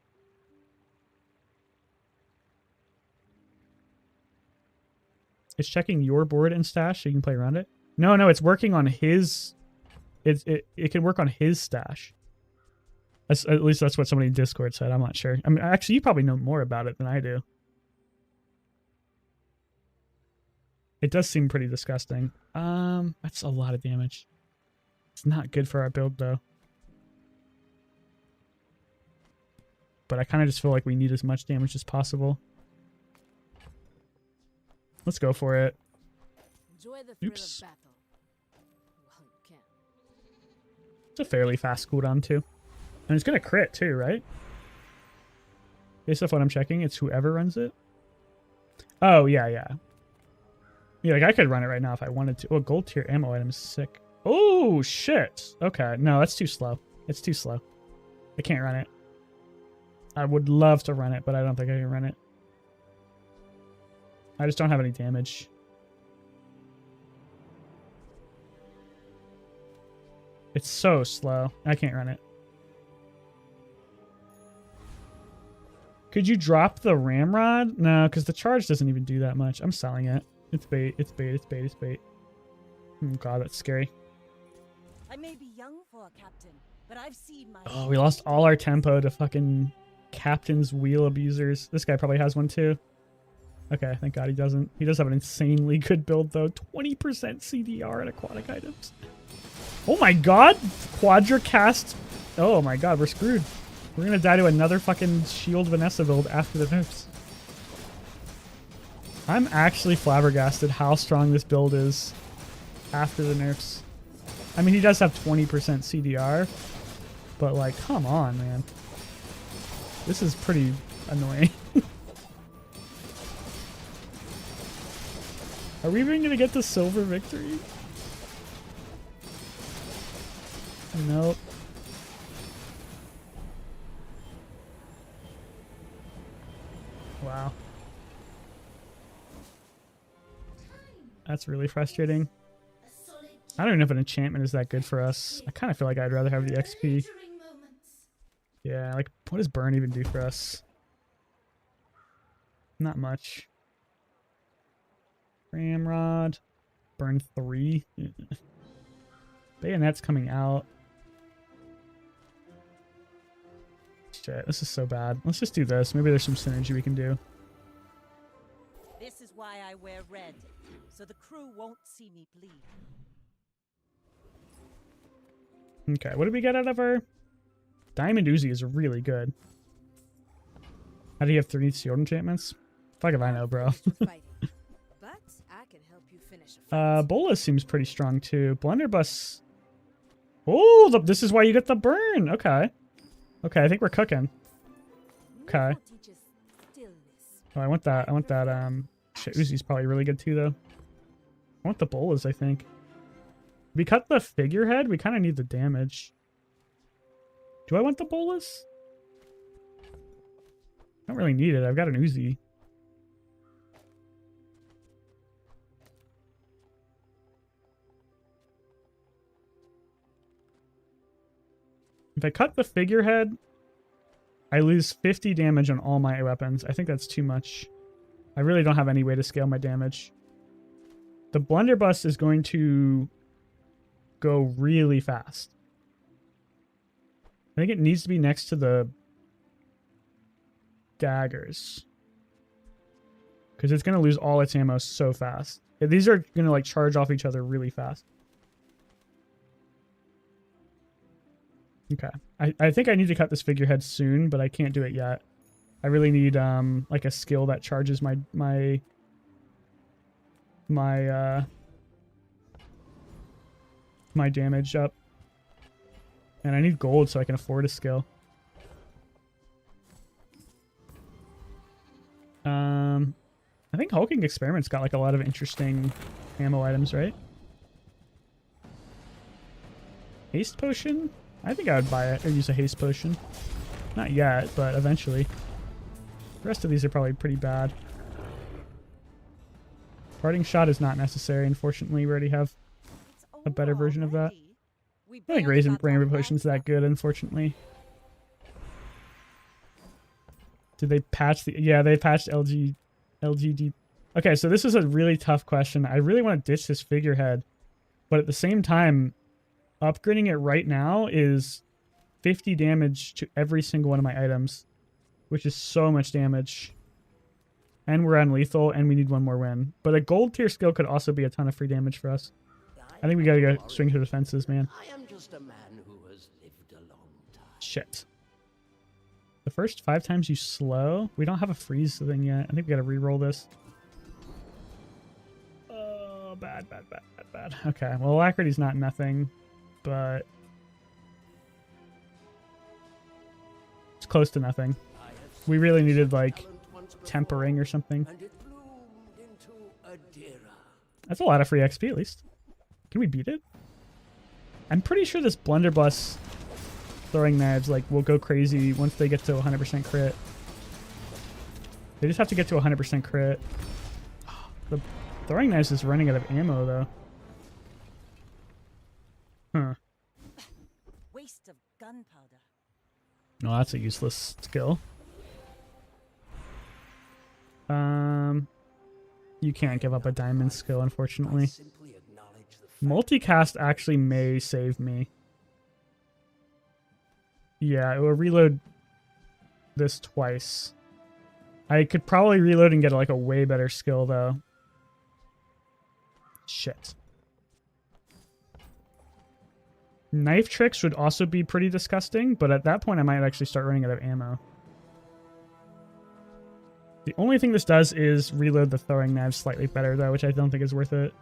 It's checking your board and stash so you can play around it. No, it's working on his... It can work on his stash. At least that's what somebody in Discord said. I'm not sure. I mean, actually, you probably know more about it than I do. It does seem pretty disgusting. That's a lot of damage. It's not good for our build, though. But I kind of just feel like we need as much damage as possible. Let's go for it. Enjoy the thrill Oops. of battle. Well, you can. It's a fairly fast cooldown, too. And it's going to crit, too, right? Based off what I'm checking, it's whoever runs it. Oh, yeah. Yeah, like I could run it right now if I wanted to. Oh, gold tier ammo item is sick. Oh, shit. Okay, no, that's too slow. It's too slow. I can't run it. I would love to run it, but I don't think I can run it. I just don't have any damage. It's so slow. I can't run it. Could you drop the ramrod? No, because the charge doesn't even do that much. I'm selling it. It's bait. It's bait. It's bait. It's bait. Oh god, that's scary. I may be young for a captain, but I've seen my... Oh, we lost all our tempo to fucking captain's wheel abusers. This guy probably has one too. Okay, thank god he doesn't. He does have an insanely good build though. 20% CDR and aquatic items. Oh my god! Quadracast. Oh my god, we're screwed. We're gonna die to another fucking Shield Vanessa build after the nerfs. I'm actually flabbergasted how strong this build is after the nerfs. I mean, he does have 20% CDR, but like, come on, man. This is pretty annoying. Are we even gonna get the silver victory? Nope. Wow. That's really frustrating. I don't even know if an enchantment is that good for us. I kind of feel like I'd rather have the XP. Yeah, like, what does burn even do for us? Not much. Ramrod. Burn 3. Bayonet's coming out. Shit, this is so bad. Let's just do this. Maybe there's some synergy we can do. This is why I wear red, so the crew won't see me bleed. Okay, what did we get out of our... Diamond Uzi is really good. How do you have 3 sealed enchantments? Fuck if I know, bro. But I can help you finish a fight. Bola seems pretty strong too. Blunderbuss. Oh, this is why you get the burn. Okay. Okay, I think we're cooking. Okay. Oh, I want that. I want that. Shit, Uzi's probably really good too, though. I want the bolas, I think. We cut the figurehead. We kind of need the damage. Do I want the bolas? I don't really need it. I've got an Uzi. If I cut the figurehead, I lose 50 damage on all my weapons. I think that's too much. I really don't have any way to scale my damage. The blunderbuss is going to go really fast. I think it needs to be next to the daggers, because it's going to lose all its ammo so fast. These are going to like charge off each other really fast. Okay. I think I need to cut this figurehead soon, but I can't do it yet. I really need like a skill that charges my damage up. And I need gold so I can afford a skill. I think Hulking Experiment's got like a lot of interesting ammo items, right? Haste potion? I think I would buy it or use a haste potion. Not yet, but eventually. The rest of these are probably pretty bad. Parting shot is not necessary. Unfortunately, we already have a better version of that. I don't think rainbow potion's that good, unfortunately. Did they patch the... Yeah, they patched LGD. Okay, so this is a really tough question. I really want to ditch this figurehead. But at the same time, upgrading it right now is 50 damage to every single one of my items, which is so much damage. And we're on lethal, and we need one more win. But a gold tier skill could also be a ton of free damage for us. I think we gotta go swing to the fences, man. I am just a man who has lived a long time. Shit. The first 5 times you slow? We don't have a freeze thing yet. I think we gotta re-roll this. Oh, bad, bad, bad, bad, bad. Okay, well, Alacrity's not nothing, but... it's close to nothing. We really needed, like, tempering or something. That's a lot of free XP, at least. Can we beat it? I'm pretty sure this blunderbuss throwing knives like will go crazy once they get to 100% crit. They just have to get to 100% crit. The throwing knives is running out of ammo though. Huh. Waste of gunpowder. No, that's a useless skill. You can't give up a diamond skill, unfortunately. Multicast actually may save me. Yeah, it will reload this twice. I could probably reload and get like a way better skill though. Shit. Knife tricks would also be pretty disgusting, but at that point I might actually start running out of ammo. The only thing this does is reload the throwing knives slightly better though, which I don't think is worth it.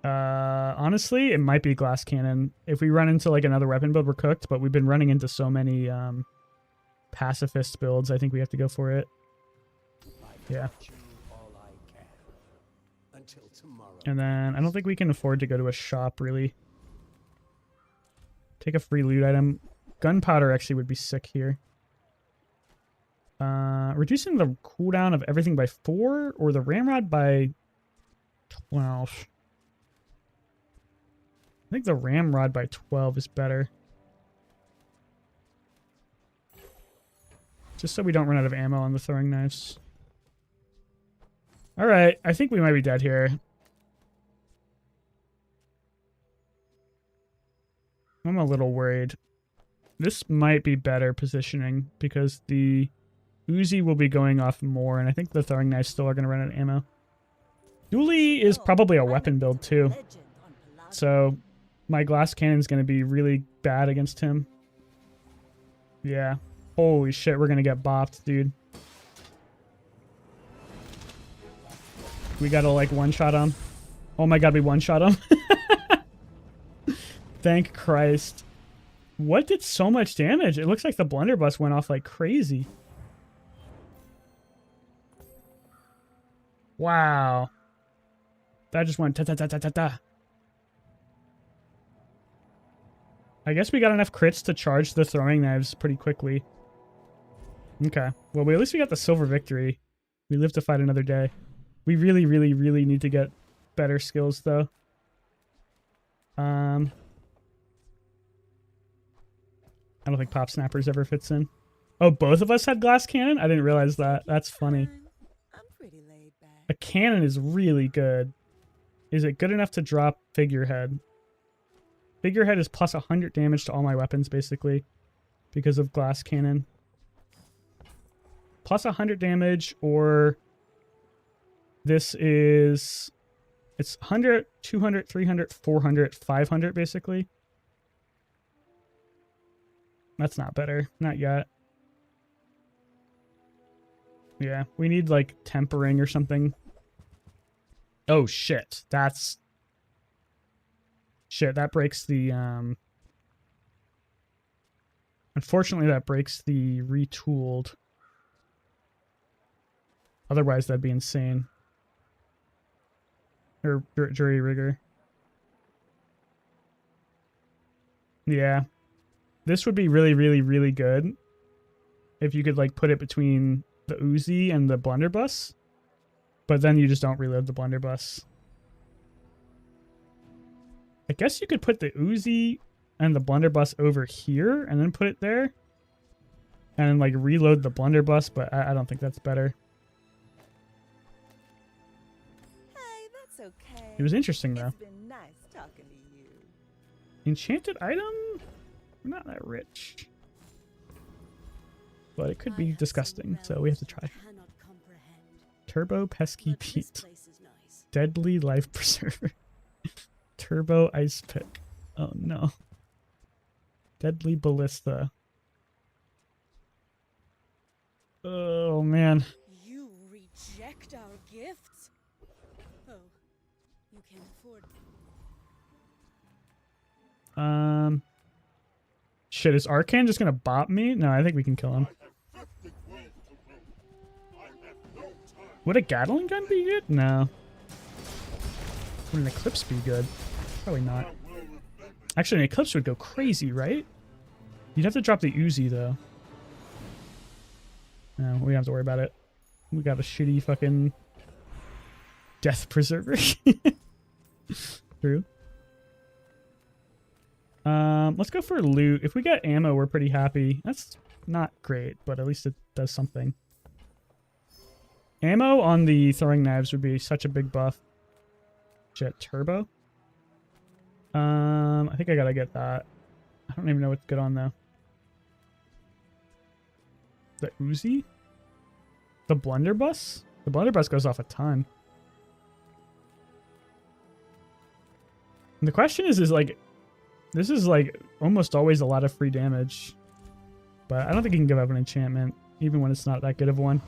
Honestly, it might be glass cannon. If we run into like another weapon build, we're cooked, but we've been running into so many pacifist builds, I think we have to go for it. Yeah. And then I don't think we can afford to go to a shop really. Take a free loot item. Gunpowder actually would be sick here. Reducing the cooldown of everything by 4 or the ramrod by 12. I think the ramrod by 12 is better. Just so we don't run out of ammo on the throwing knives. Alright, I think we might be dead here. I'm a little worried. This might be better positioning because the Uzi will be going off more, and I think the throwing knives still are going to run out of ammo. Dually is probably a weapon build too. So my glass cannon's going to be really bad against him. Yeah. Holy shit, we're going to get bopped, dude. We got to like one-shot him. Oh my god, we one-shot him. Thank Christ. What did so much damage? It looks like the blunderbuss went off like crazy. Wow. That just went ta-ta-ta-ta-ta-ta. I guess we got enough crits to charge the throwing knives pretty quickly. Okay. Well, at least we got the silver victory. We live to fight another day. We really, really, really need to get better skills, though. I don't think Pop Snappers ever fits in. Oh, both of us had glass cannon? I didn't realize that. That's funny. A cannon is really good. Is it good enough to drop Figurehead? Figurehead is plus 100 damage to all my weapons, basically, because of glass cannon. Plus 100 damage, or this is... It's 100, 200, 300, 400, 500, basically. That's not better. Not yet. Yeah, we need, like, tempering or something. Oh, shit. That's... Shit, that breaks the, Unfortunately, that breaks the retooled. Otherwise, that'd be insane. Or jury rigger. Yeah. This would be really, really, really good if you could, like, put it between the Uzi and the blunderbuss. But then you just don't reload the blunderbuss. I guess you could put the Uzi and the blunderbuss over here and then put it there. And then, like, reload the blunderbuss, but I don't think that's better. Hey, that's okay. It was interesting, though. It's been nice talking to you. Enchanted item? We're not that rich. But it could be disgusting, so we have to try. Turbo Pesky Pete. Deadly Life Preserver. Turbo Ice Pick. Oh no. Deadly Ballista. Oh man. You reject our gifts? Oh, you can't afford. Shit, is Arcane just gonna bop me? No, I think we can kill him. Would a Gatling gun be good? No. Would an Eclipse be good? Probably not. Actually, an Eclipse would go crazy, right? You'd have to drop the Uzi, though. No, we don't have to worry about it. We got a shitty fucking Death Preserver. True. Let's go for loot. If we get ammo, we're pretty happy. That's not great, but at least it does something. Ammo on the throwing knives would be such a big buff. Shit, turbo? I think I gotta get that. I don't even know what's good on, though. The Uzi? The blunderbuss? The blunderbuss goes off a ton. And the question is like, this is like almost always a lot of free damage. But I don't think you can give up an enchantment, even when it's not that good of one.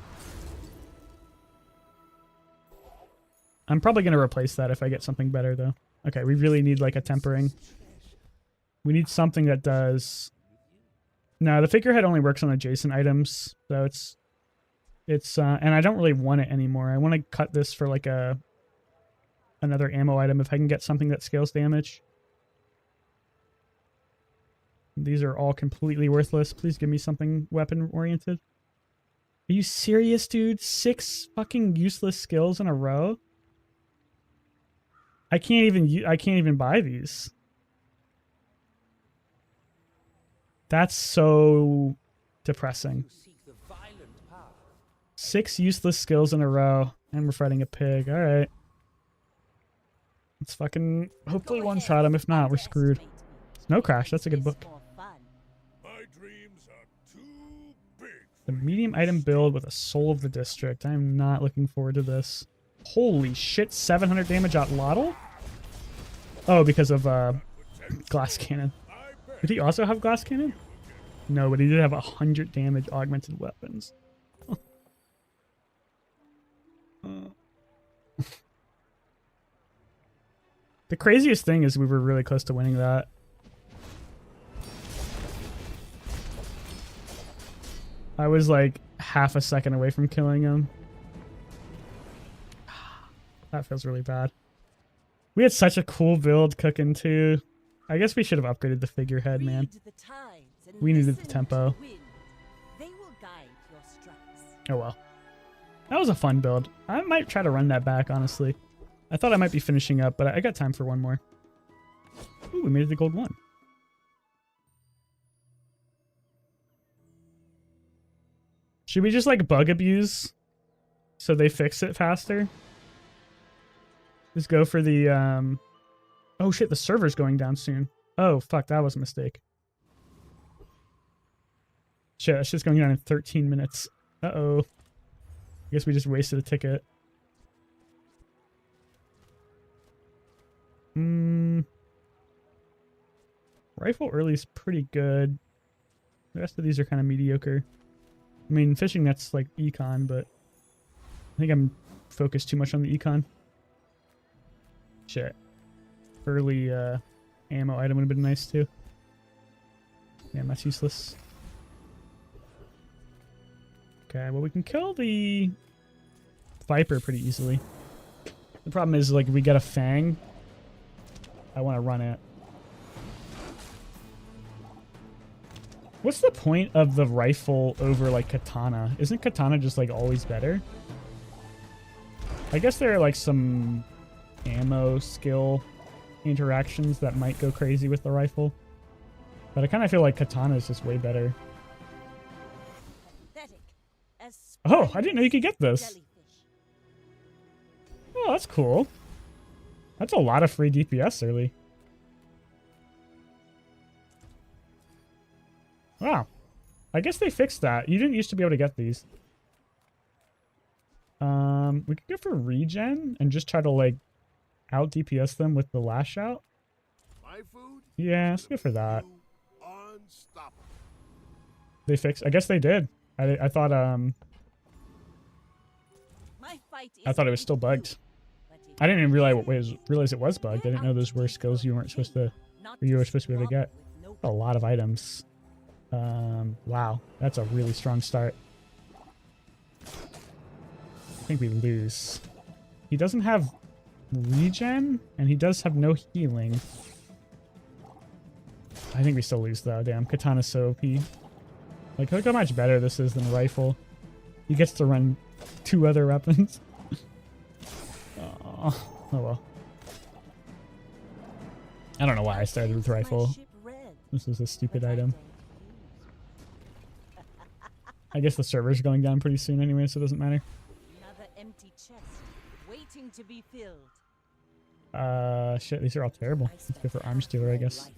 I'm probably going to replace that if I get something better, though. Okay, we really need like a tempering. We need something that does... No, the figurehead only works on adjacent items, so it's and I don't really want it anymore. I want to cut this for like another ammo item if I can get something that scales damage. These are all completely worthless. Please give me something weapon oriented. Are you serious, dude? 6 fucking useless skills in a row? I can't even buy these. That's so depressing. 6 useless skills in a row, and we're fighting a pig. All right. Let's fucking hopefully one-shot him. If not, we're screwed. Snow Crash, that's a good book. The medium item build with a Soul of the District. I'm not looking forward to this. Holy shit, 700 damage at Lottle? Oh, because of Glass Cannon. Did he also have Glass Cannon? No, but he did have 100 damage augmented weapons. The craziest thing is we were really close to winning that. I was like half a second away from killing him. That feels really bad. We had such a cool build cooking too. I guess we should have upgraded the figurehead, man. We needed the tempo. Oh well. That was a fun build. I might try to run that back, honestly. I thought I might be finishing up, but I got time for one more. Ooh, we made it to gold 1. Should we just like bug abuse so they fix it faster? Just go for the oh shit, the server's going down soon. Oh fuck, that was a mistake. Shit, that shit's going down in 13 minutes. Uh-oh. I guess we just wasted a ticket. Rifle early is pretty good. The rest of these are kind of mediocre. I mean, fishing net's like econ, but I think I'm focused too much on the econ. Shit. Early ammo item would have been nice too. Yeah, that's useless. Okay, well we can kill the Viper pretty easily. The problem is like if we get a Fang, I want to run it. What's the point of the rifle over like katana? Isn't katana just like always better? I guess there are like some ammo skill interactions that might go crazy with the rifle. But I kind of feel like katana is just way better. Oh, I didn't know you could get this. Oh, that's cool. That's a lot of free DPS early. Wow. I guess they fixed that. You didn't used to be able to get these. We could go for regen and just try to like out DPS them with the lash out. My food? Yeah, let's go for that. They fixed. I guess they did. I thought I thought it was still bugged. I didn't even realize it was bugged. I didn't know those were skills you weren't supposed to, or you were supposed to be able to get. A lot of items. Wow, that's a really strong start. I think we lose. He doesn't have regen, and he does have no healing. I think we still lose though. Damn, Katana's so OP. Like, look how much better this is than rifle. He gets to run 2 other weapons. Oh well. I don't know why I started with rifle. This is a stupid item. I guess the server's going down pretty soon anyway, so it doesn't matter. Another empty chest waiting to be filled. Shit, these are all terrible. Let's go for arms dealer, I guess.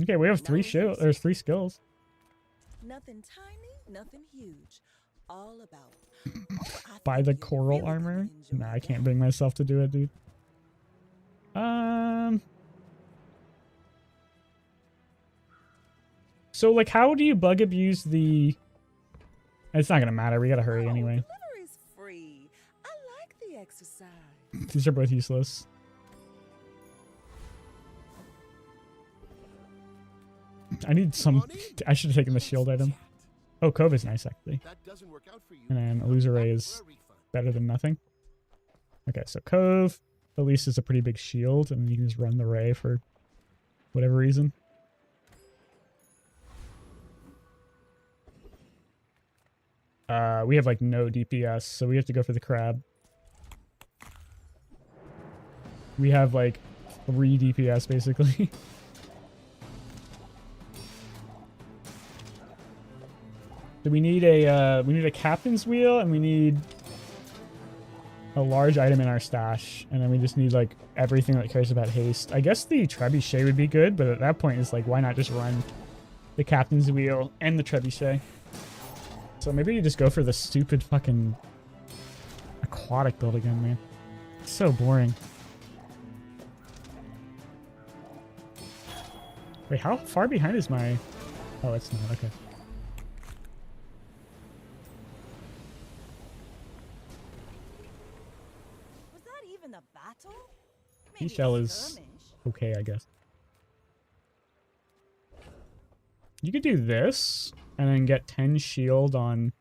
Okay, we have 3 shield. There's 3 skills. Nothing tiny, nothing huge. All about. Buy the coral armor? Nah, I can't bring myself to do it, dude. So, like, how do you bug abuse the... It's not gonna matter. We gotta hurry anyway. Delivery's free. I like the exercise. These are both useless. I need some... I should have taken the shield item. Oh, Cove is nice, actually. And then Illusory Ray is better than nothing. Okay, so Cove at least is a pretty big shield, and you can just run the Ray for whatever reason. We have, like, no DPS, so we have to go for the crab. We have, like, 3 DPS, basically. So we need a captain's wheel, and we need a large item in our stash, and then we just need, like, everything that cares about haste. I guess the trebuchet would be good, but at that point it's like, why not just run the captain's wheel and the trebuchet? So maybe you just go for the stupid fucking aquatic build again, man. It's so boring. Wait, how far behind is my... Oh, it's not. Okay. Was that even a battle? Seashell is okay, I guess. You could do this and then get 10 shield on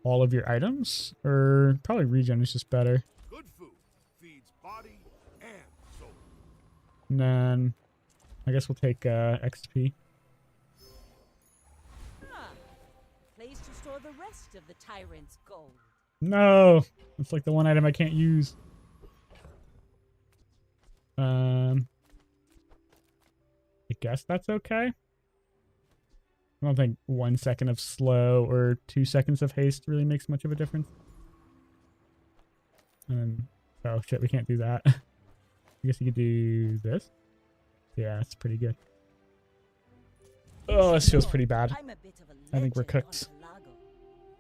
all of your items, or probably regen is just better. Good food feeds body and soul. And then I guess we'll take XP. Place to store the rest of the tyrant's gold. No, it's like the one item I can't use. I guess that's okay. I don't think 1 second of slow or 2 seconds of haste really makes much of a difference. And oh shit, we can't do that. I guess you could do this. Yeah, it's pretty good. Oh, this feels pretty bad. I think we're cooked.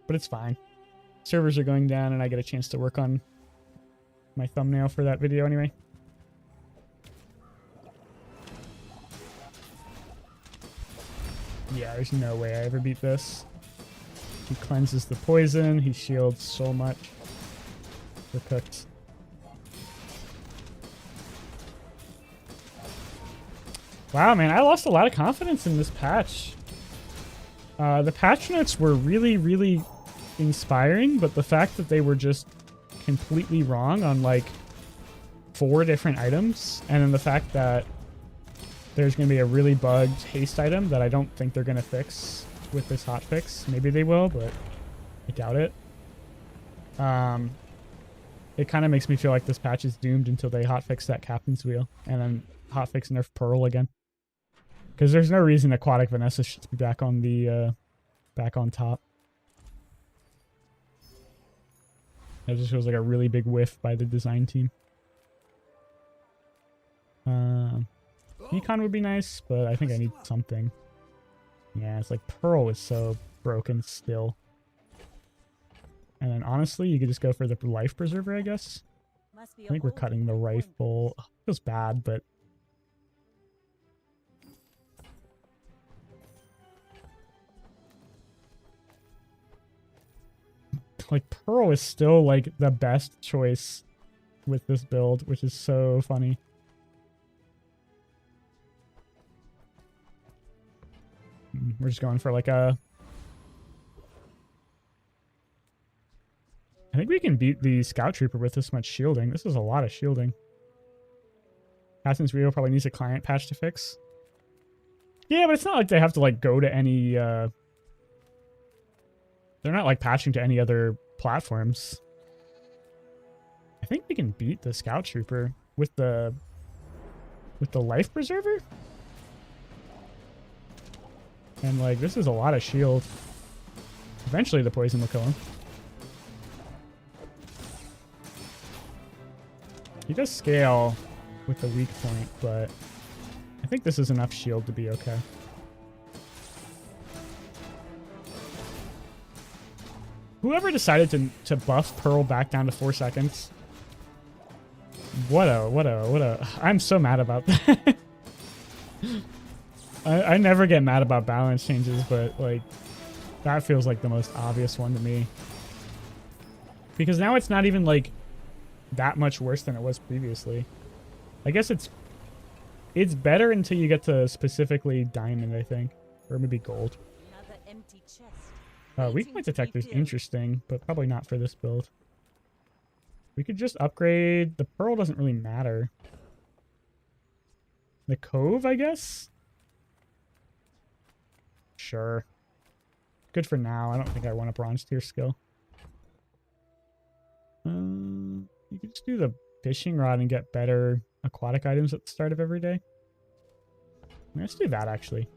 But it's fine. Servers are going down and I get a chance to work on my thumbnail for that video anyway. Yeah, there's no way I ever beat this. He cleanses the poison. He shields so much. We're cooked. Wow, man, I lost a lot of confidence in this patch. The patch notes were really, really inspiring, but the fact that they were just completely wrong on, like, 4 different items, and then the fact that there's going to be a really bugged haste item that I don't think they're going to fix with this hotfix. Maybe they will, but I doubt it. It kind of makes me feel like this patch is doomed until they hotfix that captain's wheel and then hotfix nerf Pearl again. Because there's no reason Aquatic Vanessa should be back on the back on top. It just feels like a really big whiff by the design team. Econ would be nice, but I think I need something. Yeah, it's like Pearl is so broken still. And then honestly, you could just go for the life preserver, I guess. I think we're cutting the rifle. Ugh, feels bad, but like Pearl is still like the best choice with this build, which is so funny. We're just going for like a... I think we can beat the Scout Trooper with this much shielding. This is a lot of shielding. Captain's Wheel probably needs a client patch to fix. Yeah, but it's not like they have to like go to any they're not like patching to any other platforms. I think we can beat the Scout Trooper with the Life Preserver. And like this is a lot of shield. Eventually the poison will kill him. He does scale with the weak point, but I think this is enough shield to be okay. Whoever decided to buff Pearl back down to 4 seconds. What a... I'm so mad about that. I never get mad about balance changes, but like that feels like the most obvious one to me. Because now it's not even like that much worse than it was previously. I guess it's better until you get to specifically diamond, I think. Or maybe gold. Another empty chest. Weak point detector is interesting, but probably not for this build. We could just upgrade. The pearl doesn't really matter. The cove, I guess? Sure. Good for now. I don't think I want a bronze tier skill. You could just do the fishing rod and get better aquatic items at the start of every day. Let's do that, actually.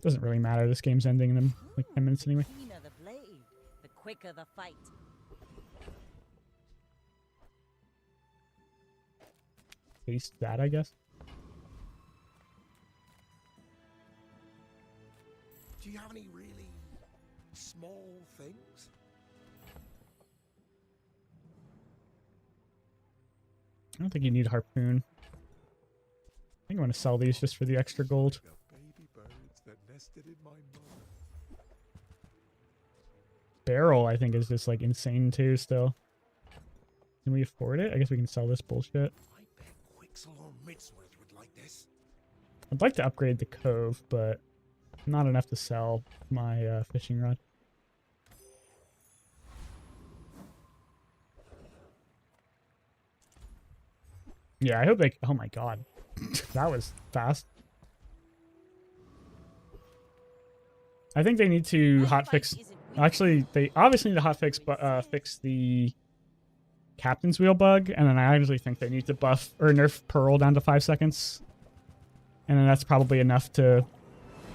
Doesn't really matter. This game's ending in like 10 minutes anyway. The keener the blade, the quicker the fight. Taste that, I guess. Do you have any really small things? I don't think you need harpoon. I think I want to sell these just for the extra gold. Baby birds that nested in my mother. Barrel, I think, is just like insane too still. Can we afford it? I guess we can sell this bullshit. I bet Quixel or Midsworth would like this. I'd like to upgrade the cove, but not enough to sell my fishing rod. Yeah, I hope they... Oh my god. That was fast. I think they need to hotfix... Actually, they obviously need to hotfix, but fix the Captain's Wheel bug, and then I actually think they need to buff or nerf Pearl down to 5 seconds. And then that's probably enough to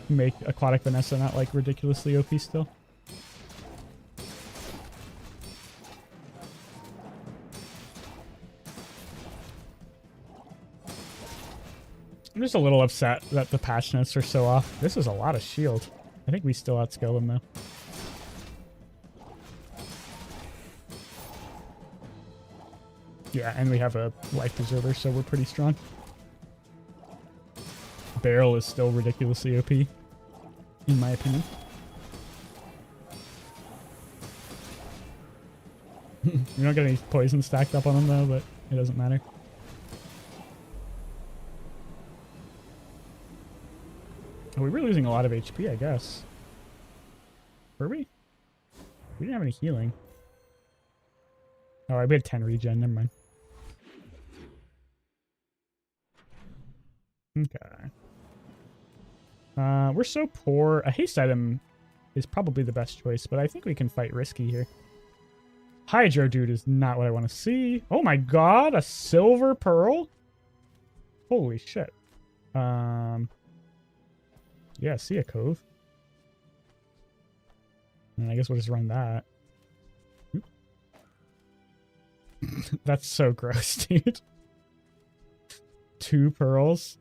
make Aquatic Vanessa not like ridiculously OP still. I'm just a little upset that the patch notes are so off. This is a lot of shield. I think we still outskill them though. Yeah, and we have a life preserver, so we're pretty strong. Barrel is still ridiculously OP, in my opinion. We don't get any poison stacked up on them though, but it doesn't matter. Oh, we were losing a lot of HP, I guess. Were we? We didn't have any healing. Oh, we had 10 regen, never mind. Okay. We're so poor. A haste item is probably the best choice, but I think we can fight risky here. Hydro dude is not what I want to see. Oh my god, a silver pearl? Holy shit. Yeah, see a cove. And I guess we'll just run that. That's so gross, dude. 2 pearls.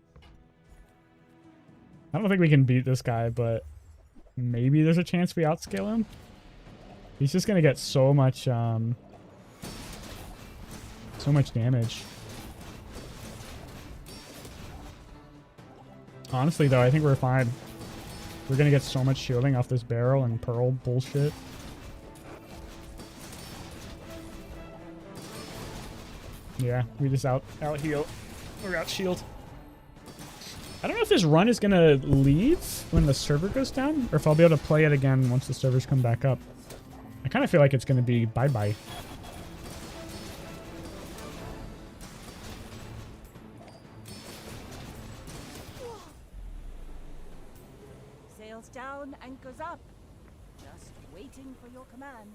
I don't think we can beat this guy, but maybe there's a chance we outscale him. He's just gonna get so much damage. Honestly, though, I think we're fine. We're gonna get so much shielding off this barrel and pearl bullshit. Yeah, we just out heal or out shield. I don't know if this run is gonna leave when the server goes down, or if I'll be able to play it again once the servers come back up. I kind of feel like it's gonna be bye-bye. for your command.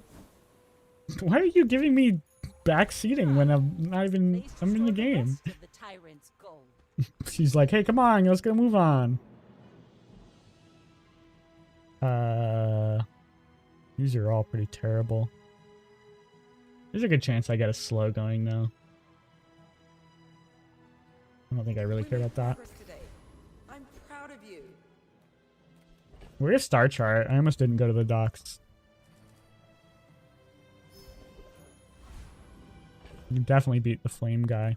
Why are you giving me back seating when I'm not even... I'm in the game. The tyrant's goal. She's like, hey, come on, let's go move on. These are all pretty terrible. There's a good chance I get a slow going, though. I don't think I really care about that. I'm proud of you. Where's Star Chart? I almost didn't go to the docks. You definitely beat the flame guy.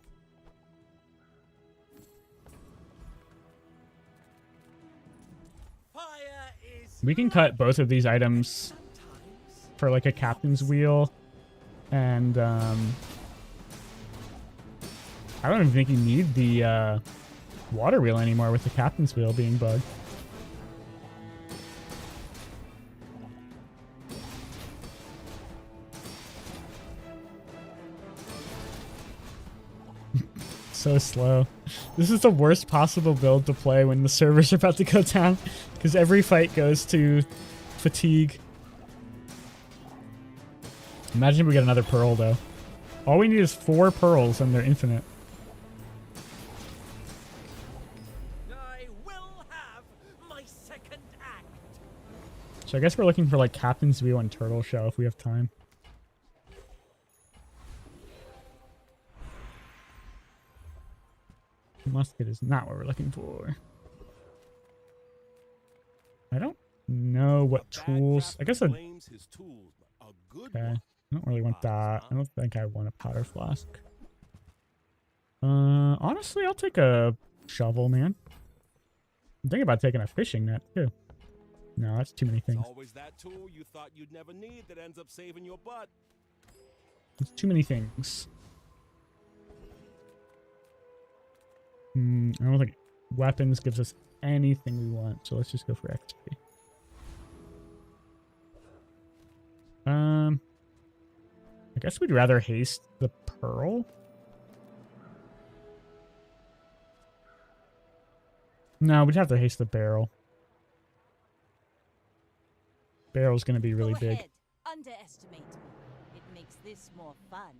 We can cut both of these items for like a captain's wheel. And I don't even think you need the water wheel anymore with the captain's wheel being bugged. So slow. This is the worst possible build to play when the servers are about to go down, because every fight goes to fatigue. Imagine if we get another pearl, though. All we need is 4 pearls, and they're infinite. I will have my second act. So I guess we're looking for, like, Captain's Wheel and Turtle Shell if we have time. Musket is not what we're looking for. I don't know what tools... I guess a... Okay. I don't really want that. I don't think I want a powder flask. Honestly, I'll take a shovel, man. I'm thinking about taking a fishing net, too. No, that's too many things. It's always that tool you thought you'd never need that ends up saving your butt. It's too many things. I don't think weapons gives us anything we want, so let's just go for XP. I guess we'd rather haste the pearl. No, we'd have to haste the barrel. Barrel's gonna be really big. Underestimate me. It makes this more fun.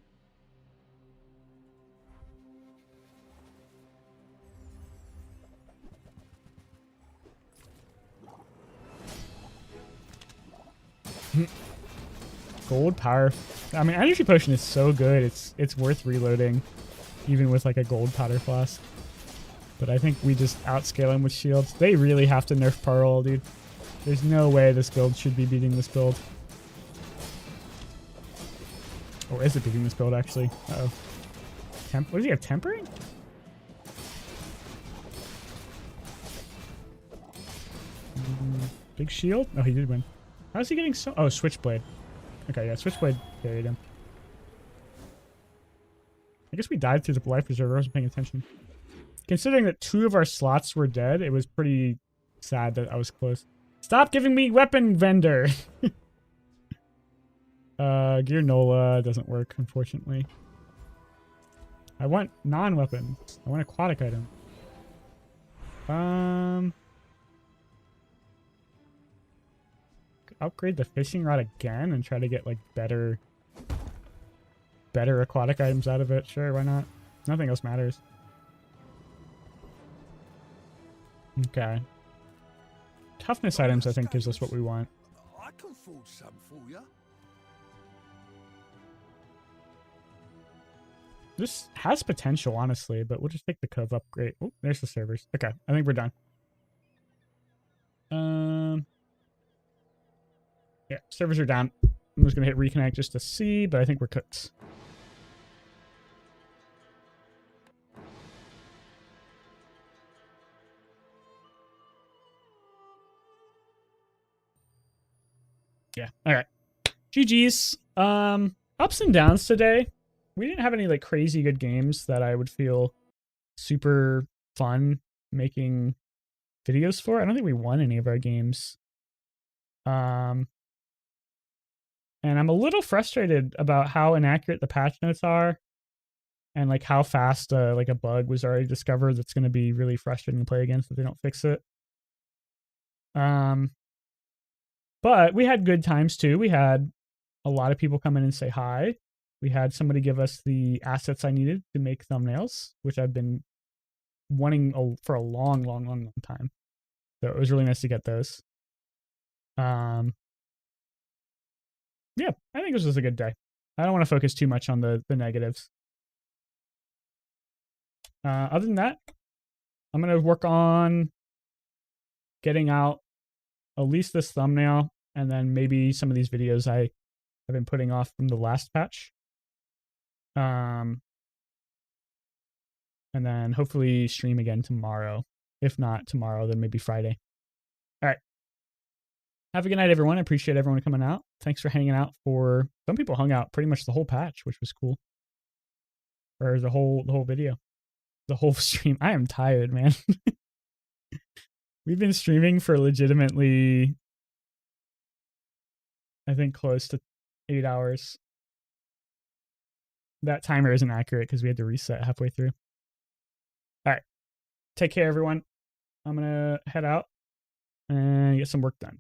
Gold power. I mean, energy potion is so good. It's worth reloading, even with like a gold powder flask. But I think we just outscale them with shields. They really have to nerf Pearl, dude. There's no way this build should be beating this build. Or is it beating this build, actually? Uh-oh. What does he have, tempering? Big shield? Oh, he did win. How is he getting so... Oh, Switchblade. Okay, yeah, Switchblade carried him. I guess we died through the life preserver. I wasn't paying attention. Considering that 2 of our slots were dead, it was pretty sad that I was close. Stop giving me weapon vendor! Gear Nola doesn't work, unfortunately. I want non-weapons. I want aquatic item. Upgrade the fishing rod again and try to get like better aquatic items out of it. Sure, why not? Nothing else matters. Okay. Toughness items, I think, gives us what we want. I can forge some for you. This has potential, honestly, but we'll just take the Cove upgrade. Oh, there's the servers. Okay, I think we're done. Yeah, servers are down. I'm just gonna hit reconnect just to see, but I think we're cooked. Yeah, all right. GG's. Ups and downs today. We didn't have any like crazy good games that I would feel super fun making videos for. I don't think we won any of our games. And I'm a little frustrated about how inaccurate the patch notes are, and like how fast like a bug was already discovered that's going to be really frustrating to play against if they don't fix it. But we had good times too. We had a lot of people come in and say hi. We had somebody give us the assets I needed to make thumbnails, which I've been wanting for a long, long, long, long time. So it was really nice to get those. Yeah, I think this was a good day. I don't want to focus too much on the negatives. Other than that, I'm going to work on getting out at least this thumbnail and then maybe some of these videos I have been putting off from the last patch. And then hopefully stream again tomorrow. If not tomorrow, then maybe Friday. All right. Have a good night, everyone. I appreciate everyone coming out. Thanks for hanging out for... Some people hung out pretty much the whole patch, which was cool. Or the whole video. The whole stream. I am tired, man. We've been streaming for legitimately, I think, close to 8 hours. That timer isn't accurate because we had to reset halfway through. All right. Take care, everyone. I'm going to head out and get some work done.